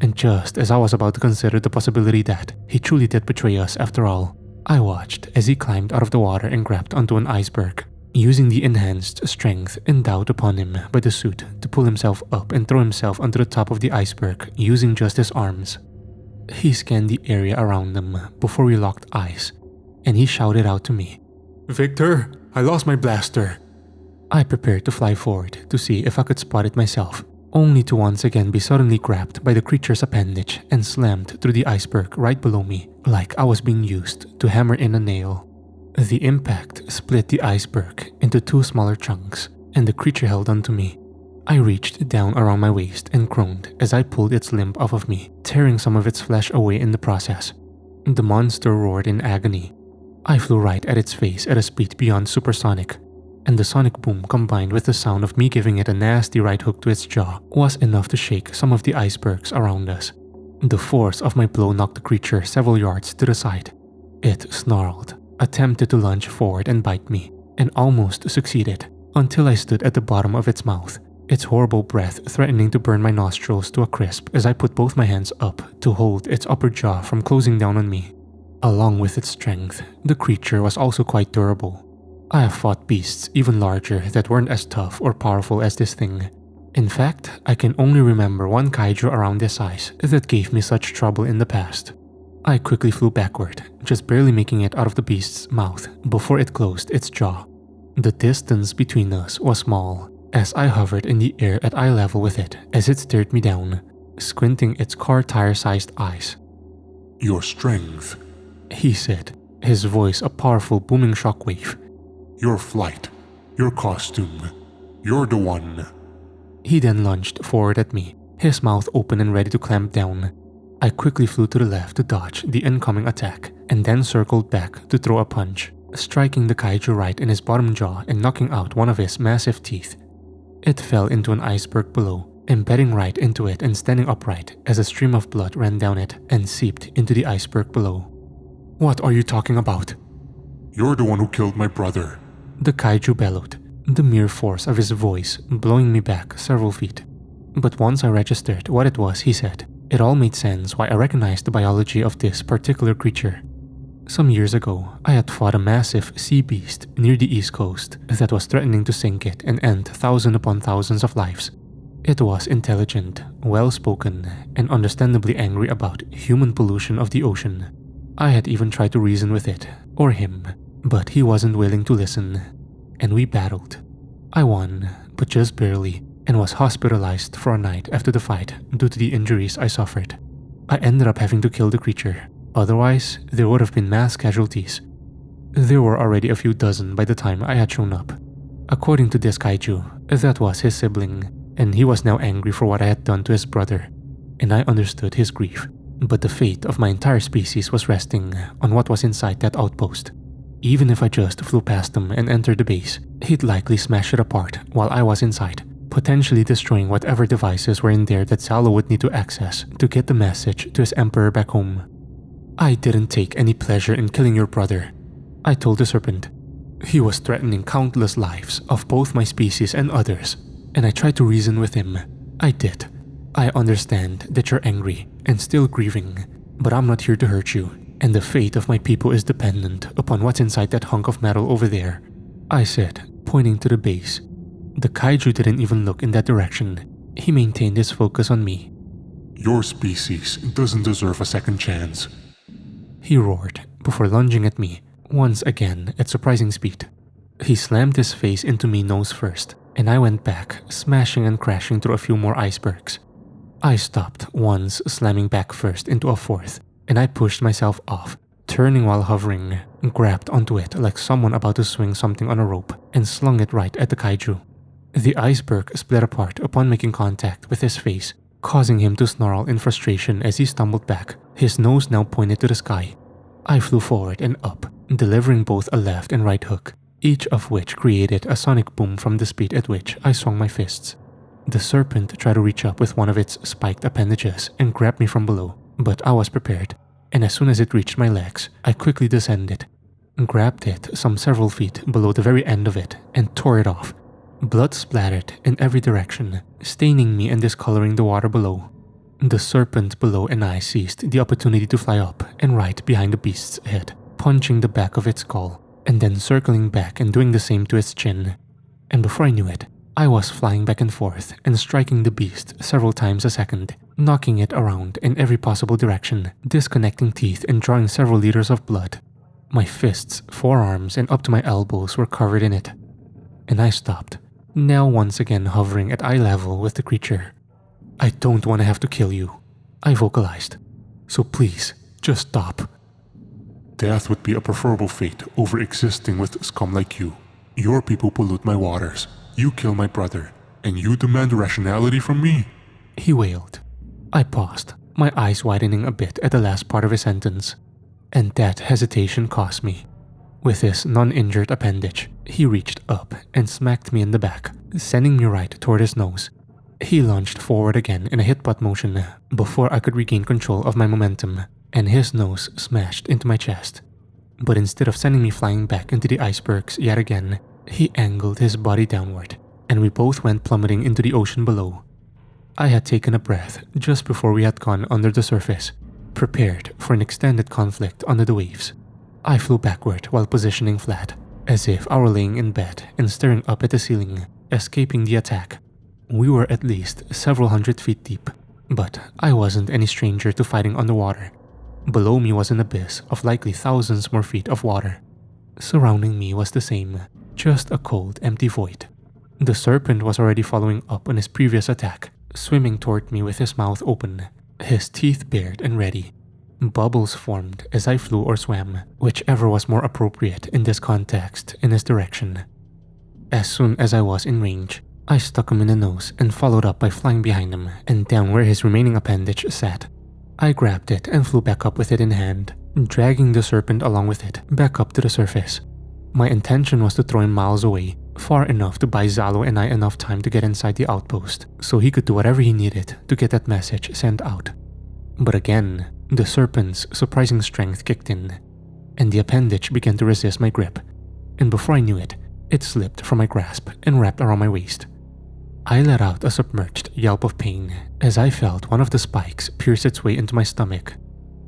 And just as I was about to consider the possibility that he truly did betray us after all, I watched as he climbed out of the water and grabbed onto an iceberg, using the enhanced strength endowed upon him by the suit to pull himself up and throw himself onto the top of the iceberg using just his arms. He scanned the area around them before we locked eyes, and he shouted out to me, "Victor, I lost my blaster." I prepared to fly forward to see if I could spot it myself, only to once again be suddenly grabbed by the creature's appendage and slammed through the iceberg right below me like I was being used to hammer in a nail. The impact split the iceberg into 2 smaller chunks, and the creature held onto me. I reached down around my waist and groaned as I pulled its limb off of me, tearing some of its flesh away in the process. The monster roared in agony. I flew right at its face at a speed beyond supersonic, and the sonic boom combined with the sound of me giving it a nasty right hook to its jaw was enough to shake some of the icebergs around us. The force of my blow knocked the creature several yards to the side. It snarled, attempted to lunge forward and bite me, and almost succeeded until I stood at the bottom of its mouth, its horrible breath threatening to burn my nostrils to a crisp as I put both my hands up to hold its upper jaw from closing down on me. Along with its strength, the creature was also quite durable. I have fought beasts even larger that weren't as tough or powerful as this thing. In fact, I can only remember one kaiju around this size that gave me such trouble in the past. I quickly flew backward, just barely making it out of the beast's mouth before it closed its jaw. The distance between us was small, as I hovered in the air at eye level with it as it stared me down, squinting its car tire-sized eyes. "Your strength," he said, his voice a powerful booming shockwave. "Your flight, your costume, you're the one." He then lunged forward at me, his mouth open and ready to clamp down. I quickly flew to the left to dodge the incoming attack, and then circled back to throw a punch, striking the kaiju right in his bottom jaw and knocking out one of his massive teeth. It fell into an iceberg below, embedding right into it and standing upright as a stream of blood ran down it and seeped into the iceberg below. "What are you talking about?" "You're the one who killed my brother," the kaiju bellowed, the mere force of his voice blowing me back several feet. But once I registered what it was he said, it all made sense why I recognized the biology of this particular creature. Some years ago, I had fought a massive sea beast near the east coast that was threatening to sink it and end thousands upon thousands of lives. It was intelligent, well-spoken, and understandably angry about human pollution of the ocean. I had even tried to reason with it, or him, but he wasn't willing to listen, and we battled. I won, but just barely, and was hospitalized for a night after the fight due to the injuries I suffered. I ended up having to kill the creature, otherwise there would have been mass casualties. There were already a few dozen by the time I had shown up. According to this kaiju, that was his sibling, and he was now angry for what I had done to his brother, and I understood his grief. But the fate of my entire species was resting on what was inside that outpost. Even if I just flew past him and entered the base, he'd likely smash it apart while I was inside, potentially destroying whatever devices were in there that Salo would need to access to get the message to his emperor back home. "I didn't take any pleasure in killing your brother," I told the serpent. "He was threatening countless lives of both my species and others, and I tried to reason with him. I did. I understand that you're angry and still grieving, but I'm not here to hurt you, and the fate of my people is dependent upon what's inside that hunk of metal over there," I said, pointing to the base. The kaiju didn't even look in that direction. He maintained his focus on me. "Your species doesn't deserve a second chance," he roared before lunging at me, once again at surprising speed. He slammed his face into me nose first, and I went back, smashing and crashing through a few more icebergs. I stopped once, slamming back first into a fourth, and I pushed myself off, turning while hovering, grabbed onto it like someone about to swing something on a rope, and slung it right at the kaiju. The iceberg split apart upon making contact with his face, causing him to snarl in frustration as he stumbled back, his nose now pointed to the sky. I flew forward and up, delivering both a left and right hook, each of which created a sonic boom from the speed at which I swung my fists. The serpent tried to reach up with one of its spiked appendages and grab me from below, but I was prepared, and as soon as it reached my legs, I quickly descended, grabbed it some several feet below the very end of it, and tore it off. Blood splattered in every direction, staining me and discoloring the water below. The serpent below and I seized the opportunity to fly up and right behind the beast's head, punching the back of its skull, and then circling back and doing the same to its chin. And before I knew it, I was flying back and forth and striking the beast several times a second, knocking it around in every possible direction, disconnecting teeth and drawing several liters of blood. My fists, forearms, and up to my elbows were covered in it. And I stopped, now once again hovering at eye level with the creature. "I don't want to have to kill you," I vocalized. "So please, just stop." "Death would be a preferable fate over existing with scum like you. Your people pollute my waters. You kill my brother, and you demand rationality from me?" he wailed. I paused, my eyes widening a bit at the last part of his sentence. And that hesitation cost me. With his non-injured appendage, he reached up and smacked me in the back, sending me right toward his nose. He lunged forward again in a hit-butt motion before I could regain control of my momentum, and his nose smashed into my chest. But instead of sending me flying back into the icebergs yet again, he angled his body downward and we both went plummeting into the ocean below. I had taken a breath just before we had gone under the surface, prepared for an extended conflict under the waves. I flew backward while positioning flat, as if I were laying in bed and staring up at the ceiling, escaping the attack. We were at least several hundred feet deep, but I wasn't any stranger to fighting underwater. Below me was an abyss of likely thousands more feet of water. Surrounding me was the same, just a cold, empty void. The serpent was already following up on his previous attack, swimming toward me with his mouth open, his teeth bared and ready. Bubbles formed as I flew or swam, whichever was more appropriate in this context, in his direction. As soon as I was in range, I stuck him in the nose and followed up by flying behind him and down where his remaining appendage sat. I grabbed it and flew back up with it in hand, dragging the serpent along with it back up to the surface. My intention was to throw him miles away, far enough to buy Xalo and I enough time to get inside the outpost so he could do whatever he needed to get that message sent out. But again, the serpent's surprising strength kicked in, and the appendage began to resist my grip, and before I knew it, it slipped from my grasp and wrapped around my waist. I let out a submerged yelp of pain as I felt one of the spikes pierce its way into my stomach.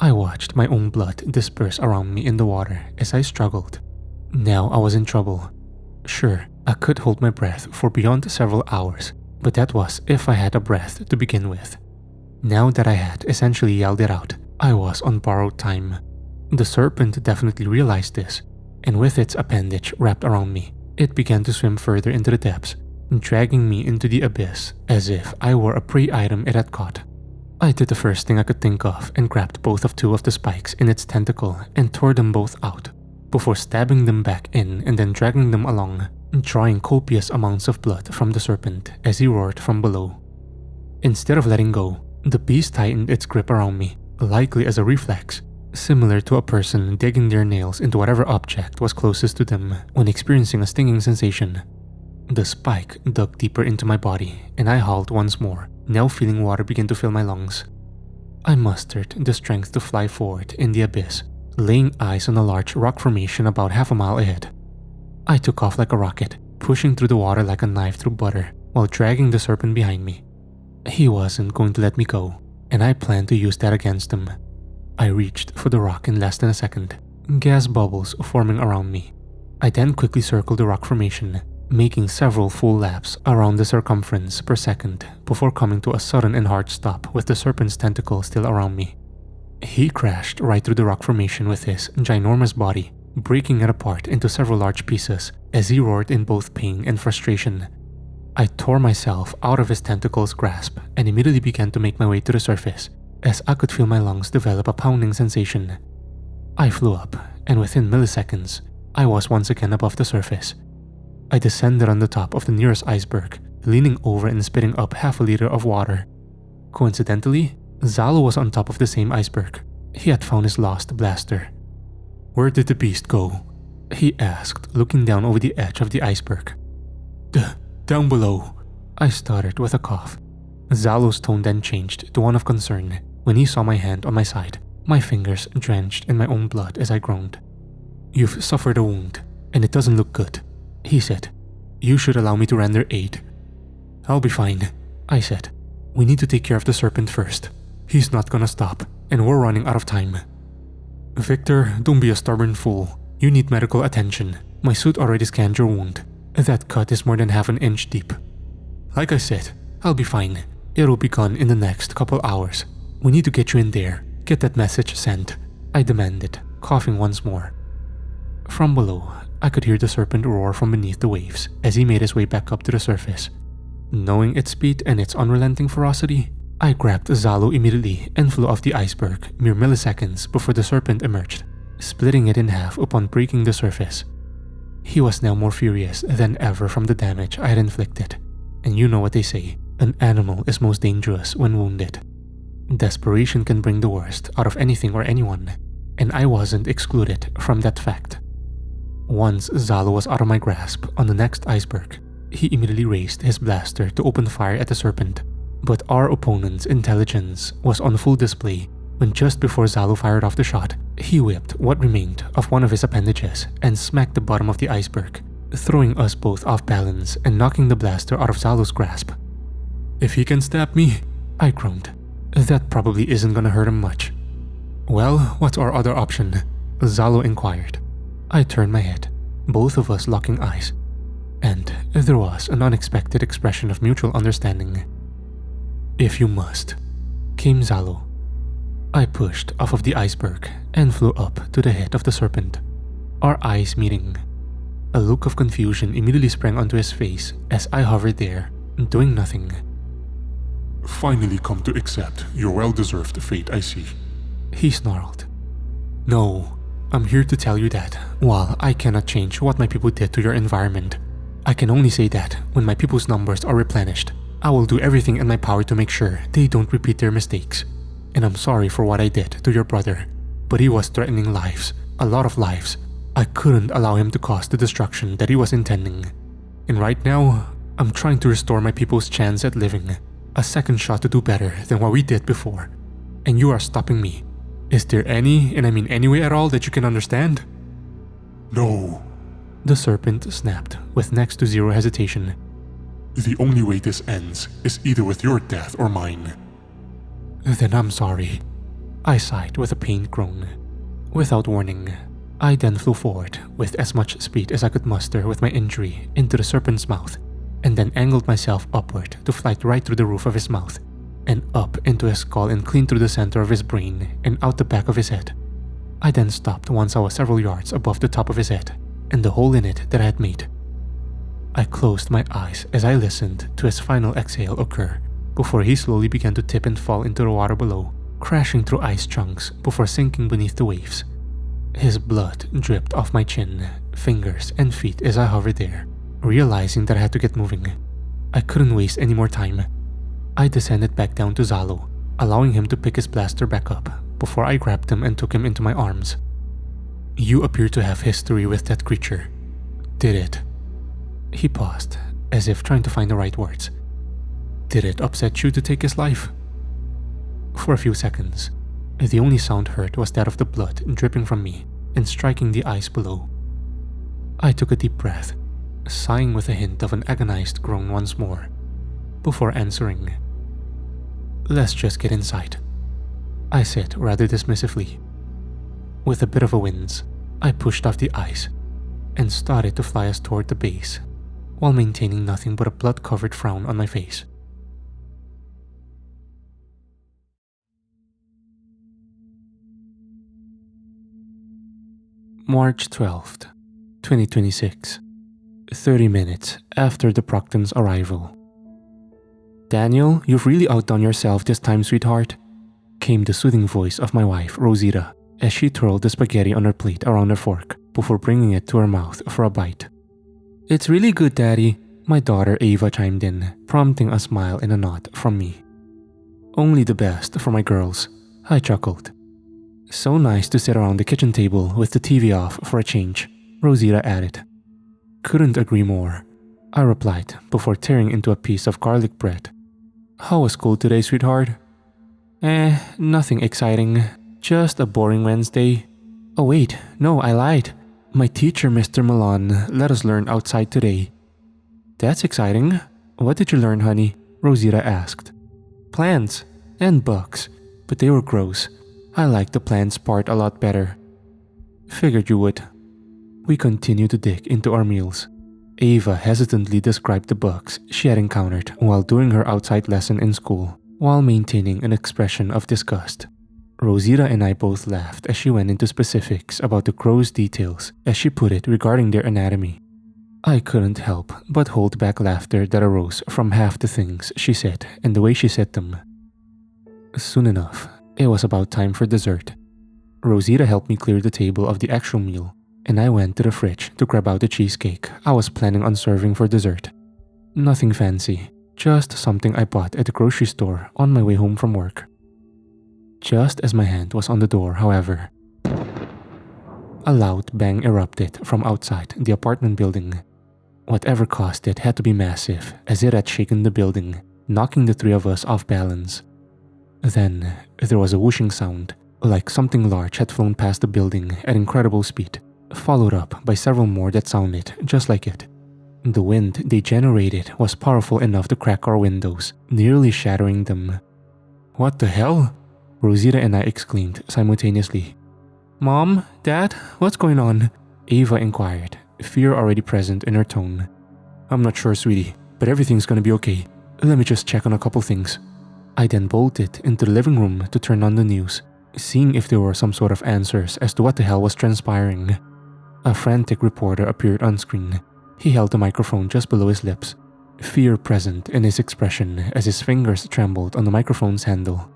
I watched my own blood disperse around me in the water as I struggled. Now I was in trouble. Sure, I could hold my breath for beyond several hours, but that was if I had a breath to begin with. Now that I had essentially yelled it out, I was on borrowed time. The serpent definitely realized this, and with its appendage wrapped around me, it began to swim further into the depths, dragging me into the abyss as if I were a prey item it had caught. I did the first thing I could think of and grabbed both of two of the spikes in its tentacle and tore them both out, before stabbing them back in and then dragging them along, drawing copious amounts of blood from the serpent as he roared from below. Instead of letting go, the beast tightened its grip around me, likely as a reflex, similar to a person digging their nails into whatever object was closest to them when experiencing a stinging sensation. The spike dug deeper into my body, and I hauled once more, now feeling water begin to fill my lungs. I mustered the strength to fly forward in the abyss, laying eyes on a large rock formation about half a mile ahead. I took off like a rocket, pushing through the water like a knife through butter, while dragging the serpent behind me. He wasn't going to let me go, and I planned to use that against him. I reached for the rock in less than a second, gas bubbles forming around me. I then quickly circled the rock formation, making several full laps around the circumference per second before coming to a sudden and hard stop with the serpent's tentacle still around me. He crashed right through the rock formation with his ginormous body, breaking it apart into several large pieces as he roared in both pain and frustration. I tore myself out of his tentacle's grasp and immediately began to make my way to the surface as I could feel my lungs develop a pounding sensation. I flew up, and within milliseconds, I was once again above the surface. I descended on the top of the nearest iceberg, leaning over and spitting up half a liter of water. Coincidentally, Xalo was on top of the same iceberg. He had found his lost blaster. "Where did the beast go?" he asked, looking down over the edge of the iceberg. Down below," I stuttered with a cough. Xalo's tone then changed to one of concern when he saw my hand on my side, my fingers drenched in my own blood as I groaned. "You've suffered a wound, and it doesn't look good," he said. "You should allow me to render aid." "I'll be fine," I said. "We need to take care of the serpent first. He's not gonna stop, and we're running out of time." "Victor, don't be a stubborn fool. You need medical attention. My suit already scanned your wound. That cut is more than half an inch deep." "Like I said, I'll be fine. It'll be gone in the next couple hours. We need to get you in there. Get that message sent," I demanded, coughing once more. From below, I could hear the serpent roar from beneath the waves as he made his way back up to the surface. Knowing its speed and its unrelenting ferocity, I grabbed Xalo immediately and flew off the iceberg mere milliseconds before the serpent emerged, splitting it in half upon breaking the surface. He was now more furious than ever from the damage I had inflicted, and you know what they say, an animal is most dangerous when wounded. Desperation can bring the worst out of anything or anyone, and I wasn't excluded from that fact. Once Xalo was out of my grasp on the next iceberg, he immediately raised his blaster to open fire at the serpent, but our opponent's intelligence was on full display when just before Xalo fired off the shot, he whipped what remained of one of his appendages and smacked the bottom of the iceberg, throwing us both off balance and knocking the blaster out of Zalo's grasp. "If he can stab me," I groaned, "that probably isn't gonna hurt him much." "Well, what's our other option?" Zalo inquired. I turned my head, both of us locking eyes, and there was an unexpected expression of mutual understanding. "If you must," came Zalo. I pushed off of the iceberg and flew up to the head of the serpent, our eyes meeting. A look of confusion immediately sprang onto his face as I hovered there, doing nothing. Finally come to accept your well-deserved fate, I see. He snarled. "No, I'm here to tell you that, while I cannot change what my people did to your environment, I can only say that when my people's numbers are replenished, I will do everything in my power to make sure they don't repeat their mistakes. And I'm sorry for what I did to your brother, but he was threatening lives, a lot of lives. I couldn't allow him to cause the destruction that he was intending. And right now, I'm trying to restore my people's chance at living, a second shot to do better than what we did before. And you are stopping me. Is there any, and I mean any way at all, that you can understand?" No. The serpent snapped with next to zero hesitation. The only way this ends is either with your death or mine. "Then I'm sorry," I sighed with a pained groan. Without warning, I then flew forward with as much speed as I could muster with my injury into the serpent's mouth, and then angled myself upward to fly right through the roof of his mouth, and up into his skull and clean through the center of his brain and out the back of his head. I then stopped once I was several yards above the top of his head and the hole in it that I had made. I closed my eyes as I listened to his final exhale occur before he slowly began to tip and fall into the water below, crashing through ice chunks before sinking beneath the waves. His blood dripped off my chin, fingers, and feet as I hovered there, realizing that I had to get moving. I couldn't waste any more time. I descended back down to Zalo, allowing him to pick his blaster back up before I grabbed him and took him into my arms. "You appear to have history with that creature. Did it?" He paused, as if trying to find the right words. "Did it upset you to take his life?" For a few seconds, the only sound heard was that of the blood dripping from me and striking the ice below. I took a deep breath, sighing with a hint of an agonized groan once more, before answering. "Let's just get inside," I said rather dismissively. With a bit of a wince, I pushed off the ice and started to fly us toward the base, while maintaining nothing but a blood-covered frown on my face. March 12th, 2026, 30 minutes after the Proctans' arrival. "Daniel, you've really outdone yourself this time, sweetheart," came the soothing voice of my wife, Rosita, as she twirled the spaghetti on her plate around her fork before bringing it to her mouth for a bite. "It's really good, Daddy," my daughter Ava chimed in, prompting a smile and a nod from me. "Only the best for my girls," I chuckled. "So nice to sit around the kitchen table with the TV off for a change," Rosita added. "Couldn't agree more," I replied before tearing into a piece of garlic bread. "How was school today, sweetheart?" Nothing exciting. Just a boring Wednesday. Oh wait, no, I lied. My teacher, Mr. Milan, let us learn outside today." "That's exciting. What did you learn, honey?" Rosita asked. "Plants and bugs, but they were gross. I liked the plants part a lot better." "Figured you would." We continued to dig into our meals. Ava hesitantly described the bugs she had encountered while doing her outside lesson in school, while maintaining an expression of disgust. Rosita and I both laughed as she went into specifics about the gross details, as she put it, regarding their anatomy. I couldn't help but hold back laughter that arose from half the things she said and the way she said them. Soon enough, it was about time for dessert. Rosita helped me clear the table of the actual meal, and I went to the fridge to grab out the cheesecake I was planning on serving for dessert. Nothing fancy, just something I bought at the grocery store on my way home from work. Just as my hand was on the door, however, a loud bang erupted from outside the apartment building. Whatever caused it had to be massive, as it had shaken the building, knocking the three of us off balance. Then there was a whooshing sound, like something large had flown past the building at incredible speed, followed up by several more that sounded just like it. The wind they generated was powerful enough to crack our windows, nearly shattering them. "What the hell?" Rosita and I exclaimed simultaneously. "Mom? Dad? What's going on?" Ava inquired, fear already present in her tone. "I'm not sure, sweetie, but everything's gonna be okay. Let me just check on a couple things." I then bolted into the living room to turn on the news, seeing if there were some sort of answers as to what the hell was transpiring. A frantic reporter appeared on screen. He held the microphone just below his lips, fear present in his expression as his fingers trembled on the microphone's handle.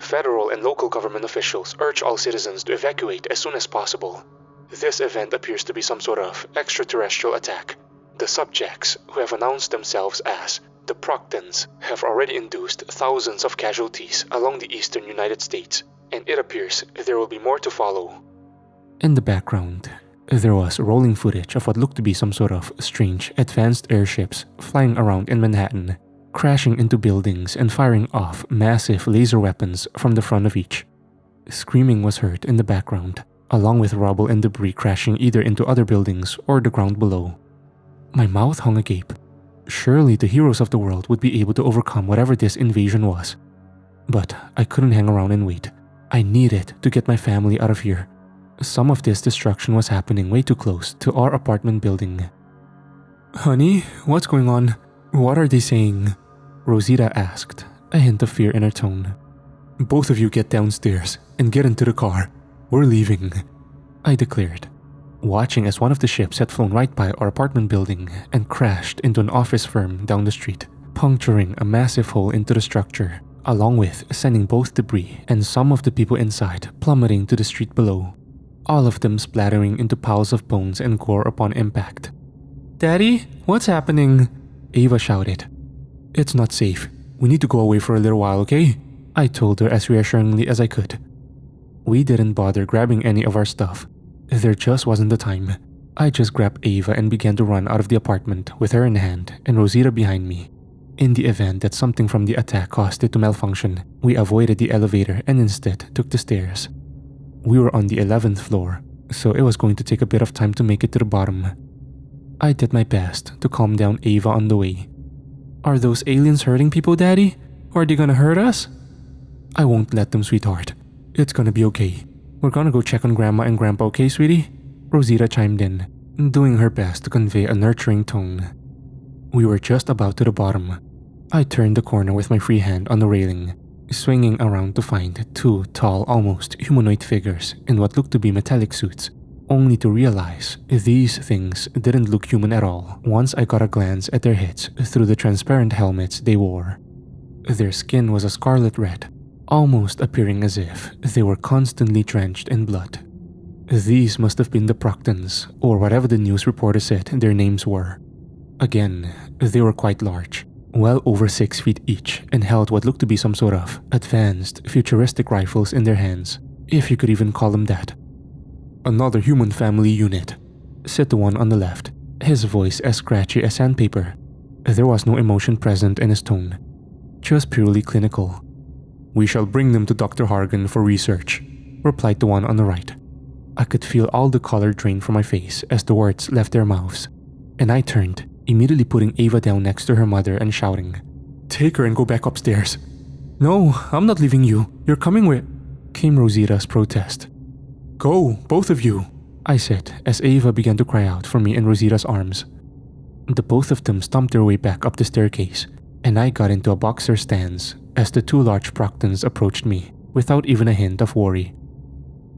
"Federal and local government officials urge all citizens to evacuate as soon as possible. This event appears to be some sort of extraterrestrial attack. The subjects, who have announced themselves as the Proctans, have already induced thousands of casualties along the eastern United States, and it appears there will be more to follow." In the background, there was rolling footage of what looked to be some sort of strange advanced airships flying around in Manhattan, crashing into buildings and firing off massive laser weapons from the front of each. Screaming was heard in the background, along with rubble and debris crashing either into other buildings or the ground below. My mouth hung agape. Surely the heroes of the world would be able to overcome whatever this invasion was. But I couldn't hang around and wait. I needed to get my family out of here. Some of this destruction was happening way too close to our apartment building. "Honey, what's going on? What are they saying?" Rosita asked, a hint of fear in her tone. "Both of you get downstairs and get into the car. We're leaving," I declared, watching as one of the ships had flown right by our apartment building and crashed into an office firm down the street, puncturing a massive hole into the structure, along with sending both debris and some of the people inside plummeting to the street below, all of them splattering into piles of bones and gore upon impact. "Daddy, what's happening?" Ava shouted. "It's not safe. We need to go away for a little while, okay?" I told her as reassuringly as I could. We didn't bother grabbing any of our stuff. There just wasn't the time. I just grabbed Ava and began to run out of the apartment with her in hand and Rosita behind me. In the event that something from the attack caused it to malfunction, we avoided the elevator and instead took the stairs. We were on the 11th floor, so it was going to take a bit of time to make it to the bottom. I did my best to calm down Ava on the way. "Are those aliens hurting people, Daddy? Or are they gonna hurt us?" "I won't let them, sweetheart. It's gonna be okay. We're gonna go check on Grandma and Grandpa, okay, sweetie?" Rosita chimed in, doing her best to convey a nurturing tone. We were just about to the bottom. I turned the corner with my free hand on the railing, swinging around to find two tall, almost humanoid figures in what looked to be metallic suits, only to realize these things didn't look human at all once I got a glance at their heads through the transparent helmets they wore. Their skin was a scarlet red, almost appearing as if they were constantly drenched in blood. These must have been the Proctans, or whatever the news reporter said their names were. Again, they were quite large, well over 6 feet each, and held what looked to be some sort of advanced, futuristic rifles in their hands, if you could even call them that. "Another human family unit," said the one on the left, his voice as scratchy as sandpaper. There was no emotion present in his tone, just purely clinical. "We shall bring them to Dr. Hargan for research," replied the one on the right. I could feel all the color drain from my face as the words left their mouths, and I turned, immediately putting Ava down next to her mother and shouting, "Take her and go back upstairs." "No, I'm not leaving you. You're coming with," came Rosita's protest. "Go, both of you," I said as Ava began to cry out for me in Rosita's arms. The both of them stomped their way back up the staircase, and I got into a boxer stance as the two large Proctans approached me, without even a hint of worry.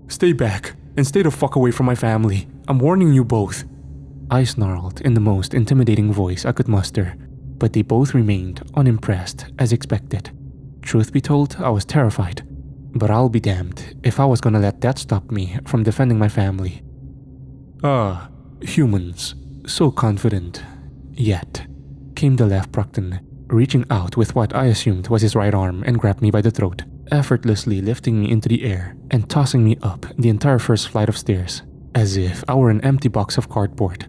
"Stay back, and stay the fuck away from my family. I'm warning you both," I snarled in the most intimidating voice I could muster, but they both remained unimpressed as expected. Truth be told, I was terrified, but I'll be damned if I was gonna let that stop me from defending my family. Humans, so confident. Yet, came the left Proctan, reaching out with what I assumed was his right arm and grabbed me by the throat, effortlessly lifting me into the air and tossing me up the entire first flight of stairs, as if I were an empty box of cardboard.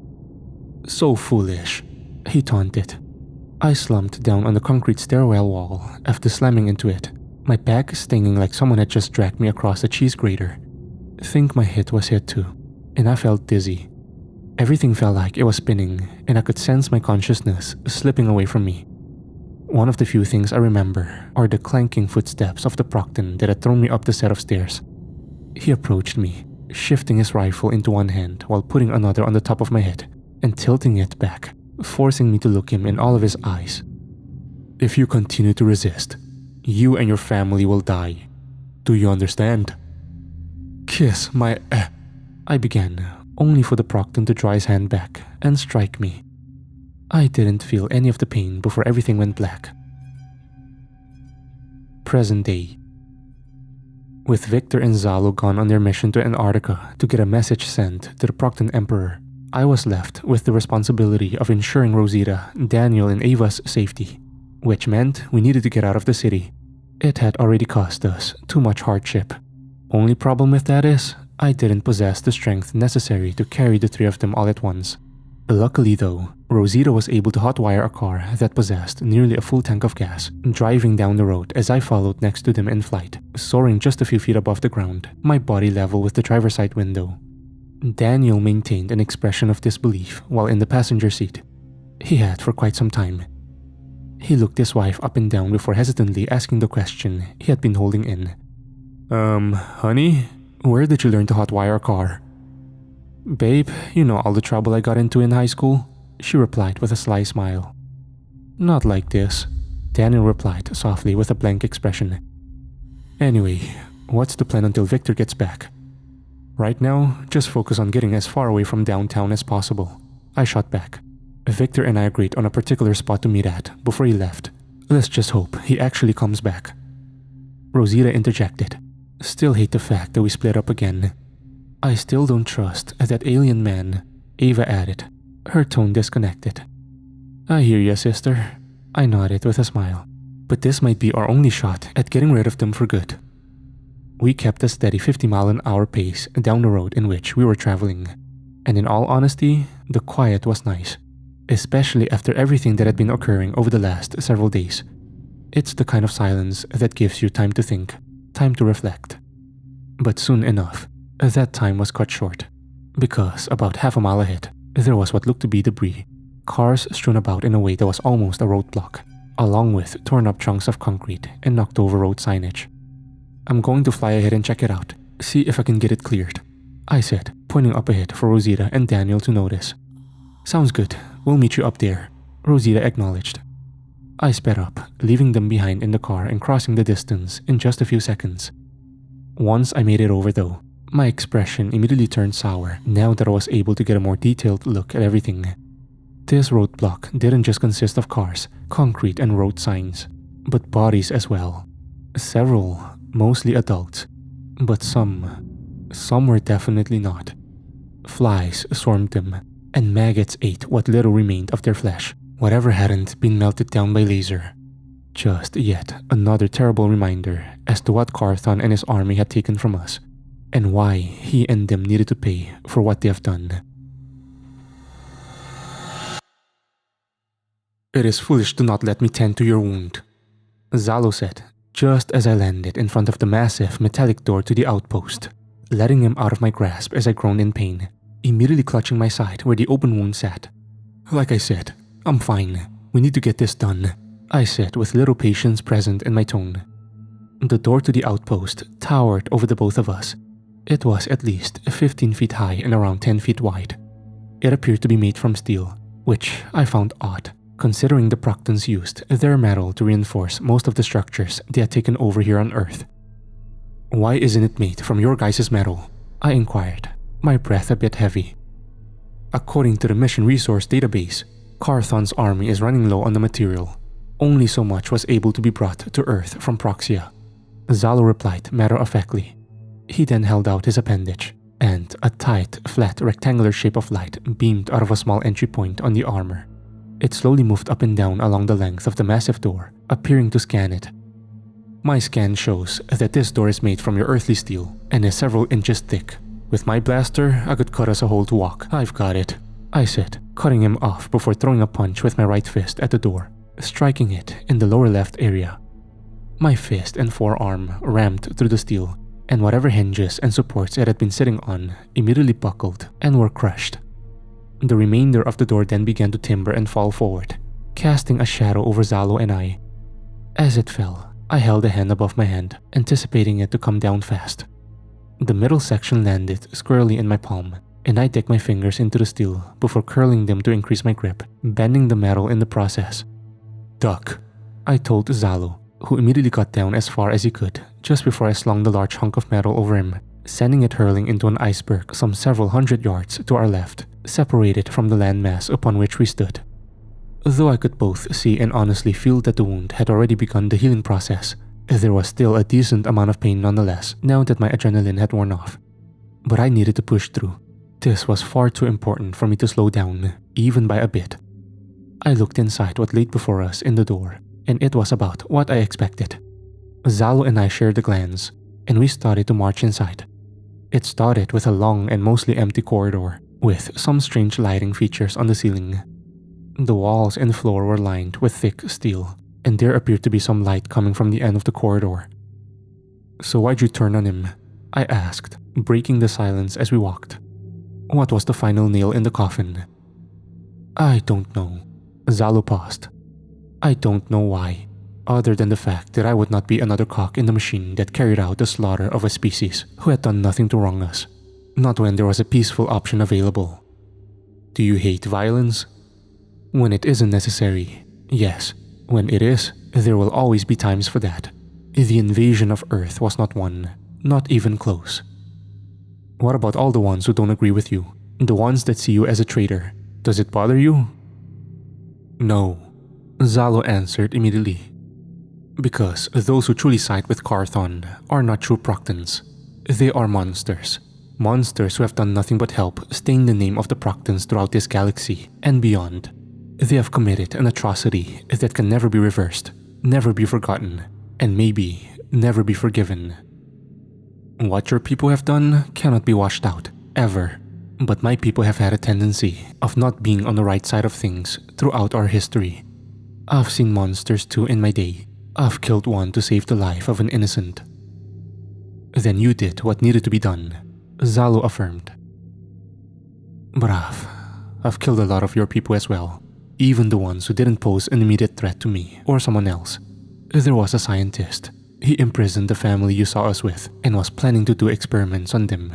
"So foolish," he taunted. I slumped down on the concrete stairwell wall after slamming into it, my back stinging like someone had just dragged me across a cheese grater. Think my hit was hit too. and I felt dizzy. Everything felt like it was spinning, and I could sense my consciousness slipping away from me. One of the few things I remember are the clanking footsteps of the Proctan that had thrown me up the set of stairs. He approached me, shifting his rifle into one hand while putting another on the top of my head and tilting it back, forcing me to look him in all of his eyes. "If you continue to resist, you and your family will die. Do you understand?" "Kiss my I began, only for the Proctan to draw his hand back and strike me. I didn't feel any of the pain before everything went black. Present day. With Victor and Zalo gone on their mission to Antarctica to get a message sent to the Proctan Emperor, I was left with the responsibility of ensuring Rosita, Daniel, and Ava's safety, which meant we needed to get out of the city. It had already cost us too much hardship. Only problem with that is, I didn't possess the strength necessary to carry the three of them all at once. Luckily though, Rosita was able to hotwire a car that possessed nearly a full tank of gas, driving down the road as I followed next to them in flight, soaring just a few feet above the ground, my body level with the driver's side window. Daniel maintained an expression of disbelief while in the passenger seat. He had for quite some time. He looked his wife up and down before hesitantly asking the question he had been holding in. Honey, where did you learn to hotwire a car?" "Babe, you know all the trouble I got into in high school," she replied with a sly smile. "Not like this," Daniel replied softly with a blank expression. "Anyway, what's the plan until Victor gets back?" "Right now, just focus on getting as far away from downtown as possible," I shot back. Victor and I agreed on a particular spot to meet at before he left. Let's just hope he actually comes back. Rosita interjected. "Still hate the fact that we split up again." "I still don't trust that alien man," Ava added, her tone disconnected. "I hear ya, sister," I nodded with a smile. "But this might be our only shot at getting rid of them for good." We kept a steady 50-mile-an-hour pace down the road in which we were traveling. And in all honesty, the quiet was nice, especially after everything that had been occurring over the last several days. It's the kind of silence that gives you time to think, time to reflect. But soon enough, that time was cut short, because about half a mile ahead, there was what looked to be debris, cars strewn about in a way that was almost a roadblock, along with torn up chunks of concrete and knocked over road signage. "I'm going to fly ahead and check it out, see if I can get it cleared," I said, pointing up ahead for Rosita and Daniel to notice. "Sounds good, we'll meet you up there," Rosita acknowledged. I sped up, leaving them behind in the car and crossing the distance in just a few seconds. Once I made it over though, my expression immediately turned sour now that I was able to get a more detailed look at everything. This roadblock didn't just consist of cars, concrete and road signs, but bodies as well. Several, mostly adults, but some were definitely not. Flies swarmed them, and maggots ate what little remained of their flesh, whatever hadn't been melted down by laser. Just yet another terrible reminder as to what Carthon and his army had taken from us, and why he and them needed to pay for what they have done. "It is foolish to not let me tend to your wound," Zalo said, just as I landed in front of the massive metallic door to the outpost, letting him out of my grasp as I groaned in pain, immediately clutching my side where the open wound sat. "Like I said, I'm fine. We need to get this done," I said with little patience present in my tone. The door to the outpost towered over the both of us. It was at least 15 feet high and around 10 feet wide. It appeared to be made from steel, which I found odd, considering the Proctans used their metal to reinforce most of the structures they had taken over here on Earth. "Why isn't it made from your guys' metal?" I inquired, my breath a bit heavy. "According to the mission resource database, Carthon's army is running low on the material. Only so much was able to be brought to Earth from Proxia," Zalo replied matter-of-factly. He then held out his appendage, and a tight, flat rectangular shape of light beamed out of a small entry point on the armor. It slowly moved up and down along the length of the massive door, appearing to scan it. "My scan shows that this door is made from your earthly steel and is several inches thick. With my blaster, I could cut us a hole to walk. I've got it," I said, cutting him off before throwing a punch with my right fist at the door, striking it in the lower left area. My fist and forearm rammed through the steel, and whatever hinges and supports it had been sitting on immediately buckled and were crushed. The remainder of the door then began to timber and fall forward, casting a shadow over Zalo and I. As it fell, I held a hand above my hand, anticipating it to come down fast. The middle section landed squarely in my palm, and I dipped my fingers into the steel before curling them to increase my grip, bending the metal in the process. "Duck," I told Zalo, who immediately got down as far as he could just before I slung the large hunk of metal over him, sending it hurling into an iceberg some several hundred yards to our left, separated from the landmass upon which we stood. Though I could both see and honestly feel that the wound had already begun the healing process, there was still a decent amount of pain nonetheless now that my adrenaline had worn off. But I needed to push through. This was far too important for me to slow down, even by a bit. I looked inside what lay before us in the door, and it was about what I expected. Zalo and I shared a glance, and we started to march inside. It started with a long and mostly empty corridor, with some strange lighting features on the ceiling. The walls and floor were lined with thick steel, and there appeared to be some light coming from the end of the corridor. "So why'd you turn on him?" I asked, breaking the silence as we walked. What was the final nail in the coffin? "I don't know." Zalo paused. "I don't know why, other than the fact that I would not be another cog in the machine that carried out the slaughter of a species who had done nothing to wrong us, not when there was a peaceful option available." "Do you hate violence?" "When it isn't necessary, yes. When it is, there will always be times for that. The invasion of Earth was not one, not even close." "What about all the ones who don't agree with you? The ones that see you as a traitor? Does it bother you?" "No," Zalo answered immediately. "Because those who truly side with Carthon are not true Proctans. They are monsters. Monsters who have done nothing but help stain the name of the Proctans throughout this galaxy and beyond. They have committed an atrocity that can never be reversed, never be forgotten, and maybe never be forgiven. What your people have done cannot be washed out, ever. But my people have had a tendency of not being on the right side of things throughout our history. I've seen monsters too in my day. I've killed one to save the life of an innocent." "Then you did what needed to be done," Zalo affirmed. "But I've killed a lot of your people as well, even the ones who didn't pose an immediate threat to me or someone else. There was a scientist. He imprisoned the family you saw us with and was planning to do experiments on them.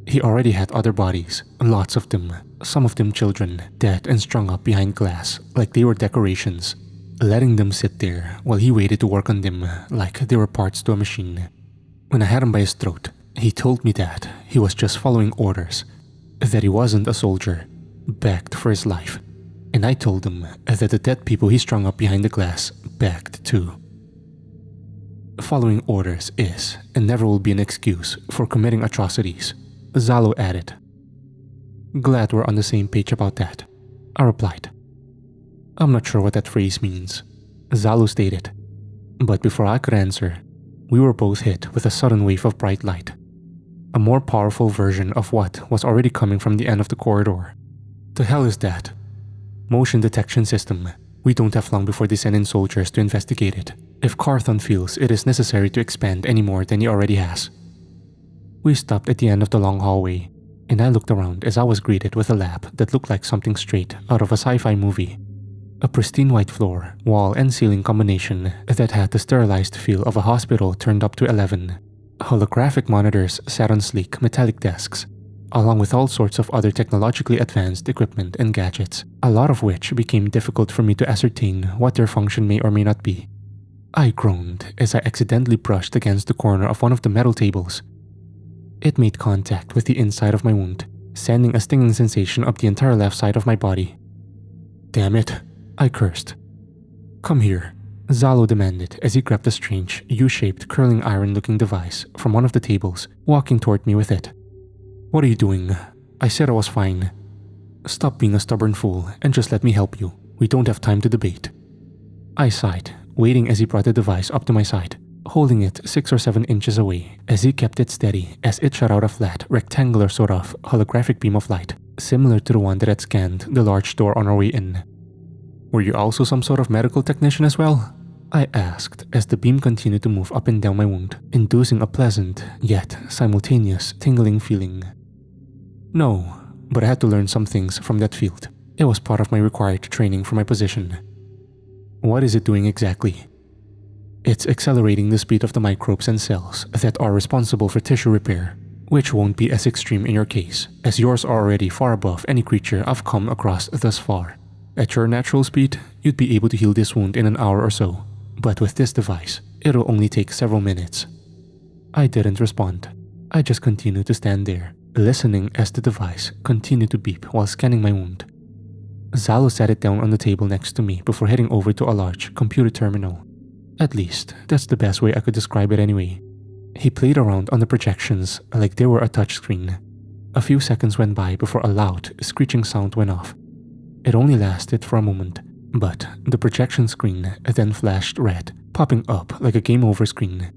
He already had other bodies, lots of them, some of them children, dead and strung up behind glass like they were decorations, letting them sit there while he waited to work on them like they were parts to a machine. When I had him by his throat, he told me that he was just following orders, that he wasn't a soldier, begged for his life. And I told him that the dead people he strung up behind the glass begged too. Following orders is and never will be an excuse for committing atrocities," Zalo added. "Glad we're on the same page about that," I replied. "I'm not sure what that phrase means," Zalo stated. But before I could answer, we were both hit with a sudden wave of bright light. A more powerful version of what was already coming from the end of the corridor. "The hell is that?" "Motion detection system. We don't have long before they send in soldiers to investigate it, if Carthon feels it is necessary to expand any more than he already has." We stopped at the end of the long hallway, and I looked around as I was greeted with a lab that looked like something straight out of a sci-fi movie. A pristine white floor, wall and ceiling combination that had the sterilized feel of a hospital turned up to 11. Holographic monitors sat on sleek metallic desks, along with all sorts of other technologically advanced equipment and gadgets, a lot of which became difficult for me to ascertain what their function may or may not be. I groaned as I accidentally brushed against the corner of one of the metal tables. It made contact with the inside of my wound, sending a stinging sensation up the entire left side of my body. "Damn it," I cursed. "Come here," Zalo demanded as he grabbed a strange, U-shaped curling iron-looking device from one of the tables, walking toward me with it. "What are you doing?" I said I was fine. "Stop being a stubborn fool and just let me help you. We don't have time to debate." I sighed, waiting as he brought the device up to my side, holding it 6 or 7 inches away as he kept it steady as it shot out a flat, rectangular sort of holographic beam of light, similar to the one that had scanned the large door on our way in. "Were you also some sort of medical technician as well?" I asked as the beam continued to move up and down my wound, inducing a pleasant, yet simultaneous tingling feeling. No, but I had to learn some things from that field. It was part of my required training for my position. What is it doing exactly? It's accelerating the speed of the microbes and cells that are responsible for tissue repair, which won't be as extreme in your case, as yours are already far above any creature I've come across thus far. At your natural speed, you'd be able to heal this wound in an hour or so, but with this device, it'll only take several minutes. I didn't respond. I just continued to stand there, listening as the device continued to beep while scanning my wound. Zalo sat it down on the table next to me before heading over to a large computer terminal. At least, that's the best way I could describe it anyway. He played around on the projections like they were a touchscreen. A few seconds went by before a loud, screeching sound went off. It only lasted for a moment, but the projection screen then flashed red, popping up like a game over screen.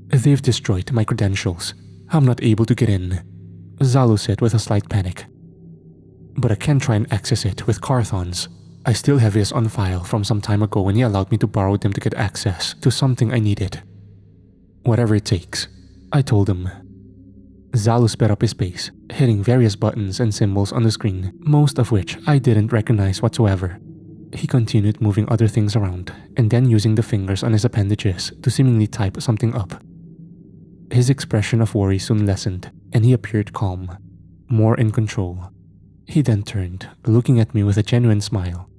They've destroyed my credentials. I'm not able to get in, Zalo said with a slight panic. But I can try and access it with Carthon's. I still have his on file from some time ago when he allowed me to borrow them to get access to something I needed. Whatever it takes, I told him. Zalo sped up his pace, hitting various buttons and symbols on the screen, most of which I didn't recognize whatsoever. He continued moving other things around, and then using the fingers on his appendages to seemingly type something up. His expression of worry soon lessened, and he appeared calm, more in control. He then turned, looking at me with a genuine smile.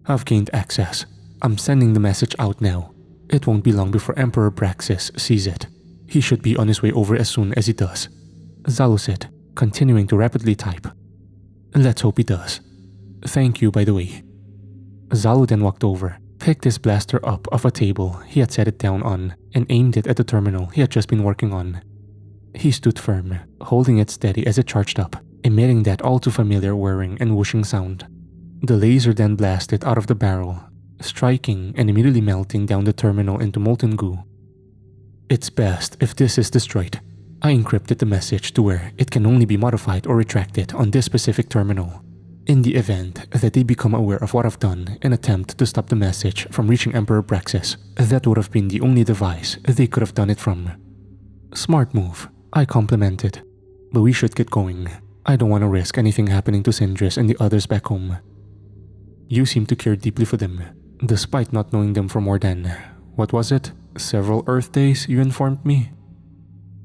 I've gained access. I'm sending the message out now. It won't be long before Emperor Braxis sees it. He should be on his way over as soon as he does, Zalo said, continuing to rapidly type. Let's hope he does. Thank you, by the way. Zalo then walked over, picked his blaster up off a table he had set it down on, and aimed it at the terminal he had just been working on. He stood firm, holding it steady as it charged up, emitting that all too familiar whirring and whooshing sound. The laser then blasted out of the barrel, striking and immediately melting down the terminal into molten goo. It's best if this is destroyed. I encrypted the message to where it can only be modified or retracted on this specific terminal. In the event that they become aware of what I've done and attempt to stop the message from reaching Emperor Braxis, that would have been the only device they could have done it from. Smart move, I complimented. But we should get going. I don't want to risk anything happening to Sindris and the others back home. You seem to care deeply for them, despite not knowing them for more than, what was it, several Earth days, you informed me?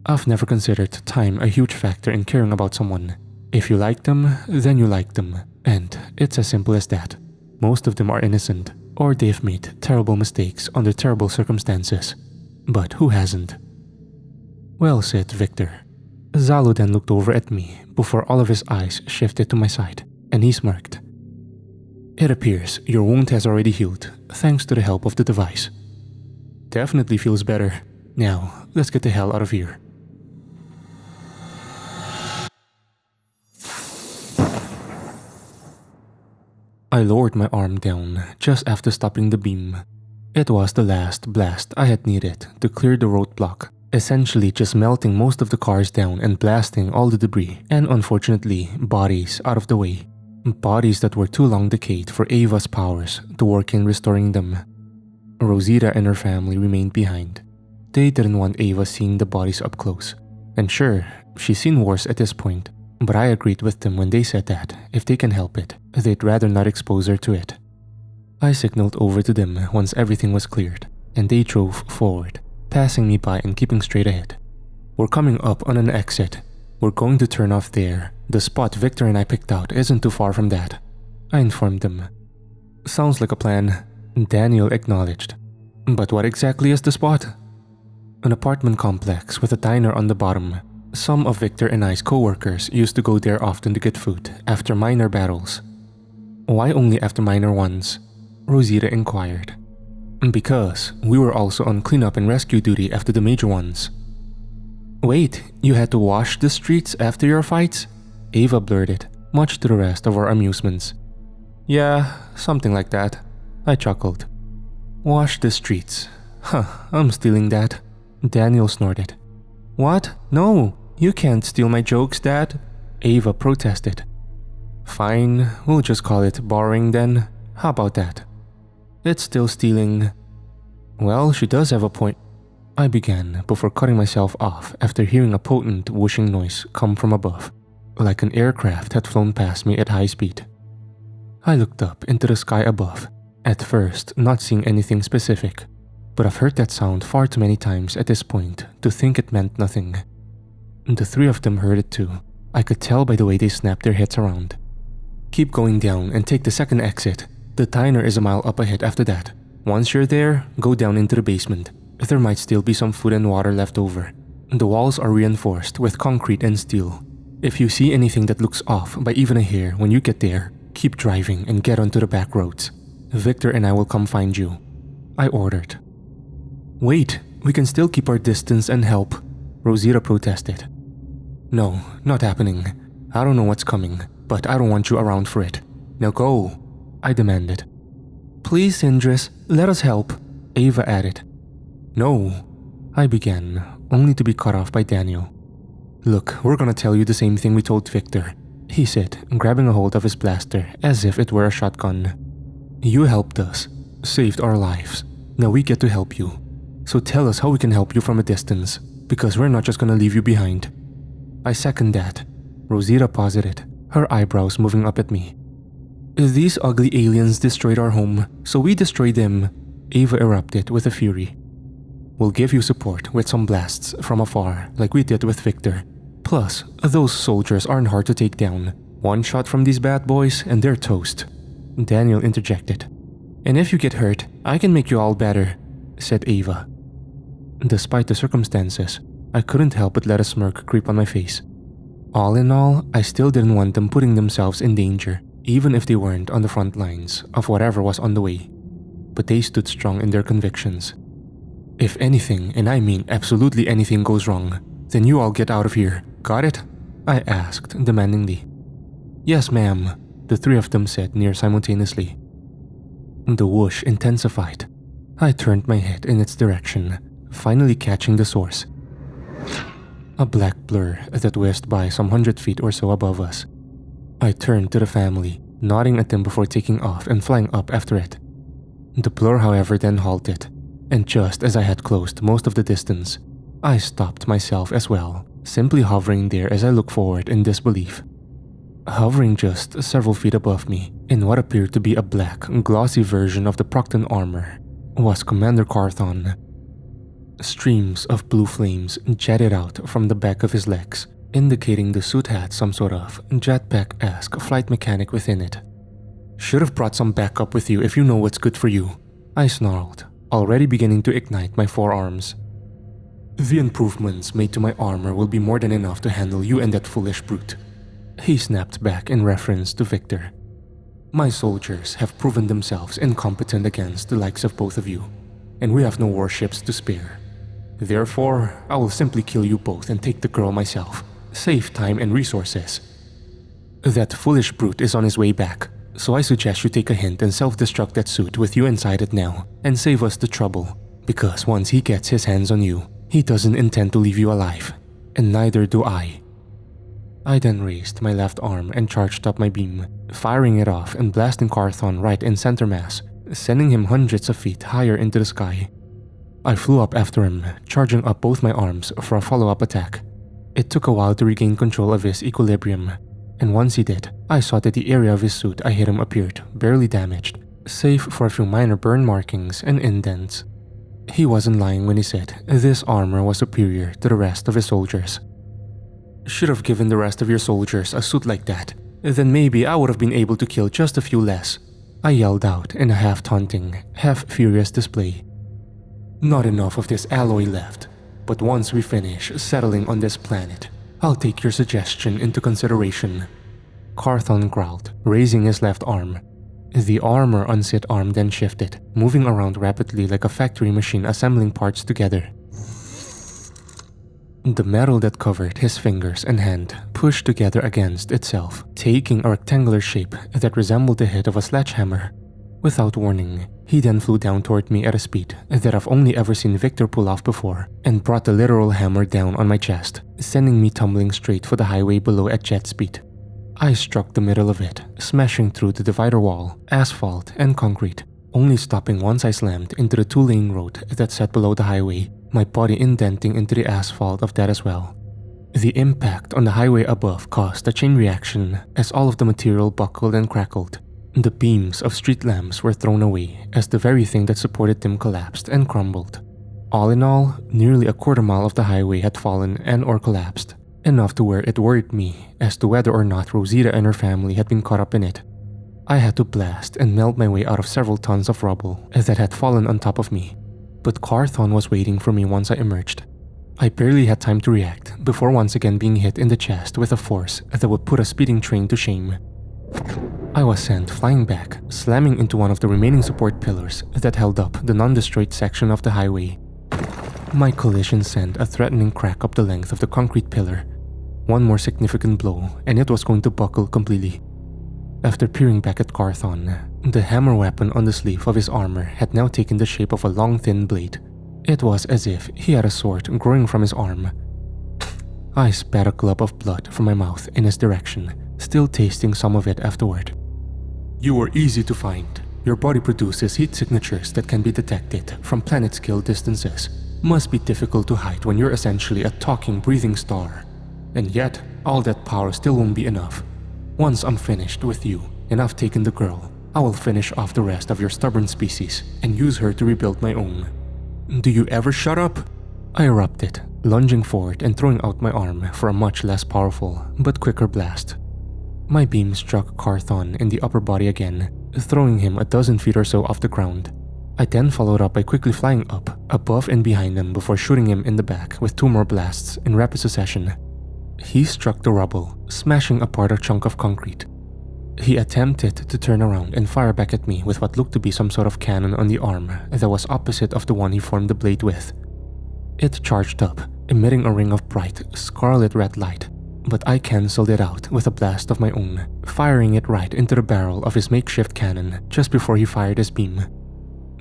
I've never considered time a huge factor in caring about someone. If you like them, then you like them, and it's as simple as that. Most of them are innocent, or they've made terrible mistakes under terrible circumstances. But who hasn't? Well said, Victor. Zalo then looked over at me before all of his eyes shifted to my side, and he smirked. It appears your wound has already healed, thanks to the help of the device. Definitely feels better. Now, let's get the hell out of here. I lowered my arm down just after stopping the beam. It was the last blast I had needed to clear the roadblock, essentially just melting most of the cars down and blasting all the debris and, unfortunately, bodies out of the way. Bodies that were too long decayed for Ava's powers to work in restoring them. Rosita and her family remained behind. They didn't want Ava seeing the bodies up close. And sure, she's seen worse at this point, but I agreed with them when they said that, if they can help it, they'd rather not expose her to it. I signaled over to them once everything was cleared, and they drove forward, passing me by and keeping straight ahead. We're coming up on an exit. We're going to turn off there. The spot Victor and I picked out isn't too far from that, I informed them. Sounds like a plan, Daniel acknowledged. But what exactly is the spot? An apartment complex with a diner on the bottom. Some of Victor and I's co-workers used to go there often to get food after minor battles. Why only after minor ones? Rosita inquired. Because we were also on cleanup and rescue duty after the major ones. Wait, you had to wash the streets after your fights? Ava blurted, much to the rest of our amusements. Yeah, something like that. I chuckled. Wash the streets. Huh, I'm stealing that. Daniel snorted. What? No, you can't steal my jokes, Dad. Ava protested. Fine, we'll just call it borrowing then. How about that? It's still stealing. Well, she does have a point, I began before cutting myself off after hearing a potent whooshing noise come from above, like an aircraft had flown past me at high speed. I looked up into the sky above, at first not seeing anything specific, but I've heard that sound far too many times at this point to think it meant nothing. The three of them heard it too. I could tell by the way they snapped their heads around. Keep going down and take the second exit. The diner is a mile up ahead after that. Once you're there, go down into the basement. There might still be some food and water left over. The walls are reinforced with concrete and steel. If you see anything that looks off by even a hair when you get there, keep driving and get onto the back roads. Victor and I will come find you, I ordered. Wait, we can still keep our distance and help, Rosita protested. No, not happening. I don't know what's coming, but I don't want you around for it. Now go, I demanded. Please, Sindris, let us help, Ava added. No, I began, only to be cut off by Daniel. Look, we're gonna tell you the same thing we told Victor, he said, grabbing a hold of his blaster as if it were a shotgun. You helped us, saved our lives. Now we get to help you. So tell us how we can help you from a distance, because we're not just gonna leave you behind. I second that, Rosita posited, her eyebrows moving up at me. These ugly aliens destroyed our home, so we destroyed them, Ava erupted with a fury. We'll give you support with some blasts from afar, like we did with Victor. Plus, those soldiers aren't hard to take down. One shot from these bad boys and they're toast, Daniel interjected. And if you get hurt, I can make you all better, said Ava. Despite the circumstances, I couldn't help but let a smirk creep on my face. All in all, I still didn't want them putting themselves in danger, even if they weren't on the front lines of whatever was on the way. But they stood strong in their convictions. If anything, and I mean absolutely anything, goes wrong, then you all get out of here. Got it? I asked demandingly. Yes, ma'am, the three of them said near simultaneously. The whoosh intensified. I turned my head in its direction, finally catching the source. A black blur that whizzed by some 100 feet or so above us. I turned to the family, nodding at them before taking off and flying up after it. The blur, however, then halted, and just as I had closed most of the distance, I stopped myself as well, simply hovering there as I looked forward in disbelief. Hovering just several feet above me, in what appeared to be a black, glossy version of the Proctan armor, was Commander Carthon. Streams of blue flames jetted out from the back of his legs, indicating the suit had some sort of jetpack-esque flight mechanic within it. Should have brought some backup with you if you know what's good for you, I snarled, already beginning to ignite my forearms. The improvements made to my armor will be more than enough to handle you and that foolish brute, he snapped back in reference to Victor. My soldiers have proven themselves incompetent against the likes of both of you, and we have no warships to spare. Therefore, I will simply kill you both and take the girl myself, save time and resources. That foolish brute is on his way back, so I suggest you take a hint and self-destruct that suit with you inside it now, and save us the trouble, because once he gets his hands on you, he doesn't intend to leave you alive, and neither do I. I then raised my left arm and charged up my beam, firing it off and blasting Carthon right in center mass, sending him hundreds of feet higher into the sky. I flew up after him, charging up both my arms for a follow-up attack. It took a while to regain control of his equilibrium, and once he did, I saw that the area of his suit I hit him appeared barely damaged, save for a few minor burn markings and indents. He wasn't lying when he said this armor was superior to the rest of his soldiers. Should have given the rest of your soldiers a suit like that, then maybe I would have been able to kill just a few less, I yelled out in a half-taunting, half-furious display. Not enough of this alloy left, but once we finish settling on this planet, I'll take your suggestion into consideration, Carthon growled, raising his left arm. The armor unsit arm then shifted, moving around rapidly like a factory machine assembling parts together. The metal that covered his fingers and hand pushed together against itself, taking a rectangular shape that resembled the head of a sledgehammer. Without warning, he then flew down toward me at a speed that I've only ever seen Victor pull off before, and brought the literal hammer down on my chest, sending me tumbling straight for the highway below at jet speed. I struck the middle of it, smashing through the divider wall, asphalt, and concrete, only stopping once I slammed into the 2-lane road that sat below the highway, my body indenting into the asphalt of that as well. The impact on the highway above caused a chain reaction as all of the material buckled and crackled. The beams of street lamps were thrown away as the very thing that supported them collapsed and crumbled. All in all, nearly a quarter mile of the highway had fallen and or collapsed, enough to where it worried me as to whether or not Rosita and her family had been caught up in it. I had to blast and melt my way out of several tons of rubble that had fallen on top of me, but Carthon was waiting for me once I emerged. I barely had time to react before once again being hit in the chest with a force that would put a speeding train to shame. I was sent flying back, slamming into one of the remaining support pillars that held up the non-destroyed section of the highway. My collision sent a threatening crack up the length of the concrete pillar. One more significant blow, and it was going to buckle completely. After peering back at Carthon, the hammer weapon on the sleeve of his armor had now taken the shape of a long thin blade. It was as if he had a sword growing from his arm. I spat a glub of blood from my mouth in his direction, still tasting some of it afterward. You are easy to find. Your body produces heat signatures that can be detected from planet-scale distances. Must be difficult to hide when you're essentially a talking, breathing star. And yet, all that power still won't be enough. Once I'm finished with you, and I've taken the girl, I will finish off the rest of your stubborn species and use her to rebuild my own. Do you ever shut up? I erupted, lunging forward and throwing out my arm for a much less powerful, but quicker blast. My beam struck Carthon in the upper body again, throwing him a dozen feet or so off the ground. I then followed up by quickly flying up, above and behind him before shooting him in the back with 2 more blasts in rapid succession. He struck the rubble, smashing apart a chunk of concrete. He attempted to turn around and fire back at me with what looked to be some sort of cannon on the arm that was opposite of the one he formed the blade with. It charged up, emitting a ring of bright, scarlet red light, but I cancelled it out with a blast of my own, firing it right into the barrel of his makeshift cannon just before he fired his beam.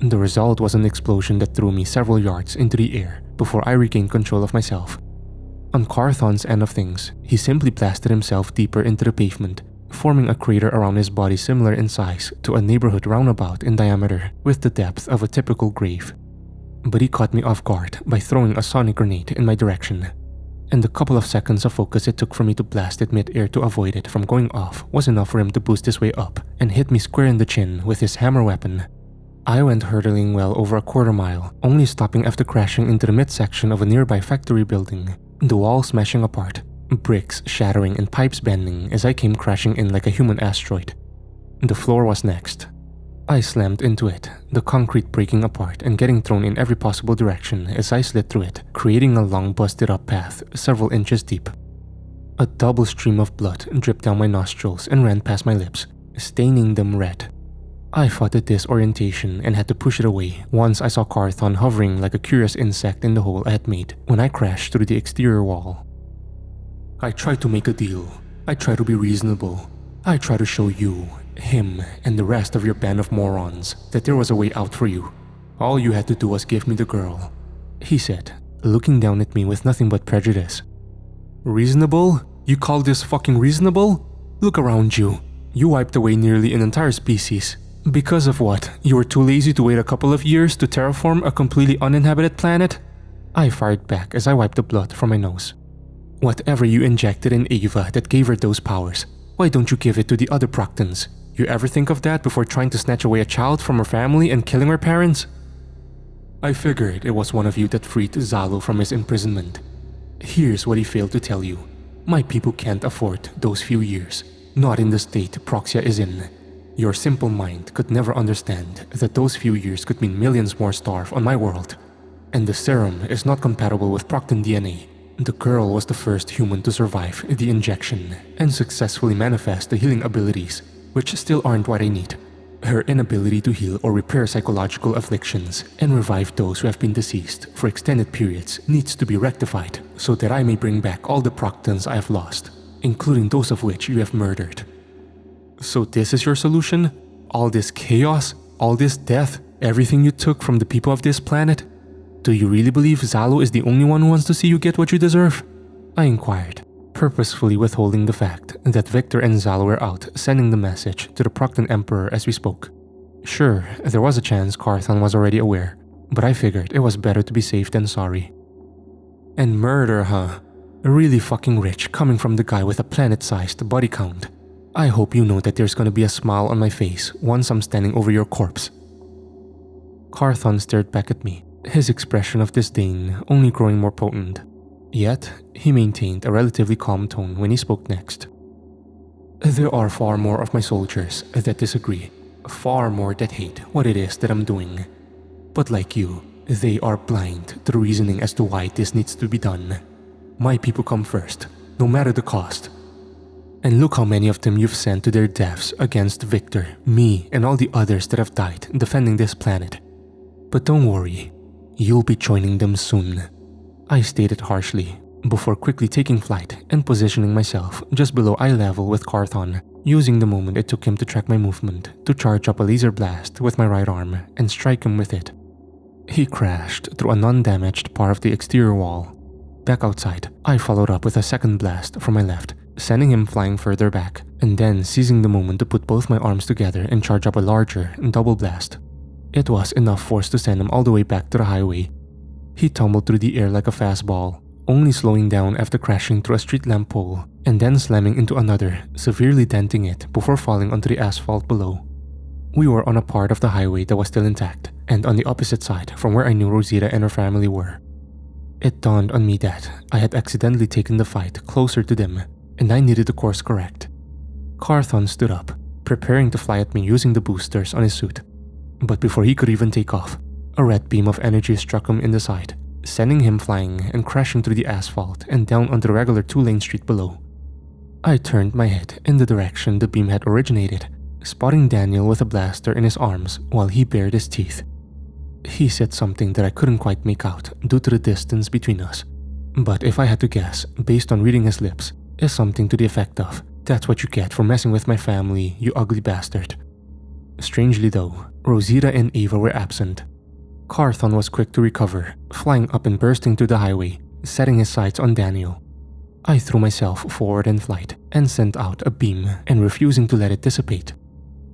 The result was an explosion that threw me several yards into the air before I regained control of myself. On Carthon's end of things, he simply blasted himself deeper into the pavement, forming a crater around his body similar in size to a neighborhood roundabout in diameter with the depth of a typical grave. But he caught me off guard by throwing a sonic grenade in my direction, and the couple of seconds of focus it took for me to blast it mid-air to avoid it from going off was enough for him to boost his way up and hit me square in the chin with his hammer weapon. I went hurtling well over a quarter mile, only stopping after crashing into the midsection of a nearby factory building, the wall smashing apart, bricks shattering and pipes bending as I came crashing in like a human asteroid. The floor was next. I slammed into it, the concrete breaking apart and getting thrown in every possible direction as I slid through it, creating a long busted-up path several inches deep. A double stream of blood dripped down my nostrils and ran past my lips, staining them red. I fought the disorientation and had to push it away once I saw Carthon hovering like a curious insect in the hole I had made when I crashed through the exterior wall. I tried to make a deal. I tried to be reasonable. I tried to show you, him, and the rest of your band of morons that there was a way out for you. All you had to do was give me the girl, he said, looking down at me with nothing but prejudice. Reasonable? You call this fucking reasonable? Look around you. You wiped away nearly an entire species. Because of what? You were too lazy to wait a couple of years to terraform a completely uninhabited planet? I fired back as I wiped the blood from my nose. Whatever you injected in Ava that gave her those powers, why don't you give it to the other Proctans? You ever think of that before trying to snatch away a child from her family and killing her parents? I figured it was one of you that freed Zalo from his imprisonment. Here's what he failed to tell you. My people can't afford those few years, not in the state Proxia is in. Your simple mind could never understand that those few years could mean millions more starve on my world. And the serum is not compatible with Proctan DNA. The girl was the first human to survive the injection and successfully manifest the healing abilities, which still aren't what I need. Her inability to heal or repair psychological afflictions and revive those who have been deceased for extended periods needs to be rectified so that I may bring back all the Proctans I have lost, including those of which you have murdered. So this is your solution? All this chaos? All this death? Everything you took from the people of this planet? Do you really believe Zalo is the only one who wants to see you get what you deserve? I inquired, purposefully withholding the fact that Victor and Zalo were out sending the message to the Proctan Emperor as we spoke. Sure, there was a chance Carthon was already aware, but I figured it was better to be safe than sorry. And murder, huh? Really fucking rich coming from the guy with a planet-sized body count. I hope you know that there's gonna be a smile on my face once I'm standing over your corpse. Carthon stared back at me, his expression of disdain only growing more potent. Yet, he maintained a relatively calm tone when he spoke next. There are far more of my soldiers that disagree, far more that hate what it is that I'm doing. But like you, they are blind to the reasoning as to why this needs to be done. My people come first, no matter the cost. And look how many of them you've sent to their deaths against Victor, me, and all the others that have died defending this planet. But don't worry, you'll be joining them soon, I stated harshly, before quickly taking flight and positioning myself just below eye level with Carthon, using the moment it took him to track my movement to charge up a laser blast with my right arm and strike him with it. He crashed through a non-damaged part of the exterior wall. Back outside, I followed up with a second blast from my left, sending him flying further back, and then seizing the moment to put both my arms together and charge up a larger double blast. It was enough force to send him all the way back to the highway. He tumbled through the air like a fastball, only slowing down after crashing through a street lamp pole and then slamming into another, severely denting it before falling onto the asphalt below. We were on a part of the highway that was still intact, and on the opposite side from where I knew Rosita and her family were. It dawned on me that I had accidentally taken the fight closer to them, and I needed to course correct. Carthon stood up, preparing to fly at me using the boosters on his suit. But before he could even take off, a red beam of energy struck him in the side, sending him flying and crashing through the asphalt and down onto the regular two-lane street below. I turned my head in the direction the beam had originated, spotting Daniel with a blaster in his arms while he bared his teeth. He said something that I couldn't quite make out due to the distance between us, but if I had to guess, based on reading his lips, is something to the effect of, "That's what you get for messing with my family, you ugly bastard." Strangely though, Rosita and Ava were absent. Carthon was quick to recover, flying up and bursting to the highway, setting his sights on Daniel. I threw myself forward in flight and sent out a beam and refusing to let it dissipate.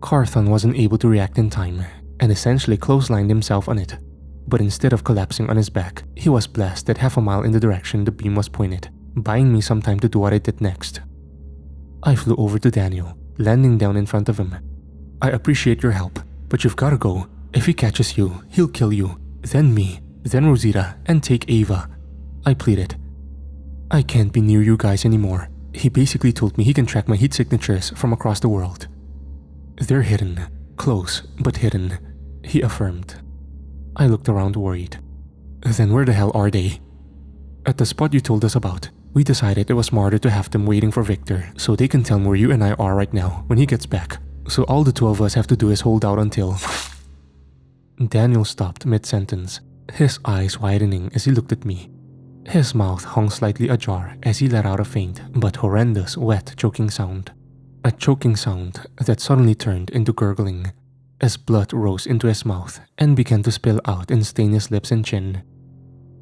Carthon wasn't able to react in time and essentially clotheslined himself on it, but instead of collapsing on his back, he was blasted half a mile in the direction the beam was pointed, buying me some time to do what I did next. I flew over to Daniel, landing down in front of him. "I appreciate your help, but you've gotta go. If he catches you, he'll kill you, then me, then Rosita, and take Ava," I pleaded. "I can't be near you guys anymore. He basically told me he can track my heat signatures from across the world." "They're hidden. Close, but hidden," he affirmed. I looked around worried. "Then where the hell are they?" "At the spot you told us about. We decided it was smarter to have them waiting for Victor so they can tell him where you and I are right now when he gets back. So all the two of us have to do is hold out until..." Daniel stopped mid-sentence, his eyes widening as he looked at me. His mouth hung slightly ajar as he let out a faint but horrendous wet choking sound. A choking sound that suddenly turned into gurgling as blood rose into his mouth and began to spill out and stain his lips and chin.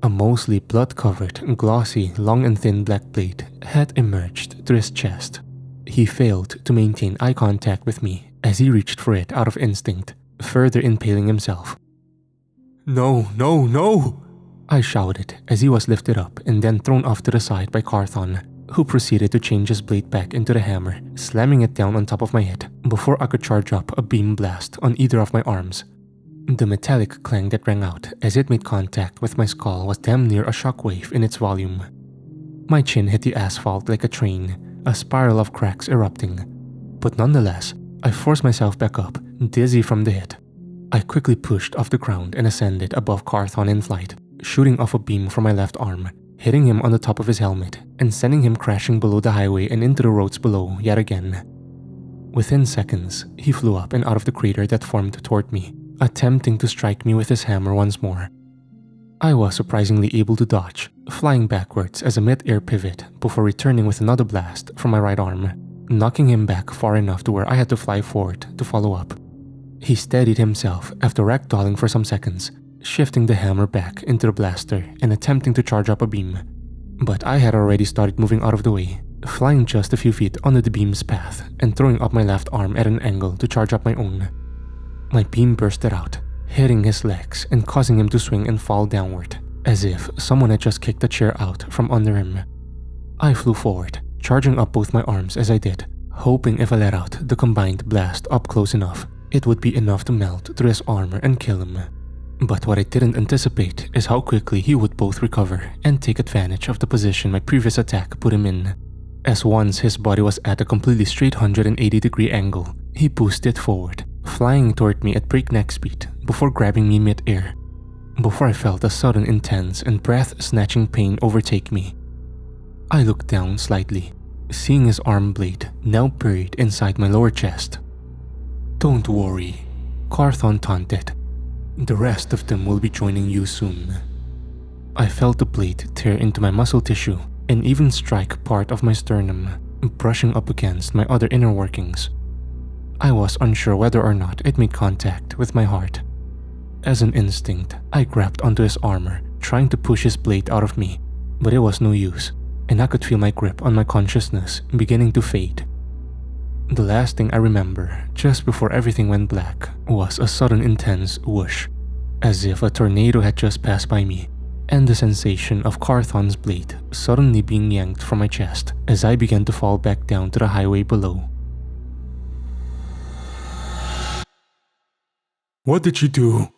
A mostly blood-covered, glossy, long and thin black blade had emerged through his chest. He failed to maintain eye contact with me as he reached for it out of instinct, further impaling himself. "No, no, no!" I shouted as he was lifted up and then thrown off to the side by Carthon, who proceeded to change his blade back into the hammer, slamming it down on top of my head before I could charge up a beam blast on either of my arms. The metallic clang that rang out as it made contact with my skull was damn near a shockwave in its volume. My chin hit the asphalt like a train, a spiral of cracks erupting. But nonetheless, I forced myself back up, dizzy from the hit. I quickly pushed off the ground and ascended above Carthon in flight, shooting off a beam from my left arm, hitting him on the top of his helmet and sending him crashing below the highway and into the roads below yet again. Within seconds, he flew up and out of the crater that formed toward me, attempting to strike me with his hammer once more. I was surprisingly able to dodge, flying backwards as a mid-air pivot before returning with another blast from my right arm, knocking him back far enough to where I had to fly forward to follow up. He steadied himself after ragdolling for some seconds, shifting the hammer back into the blaster and attempting to charge up a beam. But I had already started moving out of the way, flying just a few feet under the beam's path and throwing up my left arm at an angle to charge up my own. My beam bursted out, hitting his legs and causing him to swing and fall downward, as if someone had just kicked a chair out from under him. I flew forward, charging up both my arms as I did, hoping if I let out the combined blast up close enough, it would be enough to melt through his armor and kill him. But what I didn't anticipate is how quickly he would both recover and take advantage of the position my previous attack put him in. As once his body was at a completely straight 180-degree angle, he boosted forward, flying toward me at breakneck speed before grabbing me mid-air. Before I felt a sudden intense and breath-snatching pain overtake me, I looked down slightly, seeing his arm blade now buried inside my lower chest. "Don't worry," Carthon taunted. "The rest of them will be joining you soon." I felt the blade tear into my muscle tissue and even strike part of my sternum, brushing up against my other inner workings. I was unsure whether or not it made contact with my heart. As an instinct, I grabbed onto his armor, trying to push his blade out of me, but it was no use, and I could feel my grip on my consciousness beginning to fade. The last thing I remember, just before everything went black, was a sudden intense whoosh, as if a tornado had just passed by me, and the sensation of Carthon's blade suddenly being yanked from my chest as I began to fall back down to the highway below. What did you do?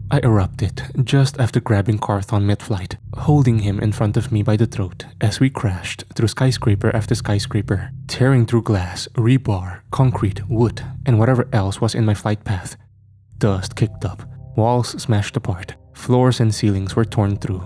I erupted just after grabbing Carthon mid-flight, holding him in front of me by the throat as we crashed through skyscraper after skyscraper, tearing through glass, rebar, concrete, wood, and whatever else was in my flight path. Dust kicked up, walls smashed apart, floors and ceilings were torn through.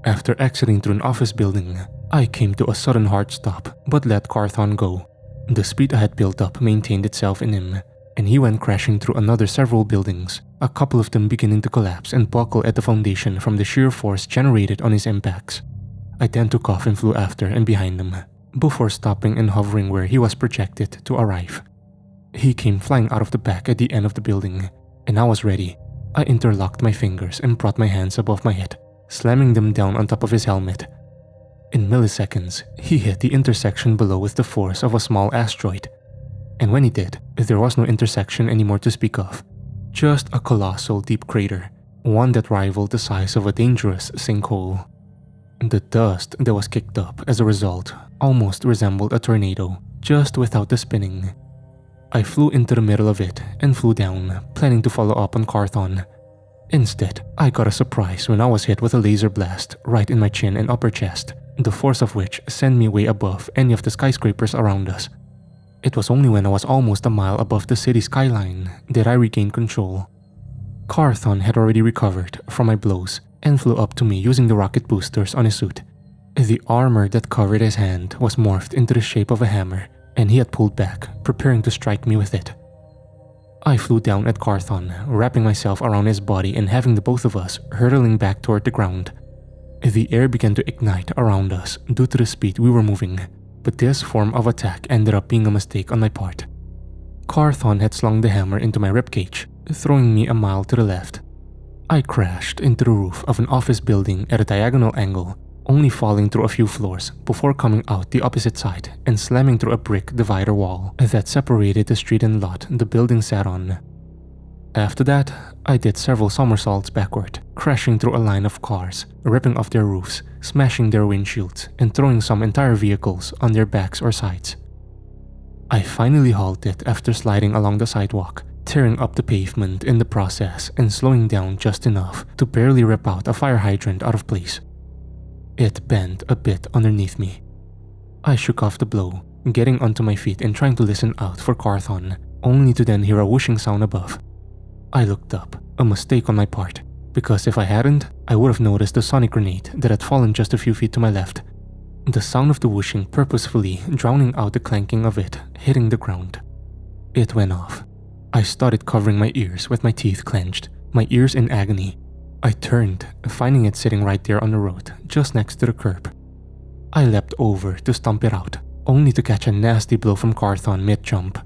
After exiting through an office building, I came to a sudden hard stop but let Carthon go. The speed I had built up maintained itself in him, and he went crashing through another several buildings, a couple of them beginning to collapse and buckle at the foundation from the sheer force generated on his impacts. I then took off and flew after and behind him, before stopping and hovering where he was projected to arrive. He came flying out of the back at the end of the building, and I was ready. I interlocked my fingers and brought my hands above my head, slamming them down on top of his helmet. In milliseconds, he hit the intersection below with the force of a small asteroid. And when he did, there was no intersection anymore to speak of. Just a colossal deep crater, one that rivaled the size of a dangerous sinkhole. The dust that was kicked up as a result almost resembled a tornado, just without the spinning. I flew into the middle of it and flew down, planning to follow up on Carthon. Instead, I got a surprise when I was hit with a laser blast right in my chin and upper chest, the force of which sent me way above any of the skyscrapers around us. It was only when I was almost a mile above the city skyline that I regained control. Carthon had already recovered from my blows and flew up to me using the rocket boosters on his suit. The armor that covered his hand was morphed into the shape of a hammer, and he had pulled back, preparing to strike me with it. I flew down at Carthon, wrapping myself around his body and having the both of us hurtling back toward the ground. The air began to ignite around us due to the speed we were moving, but this form of attack ended up being a mistake on my part. Carthon had slung the hammer into my ribcage, throwing me a mile to the left. I crashed into the roof of an office building at a diagonal angle, only falling through a few floors before coming out the opposite side and slamming through a brick divider wall that separated the street and lot the building sat on. After that, I did several somersaults backward, crashing through a line of cars, ripping off their roofs, smashing their windshields, and throwing some entire vehicles on their backs or sides. I finally halted after sliding along the sidewalk, tearing up the pavement in the process and slowing down just enough to barely rip out a fire hydrant out of place. It bent a bit underneath me. I shook off the blow, getting onto my feet and trying to listen out for Carthon, only to then hear a whooshing sound above. I looked up, a mistake on my part, because if I hadn't, I would have noticed the sonic grenade that had fallen just a few feet to my left. The sound of the whooshing purposefully drowning out the clanking of it hitting the ground. It went off. I started covering my ears with my teeth clenched, my ears in agony. I turned, finding it sitting right there on the road, just next to the curb. I leapt over to stomp it out, only to catch a nasty blow from Carthon mid-jump.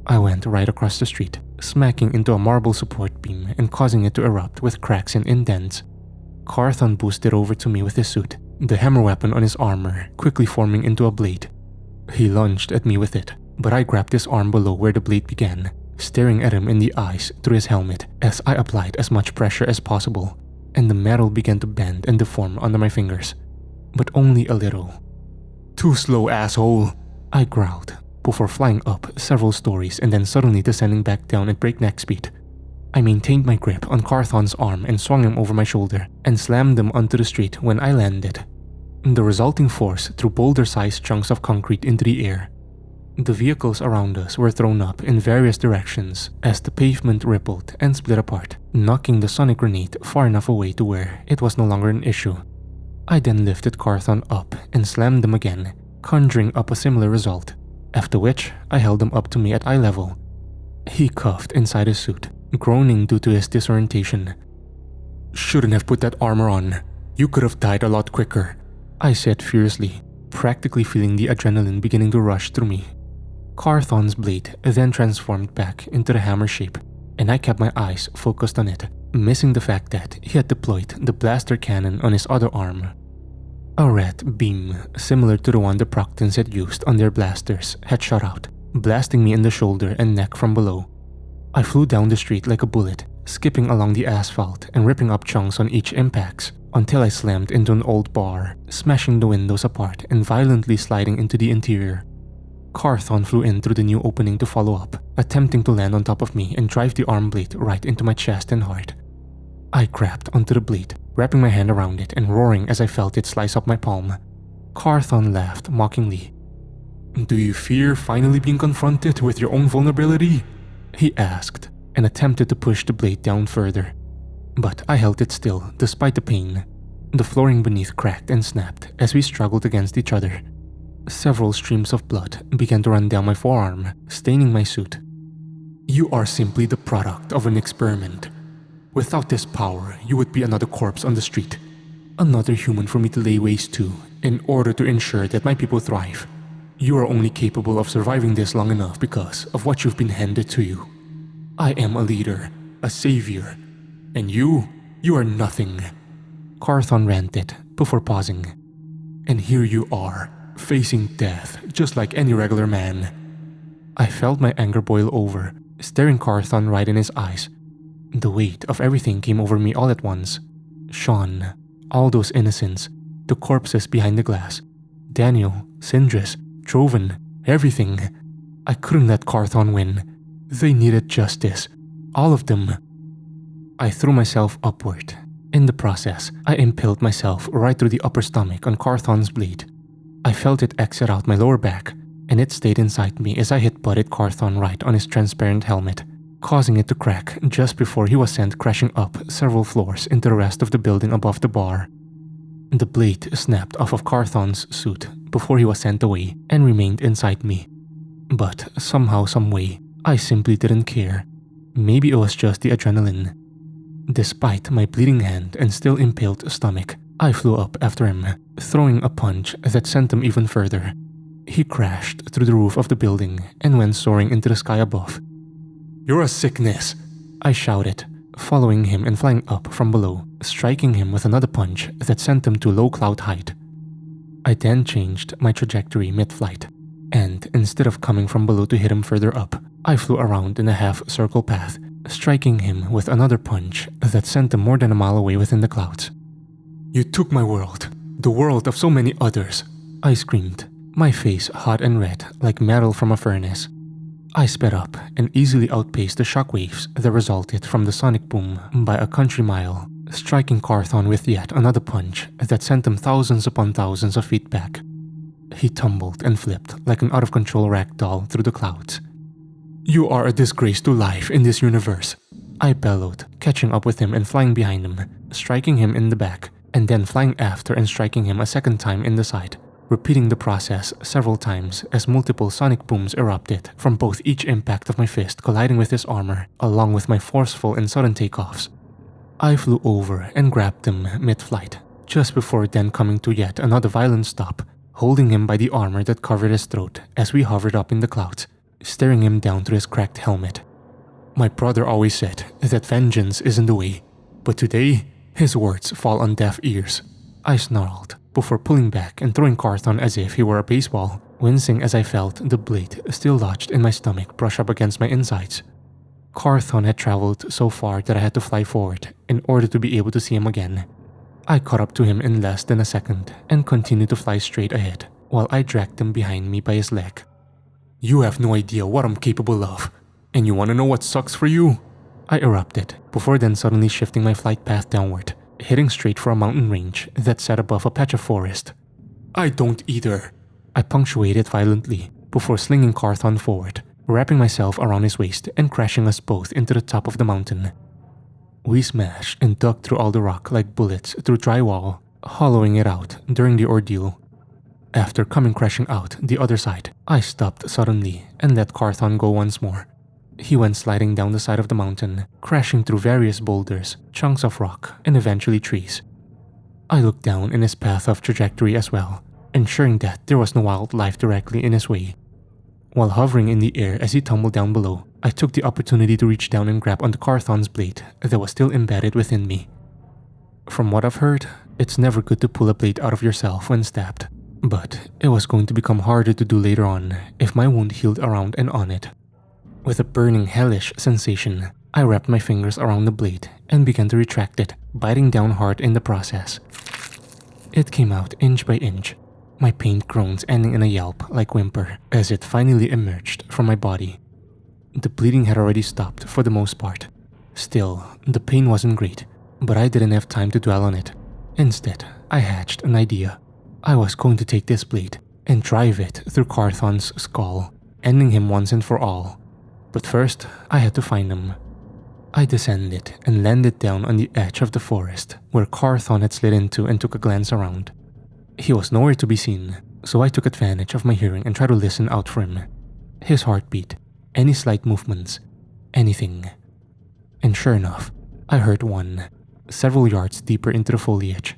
I went right across the street, smacking into a marble support beam and causing it to erupt with cracks and indents. Carthon boosted over to me with his suit, the hammer weapon on his armor quickly forming into a blade. He lunged at me with it, but I grabbed his arm below where the blade began, staring at him in the eyes through his helmet as I applied as much pressure as possible, and the metal began to bend and deform under my fingers, but only a little. "Too slow, asshole," I growled, before flying up several stories and then suddenly descending back down at breakneck speed. I maintained my grip on Carthon's arm and swung him over my shoulder and slammed him onto the street when I landed. The resulting force threw boulder-sized chunks of concrete into the air. The vehicles around us were thrown up in various directions as the pavement rippled and split apart, knocking the sonic grenade far enough away to where it was no longer an issue. I then lifted Carthon up and slammed him again, conjuring up a similar result, after which I held him up to me at eye level. He coughed inside his suit, groaning due to his disorientation. "Shouldn't have put that armor on. You could have died a lot quicker," I said furiously, practically feeling the adrenaline beginning to rush through me. Carthon's blade then transformed back into the hammer shape, and I kept my eyes focused on it, missing the fact that he had deployed the blaster cannon on his other arm. A red beam, similar to the one the Proctans had used on their blasters, had shot out, blasting me in the shoulder and neck from below. I flew down the street like a bullet, skipping along the asphalt and ripping up chunks on each impact, until I slammed into an old bar, smashing the windows apart and violently sliding into the interior. Carthon flew in through the new opening to follow up, attempting to land on top of me and drive the arm blade right into my chest and heart. I grabbed onto the blade, wrapping my hand around it and roaring as I felt it slice up my palm. Carthon laughed mockingly. "Do you fear finally being confronted with your own vulnerability?" he asked, and attempted to push the blade down further. But I held it still despite the pain. The flooring beneath cracked and snapped as we struggled against each other. Several streams of blood began to run down my forearm, staining my suit. "You are simply the product of an experiment. Without this power, you would be another corpse on the street. Another human for me to lay waste to in order to ensure that my people thrive. You are only capable of surviving this long enough because of what you've been handed to you. I am a leader, a savior, and you are nothing." Carthon ranted before pausing. "And here you are, facing death just like any regular man." I felt my anger boil over, staring Carthon right in his eyes. The weight of everything came over me all at once. Sean, all those innocents, the corpses behind the glass, Daniel, Sindris, Troven, everything. I couldn't let Carthon win. They needed justice. All of them. I threw myself upward. In the process, I impaled myself right through the upper stomach on Carthon's blade. I felt it exit out my lower back, and it stayed inside me as I hit-butted Carthon right on his transparent helmet, causing it to crack just before he was sent crashing up several floors into the rest of the building above the bar. The blade snapped off of Carthon's suit before he was sent away and remained inside me. But somehow, someway, I simply didn't care. Maybe it was just the adrenaline. Despite my bleeding hand and still impaled stomach, I flew up after him, throwing a punch that sent him even further. He crashed through the roof of the building and went soaring into the sky above. "You're a sickness," I shouted, following him and flying up from below, striking him with another punch that sent him to low cloud height. I then changed my trajectory mid-flight, and instead of coming from below to hit him further up, I flew around in a half-circle path, striking him with another punch that sent him more than a mile away within the clouds. "You took my world, the world of so many others," I screamed, my face hot and red like metal from a furnace. I sped up and easily outpaced the shockwaves that resulted from the sonic boom by a country mile, striking Carthon with yet another punch that sent him thousands upon thousands of feet back. He tumbled and flipped like an out-of-control ragdoll through the clouds. "You are a disgrace to life in this universe," I bellowed, catching up with him and flying behind him, striking him in the back, and then flying after and striking him a second time in the side, repeating the process several times as multiple sonic booms erupted from both each impact of my fist colliding with his armor, along with my forceful and sudden takeoffs. I flew over and grabbed him mid-flight, just before then coming to yet another violent stop, holding him by the armor that covered his throat as we hovered up in the clouds, staring him down through his cracked helmet. My brother always said that vengeance isn't the way, but today, his words fall on deaf ears. I snarled, before pulling back and throwing Carthon as if he were a baseball, wincing as I felt the blade still lodged in my stomach brush up against my insides. Carthon had traveled so far that I had to fly forward in order to be able to see him again. I caught up to him in less than a second and continued to fly straight ahead while I dragged him behind me by his leg. "You have no idea what I'm capable of, and you want to know what sucks for you?" I erupted, before then suddenly shifting my flight path downward, heading straight for a mountain range that sat above a patch of forest. "I don't either," I punctuated violently before slinging Carthon forward, wrapping myself around his waist and crashing us both into the top of the mountain. We smashed and dug through all the rock like bullets through drywall, hollowing it out during the ordeal. After coming crashing out the other side, I stopped suddenly and let Carthon go once more. He went sliding down the side of the mountain, crashing through various boulders, chunks of rock, and eventually trees. I looked down in his path of trajectory as well, ensuring that there was no wildlife directly in his way. While hovering in the air as he tumbled down below, I took the opportunity to reach down and grab onto Carthon's blade that was still embedded within me. From what I've heard, it's never good to pull a blade out of yourself when stabbed, but it was going to become harder to do later on if my wound healed around and on it. With a burning hellish sensation, I wrapped my fingers around the blade and began to retract it, biting down hard in the process. It came out inch by inch, my pained groans ending in a yelp-like whimper as it finally emerged from my body. The bleeding had already stopped for the most part. Still, the pain wasn't great, but I didn't have time to dwell on it. Instead, I hatched an idea. I was going to take this blade and drive it through Carthon's skull, ending him once and for all. But first, I had to find him. I descended and landed down on the edge of the forest where Carthon had slid into and took a glance around. He was nowhere to be seen, so I took advantage of my hearing and tried to listen out for him. His heartbeat, any slight movements, anything. And sure enough, I heard one, several yards deeper into the foliage.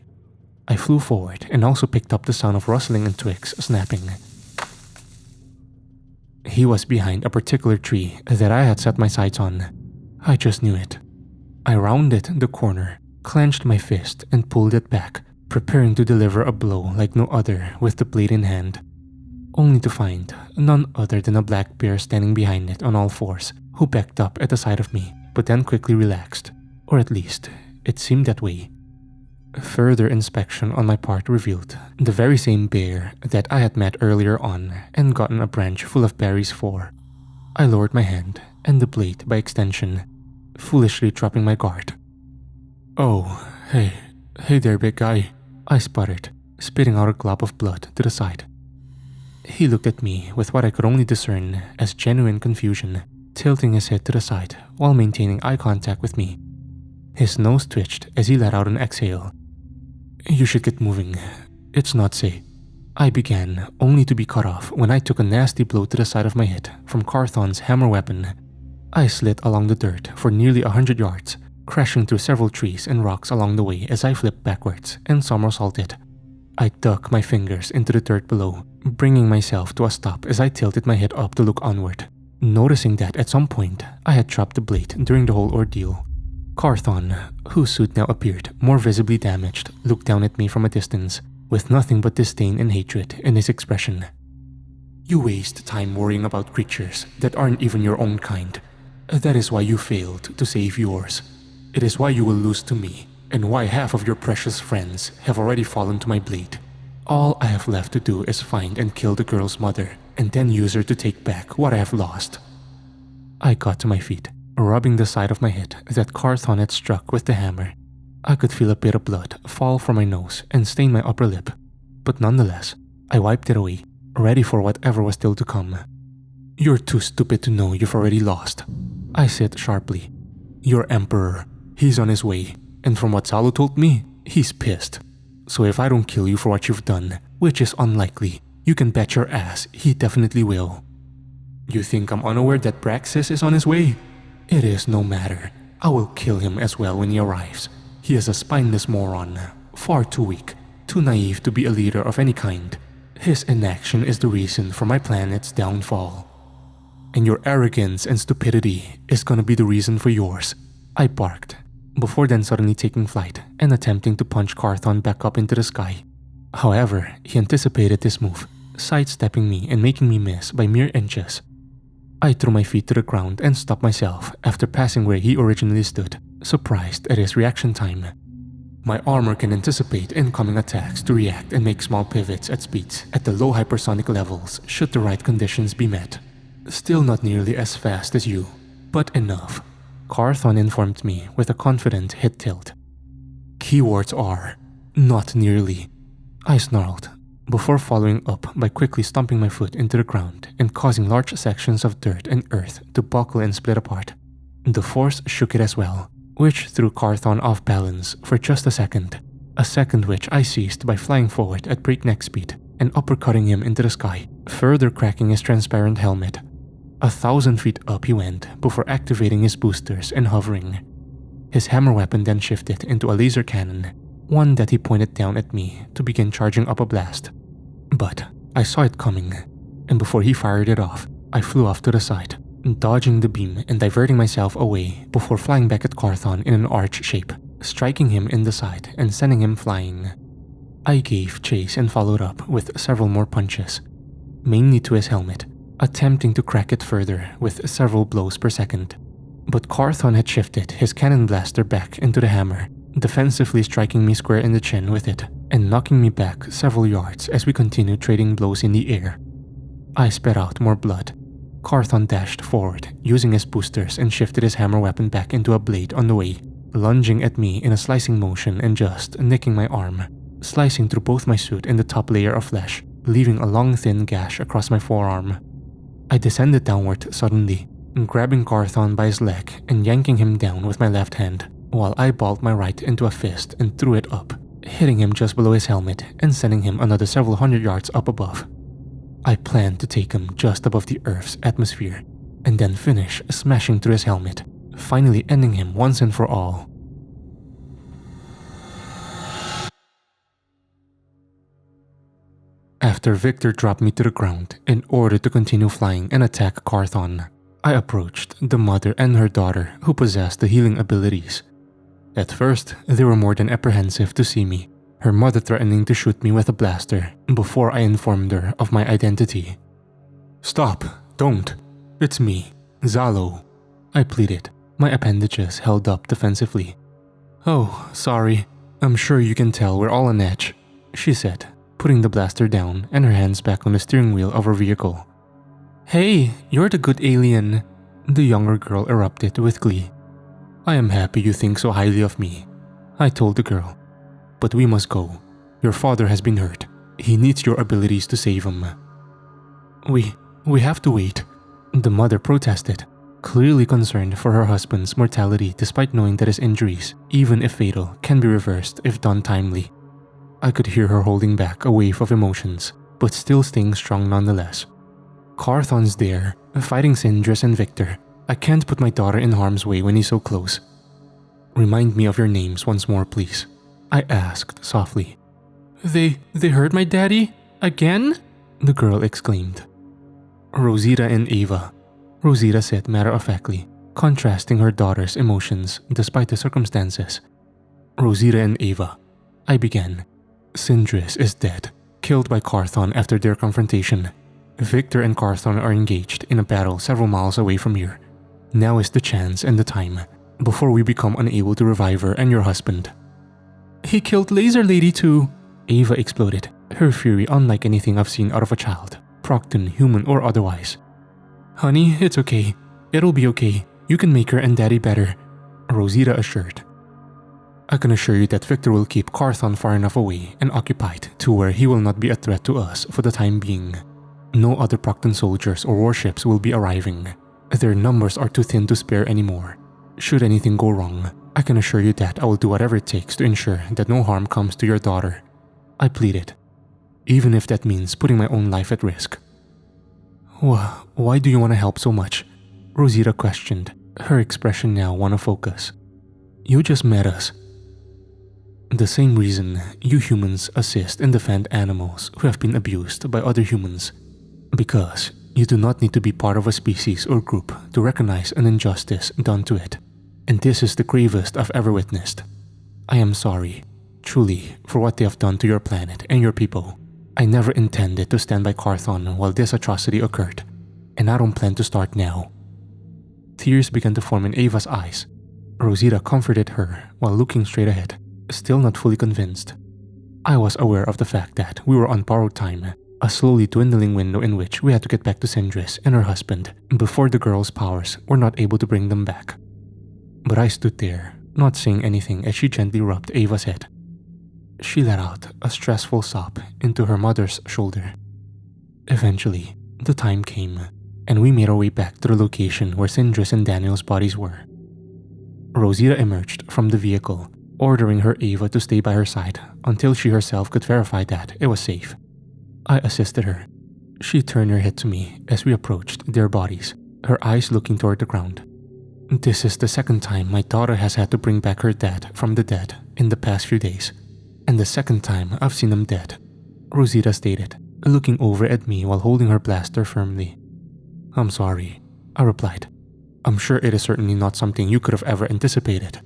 I flew forward and also picked up the sound of rustling and twigs snapping. He was behind a particular tree that I had set my sights on. I just knew it. I rounded the corner, clenched my fist and pulled it back, preparing to deliver a blow like no other with the blade in hand. Only to find none other than a black bear standing behind it on all fours, who backed up at the sight of me, but then quickly relaxed, or at least, it seemed that way. Further inspection on my part revealed the very same bear that I had met earlier on and gotten a branch full of berries for. I lowered my hand, and the blade by extension, foolishly dropping my guard. "Oh, hey there, big guy," I sputtered, spitting out a glob of blood to the side. He looked at me with what I could only discern as genuine confusion, tilting his head to the side while maintaining eye contact with me. His nose twitched as he let out an exhale. "You should get moving. It's not safe," I began, only to be cut off when I took a nasty blow to the side of my head from Carthon's hammer weapon. I slid along the dirt for nearly 100 yards, crashing through several trees and rocks along the way as I flipped backwards and somersaulted. I dug my fingers into the dirt below, bringing myself to a stop as I tilted my head up to look onward, noticing that at some point I had dropped the blade during the whole ordeal. Carthon, whose suit now appeared more visibly damaged, looked down at me from a distance, with nothing but disdain and hatred in his expression. "You waste time worrying about creatures that aren't even your own kind. That is why you failed to save yours. It is why you will lose to me, and why half of your precious friends have already fallen to my blade. All I have left to do is find and kill the girl's mother, and then use her to take back what I have lost." I got to my feet, rubbing the side of my head that Carthon had struck with the hammer. I could feel a bit of blood fall from my nose and stain my upper lip, but nonetheless, I wiped it away, ready for whatever was still to come. "You're too stupid to know you've already lost," I said sharply. "Your emperor, he's on his way, and from what Salo told me, he's pissed. So if I don't kill you for what you've done, which is unlikely, you can bet your ass he definitely will. You think I'm unaware that Braxis is on his way? It is no matter. I will kill him as well when he arrives. He is a spineless moron, far too weak, too naive to be a leader of any kind. His inaction is the reason for my planet's downfall. And your arrogance and stupidity is gonna be the reason for yours," I barked, before then suddenly taking flight and attempting to punch Carthon back up into the sky. However, he anticipated this move, sidestepping me and making me miss by mere inches. I threw my feet to the ground and stopped myself after passing where he originally stood, surprised at his reaction time. My armor can anticipate incoming attacks to react and make small pivots at speeds at the low hypersonic levels should the right conditions be met. Still not nearly as fast as you, but enough, Carthon informed me with a confident head tilt. Keywords are, not nearly, I snarled, before following up by quickly stomping my foot into the ground and causing large sections of dirt and earth to buckle and split apart. The force shook it as well, which threw Carthon off balance for just a second which I seized by flying forward at breakneck speed and uppercutting him into the sky, further cracking his transparent helmet. 1,000 feet up he went before activating his boosters and hovering. His hammer weapon then shifted into a laser cannon, one that he pointed down at me to begin charging up a blast. But I saw it coming, and before he fired it off, I flew off to the side, dodging the beam and diverting myself away before flying back at Carthon in an arch shape, striking him in the side and sending him flying. I gave chase and followed up with several more punches, mainly to his helmet, attempting to crack it further with several blows per second. But Carthon had shifted his cannon blaster back into the hammer, defensively striking me square in the chin with it and knocking me back several yards as we continued trading blows in the air. I spat out more blood. Carthon dashed forward, using his boosters, and shifted his hammer weapon back into a blade on the way, lunging at me in a slicing motion and just nicking my arm, slicing through both my suit and the top layer of flesh, leaving a long thin gash across my forearm. I descended downward suddenly, grabbing Carthon by his leg and yanking him down with my left hand, while I balled my right into a fist and threw it up, hitting him just below his helmet and sending him another several hundred yards up above. I planned to take him just above the Earth's atmosphere, and then finish smashing through his helmet, finally ending him once and for all. After Victor dropped me to the ground in order to continue flying and attack Carthon, I approached the mother and her daughter who possessed the healing abilities. At first, they were more than apprehensive to see me, her mother threatening to shoot me with a blaster before I informed her of my identity. "Stop, don't. It's me, Zalo," I pleaded, my appendages held up defensively. "Oh, sorry. I'm sure you can tell we're all on edge," she said, putting the blaster down and her hands back on the steering wheel of her vehicle. "Hey, you're the good alien," the younger girl erupted with glee. "I am happy you think so highly of me," I told the girl. "But we must go. Your father has been hurt. He needs your abilities to save him." We have to wait," the mother protested, clearly concerned for her husband's mortality despite knowing that his injuries, even if fatal, can be reversed if done timely. I could hear her holding back a wave of emotions, but still staying strong nonetheless. "Carthon's there, fighting Sindris and Victor. I can't put my daughter in harm's way when he's so close." "Remind me of your names once more, please," I asked softly. They hurt my daddy? Again?" the girl exclaimed. "Rosita and Ava," Rosita said matter-of-factly, contrasting her daughter's emotions despite the circumstances. "Rosita and Ava," I began. "Sindris is dead, killed by Carthon after their confrontation. Victor and Carthon are engaged in a battle several miles away from here. Now is the chance and the time, before we become unable to revive her and your husband." "He killed Laser Lady too," Ava exploded, her fury unlike anything I've seen out of a child, Proctan, human or otherwise. "Honey, it's okay. It'll be okay. You can make her and Daddy better," Rosita assured. "I can assure you that Victor will keep Carthon far enough away and occupied to where he will not be a threat to us for the time being. No other Proctan soldiers or warships will be arriving. Their numbers are too thin to spare anymore. Should anything go wrong, I can assure you that I will do whatever it takes to ensure that no harm comes to your daughter," I pleaded, "even if that means putting my own life at risk." Why do you want to help so much?" Rosita questioned, her expression now one of focus. "You just met us." "The same reason you humans assist and defend animals who have been abused by other humans. Because you do not need to be part of a species or group to recognize an injustice done to it. And this is the gravest I've ever witnessed. I am sorry, truly, for what they have done to your planet and your people. I never intended to stand by Carthon while this atrocity occurred. and I don't plan to start now." Tears began to form in Ava's eyes. Rosita comforted her while looking straight ahead, still not fully convinced. I was aware of the fact that we were on borrowed time, a slowly dwindling window in which we had to get back to Sindris and her husband before the girls' powers were not able to bring them back. But I stood there, not saying anything as she gently rubbed Ava's head. She let out a stressful sob into her mother's shoulder. Eventually, the time came, and we made our way back to the location where Sindris and Daniel's bodies were. Rosita emerged from the vehicle, ordering her Ava to stay by her side until she herself could verify that it was safe. I assisted her. She turned her head to me as we approached their bodies, her eyes looking toward the ground. "This is the second time my daughter has had to bring back her dad from the dead in the past few days, and the second time I've seen him dead," Rosita stated, looking over at me while holding her blaster firmly. "I'm sorry," I replied. "I'm sure it is certainly not something you could have ever anticipated."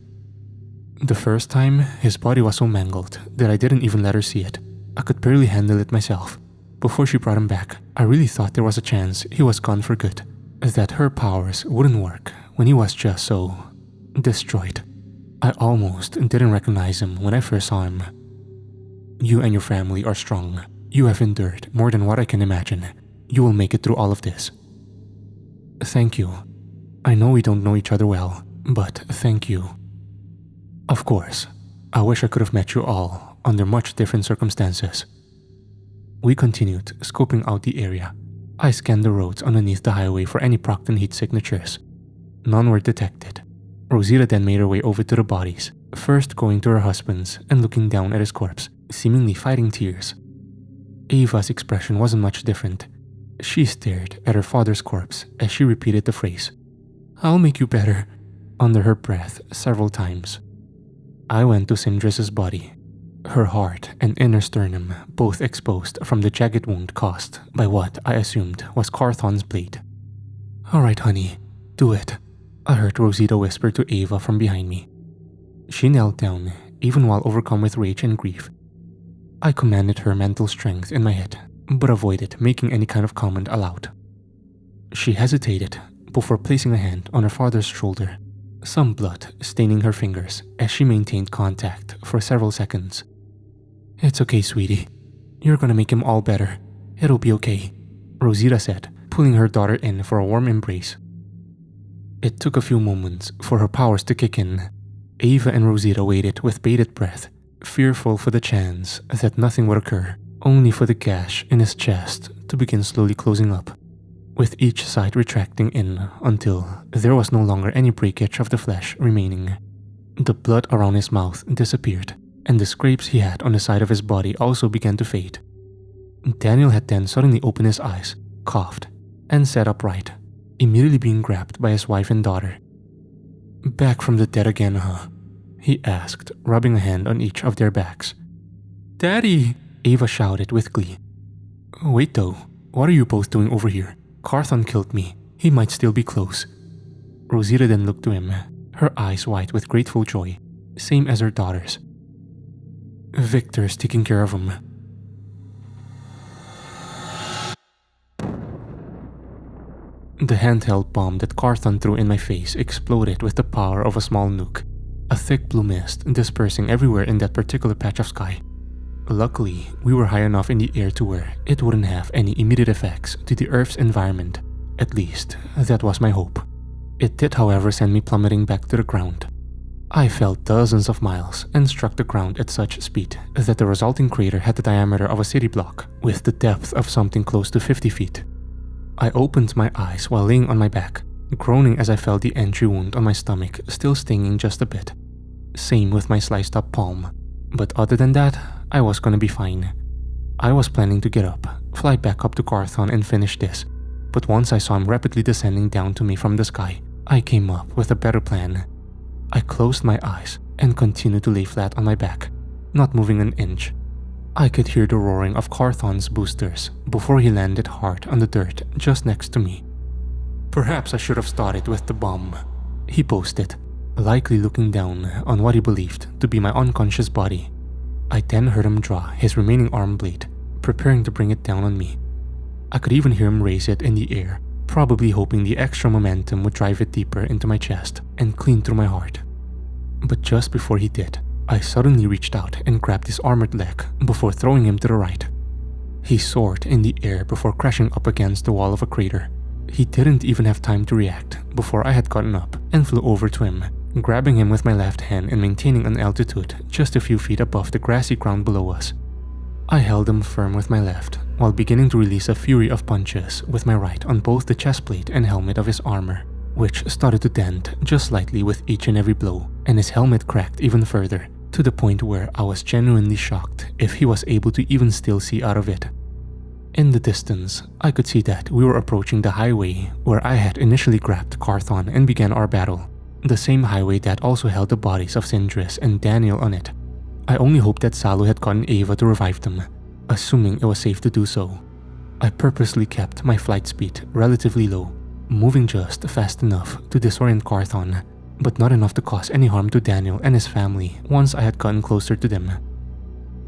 The first time, his body was so mangled that I didn't even let her see it. I could barely handle it myself. Before she brought him back, I really thought there was a chance he was gone for good, that her powers wouldn't work when he was just so destroyed. I almost didn't recognize him when I first saw him. "You and your family are strong. You have endured more than what I can imagine. You will make it through all of this." "Thank you. I know we don't know each other well, but thank you." "Of course. I wish I could have met you all under much different circumstances." We continued, scoping out the area. I scanned the roads underneath the highway for any Proctan heat signatures. None were detected. Rosita then made her way over to the bodies, first going to her husband's and looking down at his corpse, seemingly fighting tears. Ava's expression wasn't much different. She stared at her father's corpse as she repeated the phrase, "I'll make you better," under her breath several times. I went to Sindris's body, her heart and inner sternum both exposed from the jagged wound caused by what I assumed was Carthon's blade. "All right, honey, do it," I heard Rosita whisper to Ava from behind me. She knelt down, even while overcome with rage and grief. I commanded her mental strength in my head, but avoided making any kind of comment aloud. She hesitated before placing a hand on her father's shoulder, some blood staining her fingers as she maintained contact for several seconds. "It's okay, sweetie. You're gonna make him all better. It'll be okay," Rosita said, pulling her daughter in for a warm embrace. It took a few moments for her powers to kick in. Ava and Rosita waited with bated breath, fearful for the chance that nothing would occur, only for the gash in his chest to begin slowly closing up, with each side retracting in until there was no longer any breakage of the flesh remaining. The blood around his mouth disappeared, and the scrapes he had on the side of his body also began to fade. Daniel had then suddenly opened his eyes, coughed, and sat upright, immediately being grabbed by his wife and daughter. "Back from the dead again, huh?" he asked, rubbing a hand on each of their backs. "Daddy!" Ava shouted with glee. "Wait though, what are you both doing over here? Carthon killed me. He might still be close." Rosita then looked to him, her eyes wide with grateful joy, same as her daughter's. "Victor's taking care of him." The handheld bomb that Carthon threw in my face exploded with the power of a small nuke, a thick blue mist dispersing everywhere in that particular patch of sky. Luckily, we were high enough in the air to where it wouldn't have any immediate effects to the Earth's environment. At least, that was my hope. It did, however, send me plummeting back to the ground. I fell dozens of miles and struck the ground at such speed that the resulting crater had the diameter of a city block with the depth of something close to 50 feet. I opened my eyes while laying on my back, groaning as I felt the entry wound on my stomach still stinging just a bit. Same with my sliced up palm. But other than that, I was gonna be fine. I was planning to get up, fly back up to Carthon and finish this, but once I saw him rapidly descending down to me from the sky, I came up with a better plan. I closed my eyes and continued to lay flat on my back, not moving an inch. I could hear the roaring of Carthon's boosters before he landed hard on the dirt just next to me. "Perhaps I should have started with the bomb," he boasted, likely looking down on what he believed to be my unconscious body. I then heard him draw his remaining arm blade, preparing to bring it down on me. I could even hear him raise it in the air, probably hoping the extra momentum would drive it deeper into my chest and clean through my heart. But just before he did, I suddenly reached out and grabbed his armored leg before throwing him to the right. He soared in the air before crashing up against the wall of a crater. He didn't even have time to react before I had gotten up and flew over to him, grabbing him with my left hand and maintaining an altitude just a few feet above the grassy ground below us. I held him firm with my left while beginning to release a fury of punches with my right on both the chest plate and helmet of his armor, which started to dent just slightly with each and every blow, and his helmet cracked even further, to the point where I was genuinely shocked if he was able to even still see out of it. In the distance, I could see that we were approaching the highway where I had initially grabbed Carthon and began our battle, the same highway that also held the bodies of Sindris and Daniel on it. I only hoped that Salu had gotten Ava to revive them, assuming it was safe to do so. I purposely kept my flight speed relatively low, moving just fast enough to disorient Carthon, but not enough to cause any harm to Daniel and his family once I had gotten closer to them.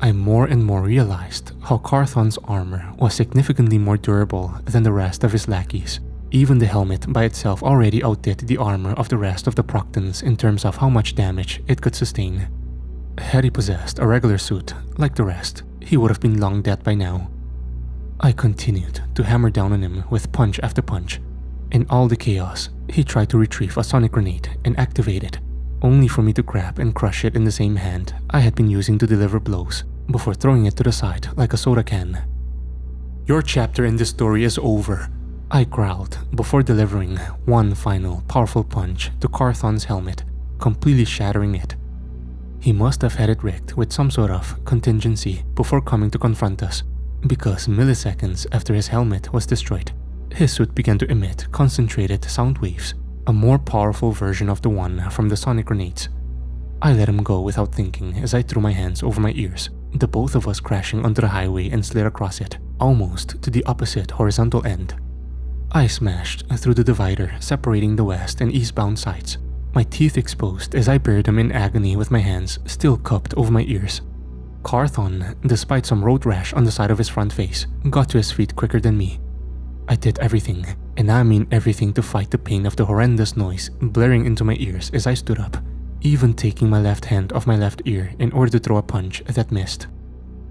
I more and more realized how Carthon's armor was significantly more durable than the rest of his lackeys. Even the helmet by itself already outdid the armor of the rest of the Proctans in terms of how much damage it could sustain. Had he possessed a regular suit like the rest, he would have been long dead by now. I continued to hammer down on him with punch after punch. In all the chaos, he tried to retrieve a sonic grenade and activate it, only for me to grab and crush it in the same hand I had been using to deliver blows, before throwing it to the side like a soda can. "Your chapter in this story is over," I growled before delivering one final powerful punch to Carthon's helmet, completely shattering it. He must have had it rigged with some sort of contingency before coming to confront us, because milliseconds after his helmet was destroyed, his suit began to emit concentrated sound waves, a more powerful version of the one from the sonic grenades. I let him go without thinking as I threw my hands over my ears, the both of us crashing onto the highway and slid across it, almost to the opposite horizontal end. I smashed through the divider separating the west and eastbound sides, my teeth exposed as I buried him in agony with my hands still cupped over my ears. Carthon, despite some road rash on the side of his front face, got to his feet quicker than me. I did everything, and I mean everything, to fight the pain of the horrendous noise blaring into my ears as I stood up, even taking my left hand off my left ear in order to throw a punch that missed.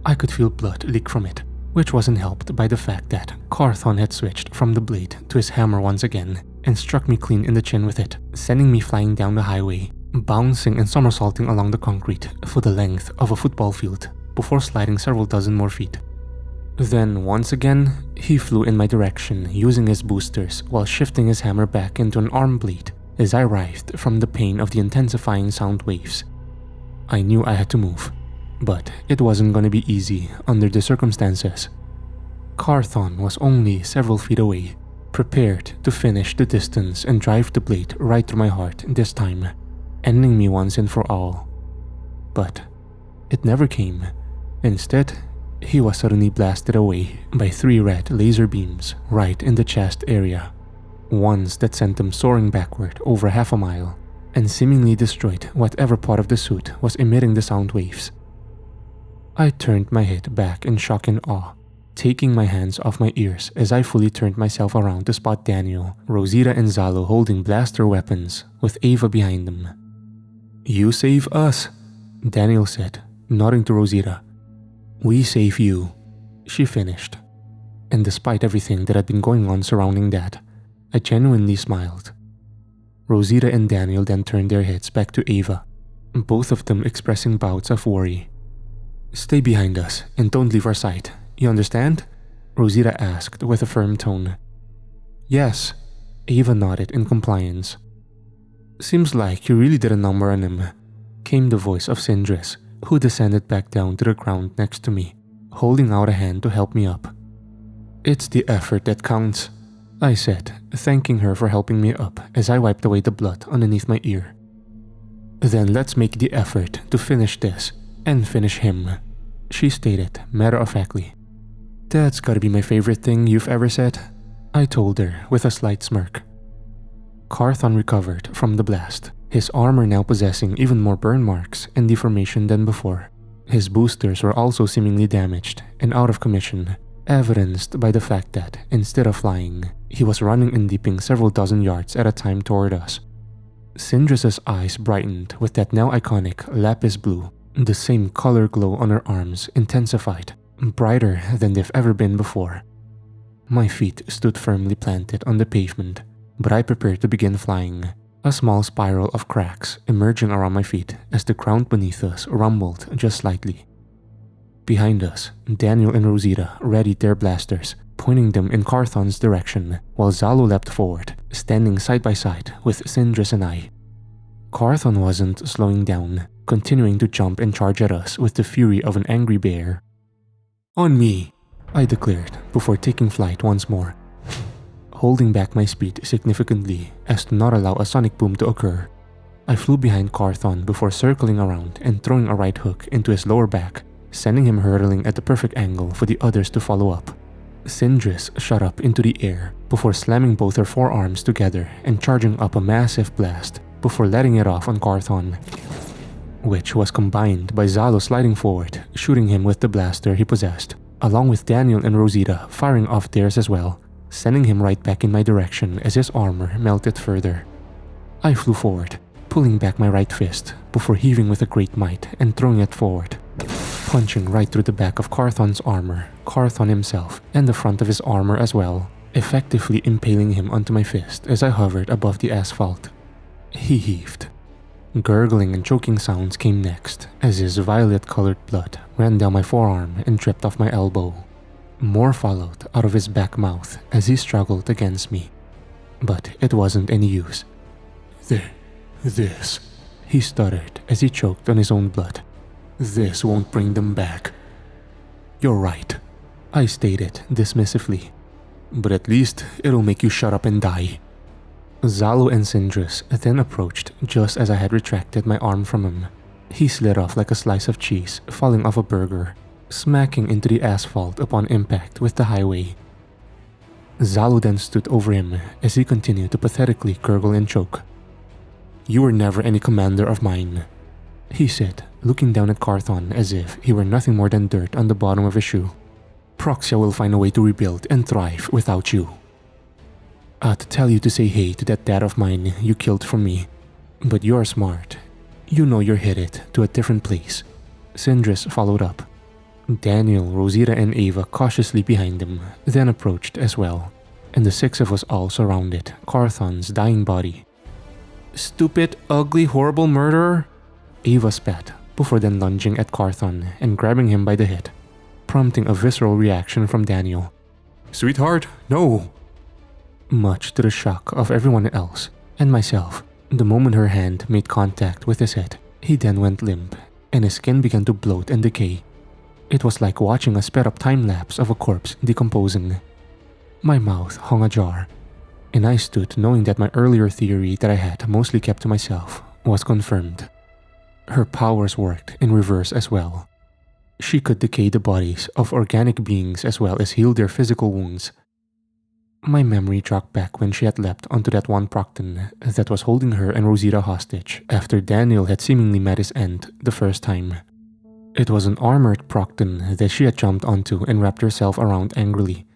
I could feel blood leak from it, which wasn't helped by the fact that Carthon had switched from the blade to his hammer once again and struck me clean in the chin with it, sending me flying down the highway, bouncing and somersaulting along the concrete for the length of a football field before sliding several dozen more feet. Then once again, he flew in my direction using his boosters while shifting his hammer back into an arm blade as I writhed from the pain of the intensifying sound waves. I knew I had to move, but it wasn't going to be easy under the circumstances. Carthon was only several feet away, prepared to finish the distance and drive the blade right through my heart this time, ending me once and for all. But it never came. Instead, he was suddenly blasted away by 3 red laser beams right in the chest area, ones that sent him soaring backward over half a mile and seemingly destroyed whatever part of the suit was emitting the sound waves. I turned my head back in shock and awe, taking my hands off my ears as I fully turned myself around to spot Daniel, Rosita, and Zalo holding blaster weapons with Ava behind them. "You save us," Daniel said, nodding to Rosita. "We save you," she finished. And despite everything that had been going on surrounding that, I genuinely smiled. Rosita and Daniel then turned their heads back to Ava, both of them expressing bouts of worry. "Stay behind us and don't leave our sight, you understand?" Rosita asked with a firm tone. "Yes," Ava nodded in compliance. "Seems like you really did a number on him," came the voice of Sindris, who descended back down to the ground next to me, holding out a hand to help me up. "It's the effort that counts," I said, thanking her for helping me up as I wiped away the blood underneath my ear. "Then let's make the effort to finish this, and finish him," she stated matter-of-factly. "That's gotta be my favorite thing you've ever said," I told her with a slight smirk. Carthon recovered from the blast, his armor now possessing even more burn marks and deformation than before. His boosters were also seemingly damaged and out of commission, evidenced by the fact that, instead of flying, he was running and leaping several dozen yards at a time toward us. Syndra's eyes brightened with that now iconic lapis blue. The same color glow on her arms intensified, brighter than they've ever been before. My feet stood firmly planted on the pavement, but I prepared to begin flying, a small spiral of cracks emerging around my feet as the ground beneath us rumbled just slightly. Behind us, Daniel and Rosita readied their blasters, pointing them in Carthon's direction, while Zalo leapt forward, standing side by side with Syndris and I. Carthon wasn't slowing down, continuing to jump and charge at us with the fury of an angry bear. "On me!" I declared before taking flight once more, holding back my speed significantly as to not allow a sonic boom to occur. I flew behind Carthon before circling around and throwing a right hook into his lower back, sending him hurtling at the perfect angle for the others to follow up. Syndris shot up into the air before slamming both her forearms together and charging up a massive blast before letting it off on Carthon, which was combined by Zalo sliding forward, shooting him with the blaster he possessed, along with Daniel and Rosita firing off theirs as well, sending him right back in my direction as his armor melted further. I flew forward, pulling back my right fist before heaving with a great might and throwing it forward, punching right through the back of Carthon's armor, Carthon himself, and the front of his armor as well, effectively impaling him onto my fist as I hovered above the asphalt. He heaved. Gurgling and choking sounds came next as his violet-colored blood ran down my forearm and dripped off my elbow. More followed out of his back mouth as he struggled against me. But it wasn't any use. This, he stuttered as he choked on his own blood. "This won't bring them back." "You're right," I stated dismissively. "But at least it'll make you shut up and die." Zalo and Syndris then approached just as I had retracted my arm from him. He slid off like a slice of cheese falling off a burger, smacking into the asphalt upon impact with the highway. Zalo then stood over him as he continued to pathetically gurgle and choke. "You were never any commander of mine," he said, looking down at Carthon as if he were nothing more than dirt on the bottom of his shoe. "Proxia will find a way to rebuild and thrive without you. I'd tell you to say hey to that dad of mine you killed for me, but you're smart. You know you're headed to a different place." Syndris followed up. Daniel, Rosita, and Ava cautiously behind them, then approached as well, and the six of us all surrounded Carthon's dying body. "Stupid, ugly, horrible murderer!" Ava spat, before then lunging at Carthon and grabbing him by the head, prompting a visceral reaction from Daniel. "Sweetheart, no!" Much to the shock of everyone else, and myself, the moment her hand made contact with his head, he then went limp, and his skin began to bloat and decay. It was like watching a sped-up time-lapse of a corpse decomposing. My mouth hung ajar, and I stood knowing that my earlier theory that I had mostly kept to myself was confirmed. Her powers worked in reverse as well. She could decay the bodies of organic beings as well as heal their physical wounds. My memory jogged back when she had leapt onto that one Proctan that was holding her and Rosita hostage after Daniel had seemingly met his end the first time. It was an armored Proctan that she had jumped onto and wrapped herself around angrily,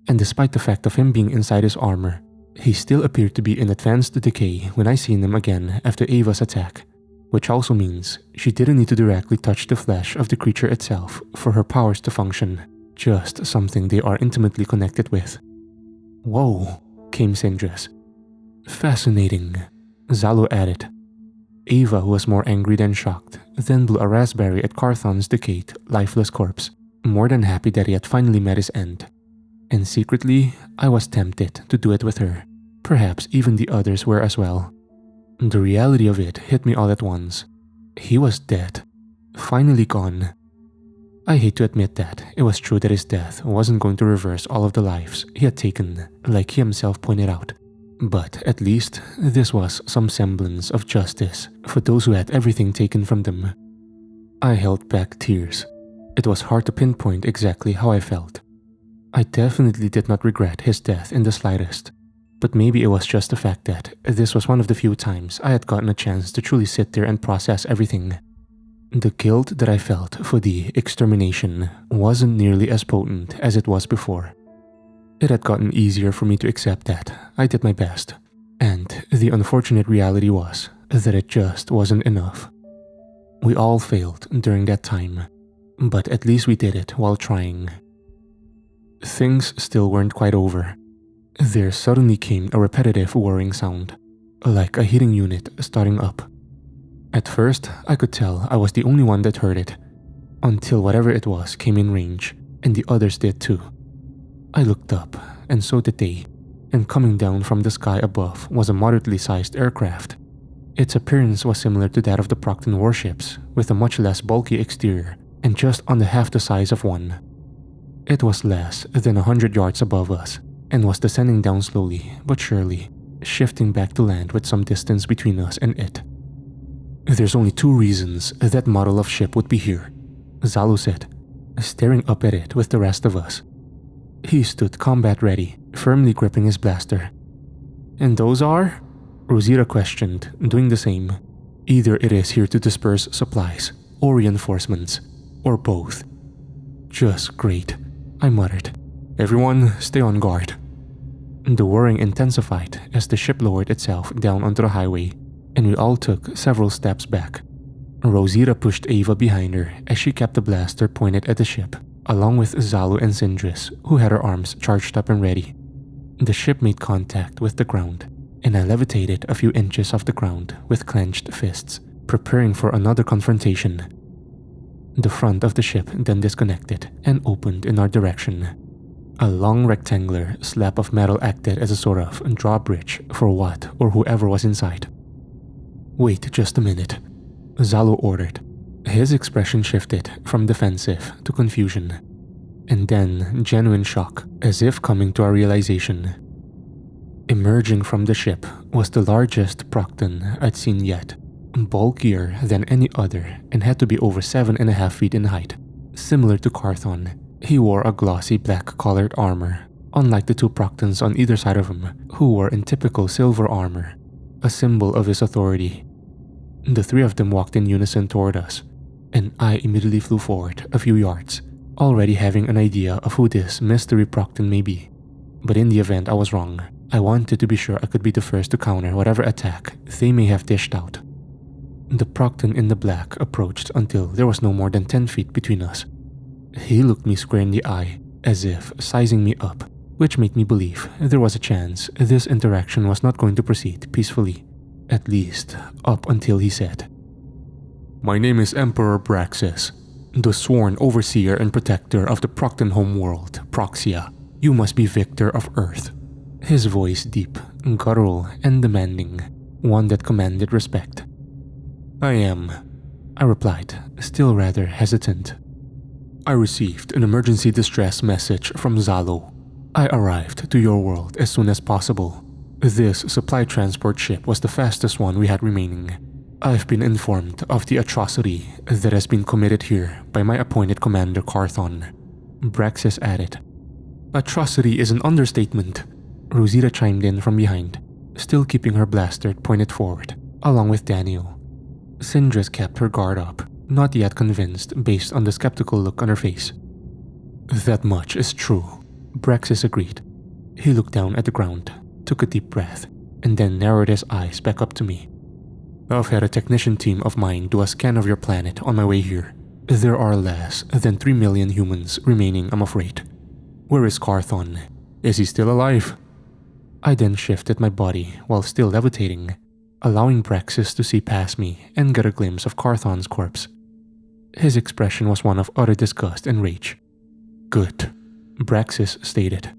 and despite the fact of him being inside his armor, he still appeared to be in advanced decay when I seen him again after Ava's attack, which also means she didn't need to directly touch the flesh of the creature itself for her powers to function, just something they are intimately connected with. "Whoa," came Syndris. "Fascinating," Zalo added. Ava, who was more angry than shocked, then blew a raspberry at Carthon's decayed, lifeless corpse, more than happy that he had finally met his end. And secretly, I was tempted to do it with her. Perhaps even the others were as well. The reality of it hit me all at once. He was dead. Finally gone. I hate to admit that it was true that his death wasn't going to reverse all of the lives he had taken, like he himself pointed out. But at least this was some semblance of justice for those who had everything taken from them. I held back tears. It was hard to pinpoint exactly how I felt. I definitely did not regret his death in the slightest, but maybe it was just the fact that this was one of the few times I had gotten a chance to truly sit there and process everything. The guilt that I felt for the extermination wasn't nearly as potent as it was before. It had gotten easier for me to accept that I did my best, and the unfortunate reality was that it just wasn't enough. We all failed during that time, but at least we did it while trying. Things still weren't quite over. There suddenly came a repetitive whirring sound, like a heating unit starting up. At first, I could tell I was the only one that heard it, until whatever it was came in range, and the others did too. I looked up, and so did they, and coming down from the sky above was a moderately sized aircraft. Its appearance was similar to that of the Proctan warships, with a much less bulky exterior, and just under half the size of one. It was less than 100 yards above us, and was descending down slowly but surely, shifting back to land with some distance between us and it. "There's only two reasons that model of ship would be here," Zalu said, staring up at it with the rest of us. He stood combat ready, firmly gripping his blaster. "And those are?" Rosita questioned, doing the same. "Either it is here to disperse supplies, or reinforcements, or both." "Just great," I muttered. "Everyone, stay on guard." The whirring intensified as the ship lowered itself down onto the highway, and we all took several steps back. Rosita pushed Ava behind her as she kept the blaster pointed at the ship, along with Zalu and Sindris, who had her arms charged up and ready. The ship made contact with the ground, and I levitated a few inches off the ground with clenched fists, preparing for another confrontation. The front of the ship then disconnected and opened in our direction. A long rectangular slab of metal acted as a sort of drawbridge for what or whoever was inside. "Wait just a minute," Zalu ordered. His expression shifted from defensive to confusion, and then genuine shock, as if coming to a realization. Emerging from the ship was the largest Proctan I'd seen yet, bulkier than any other and had to be over 7.5 feet in height. Similar to Carthon, he wore a glossy black-colored armor, unlike the two Proctans on either side of him, who were in typical silver armor, a symbol of his authority. The three of them walked in unison toward us, and I immediately flew forward a few yards, already having an idea of who this mystery Proctan may be. But in the event I was wrong, I wanted to be sure I could be the first to counter whatever attack they may have dished out. The Proctan in the black approached until there was no more than 10 feet between us. He looked me square in the eye, as if sizing me up, which made me believe there was a chance this interaction was not going to proceed peacefully, at least up until he said, "My name is Emperor Braxis, the sworn overseer and protector of the Proctan homeworld, Proxia. You must be victor of Earth." His voice deep, guttural, and demanding, one that commanded respect. "I am," I replied, still rather hesitant. "I received an emergency distress message from Zalu. I arrived to your world as soon as possible. This supply transport ship was the fastest one we had remaining. I've been informed of the atrocity that has been committed here by my appointed commander Carthon," Braxis added. "Atrocity is an understatement," Rosita chimed in from behind, still keeping her blaster pointed forward, along with Daniel. Sindris kept her guard up, not yet convinced based on the skeptical look on her face. "That much is true," Braxis agreed. He looked down at the ground, took a deep breath, and then narrowed his eyes back up to me. "I've had a technician team of mine do a scan of your planet on my way here. There are less than 3 million humans remaining, I'm afraid. Where is Carthon? Is he still alive?" I then shifted my body while still levitating, allowing Braxis to see past me and get a glimpse of Carthon's corpse. His expression was one of utter disgust and rage. "Good," Braxis stated.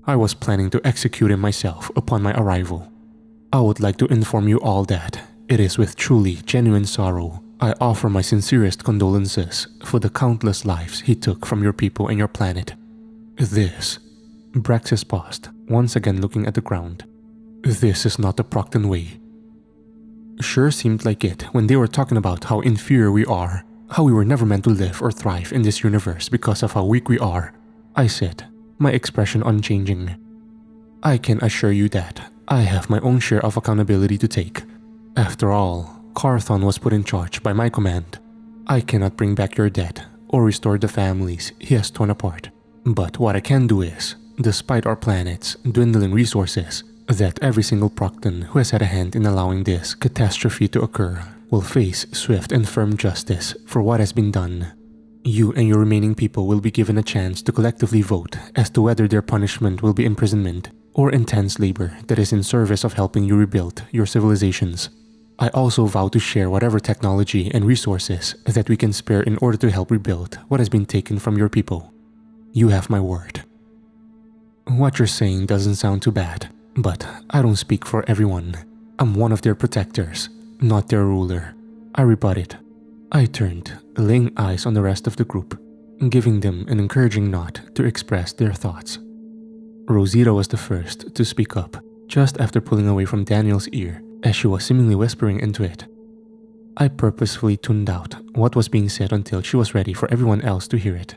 "I was planning to execute him myself upon my arrival. I would like to inform you all that it is with truly genuine sorrow I offer my sincerest condolences for the countless lives he took from your people and your planet. This," Braxis paused, once again looking at the ground. "This is not the Proctan way." Sure seemed like it when they were talking about how inferior we are, how we were never meant to live or thrive in this universe because of how weak we are, I said, my expression unchanging. "I can assure you that I have my own share of accountability to take. After all, Carthon was put in charge by my command. I cannot bring back your dead or restore the families he has torn apart. But what I can do is, despite our planet's dwindling resources, that every single Proctan who has had a hand in allowing this catastrophe to occur will face swift and firm justice for what has been done. You and your remaining people will be given a chance to collectively vote as to whether their punishment will be imprisonment or intense labor that is in service of helping you rebuild your civilizations. I also vow to share whatever technology and resources that we can spare in order to help rebuild what has been taken from your people. You have my word. What you're saying doesn't sound too bad, but I don't speak for everyone. I'm one of their protectors, not their ruler. I rebutted. I turned, laying eyes on the rest of the group, giving them an encouraging nod to express their thoughts. Rosita was the first to speak up, just after pulling away from Daniel's ear as she was seemingly whispering into it. I purposefully tuned out what was being said until she was ready for everyone else to hear it.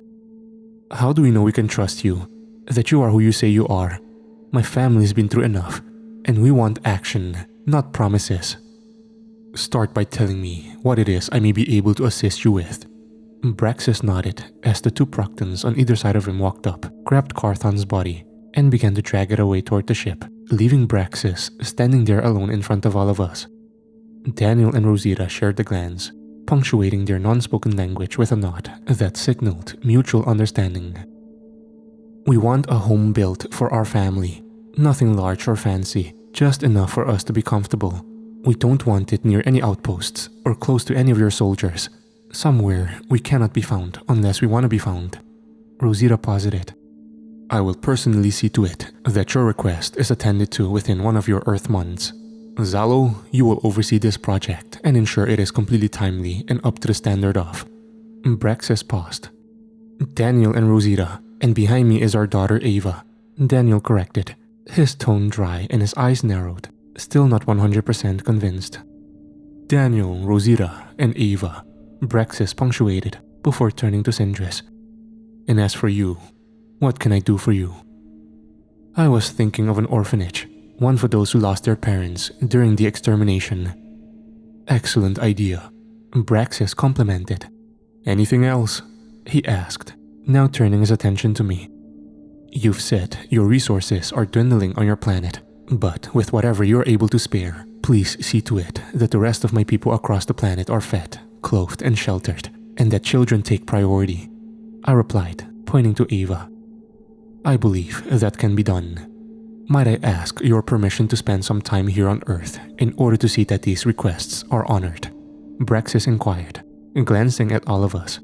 How do we know we can trust you? That you are who you say you are? My family's been through enough, and we want action, not promises. Start by telling me what it is I may be able to assist you with. Braxis nodded as the two Proctans on either side of him walked up, grabbed Carthon's body, and began to drag it away toward the ship, leaving Braxis standing there alone in front of all of us. Daniel and Rosita shared a glance, punctuating their non-spoken language with a nod that signaled mutual understanding. We want a home built for our family. Nothing large or fancy, just enough for us to be comfortable. We don't want it near any outposts or close to any of your soldiers. Somewhere we cannot be found unless we want to be found. Rosita posited. I will personally see to it that your request is attended to within one of your Earth months. Zalo, you will oversee this project and ensure it is completely timely and up to the standard of. Braxis paused. Daniel and Rosita, and behind me is our daughter Ava. Daniel corrected, his tone dry and his eyes narrowed, still not 100% convinced. Daniel, Rosita, and Ava, Braxis punctuated before turning to Sindris. And as for you, what can I do for you? I was thinking of an orphanage, one for those who lost their parents during the extermination. Excellent idea, Braxis complimented. Anything else? He asked, now turning his attention to me. You've said your resources are dwindling on your planet, but with whatever you're able to spare, please see to it that the rest of my people across the planet are fed, clothed, and sheltered, and that children take priority. I replied, pointing to Ava. I believe that can be done. Might I ask your permission to spend some time here on Earth in order to see that these requests are honored? Braxis inquired, glancing at all of us.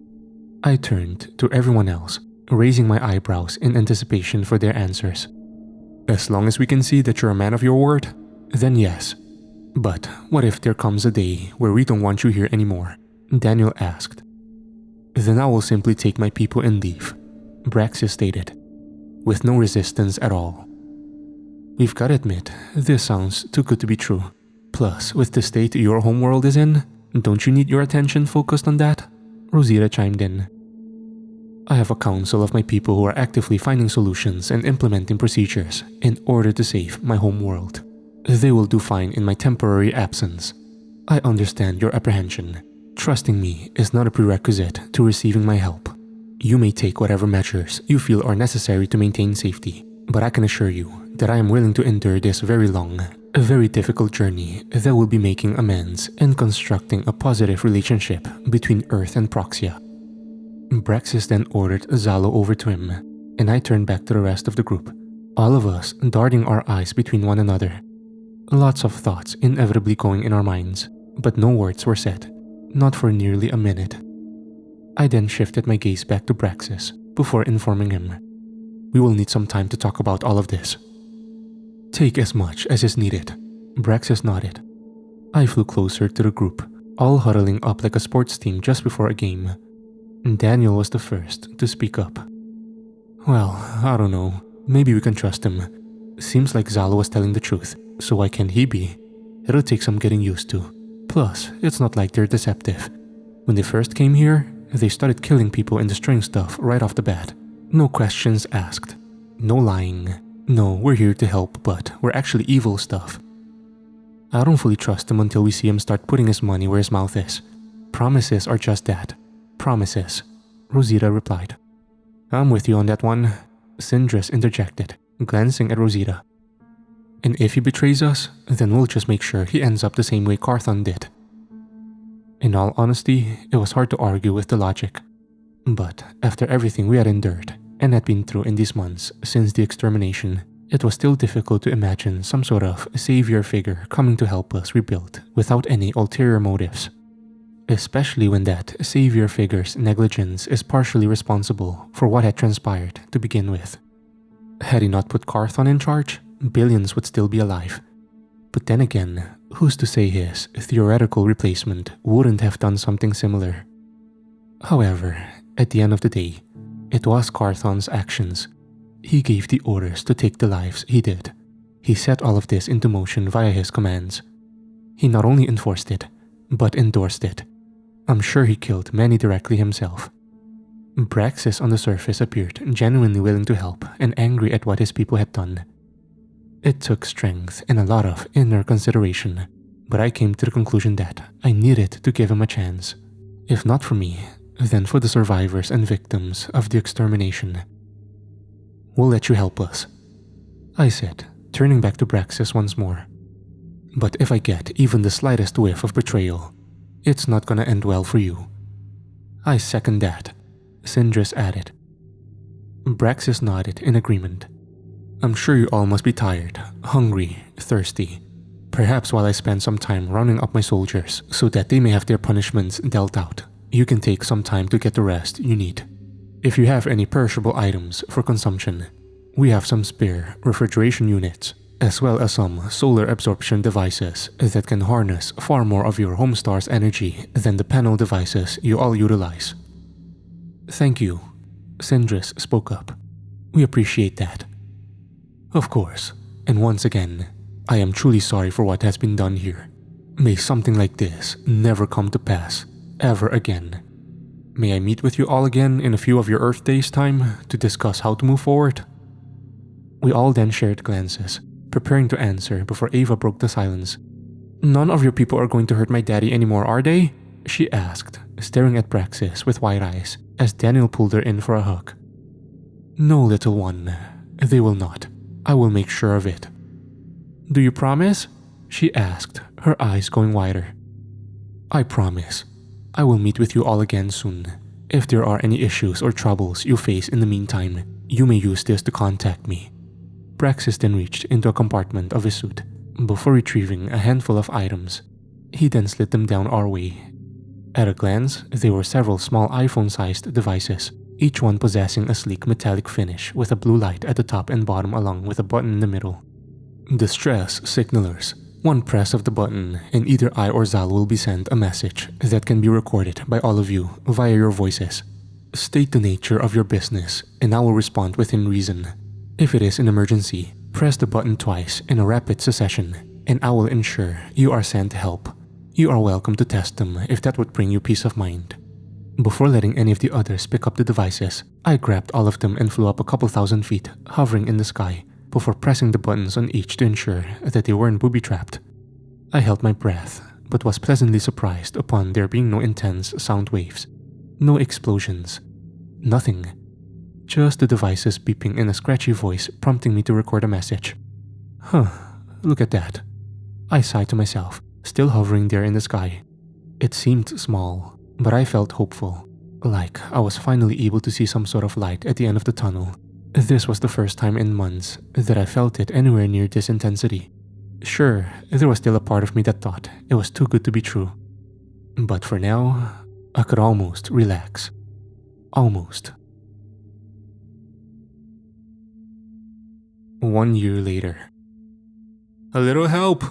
I turned to everyone else, raising my eyebrows in anticipation for their answers. As long as we can see that you're a man of your word, then yes. But what if there comes a day where we don't want you here anymore? Daniel asked. Then I will simply take my people and leave, Braxis stated, with no resistance at all. We've got to admit, this sounds too good to be true. Plus, with the state your homeworld is in, don't you need your attention focused on that? Rosita chimed in. I have a council of my people who are actively finding solutions and implementing procedures in order to save my homeworld. They will do fine in my temporary absence. I understand your apprehension. Trusting me is not a prerequisite to receiving my help. You may take whatever measures you feel are necessary to maintain safety, but I can assure you that I am willing to endure this very long, very difficult journey that will be making amends and constructing a positive relationship between Earth and Proxia. Braxis then ordered Zalo over to him, and I turned back to the rest of the group, all of us darting our eyes between one another. Lots of thoughts inevitably going in our minds, but no words were said, not for nearly a minute. I then shifted my gaze back to Braxis before informing him. We will need some time to talk about all of this. Take as much as is needed, Braxis nodded. I flew closer to the group, all huddling up like a sports team just before a game. Daniel was the first to speak up. Well, I don't know. Maybe we can trust him. Seems like Zalo was telling the truth, so why can't he be? It'll take some getting used to. Plus, it's not like they're deceptive. When they first came here, they started killing people and destroying stuff right off the bat. No questions asked. No lying. No, we're here to help, but we're actually evil stuff. I don't fully trust him until we see him start putting his money where his mouth is. Promises are just that. Promises, Rosita replied. I'm with you on that one, Sindris interjected, glancing at Rosita. And if he betrays us, then we'll just make sure he ends up the same way Carthon did. In all honesty, it was hard to argue with the logic. But after everything we had endured and had been through in these months since the extermination, it was still difficult to imagine some sort of savior figure coming to help us rebuild without any ulterior motives. Especially when that savior figure's negligence is partially responsible for what had transpired to begin with. Had he not put Carthon in charge, billions would still be alive. But then again, who's to say his theoretical replacement wouldn't have done something similar? However, at the end of the day, it was Carthon's actions. He gave the orders to take the lives he did. He set all of this into motion via his commands. He not only enforced it, but endorsed it. I'm sure he killed many directly himself. Braxis on the surface appeared genuinely willing to help and angry at what his people had done. It took strength and a lot of inner consideration, but I came to the conclusion that I needed to give him a chance. If not for me, then for the survivors and victims of the extermination. We'll let you help us, I said, turning back to Braxis once more. But if I get even the slightest whiff of betrayal, it's not gonna end well for you. I second that, Sindris added. Braxis nodded in agreement. I'm sure you all must be tired, hungry, thirsty. Perhaps while I spend some time rounding up my soldiers so that they may have their punishments dealt out, you can take some time to get the rest you need. If you have any perishable items for consumption, we have some spare refrigeration units, as well as some solar absorption devices that can harness far more of your home star's energy than the panel devices you all utilize. Thank you, Sindris spoke up. We appreciate that. Of course, and once again, I am truly sorry for what has been done here. May something like this never come to pass, ever again. May I meet with you all again in a few of your Earth Days' time to discuss how to move forward? We all then shared glances, preparing to answer before Ava broke the silence. None of your people are going to hurt my daddy anymore, are they? She asked, staring at Braxis with wide eyes as Daniel pulled her in for a hug. No, little one, they will not. I will make sure of it. Do you promise? She asked, her eyes going wider. I promise. I will meet with you all again soon. If there are any issues or troubles you face in the meantime, you may use this to contact me. Braxis then reached into a compartment of his suit before retrieving a handful of items. He then slid them down our way. At a glance, they were several small iPhone-sized devices, each one possessing a sleek metallic finish with a blue light at the top and bottom along with a button in the middle. Distress signalers. One press of the button and either I or Zal will be sent a message that can be recorded by all of you via your voices. State the nature of your business and I will respond within reason. If it is an emergency, press the button twice in a rapid succession and I will ensure you are sent help. You are welcome to test them if that would bring you peace of mind. Before letting any of the others pick up the devices, I grabbed all of them and flew up a couple thousand feet, hovering in the sky, before pressing the buttons on each to ensure that they weren't booby-trapped. I held my breath, but was pleasantly surprised upon there being no intense sound waves. No explosions. Nothing. Just the devices beeping in a scratchy voice prompting me to record a message. Huh, look at that. I sighed to myself, still hovering there in the sky. It seemed small, but I felt hopeful, like I was finally able to see some sort of light at the end of the tunnel. This was the first time in months that I felt it anywhere near this intensity. Sure, there was still a part of me that thought it was too good to be true. But for now, I could almost relax. Almost. 1 year later. A little help?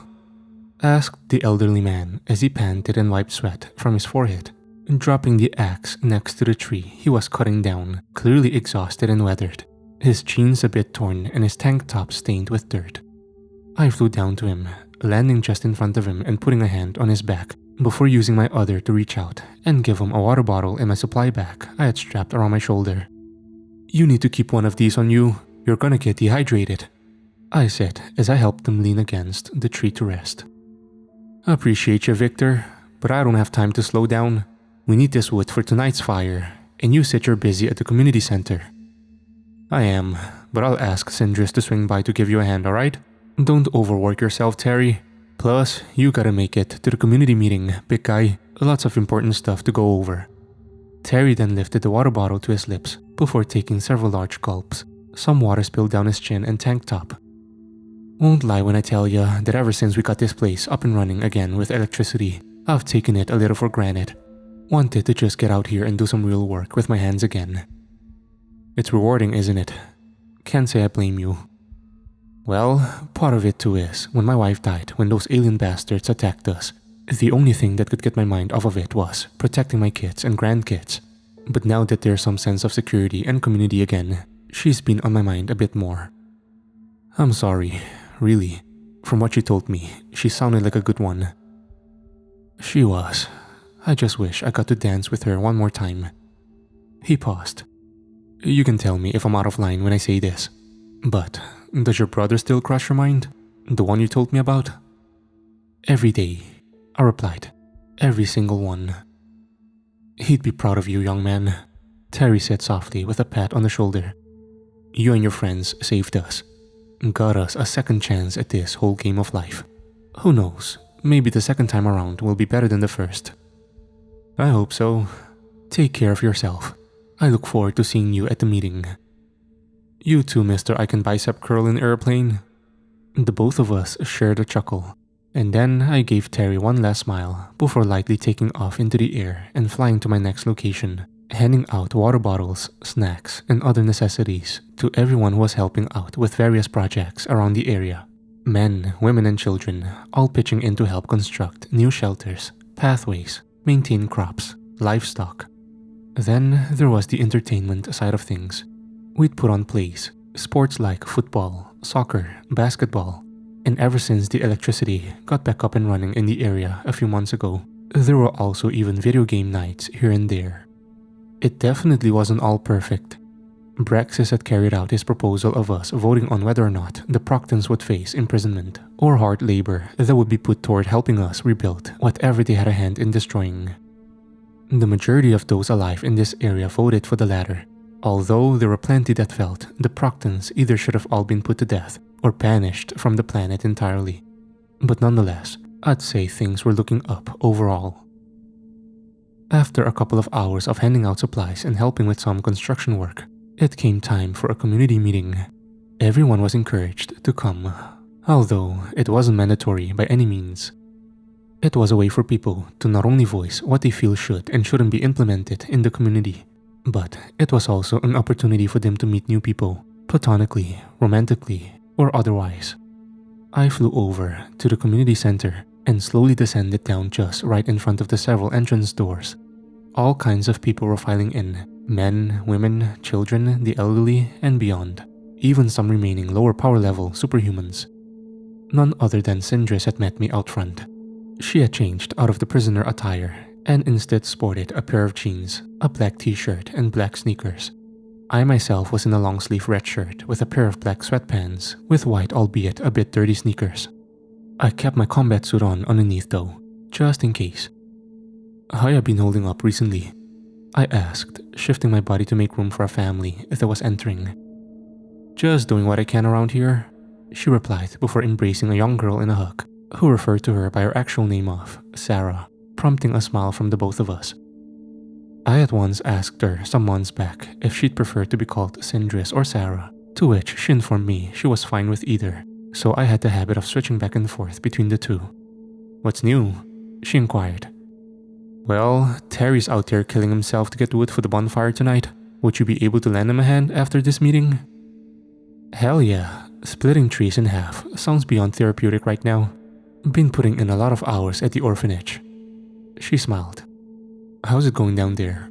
Asked the elderly man as he panted and wiped sweat from his forehead, dropping the axe next to the tree he was cutting down, clearly exhausted and weathered, his jeans a bit torn and his tank top stained with dirt. I flew down to him, landing just in front of him and putting a hand on his back before using my other to reach out and give him a water bottle and my supply bag I had strapped around my shoulder. You need to keep one of these on you, you're gonna get dehydrated, I said as I helped him lean against the tree to rest. Appreciate you, Victor, but I don't have time to slow down. We need this wood for tonight's fire, and you said you're busy at the community center. I am, but I'll ask Sindris to swing by to give you a hand, alright? Don't overwork yourself, Terry. Plus, you gotta make it to the community meeting, big guy. Lots of important stuff to go over. Terry then lifted the water bottle to his lips before taking several large gulps. Some water spilled down his chin and tank top. Won't lie when I tell ya that ever since we got this place up and running again with electricity, I've taken it a little for granted. Wanted to just get out here and do some real work with my hands again. It's rewarding, isn't it? Can't say I blame you. Well, part of it too is when my wife died when those alien bastards attacked us. The only thing that could get my mind off of it was protecting my kids and grandkids. But now that there's some sense of security and community again, she's been on my mind a bit more. I'm sorry, really. From what she told me, she sounded like a good one. She was. I just wish I got to dance with her one more time. He paused. You can tell me if I'm out of line when I say this. But does your brother still cross your mind? The one you told me about? Every day, I replied. Every single one. He'd be proud of you, young man, Terry said softly with a pat on the shoulder. You and your friends saved us. Got us a second chance at this whole game of life. Who knows, maybe the second time around will be better than the first. I hope so. Take care of yourself. I look forward to seeing you at the meeting. You too, Mr. I Can Bicep Curl in Airplane. The both of us shared a chuckle, and then I gave Terry one last smile before lightly taking off into the air and flying to my next location, handing out water bottles, snacks, and other necessities to everyone who was helping out with various projects around the area. Men, women, and children all pitching in to help construct new shelters, pathways, maintain crops, livestock. Then there was the entertainment side of things. We'd put on plays, sports like football, soccer, basketball, and ever since the electricity got back up and running in the area a few months ago, there were also even video game nights here and there. It definitely wasn't all perfect. Brexis had carried out his proposal of us voting on whether or not the Proctans would face imprisonment or hard labor that would be put toward helping us rebuild whatever they had a hand in destroying. The majority of those alive in this area voted for the latter, although there were plenty that felt the Proctans either should have all been put to death or banished from the planet entirely. But nonetheless, I'd say things were looking up overall. After a couple of hours of handing out supplies and helping with some construction work, it came time for a community meeting. Everyone was encouraged to come, although it wasn't mandatory by any means. It was a way for people to not only voice what they feel should and shouldn't be implemented in the community, but it was also an opportunity for them to meet new people, platonically, romantically, or otherwise. I flew over to the community center and slowly descended down just right in front of the several entrance doors. All kinds of people were filing in, men, women, children, the elderly, and beyond, even some remaining lower power level superhumans. None other than Sindris had met me out front. She had changed out of the prisoner attire and instead sported a pair of jeans, a black t-shirt, and black sneakers. I myself was in a long-sleeve red shirt with a pair of black sweatpants with white albeit a bit dirty sneakers. I kept my combat suit on underneath though, just in case. How you been holding up recently? I asked, shifting my body to make room for a family that was entering. Just doing what I can around here, she replied before embracing a young girl in a hug, who referred to her by her actual name of Sarah, prompting a smile from the both of us. I at once asked her some months back if she'd prefer to be called Sindris or Sarah, to which she informed me she was fine with either, so I had the habit of switching back and forth between the two. What's new? She inquired. Well, Terry's out there killing himself to get wood for the bonfire tonight. Would you be able to lend him a hand after this meeting? Hell yeah, splitting trees in half sounds beyond therapeutic right now. Been putting in a lot of hours at the orphanage. She smiled. How's it going down there?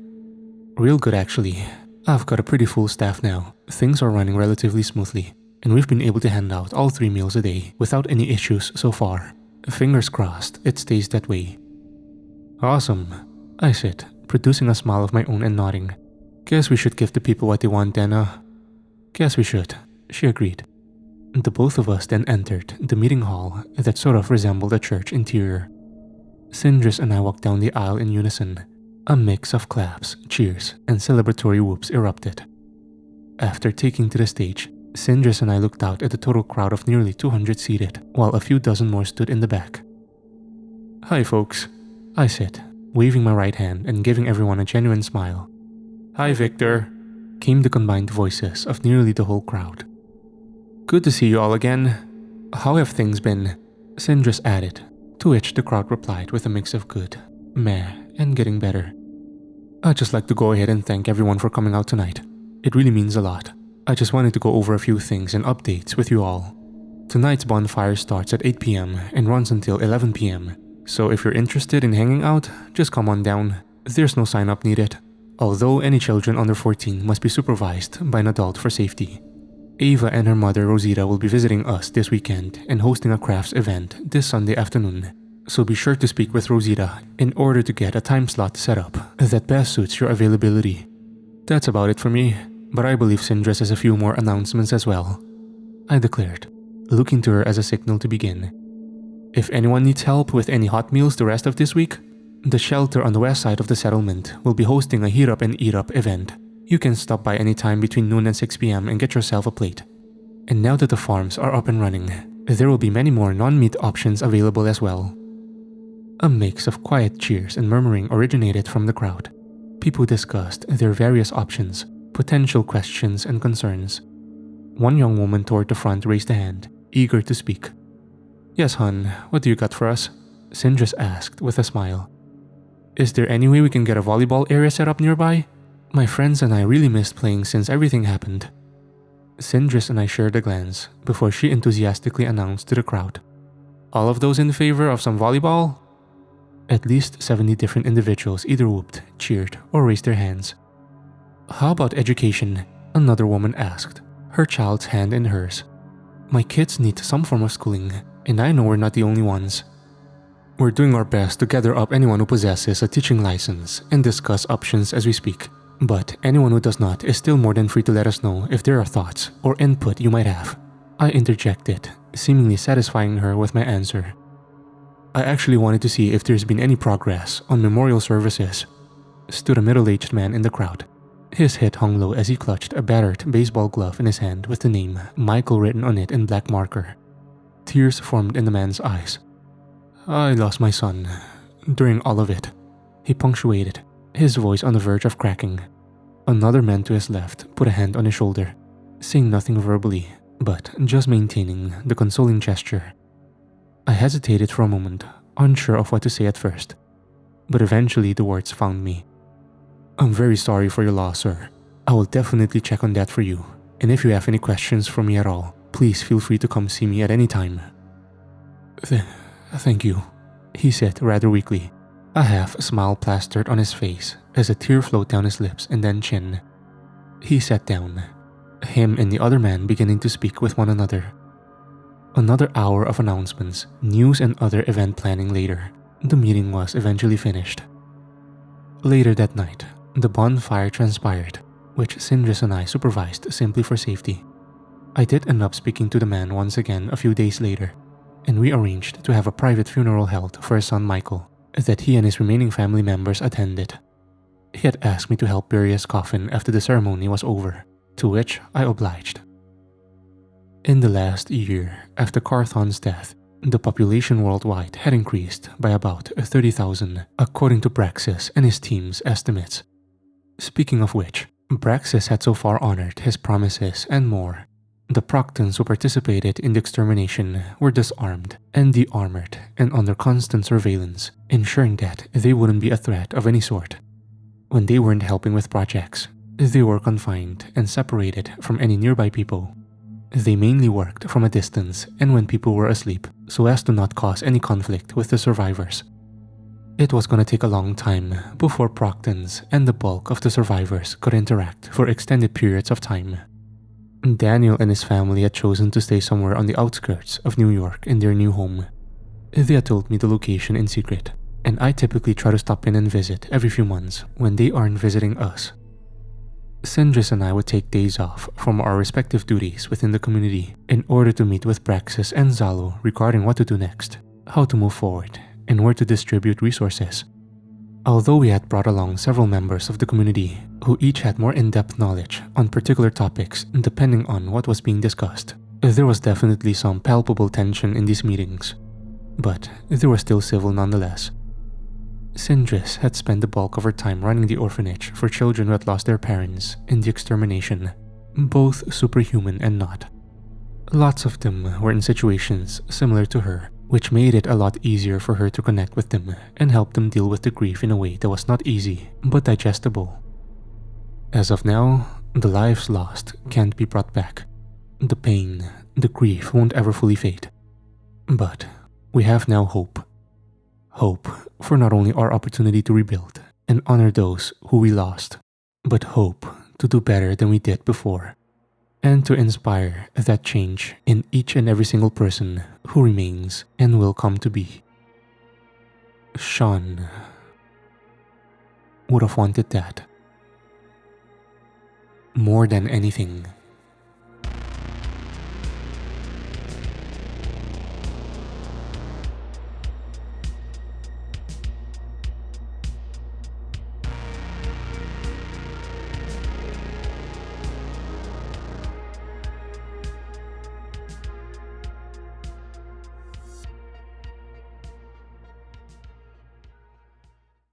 Real good actually. I've got a pretty full staff now. Things are running relatively smoothly, and we've been able to hand out all 3 meals a day without any issues so far. Fingers crossed it stays that way. Awesome, I said, producing a smile of my own and nodding. Guess we should give the people what they want then, Guess we should, she agreed. The both of us then entered the meeting hall that sort of resembled a church interior. Sindris and I walked down the aisle in unison. A mix of claps, cheers, and celebratory whoops erupted. After taking to the stage, Sindris and I looked out at the total crowd of nearly 200 seated, while a few dozen more stood in the back. "Hi folks," I said, waving my right hand and giving everyone a genuine smile. "Hi Victor," came the combined voices of nearly the whole crowd. "Good to see you all again. How have things been?" Sindris added, to which the crowd replied with a mix of good, meh, and getting better. "I'd just like to go ahead and thank everyone for coming out tonight. It really means a lot. I just wanted to go over a few things and updates with you all. Tonight's bonfire starts at 8 p.m. and runs until 11 p.m. So if you're interested in hanging out, just come on down. There's no sign up needed. Although any children under 14 must be supervised by an adult for safety. Ava and her mother Rosita will be visiting us this weekend and hosting a crafts event this Sunday afternoon. So be sure to speak with Rosita in order to get a time slot set up that best suits your availability. That's about it for me, but I believe Sindris has a few more announcements as well," I declared, looking to her as a signal to begin. "If anyone needs help with any hot meals the rest of this week, the shelter on the west side of the settlement will be hosting a Heat Up and Eat Up event. You can stop by any time between noon and 6 p.m. and get yourself a plate. And now that the farms are up and running, there will be many more non-meat options available as well." A mix of quiet cheers and murmuring originated from the crowd. People discussed their various options, potential questions and concerns. One young woman toward the front raised a hand, eager to speak. "Yes, hon, what do you got for us?" Sindris asked with a smile. "Is there any way we can get a volleyball area set up nearby? My friends and I really missed playing since everything happened." Sindris and I shared a glance before she enthusiastically announced to the crowd, "All of those in favor of some volleyball?" At least 70 different individuals either whooped, cheered, or raised their hands. "How about education?" another woman asked, her child's hand in hers. "My kids need some form of schooling, and I know we're not the only ones. We're doing our best to gather up anyone who possesses a teaching license and discuss options as we speak. But anyone who does not is still more than free to let us know if there are thoughts or input you might have," I interjected, seemingly satisfying her with my answer. "I actually wanted to see if there's been any progress on memorial services," stood a middle-aged man in the crowd. His head hung low as he clutched a battered baseball glove in his hand with the name Michael written on it in black marker. Tears formed in the man's eyes. "I lost my son during all of it," he punctuated, his voice on the verge of cracking. Another man to his left put a hand on his shoulder, saying nothing verbally, but just maintaining the consoling gesture. I hesitated for a moment, unsure of what to say at first, but eventually the words found me. "I'm very sorry for your loss, sir. I will definitely check on that for you, and if you have any questions for me at all, please feel free to come see me at any time." Thank you," he said rather weakly, a half smile plastered on his face as a tear flowed down his lips and then chin. He sat down, him and the other man beginning to speak with one another. Another hour of announcements, news and other event planning later, the meeting was eventually finished. Later that night, the bonfire transpired, which Sindris and I supervised simply for safety. I did end up speaking to the man once again a few days later, and we arranged to have a private funeral held for his son Michael that he and his remaining family members attended. He had asked me to help bury his coffin after the ceremony was over, to which I obliged. In the last year after Carthon's death, the population worldwide had increased by about 30,000 according to Braxis and his team's estimates. Speaking of which, Braxis had so far honored his promises and more. The Proctans who participated in the extermination were disarmed and de-armored and under constant surveillance, ensuring that they wouldn't be a threat of any sort. When they weren't helping with projects, they were confined and separated from any nearby people. They mainly worked from a distance and when people were asleep so as to not cause any conflict with the survivors. It was gonna take a long time before Proctans and the bulk of the survivors could interact for extended periods of time. Daniel and his family had chosen to stay somewhere on the outskirts of New York in their new home. They had told me the location in secret, and I typically try to stop in and visit every few months when they aren't visiting us. Sindris and I would take days off from our respective duties within the community in order to meet with Braxis and Zalo regarding what to do next, how to move forward, and where to distribute resources. Although we had brought along several members of the community who each had more in-depth knowledge on particular topics depending on what was being discussed, there was definitely some palpable tension in these meetings, but they were still civil nonetheless. Sindris had spent the bulk of her time running the orphanage for children who had lost their parents in the extermination, both superhuman and not. Lots of them were in situations similar to her, which made it a lot easier for her to connect with them and help them deal with the grief in a way that was not easy, but digestible. As of now, the lives lost can't be brought back. The pain, the grief won't ever fully fade. But we have now hope. Hope for not only our opportunity to rebuild and honor those who we lost, but hope to do better than we did before, and to inspire that change in each and every single person who remains and will come to be. Sean would have wanted that more than anything.